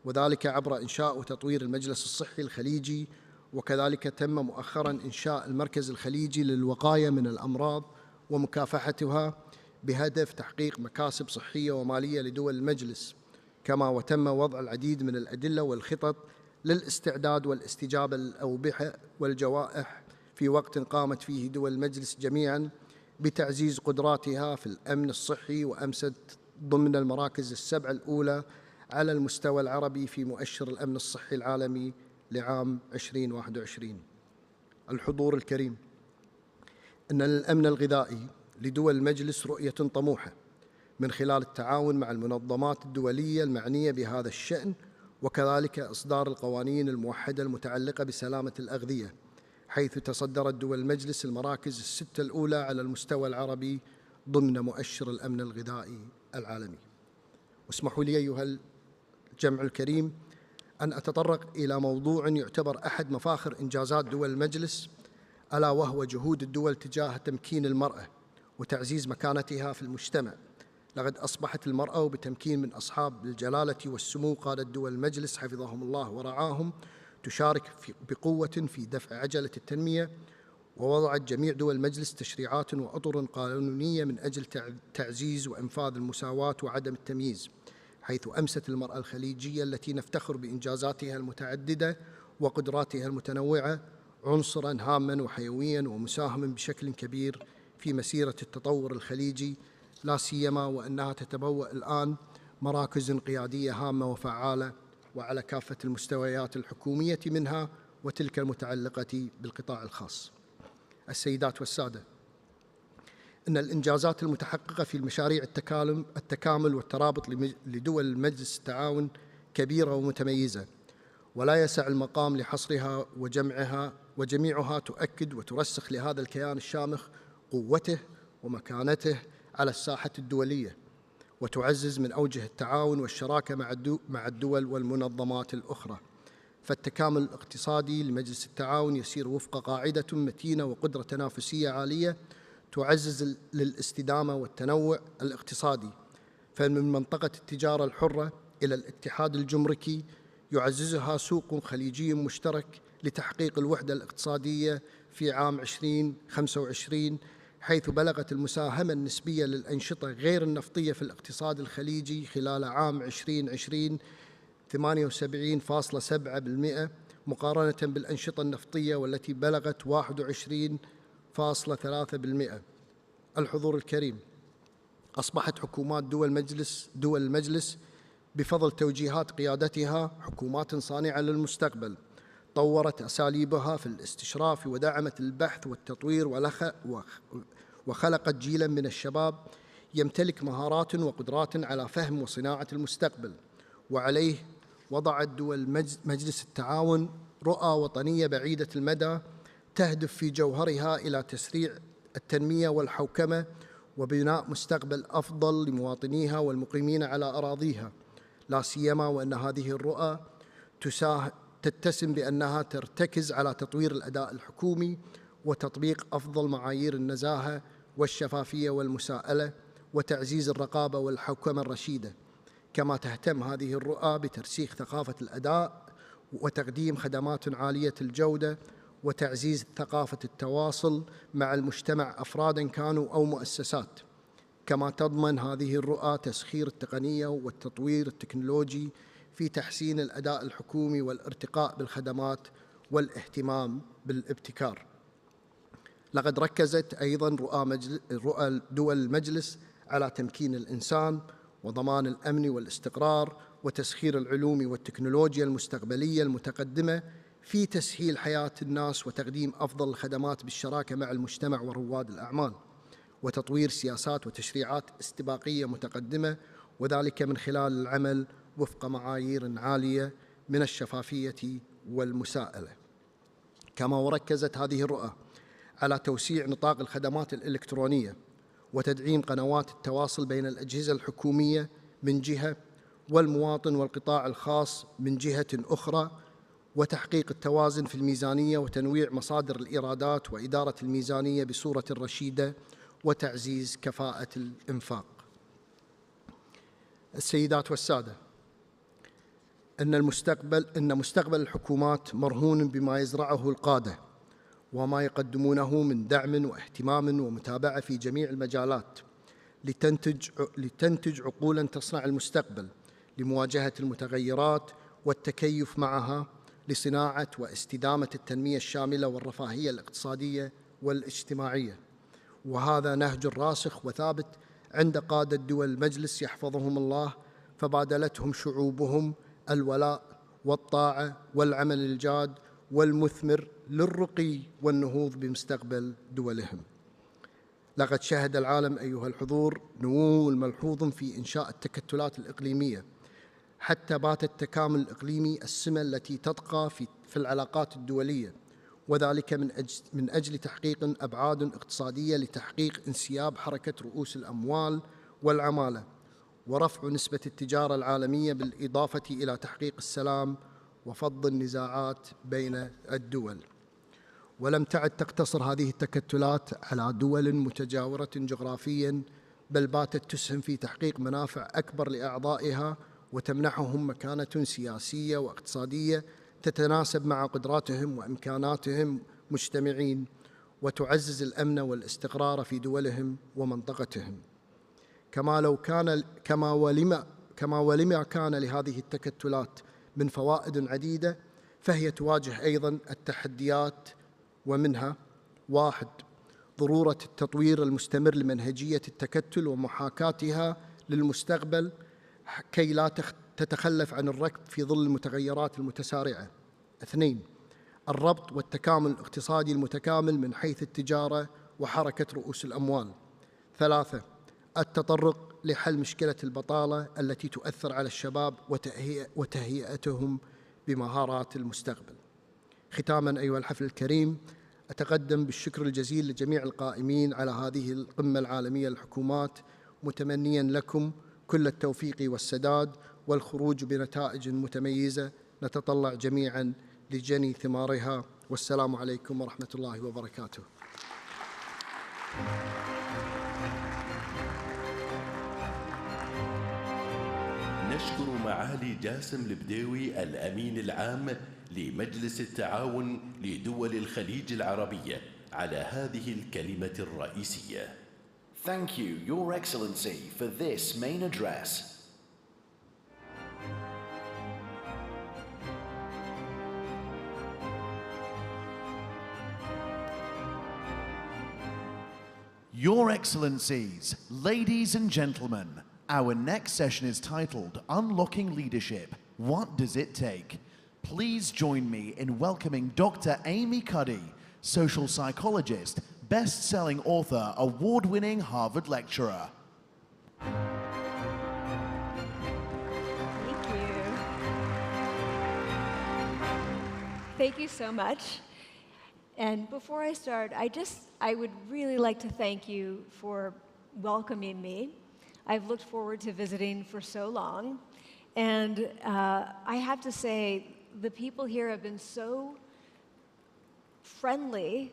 وذلك عبر إنشاء وتطوير المجلس الصحي الخليجي. وكذلك تم مؤخراً إنشاء المركز الخليجي للوقاية من الأمراض ومكافحتها بهدف تحقيق مكاسب صحية ومالية لدول المجلس. كما وتم وضع العديد من الأدلة والخطط للاستعداد والاستجابة للأوبئة والجوائح في وقت قامت فيه دول المجلس جميعاً بتعزيز قدراتها في الأمن الصحي، وأمست ضمن المراكز السبع الأولى على المستوى العربي في مؤشر الأمن الصحي العالمي لعام 2021. الحضور الكريم، إن للأمن الغذائي لدول المجلس رؤية طموحة من خلال التعاون مع المنظمات الدولية المعنية بهذا الشأن، وكذلك إصدار القوانين الموحدة المتعلقة بسلامة الأغذية، حيث تصدرت دول المجلس المراكز الستة الأولى على المستوى العربي ضمن مؤشر الأمن الغذائي العالمي. واسمحوا لي أيها الجمع الكريم أن أتطرق إلى موضوع يعتبر أحد مفاخر إنجازات دول المجلس، ألا وهو جهود الدول تجاه تمكين المرأة وتعزيز مكانتها في المجتمع. لقد أصبحت المرأة وبتمكين من أصحاب الجلالة والسمو قادة دول المجلس حفظهم الله ورعاهم تشارك بقوة في دفع عجلة التنمية، ووضعت جميع دول المجلس تشريعات وأطر قانونية من أجل تعزيز وإنفاذ المساواة وعدم التمييز، حيث أمست المرأة الخليجية التي نفتخر بإنجازاتها المتعددة وقدراتها المتنوعة عنصراً هاماً وحيوياً ومساهماً بشكل كبير في مسيرة التطور الخليجي، لا سيما وأنها تتبوأ الآن مراكز قيادية هامة وفعالة وعلى كافة المستويات الحكومية منها وتلك المتعلقة بالقطاع الخاص. السيدات والسادة، إن الإنجازات المتحققة في المشاريع التكامل والترابط لدول المجلس التعاون كبيرة ومتميزة، ولا يسع المقام لحصرها وجميعها تؤكد وترسخ لهذا الكيان الشامخ قوته ومكانته على الساحة الدولية، وتعزز من أوجه التعاون والشراكة مع الدول والمنظمات الأخرى. فالتكامل الاقتصادي لمجلس التعاون يسير وفق قاعدة متينة وقدرة تنافسية عالية تعزز للاستدامة والتنوع الاقتصادي، فمن منطقة التجارة الحرة إلى الاتحاد الجمركي يعززها سوق خليجي مشترك لتحقيق الوحدة الاقتصادية في عام 2025، حيث بلغت المساهمة النسبية للأنشطة غير النفطية في الاقتصاد الخليجي خلال عام 2020 78.7% مقارنة بالأنشطة النفطية والتي بلغت 21.3%. الحضور الكريم، أصبحت حكومات دول المجلس بفضل توجيهات قيادتها حكومات صانعة للمستقبل، طورت أساليبها في الاستشراف ودعمت البحث والتطوير وخلقت جيلاً من الشباب يمتلك مهارات وقدرات على فهم وصناعة المستقبل. وعليه وضعت دول مجلس التعاون رؤى وطنية بعيدة المدى تهدف في جوهرها إلى تسريع التنمية والحوكمة وبناء مستقبل أفضل لمواطنيها والمقيمين على أراضيها، لا سيما وأن هذه الرؤى تتسم بأنها ترتكز على تطوير الأداء الحكومي وتطبيق أفضل معايير النزاهة والشفافية والمساءلة وتعزيز الرقابة والحوكمة الرشيدة. كما تهتم هذه الرؤى بترسيخ ثقافة الأداء وتقديم خدمات عالية الجودة وتعزيز ثقافة التواصل مع المجتمع أفراداً كانوا أو مؤسسات. كما تضمن هذه الرؤى تسخير التقنية والتطوير التكنولوجي في تحسين الأداء الحكومي والارتقاء بالخدمات والاهتمام بالابتكار. لقد ركزت أيضاً رؤى دول المجلس على تمكين الإنسان وضمان الأمن والاستقرار وتسخير العلوم والتكنولوجيا المستقبلية المتقدمة في تسهيل حياة الناس وتقديم أفضل الخدمات بالشراكة مع المجتمع ورواد الأعمال، وتطوير سياسات وتشريعات استباقية متقدمة، وذلك من خلال العمل وفق معايير عالية من الشفافية والمساءلة. كما وركزت هذه الرؤى على توسيع نطاق الخدمات الإلكترونية وتدعيم قنوات التواصل بين الأجهزة الحكومية من جهة والمواطن والقطاع الخاص من جهة أخرى، وتحقيق التوازن في الميزانية وتنويع مصادر الإيرادات وإدارة الميزانية بصورة رشيدة وتعزيز كفاءة الإنفاق. السيدات والسادة، إن مستقبل الحكومات مرهون بما يزرعه القادة وما يقدمونه من دعم واهتمام ومتابعة في جميع المجالات لتنتج عقولاً تصنع المستقبل لمواجهة المتغيرات والتكيف معها لصناعة واستدامة التنمية الشاملة والرفاهية الاقتصادية والاجتماعية. وهذا نهج راسخ وثابت عند قادة دول المجلس يحفظهم الله، فبادلتهم شعوبهم الولاء والطاعة والعمل الجاد والمثمر للرقي والنهوض بمستقبل دولهم. لقد شهد العالم أيها الحضور نمو ملحوظ في إنشاء التكتلات الإقليمية، حتى بات التكامل الإقليمي السمة التي تبقى في العلاقات الدولية، وذلك من أجل تحقيق أبعاد اقتصادية لتحقيق انسياب حركة رؤوس الأموال والعمالة، ورفع نسبة التجارة العالمية بالإضافة إلى تحقيق السلام وفض النزاعات بين الدول. ولم تعد تقتصر هذه التكتلات على دول متجاورة جغرافياً، بل باتت تسهم في تحقيق منافع أكبر لأعضائها وتمنحهم مكانة سياسية واقتصادية تتناسب مع قدراتهم وإمكاناتهم مجتمعين، وتعزز الأمن والاستقرار في دولهم ومنطقتهم. كما ولما كان لهذه التكتلات من فوائد عديدة، فهي تواجه أيضاً التحديات، ومنها: 1. ضرورة التطوير المستمر لمنهجية التكتل ومحاكاتها للمستقبل كي لا تتخلف عن الركب في ظل المتغيرات المتسارعة. 2. الربط والتكامل الاقتصادي المتكامل من حيث التجارة وحركة رؤوس الأموال. 3. التطرق لحل مشكلة البطالة التي تؤثر على الشباب وتهيئتهم بمهارات المستقبل. ختاماً أيها الحفل الكريم، أتقدم بالشكر الجزيل لجميع القائمين على هذه القمة العالمية للحكومات، متمنياً لكم كل التوفيق والسداد والخروج بنتائج متميزة نتطلع جميعاً لجني ثمارها. والسلام عليكم ورحمة الله وبركاته. نشكر معالي جاسم البديوي الأمين العام لمجلس التعاون لدول الخليج العربية على هذه الكلمة الرئيسية. Thank you, Your Excellency, for this main address. Your Excellencies, ladies and gentlemen, our next session is titled Unlocking Leadership, What Does It Take? Please join me in welcoming Dr. Amy Cuddy, social psychologist, best-selling author, award-winning Harvard lecturer. Thank you. Thank you so much. And before I start, I would really like to thank you for welcoming me. I've looked forward to visiting for so long. And I have to say, the people here have been so friendly,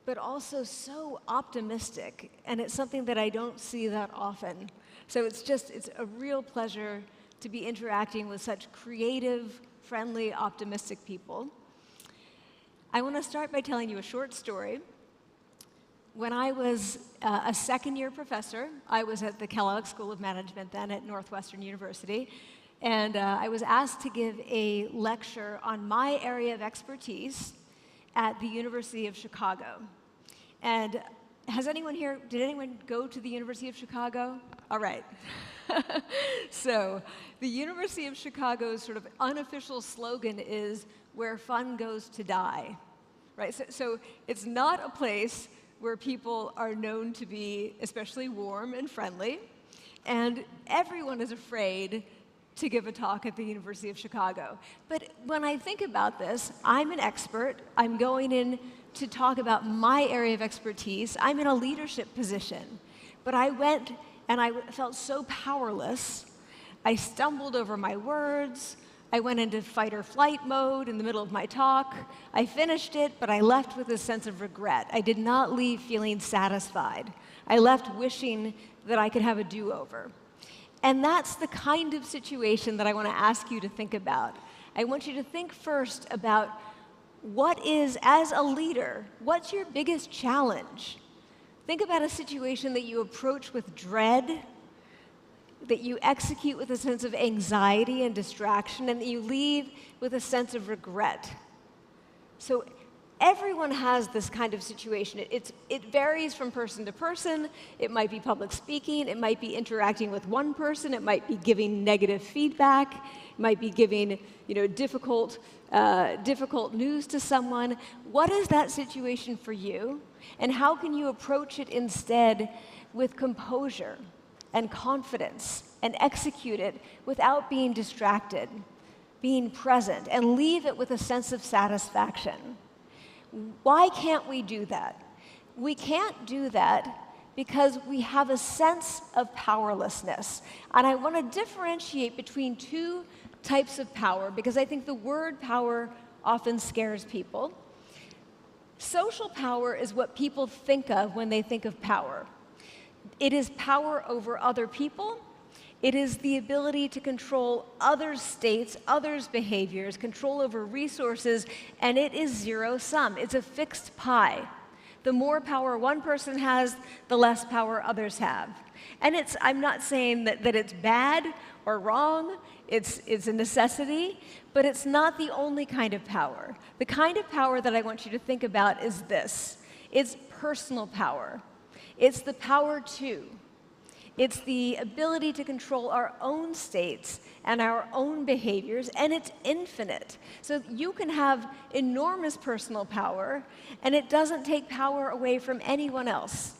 but also so optimistic. And it's something that I don't see that often. So it's a real pleasure to be interacting with such creative, friendly, optimistic people. I want to start by telling you a short story. When I was a second-year professor, I was at the Kellogg School of Management then at Northwestern University, and I was asked to give a lecture on my area of expertise at the University of Chicago. And did anyone go to the University of Chicago? All right. So the University of Chicago's sort of unofficial slogan is, "Where fun goes to die," right? So it's not a place where people are known to be especially warm and friendly, and everyone is afraid to give a talk at the University of Chicago. But when I think about this, I'm an expert. I'm going in to talk about my area of expertise. I'm in a leadership position. But I went and I felt so powerless. I stumbled over my words. I went into fight or flight mode in the middle of my talk. I finished it, but I left with a sense of regret. I did not leave feeling satisfied. I left wishing that I could have a do-over. And that's the kind of situation that I want to ask you to think about. I want you to think first about what is, as a leader, what's your biggest challenge? Think about a situation that you approach with dread, that you execute with a sense of anxiety and distraction, and that you leave with a sense of regret. So everyone has this kind of situation. It varies from person to person. It might be public speaking. It might be interacting with one person. It might be giving negative feedback. It might be giving difficult news to someone. What is that situation for you? And how can you approach it instead with composure and confidence and execute it without being distracted, being present, and leave it with a sense of satisfaction? Why can't we do that? We can't do that because we have a sense of powerlessness. And I want to differentiate between two types of power, because I think the word power often scares people. Social power is what people think of when they think of power. It is power over other people. It is the ability to control others' states, others' behaviors, control over resources, and it is zero-sum. It's a fixed pie. The more power one person has, the less power others have. And I'm not saying that it's bad or wrong. It's a necessity, but it's not the only kind of power. The kind of power that I want you to think about is this. It's personal power. It's the power to. It's the ability to control our own states and our own behaviors, and it's infinite. So you can have enormous personal power, and it doesn't take power away from anyone else,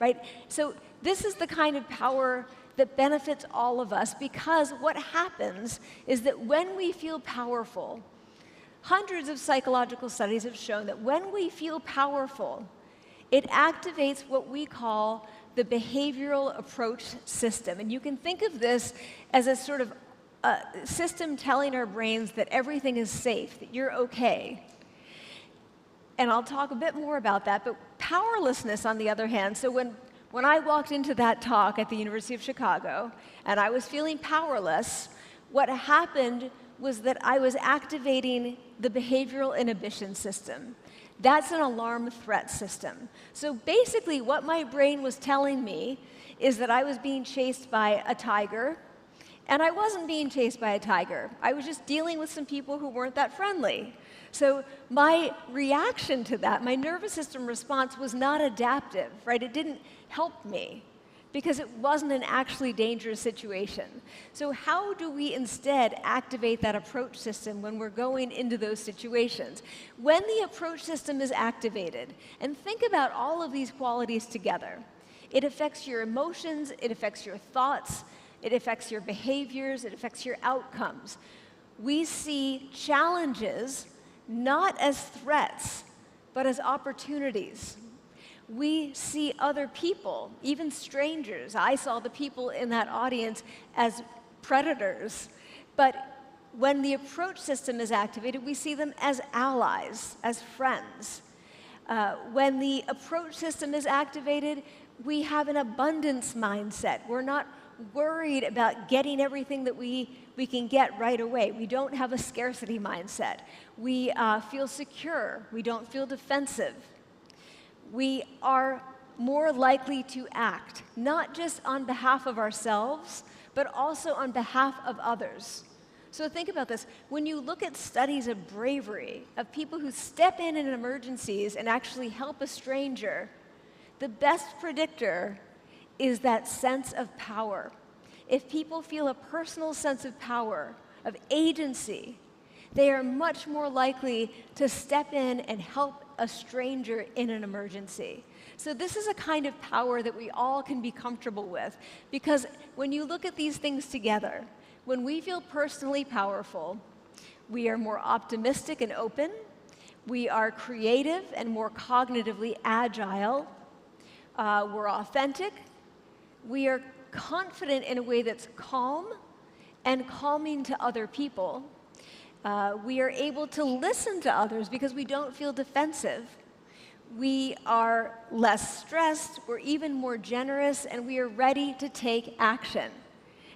right? So this is the kind of power that benefits all of us, because what happens is that when we feel powerful, hundreds of psychological studies have shown that when we feel powerful, it activates what we call the behavioral approach system. And you can think of this as a sort of system telling our brains that everything is safe, that you're okay. And I'll talk a bit more about that. But powerlessness, on the other hand, so when I walked into that talk at the University of Chicago and I was feeling powerless, what happened was that I was activating the behavioral inhibition system. That's an alarm threat system. So basically what my brain was telling me is that I was being chased by a tiger, and I wasn't being chased by a tiger. I was just dealing with some people who weren't that friendly. So my reaction to that, my nervous system response, was not adaptive, right? It didn't help me because it wasn't an actually dangerous situation. So how do we instead activate that approach system when we're going into those situations? When the approach system is activated, and think about all of these qualities together, it affects your emotions, it affects your thoughts, it affects your behaviors, it affects your outcomes. We see challenges not as threats, but as opportunities. We see other people, even strangers. I saw the people in that audience as predators. But when the approach system is activated, we see them as allies, as friends. When the approach system is activated, we have an abundance mindset. We're not worried about getting everything that we can get right away. We don't have a scarcity mindset. We feel secure. We don't feel defensive. We are more likely to act, not just on behalf of ourselves, but also on behalf of others. So think about this. When you look at studies of bravery, of people who step in emergencies and actually help a stranger, the best predictor is that sense of power. If people feel a personal sense of power, of agency, they are much more likely to step in and help a stranger in an emergency. So this is a kind of power that we all can be comfortable with, because when you look at these things together, when we feel personally powerful, we are more optimistic and open, we are creative and more cognitively agile, we're authentic, we are confident in a way that's calm and calming to other people. We are able to listen to others because we don't feel defensive. We are less stressed, we're even more generous, and we are ready to take action.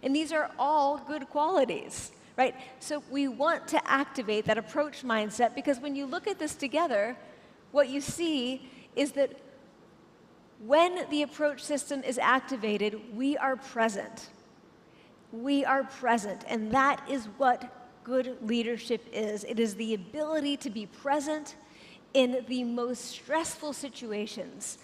And these are all good qualities, right? So we want to activate that approach mindset, because when you look at this together, what you see is that when the approach system is activated, we are present. We are present, and that is what good leadership is. It is the ability to be present in the most stressful situations,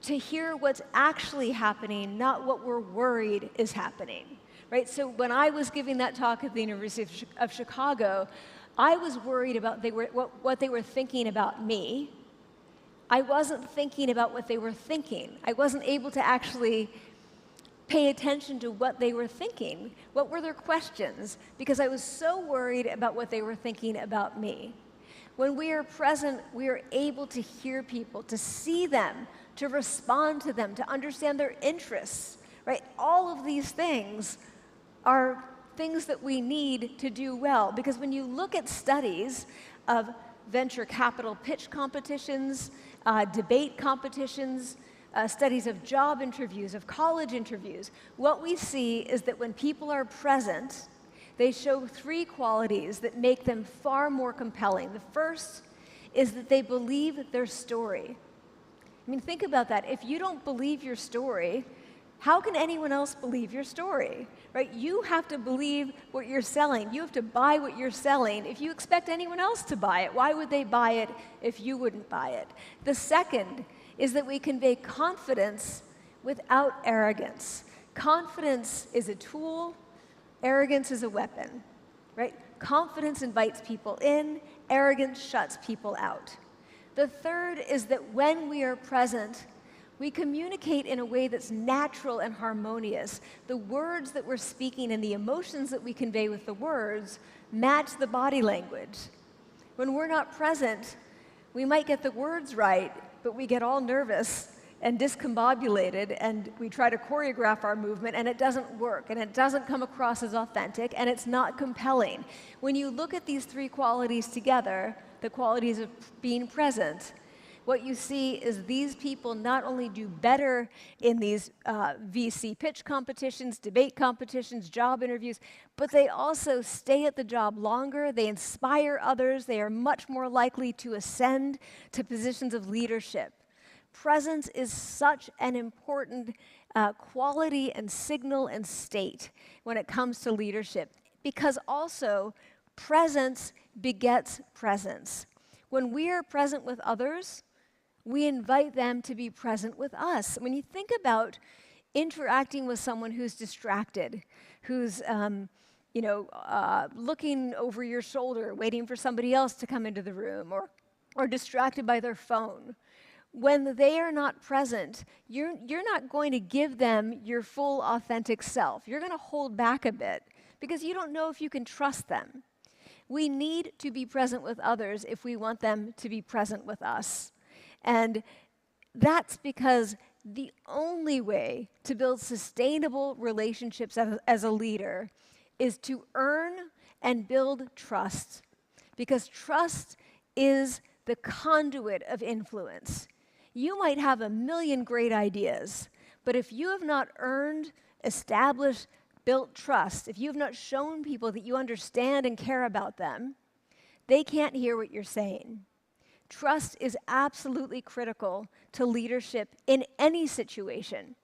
to hear what's actually happening, not what we're worried is happening, right? So when I was giving that talk at the University of Chicago, I was worried about what they were thinking about me. I wasn't thinking about what they were thinking. I wasn't able to actually pay attention to what they were thinking. What were their questions? Because I was so worried about what they were thinking about me. When we are present, we are able to hear people, to see them, to respond to them, to understand their interests, right? All of these things are things that we need to do well, because when you look at studies of venture capital pitch competitions, debate competitions, studies of job interviews, of college interviews, what we see is that when people are present, they show three qualities that make them far more compelling. The first is that they believe their story. I mean, think about that. If you don't believe your story, how can anyone else believe your story, right? You have to believe what you're selling. You have to buy what you're selling. If you expect anyone else to buy it, why would they buy it if you wouldn't buy it? The second is that we convey confidence without arrogance. Confidence is a tool, arrogance is a weapon, right? Confidence invites people in, arrogance shuts people out. The third is that when we are present, we communicate in a way that's natural and harmonious. The words that we're speaking and the emotions that we convey with the words match the body language. When we're not present, we might get the words right, but we get all nervous and discombobulated, and we try to choreograph our movement, and it doesn't work, and it doesn't come across as authentic, and it's not compelling. When you look at these three qualities together, the qualities of being present, what you see is these people not only do better in these VC pitch competitions, debate competitions, job interviews, but they also stay at the job longer, they inspire others, they are much more likely to ascend to positions of leadership. Presence is such an important quality and signal and state when it comes to leadership, because also presence begets presence. When we are present with others, we invite them to be present with us. When you think about interacting with someone who's distracted, who's looking over your shoulder, waiting for somebody else to come into the room, or distracted by their phone, when they are not present, you're not going to give them your full authentic self. You're going to hold back a bit because you don't know if you can trust them. We need to be present with others if we want them to be present with us. And that's because the only way to build sustainable relationships as a leader is to earn and build trust, because trust is the conduit of influence. You might have a million great ideas, but if you have not earned, established, built trust, if you have not shown people that you understand and care about them, they can't hear what you're saying. Trust is absolutely critical to leadership in any situation.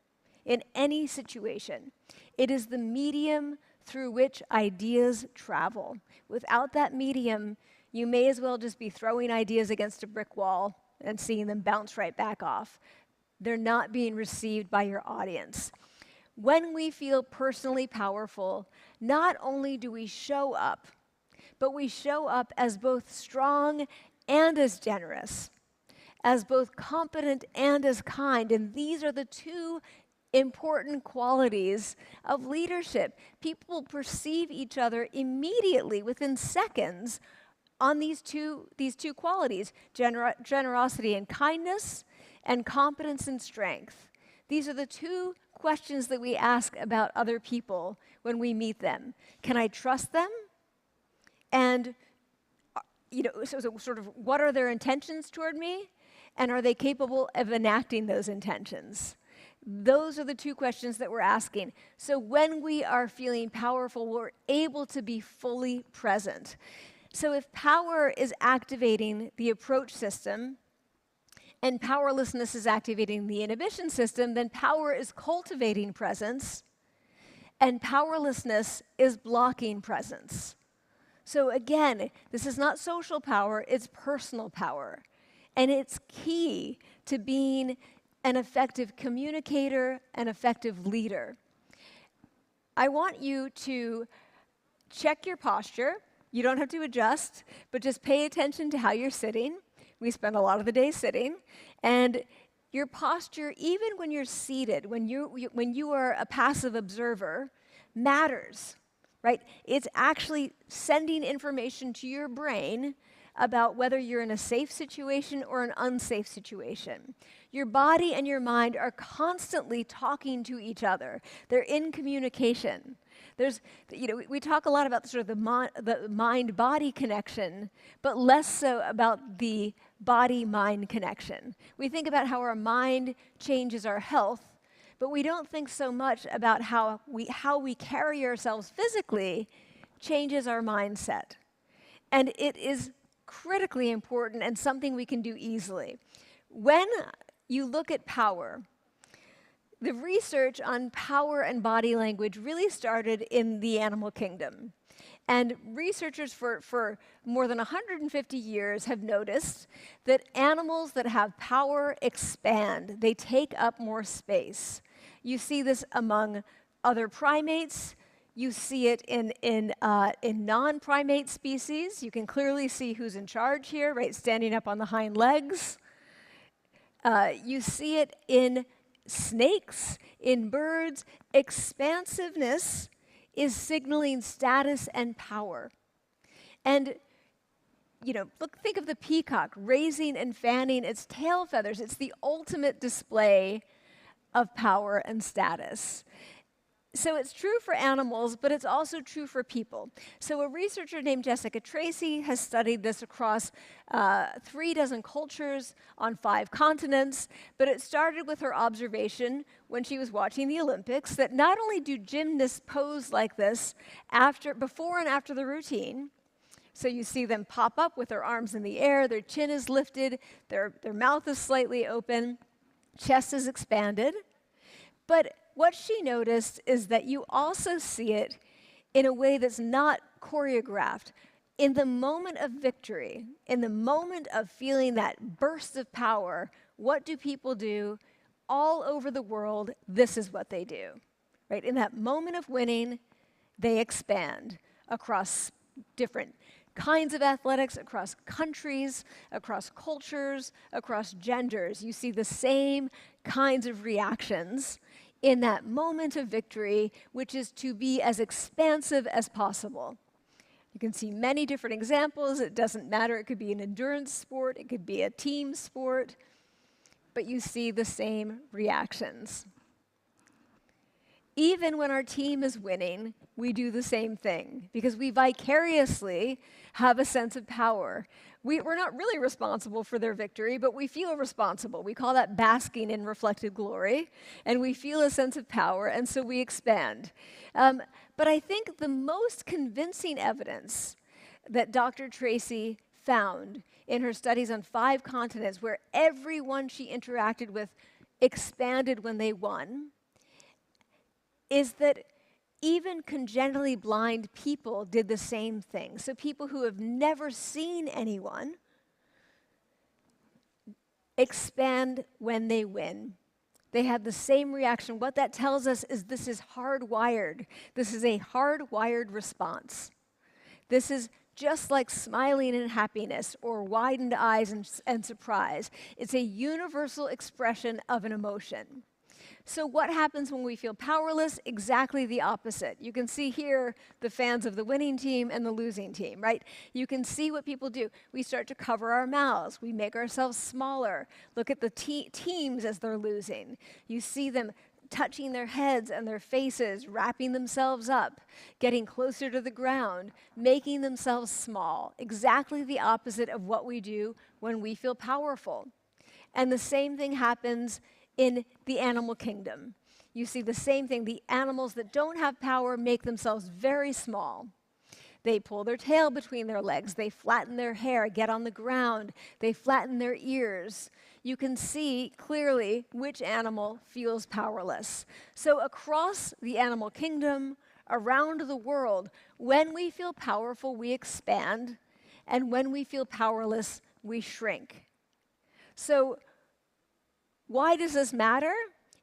In any situation. It is the medium through which ideas travel. Without that medium, you may as well just be throwing ideas against a brick wall and seeing them bounce right back off. They're not being received by your audience. When we feel personally powerful, not only do we show up, but we show up as both strong and as generous, as both competent and as kind. And these are the two important qualities of leadership. People perceive each other immediately, within seconds, on these two qualities, generosity and kindness, and competence and strength. These are the two questions that we ask about other people when we meet them. Can I trust them? And so sort of, what are their intentions toward me? And are they capable of enacting those intentions? Those are the two questions that we're asking. So when we are feeling powerful, we're able to be fully present. So if power is activating the approach system, and powerlessness is activating the inhibition system, then power is cultivating presence, and powerlessness is blocking presence. So again, this is not social power, it's personal power. And it's key to being an effective communicator, an effective leader. I want you to check your posture. You don't have to adjust, but just pay attention to how you're sitting. We spend a lot of the day sitting. And your posture, even when you're seated, when you are a passive observer, matters. Right? It's actually sending information to your brain about whether you're in a safe situation or an unsafe situation. Your body and your mind are constantly talking to each other. They're in communication. We talk a lot about sort of the mind-body connection, but less so about the body-mind connection. We think about how our mind changes our health, but we don't think so much about how we carry ourselves physically changes our mindset. And it is critically important and something we can do easily. When you look at power, the research on power and body language really started in the animal kingdom. And researchers for more than 150 years have noticed that animals that have power expand. They take up more space. You see this among other primates. You see it in non-primate species. You can clearly see who's in charge here, right, standing up on the hind legs. You see it in snakes, in birds. Expansiveness is signaling status and power. And think of the peacock raising and fanning its tail feathers. It's the ultimate display of power and status. So it's true for animals, but it's also true for people. So a researcher named Jessica Tracy has studied this across 36 cultures on 5 continents, but it started with her observation when she was watching the Olympics that not only do gymnasts pose like this before and after the routine, so you see them pop up with their arms in the air, their chin is lifted, their mouth is slightly open, chest is expanded, but what she noticed is that you also see it in a way that's not choreographed. In the moment of victory, in the moment of feeling that burst of power, what do people do? All over the world, this is what they do. Right? In that moment of winning, they expand across different kinds of athletics, across countries, across cultures, across genders. You see the same kinds of reactions in that moment of victory, which is to be as expansive as possible. You can see many different examples. It doesn't matter. It could be an endurance sport. It could be a team sport. But you see the same reactions. Even when our team is winning, we do the same thing because we vicariously have a sense of power. We're not really responsible for their victory, but we feel responsible. We call that basking in reflected glory, and we feel a sense of power, and so we expand. But I think the most convincing evidence that Dr. Tracy found in her studies on 5 continents, where everyone she interacted with expanded when they won, is that even congenitally blind people did the same thing. So people who have never seen anyone expand when they win. They have the same reaction. What that tells us is this is hardwired. This is a hardwired response. This is just like smiling in happiness or widened eyes and surprise. It's a universal expression of an emotion. So what happens when we feel powerless? Exactly the opposite. You can see here the fans of the winning team and the losing team, right? You can see what people do. We start to cover our mouths. We make ourselves smaller. Look at the teams as they're losing. You see them touching their heads and their faces, wrapping themselves up, getting closer to the ground, making themselves small. Exactly the opposite of what we do when we feel powerful. And the same thing happens in the animal kingdom. You see the same thing. The animals that don't have power make themselves very small. They pull their tail between their legs. They flatten their hair, get on the ground. They flatten their ears. You can see clearly which animal feels powerless. So across the animal kingdom, around the world, when we feel powerful, we expand. And when we feel powerless, we shrink. So why does this matter?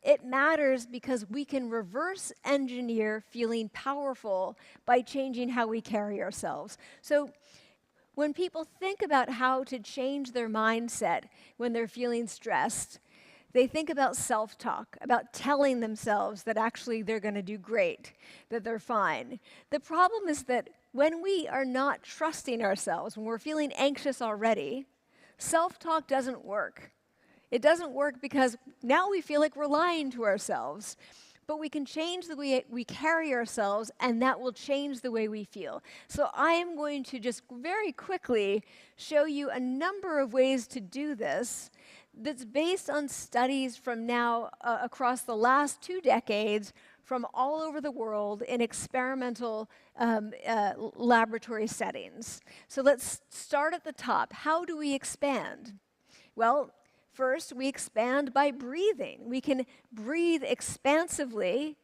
It matters because we can reverse engineer feeling powerful by changing how we carry ourselves. So when people think about how to change their mindset when they're feeling stressed, they think about self-talk, about telling themselves that actually they're going to do great, that they're fine. The problem is that when we are not trusting ourselves, when we're feeling anxious already, self-talk doesn't work. It doesn't work because now we feel like we're lying to ourselves. But we can change the way we carry ourselves, and that will change the way we feel. So I am going to just very quickly show you a number of ways to do this that's based on studies from now across the last 2 decades from all over the world in experimental laboratory settings. So let's start at the top. How do we expand? Well, first, we expand by breathing. We can breathe expansively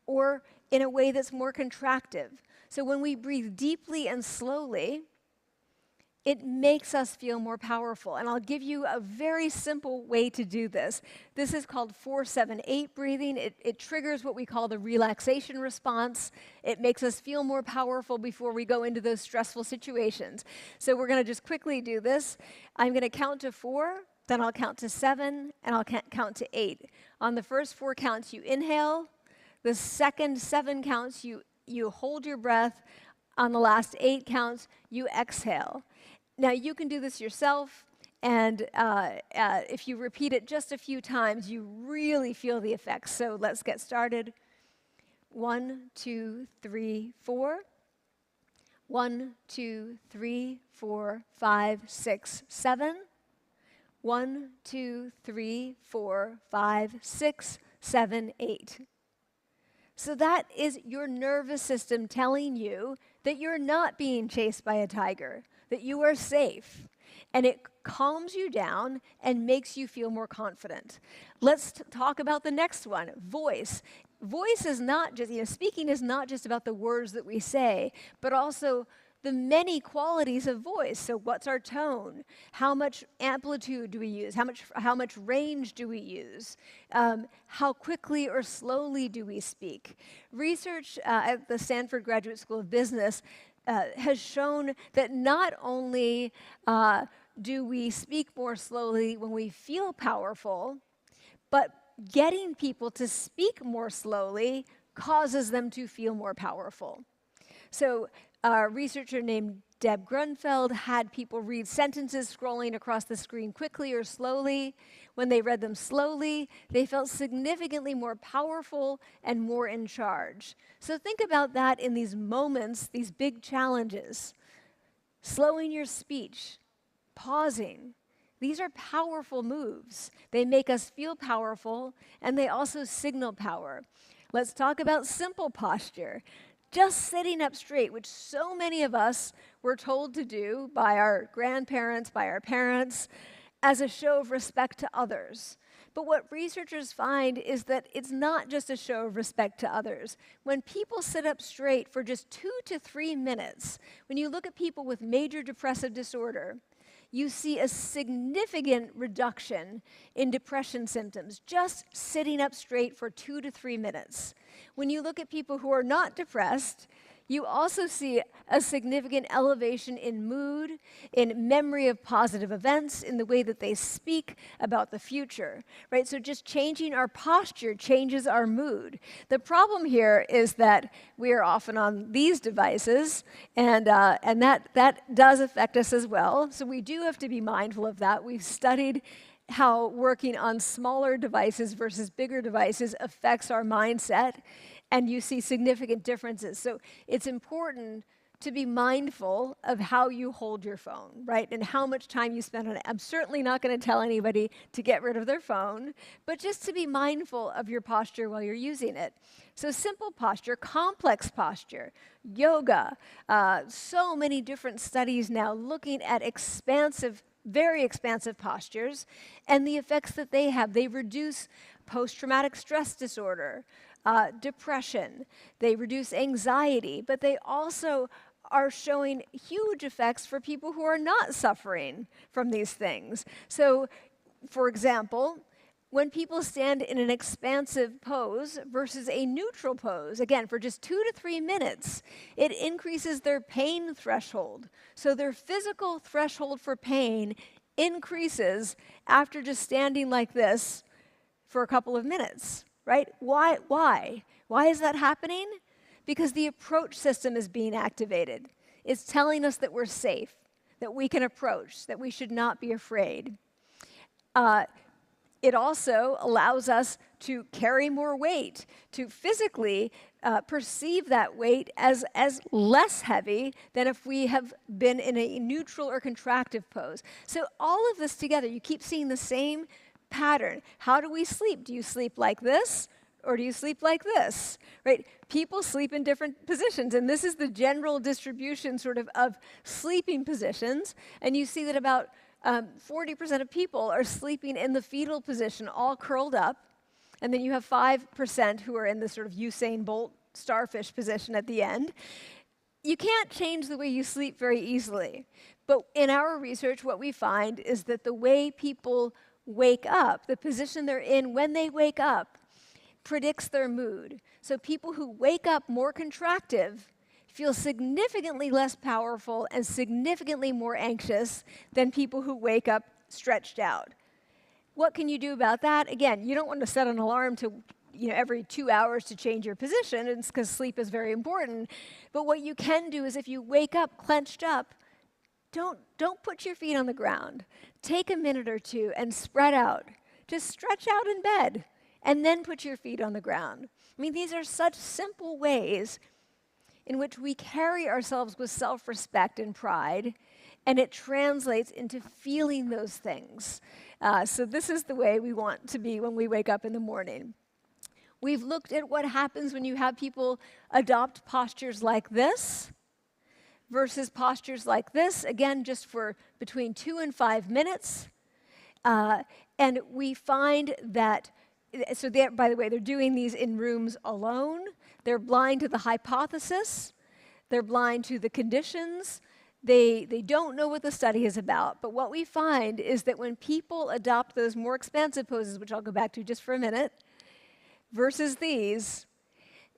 or in a way that's more contractive. So when we breathe deeply and slowly, it makes us feel more powerful. And I'll give you a very simple way to do this. This is called 4-7-8 breathing. It triggers what we call the relaxation response. It makes us feel more powerful before we go into those stressful situations. So we're going to just quickly do this. I'm going to count to 4. Then I'll count to 7, and I'll count to 8. On the first 4 counts, you inhale. The second 7 counts, you hold your breath. On the last 8 counts, you exhale. Now, you can do this yourself, and if you repeat it just a few times, you really feel the effects. So let's get started. 1, 2, 3, 4. 1, 2, 3, 4, 5, 6, 7. 1, 2, 3, 4, 5, 6, 7, 8. So that is your nervous system telling you that you're not being chased by a tiger, that you are safe. And it calms you down and makes you feel more confident. Let's talk about the next one, voice. Voice is not just, speaking is not just about the words that we say, but also the many qualities of voice. So what's our tone? How much amplitude do we use? How much range do we use? How quickly or slowly do we speak? Research at the Stanford Graduate School of Business has shown that not only do we speak more slowly when we feel powerful, but getting people to speak more slowly causes them to feel more powerful. So a researcher named Deb Grunfeld had people read sentences scrolling across the screen quickly or slowly. When they read them slowly, they felt significantly more powerful and more in charge. So think about that in these moments, these big challenges. Slowing your speech, pausing. These are powerful moves. They make us feel powerful, and they also signal power. Let's talk about simple posture. Just sitting up straight, which so many of us were told to do by our grandparents, by our parents, as a show of respect to others. But what researchers find is that it's not just a show of respect to others. When people sit up straight for just 2 to 3 minutes, when you look at people with major depressive disorder, you see a significant reduction in depression symptoms, just sitting up straight for 2 to 3 minutes. When you look at people who are not depressed, you also see a significant elevation in mood, in memory of positive events, in the way that they speak about the future, right? So just changing our posture changes our mood. The problem here is that we are often on these devices, and that does affect us as well. So we do have to be mindful of that. We've studied how working on smaller devices versus bigger devices affects our mindset, and you see significant differences. So it's important to be mindful of how you hold your phone, right? And how much time you spend on it. I'm certainly not going to tell anybody to get rid of their phone, but just to be mindful of your posture while you're using it. So simple posture, complex posture, yoga, so many different studies now looking at expansive, very expansive postures and the effects that they have. They reduce post-traumatic stress disorder, depression, they reduce anxiety, but they also are showing huge effects for people who are not suffering from these things. So, for example, when people stand in an expansive pose versus a neutral pose, again, for just 2 to 3 minutes, it increases their pain threshold. So their physical threshold for pain increases after just standing like this for a couple of minutes, right? Why? Why is that happening? Because the approach system is being activated. It's telling us that we're safe, that we can approach, that we should not be afraid. It also allows us to carry more weight, to physically perceive that weight as less heavy than if we have been in a neutral or contractive pose. So all of this together, you keep seeing the same pattern. How do we sleep? Do you sleep like this, or do you sleep like this? Right? People sleep in different positions, and this is the general distribution sort of sleeping positions. And you see that about 40% of people are sleeping in the fetal position, all curled up. And then you have 5% who are in the sort of Usain Bolt starfish position at the end. You can't change the way you sleep very easily. But in our research, what we find is that the way people wake up, the position they're in when they wake up, predicts their mood. So people who wake up more contractive feel significantly less powerful and significantly more anxious than people who wake up stretched out. What can you do about that? Again, you don't want to set an alarm to every 2 hours to change your position, because sleep is very important. But what you can do is if you wake up clenched up, don't put your feet on the ground. Take a minute or two and spread out. Just stretch out in bed and then put your feet on the ground. I mean, these are such simple ways in which we carry ourselves with self-respect and pride, and it translates into feeling those things. So this is the way we want to be when we wake up in the morning. We've looked at what happens when you have people adopt postures like this versus postures like this, again, just for between 2 and 5 minutes. And we find that, so by the way, they're doing these in rooms alone. They're blind to the hypothesis. They're blind to the conditions. They don't know what the study is about. But what we find is that when people adopt those more expansive poses, which I'll go back to just for a minute, versus these,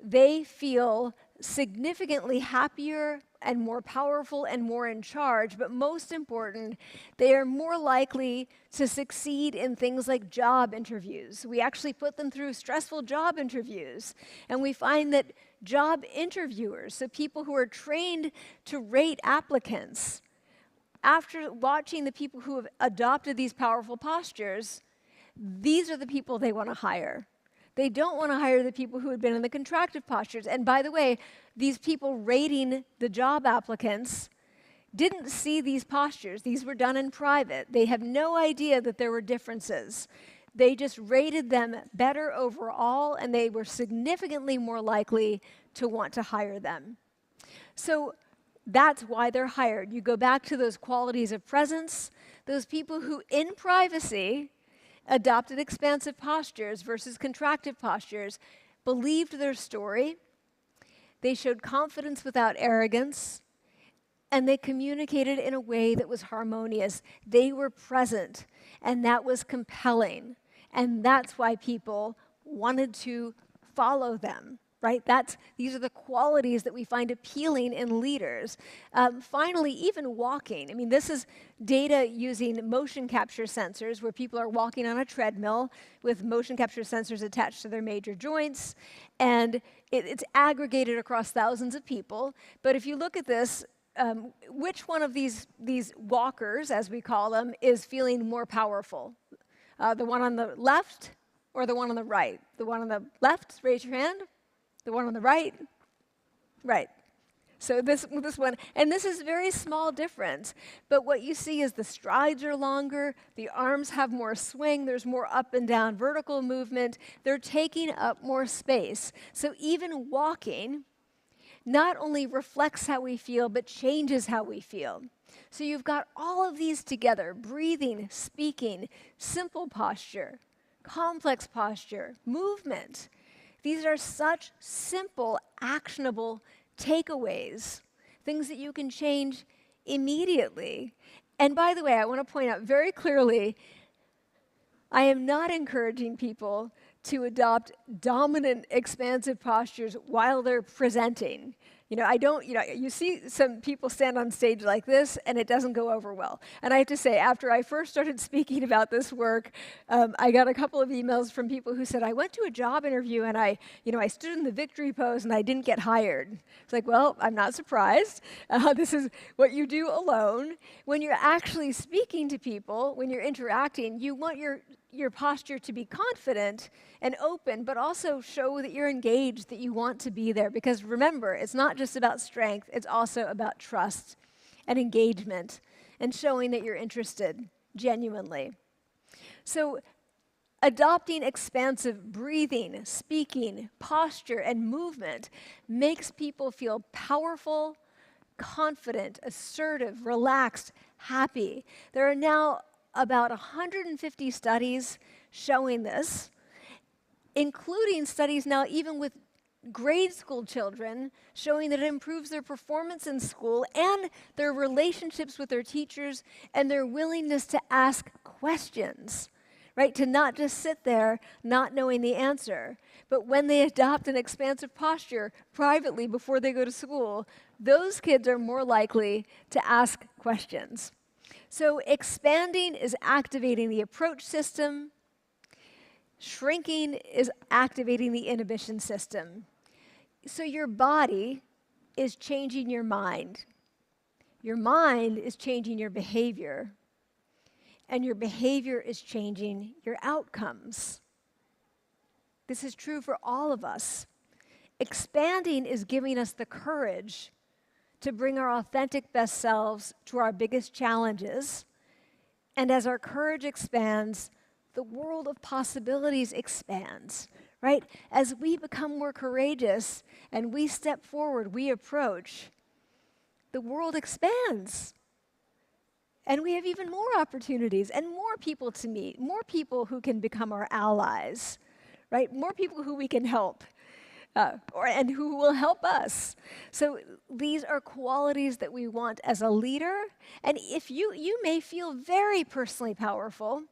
they feel significantly happier and more powerful and more in charge, but most important, they are more likely to succeed in things like job interviews. We actually put them through stressful job interviews, and we find that job interviewers, so people who are trained to rate applicants, after watching the people who have adopted these powerful postures, these are the people they want to hire. They don't want to hire the people who had been in the contractive postures. And by the way, these people rating the job applicants didn't see these postures. These were done in private. They have no idea that there were differences. They just rated them better overall, and they were significantly more likely to want to hire them. So that's why they're hired. You go back to those qualities of presence, those people who, in privacy, adopted expansive postures versus contractive postures, believed their story, they showed confidence without arrogance, and they communicated in a way that was harmonious. They were present, and that was compelling. And that's why people wanted to follow them, right? These are the qualities that we find appealing in leaders. Finally, even walking. I mean, this is data using motion capture sensors, where people are walking on a treadmill with motion capture sensors attached to their major joints, and it's aggregated across thousands of people. But if you look at this, which one of these walkers, as we call them, is feeling more powerful? The one on the left or the one on the right? The one on the left, raise your hand. The one on the right? Right. So this one, and this is a very small difference, but what you see is the strides are longer, the arms have more swing, there's more up and down vertical movement, they're taking up more space. So even walking not only reflects how we feel, but changes how we feel. So you've got all of these together: breathing, speaking, simple posture, complex posture, movement. These are such simple, actionable takeaways, things that you can change immediately. And by the way, I want to point out very clearly, I am not encouraging people to adopt dominant, expansive postures while they're presenting. I don't, you see some people stand on stage like this and it doesn't go over well. And I have to say, after I first started speaking about this work, I got a couple of emails from people who said, I went to a job interview and I stood in the victory pose and I didn't get hired. It's like, well, I'm not surprised. This is what you do alone. When you're actually speaking to people, when you're interacting, you want your posture to be confident and open, but also show that you're engaged, that you want to be there. Because remember, it's not just about strength, it's also about trust and engagement and showing that you're interested genuinely. So adopting expansive breathing, speaking, posture, and movement makes people feel powerful, confident, assertive, relaxed, happy. There are now about 150 studies showing this, including studies now even with grade school children showing that it improves their performance in school and their relationships with their teachers and their willingness to ask questions, right? To not just sit there not knowing the answer, but when they adopt an expansive posture privately before they go to school, those kids are more likely to ask questions. So expanding is activating the approach system. Shrinking is activating the inhibition system. So your body is changing your mind. Your mind is changing your behavior. And your behavior is changing your outcomes. This is true for all of us. Expanding is giving us the courage to bring our authentic best selves to our biggest challenges. And as our courage expands, the world of possibilities expands, right? As we become more courageous and we step forward, we approach, the world expands. And we have even more opportunities and more people to meet, more people who can become our allies, right? More people who we can help. And who will help us. So these are qualities that we want as a leader. And if you may feel very personally powerful,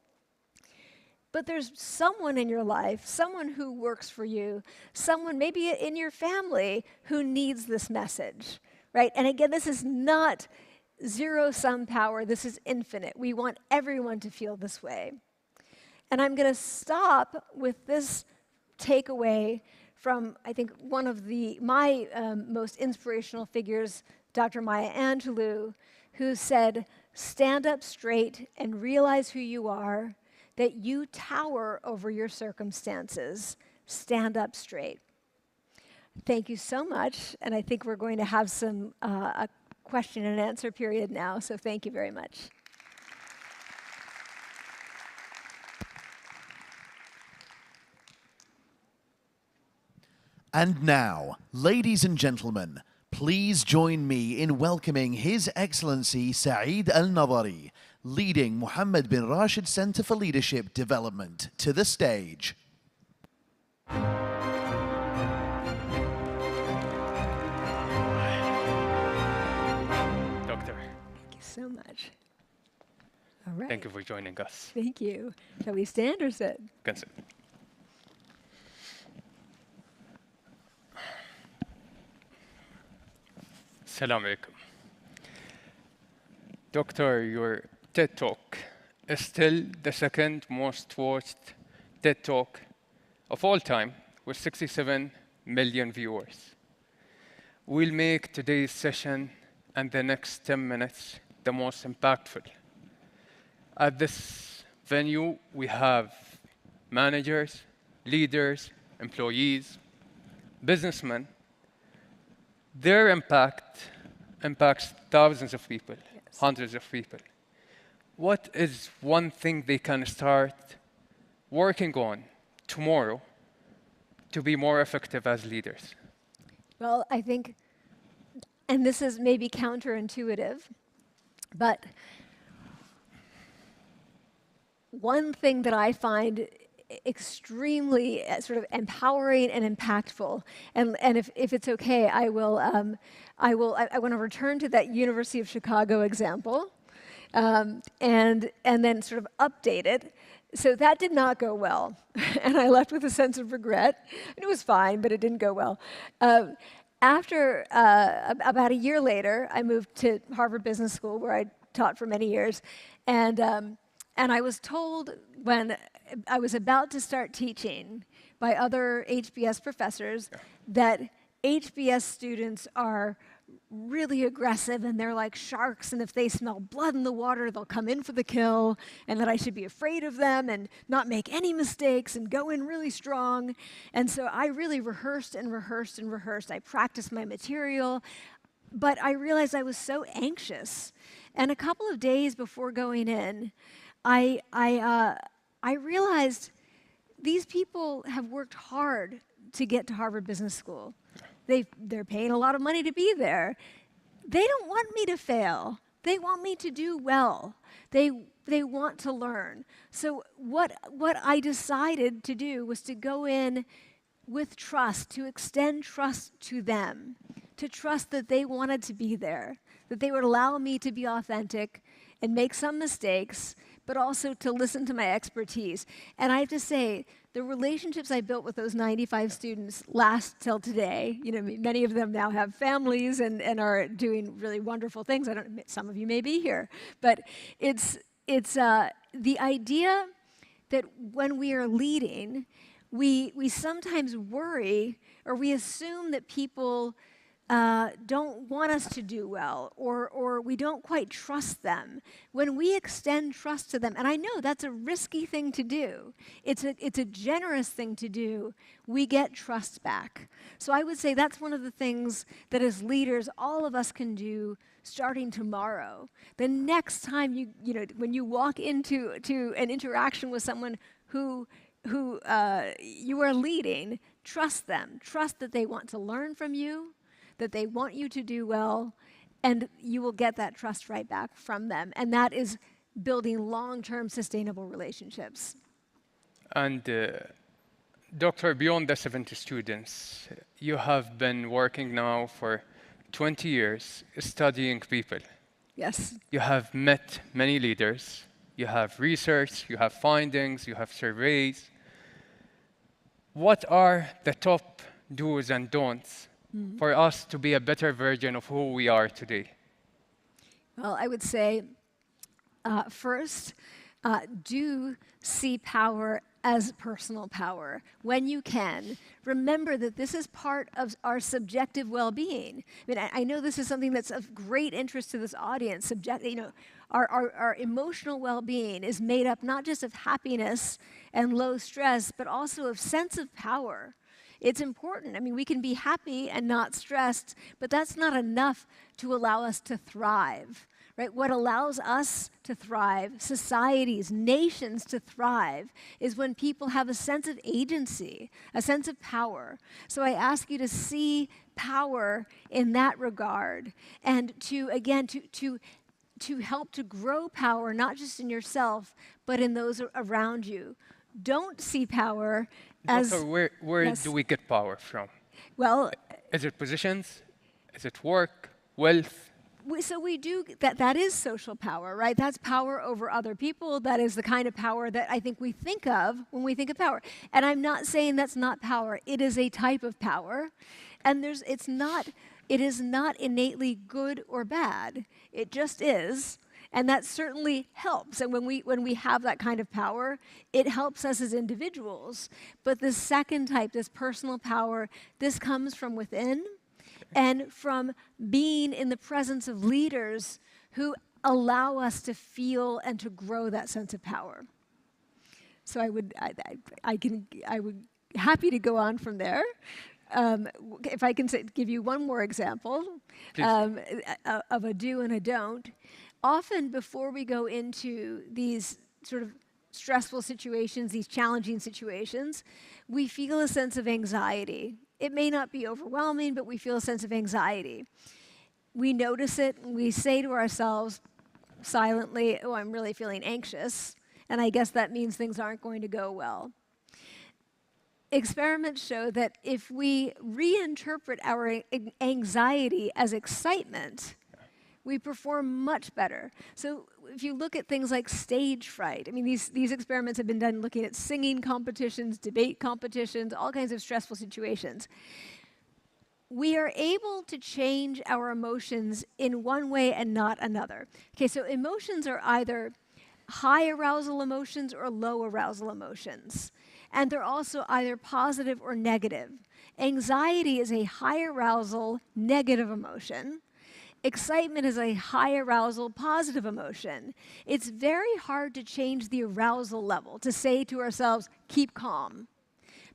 but there's someone in your life, someone who works for you, someone maybe in your family who needs this message, right? And again, this is not zero-sum power. This is infinite. We want everyone to feel this way. And I'm going to stop with this takeaway from, I think, one of my most inspirational figures, Dr. Maya Angelou, who said, stand up straight and realize who you are, that you tower over your circumstances. Stand up straight. Thank you so much, and I think we're going to have some a question and answer period now, so thank you very much. And now, ladies and gentlemen, please join me in welcoming His Excellency Saeed Al-Nadari, leading Mohammed bin Rashid Center for Leadership Development, to the stage. Doctor. Thank you so much. All right. Thank you for joining us. Thank you. Shall we stand or sit? Can sit. Assalamu alaikum. Doctor, your TED Talk is still the second most watched TED Talk of all time, with 67 million viewers. We'll make today's session and the next 10 minutes the most impactful. At this venue, we have managers, leaders, employees, businessmen. Their impact impacts thousands of people, hundreds of people. What is one thing they can start working on tomorrow to be more effective as leaders? Well, I think, and this is maybe counterintuitive, but one thing that I find extremely sort of empowering and impactful, and if it's okay, I want to return to that University of Chicago example, and then sort of update it. So that did not go well, and I left with a sense of regret. And it was fine, but it didn't go well. after about a year later, I moved to Harvard Business School, where I taught for many years, and I was told when I was about to start teaching by other HBS professors that HBS students are really aggressive and they're like sharks, and if they smell blood in the water, they'll come in for the kill, and that I should be afraid of them and not make any mistakes and go in really strong. And so I really rehearsed and rehearsed and rehearsed. I practiced my material, but I realized I was so anxious. And a couple of days before going in, I realized these people have worked hard to get to Harvard Business School. They're paying a lot of money to be there. They don't want me to fail. They want me to do well. They want to learn. So what I decided to do was to go in with trust, to extend trust to them, to trust that they wanted to be there, that they would allow me to be authentic and make some mistakes, but also to listen to my expertise. And I have to say, the relationships I built with those 95 students last till today. You know, many of them now have families and are doing really wonderful things. Some of you may be here, but it's the idea that when we are leading, we sometimes worry or we assume that people don't want us to do well, or we don't quite trust them. When we extend trust to them, and I know that's a risky thing to do, it's a generous thing to do, we get trust back. So I would say that's one of the things that as leaders, all of us can do starting tomorrow. The next time when you walk into an interaction with someone who you are leading, trust them. Trust that they want to learn from you, that they want you to do well, and you will get that trust right back from them. And that is building long-term sustainable relationships. And Doctor, beyond the 70 students, you have been working now for 20 years studying people. Yes. You have met many leaders, you have research, you have findings, you have surveys. What are the top do's and don'ts for us to be a better version of who we are today? Well, I would say, first, do see power as personal power. When you can, remember that this is part of our subjective well-being. I mean, I know this is something that's of great interest to this audience. Our emotional well-being is made up not just of happiness and low stress, but also of sense of power. It's important. I mean, we can be happy and not stressed, but that's not enough to allow us to thrive, right? What allows us to thrive, societies, nations to thrive, is when people have a sense of agency, a sense of power. So I ask you to see power in that regard, and to help to grow power, not just in yourself, but in those around you. Don't see power as... Doctor, where yes. do we get power from? Well... Is it positions? Is it work? Wealth? So we do, that is social power, right? That's power over other people. That is the kind of power that I think we think of when we think of power. And I'm not saying that's not power. It is a type of power. And it is not innately good or bad. It just is. And that certainly helps. And when we have that kind of power, it helps us as individuals. But the second type, this personal power, this comes from within and from being in the presence of leaders who allow us to feel and to grow that sense of power. So I would happy to go on from there. If I can give you one more example of a do and a don't. Often before we go into these sort of stressful situations, these challenging situations, we feel a sense of anxiety. It may not be overwhelming, but we feel a sense of anxiety. We notice it, and we say to ourselves silently, oh, I'm really feeling anxious, and I guess that means things aren't going to go well. Experiments show that if we reinterpret our anxiety as excitement, we perform much better. So if you look at things like stage fright, I mean, these experiments have been done looking at singing competitions, debate competitions, all kinds of stressful situations. we are able to change our emotions in one way and not another. Okay, so emotions are either high arousal emotions or low arousal emotions. And they're also either positive or negative. Anxiety is a high arousal, negative emotion. Excitement is a high arousal, positive emotion. It's very hard to change the arousal level, to say to ourselves, keep calm.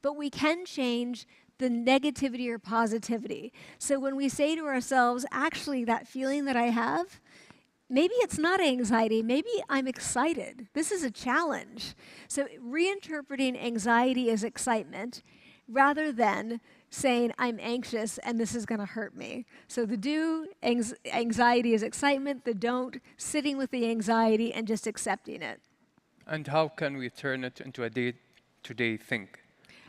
But we can change the negativity or positivity. So when we say to ourselves, actually, that feeling that I have, maybe it's not anxiety, maybe I'm excited. This is a challenge. So reinterpreting anxiety as excitement rather than saying I'm anxious and this is going to hurt me. So the do, anxiety is excitement. The don't, sitting with the anxiety and just accepting it. And how can we turn it into a day-to-day thing?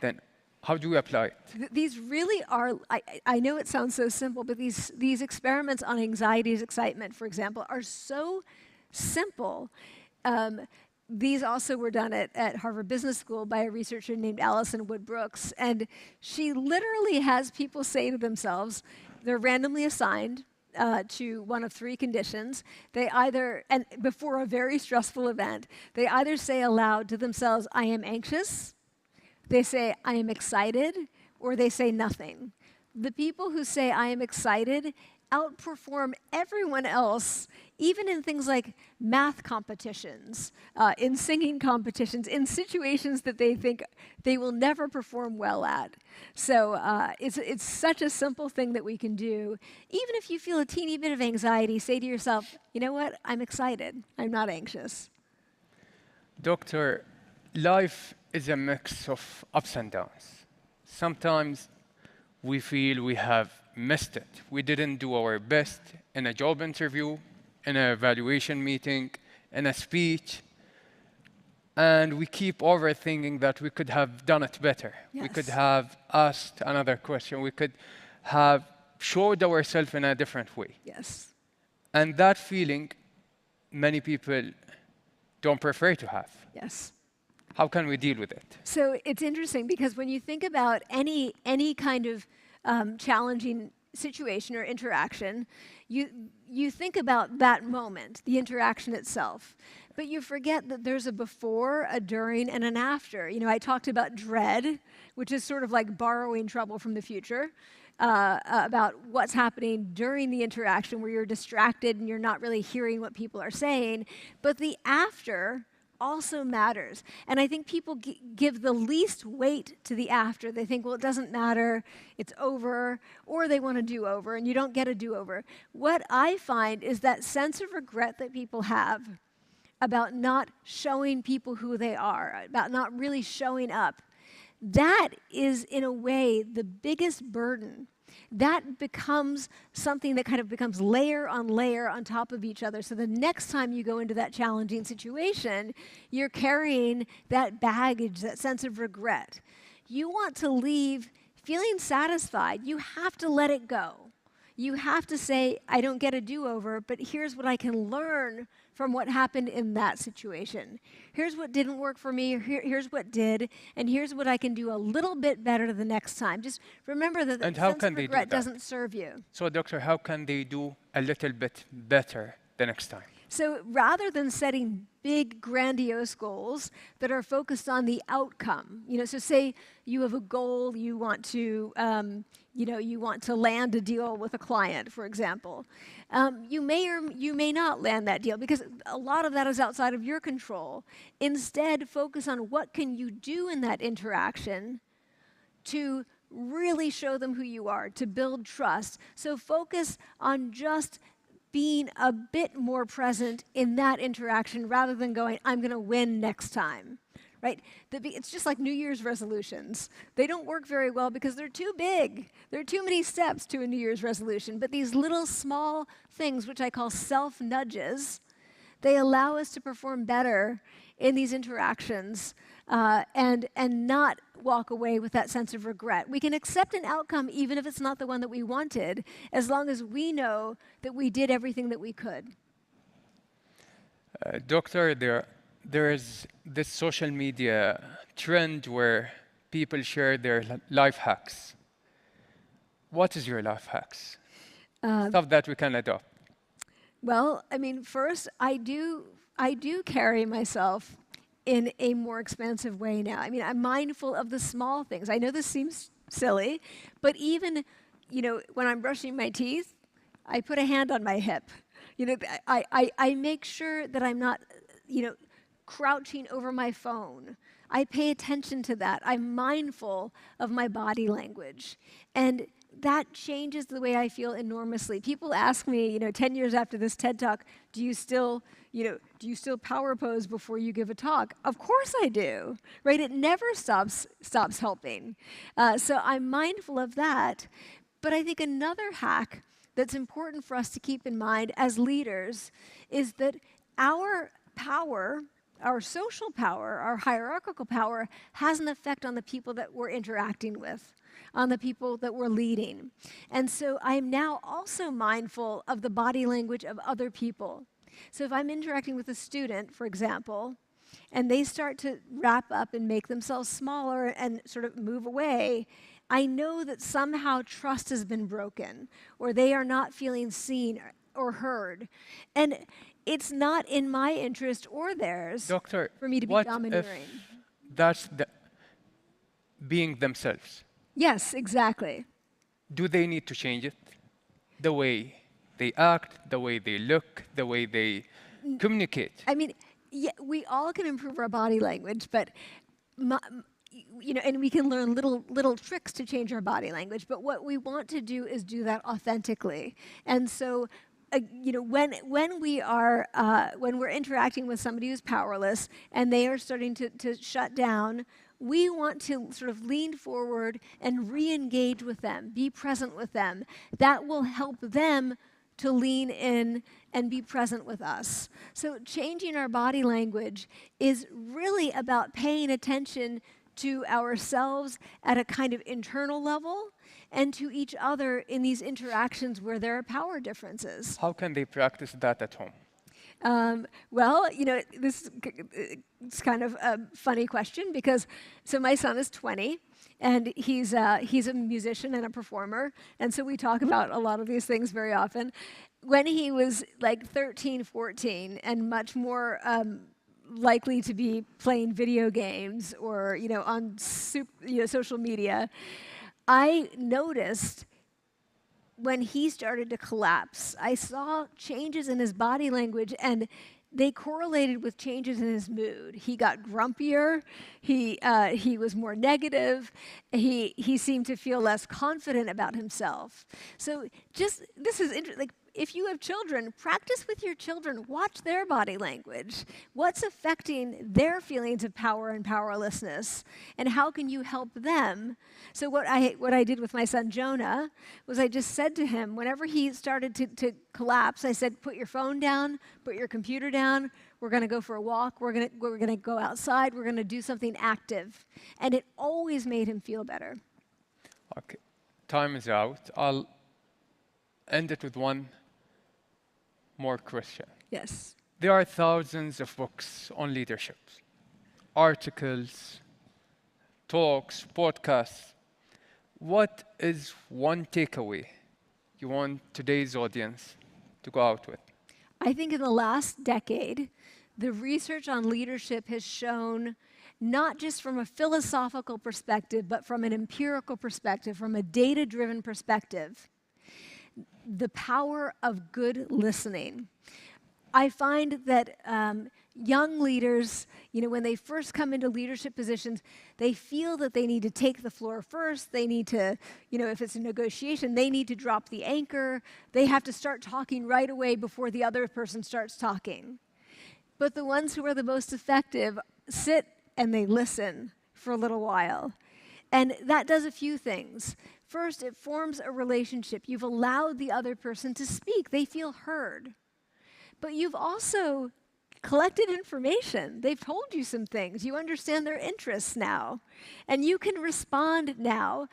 Then how do we apply it? These really are, I know it sounds so simple, but these experiments on anxiety as excitement, for example, are so simple. These also were done at Harvard Business School by a researcher named Alison Wood Brooks. And she literally has people say to themselves, they're randomly assigned to one of three conditions. They either, and before a very stressful event, they either say aloud to themselves, I am anxious, they say, I am excited, or they say nothing. The people who say, I am excited, outperform everyone else, even in things like math competitions, in singing competitions, in situations that they think they will never perform well at. So it's such a simple thing that we can do. Even if you feel a teeny bit of anxiety, say to yourself, you know what, I'm excited, I'm not anxious. Doctor, life is a mix of ups and downs. Sometimes we feel we have missed it. We didn't do our best in a job interview, in an evaluation meeting, in a speech, and we keep overthinking that we could have done it better. Yes. We could have asked another question. We could have showed ourselves in a different way. Yes. And that feeling, many people don't prefer to have. Yes. How can we deal with it? So it's interesting because when you think about any kind of challenging situation or interaction, you think about that moment, the interaction itself. But you forget that there's a before, a during, and an after. You know, I talked about dread, which is sort of like borrowing trouble from the future, about what's happening during the interaction where you're distracted and you're not really hearing what people are saying. But the after also matters. And I think people give the least weight to the after. They think, well, it doesn't matter, it's over, or they want a do-over, and you don't get a do-over. What I find is that sense of regret that people have about not showing people who they are, about not really showing up, that is, in a way, the biggest burden. That becomes something that kind of becomes layer on top of each other. So the next time you go into that challenging situation, you're carrying that baggage, that sense of regret. You want to leave feeling satisfied. You have to let it go. You have to say, I don't get a do-over, but here's what I can learn from what happened in that situation. Here's what didn't work for me, here's what did, and here's what I can do a little bit better the next time. Just remember that the sense of regret doesn't serve you. So, Doctor, how can they do a little bit better the next time? So rather than setting big, grandiose goals that are focused on the outcome, you know, so say you have a goal, you want to land a deal with a client, for example. You may or you may not land that deal because a lot of that is outside of your control. Instead, focus on what can you do in that interaction to really show them who you are, to build trust. So focus on just being a bit more present in that interaction rather than going, I'm going to win next time, right? It's just like New Year's resolutions. They don't work very well because they're too big. There are too many steps to a New Year's resolution. But these little small things, which I call self-nudges, they allow us to perform better in these interactions and not walk away with that sense of regret. We can accept an outcome even if it's not the one that we wanted, as long as we know that we did everything that we could. Doctor, there is this social media trend where people share their life hacks. What is your life hacks? Stuff that we can adopt. Well, I mean, first, I do carry myself in a more expansive way now. I mean, I'm mindful of the small things. I know this seems silly, but even, when I'm brushing my teeth, I put a hand on my hip. I make sure that I'm not, crouching over my phone. I pay attention to that. I'm mindful of my body language. And that changes the way I feel enormously. People ask me, 10 years after this TED Talk, do you still power pose before you give a talk? Of course I do, right? It never stops helping. So I'm mindful of that. But I think another hack that's important for us to keep in mind as leaders is that our power, our social power, our hierarchical power, has an effect on the people that we're interacting with, on the people that we're leading. And so I'm now also mindful of the body language of other people. So if I'm interacting with a student, for example, and they start to wrap up and make themselves smaller and sort of move away, I know that somehow trust has been broken, or they are not feeling seen or heard. And it's not in my interest or theirs, Doctor, for me to be domineering. That's being themselves. Yes, exactly. Do they need to change it? The way they act, the way they look, the way they communicate. I mean, yeah, we all can improve our body language, but and we can learn little tricks to change our body language. But what we want to do is do that authentically. And so, when we're interacting with somebody who's powerless and they are starting to shut down, we want to sort of lean forward and re-engage with them, be present with them. That will help them to lean in and be present with us. So changing our body language is really about paying attention to ourselves at a kind of internal level and to each other in these interactions where there are power differences. How can they practice that at home? Well, this is kind of a funny question because, so my son is 20, and he's a musician and a performer, and so we talk about a lot of these things very often. When he was like 13, 14, and much more likely to be playing video games or on social media, I noticed when he started to collapse, I saw changes in his body language, and they correlated with changes in his mood. He got grumpier. He was more negative. He seemed to feel less confident about himself. So this is interesting. Like, if you have children, practice with your children. Watch their body language. What's affecting their feelings of power and powerlessness, and how can you help them? So what I did with my son Jonah was I just said to him, whenever he started to collapse, I said, put your phone down, put your computer down. We're going to go for a walk. We're going to go outside. We're going to do something active, and it always made him feel better. Okay, time is out. I'll end it with one more question. Yes. There are thousands of books on leadership, articles, talks, podcasts. What is one takeaway you want today's audience to go out with? I think in the last decade, the research on leadership has shown, not just from a philosophical perspective, but from an empirical perspective, from a data-driven perspective, the power of good listening. I find that young leaders, when they first come into leadership positions, they feel that they need to take the floor first. They need to, if it's a negotiation, they need to drop the anchor. They have to start talking right away before the other person starts talking. But the ones who are the most effective sit and they listen for a little while. And that does a few things. First, it forms a relationship. You've allowed the other person to speak. They feel heard. But you've also collected information. They've told you some things. You understand their interests now. And you can respond now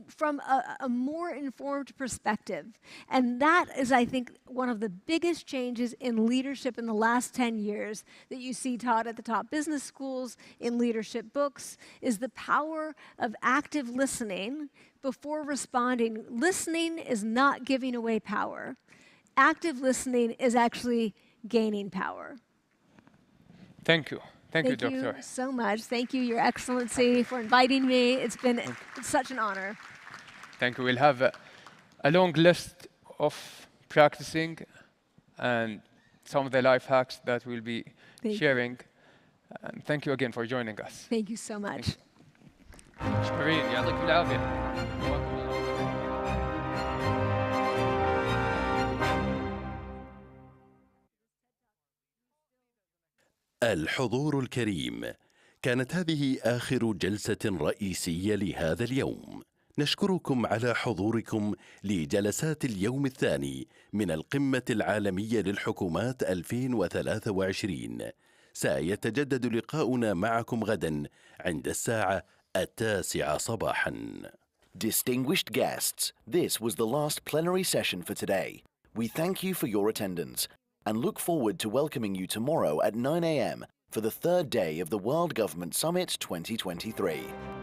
from a more informed perspective. And that is, I think, one of the biggest changes in leadership in the last 10 years that you see taught at the top business schools, in leadership books, is the power of active listening before responding. Listening is not giving away power. Active listening is actually gaining power. Thank you. Thank you, Doctor. Doctor. Thank you so much. Thank you, Your Excellency, for inviting me. It's been such an honor. Thank you. We'll have a long list of practicing and some of the life hacks that we'll be sharing. And thank you again for joining us. Thank you so much. شكرين يعطيكم العافية. الحضور الكريم، كانت هذه آخر جلسة رئيسية لهذا اليوم. نشكركم على حضوركم لجلسات اليوم الثاني من القمة العالمية للحكومات 2023. سيتجدد لقاؤنا معكم غدا عند الساعة 9 صباحا. Distinguished guests, this was the last plenary session for today. We thank you for your attendance and look forward to welcoming you tomorrow at 9 a.m. for the third day of the World Government Summit 2023.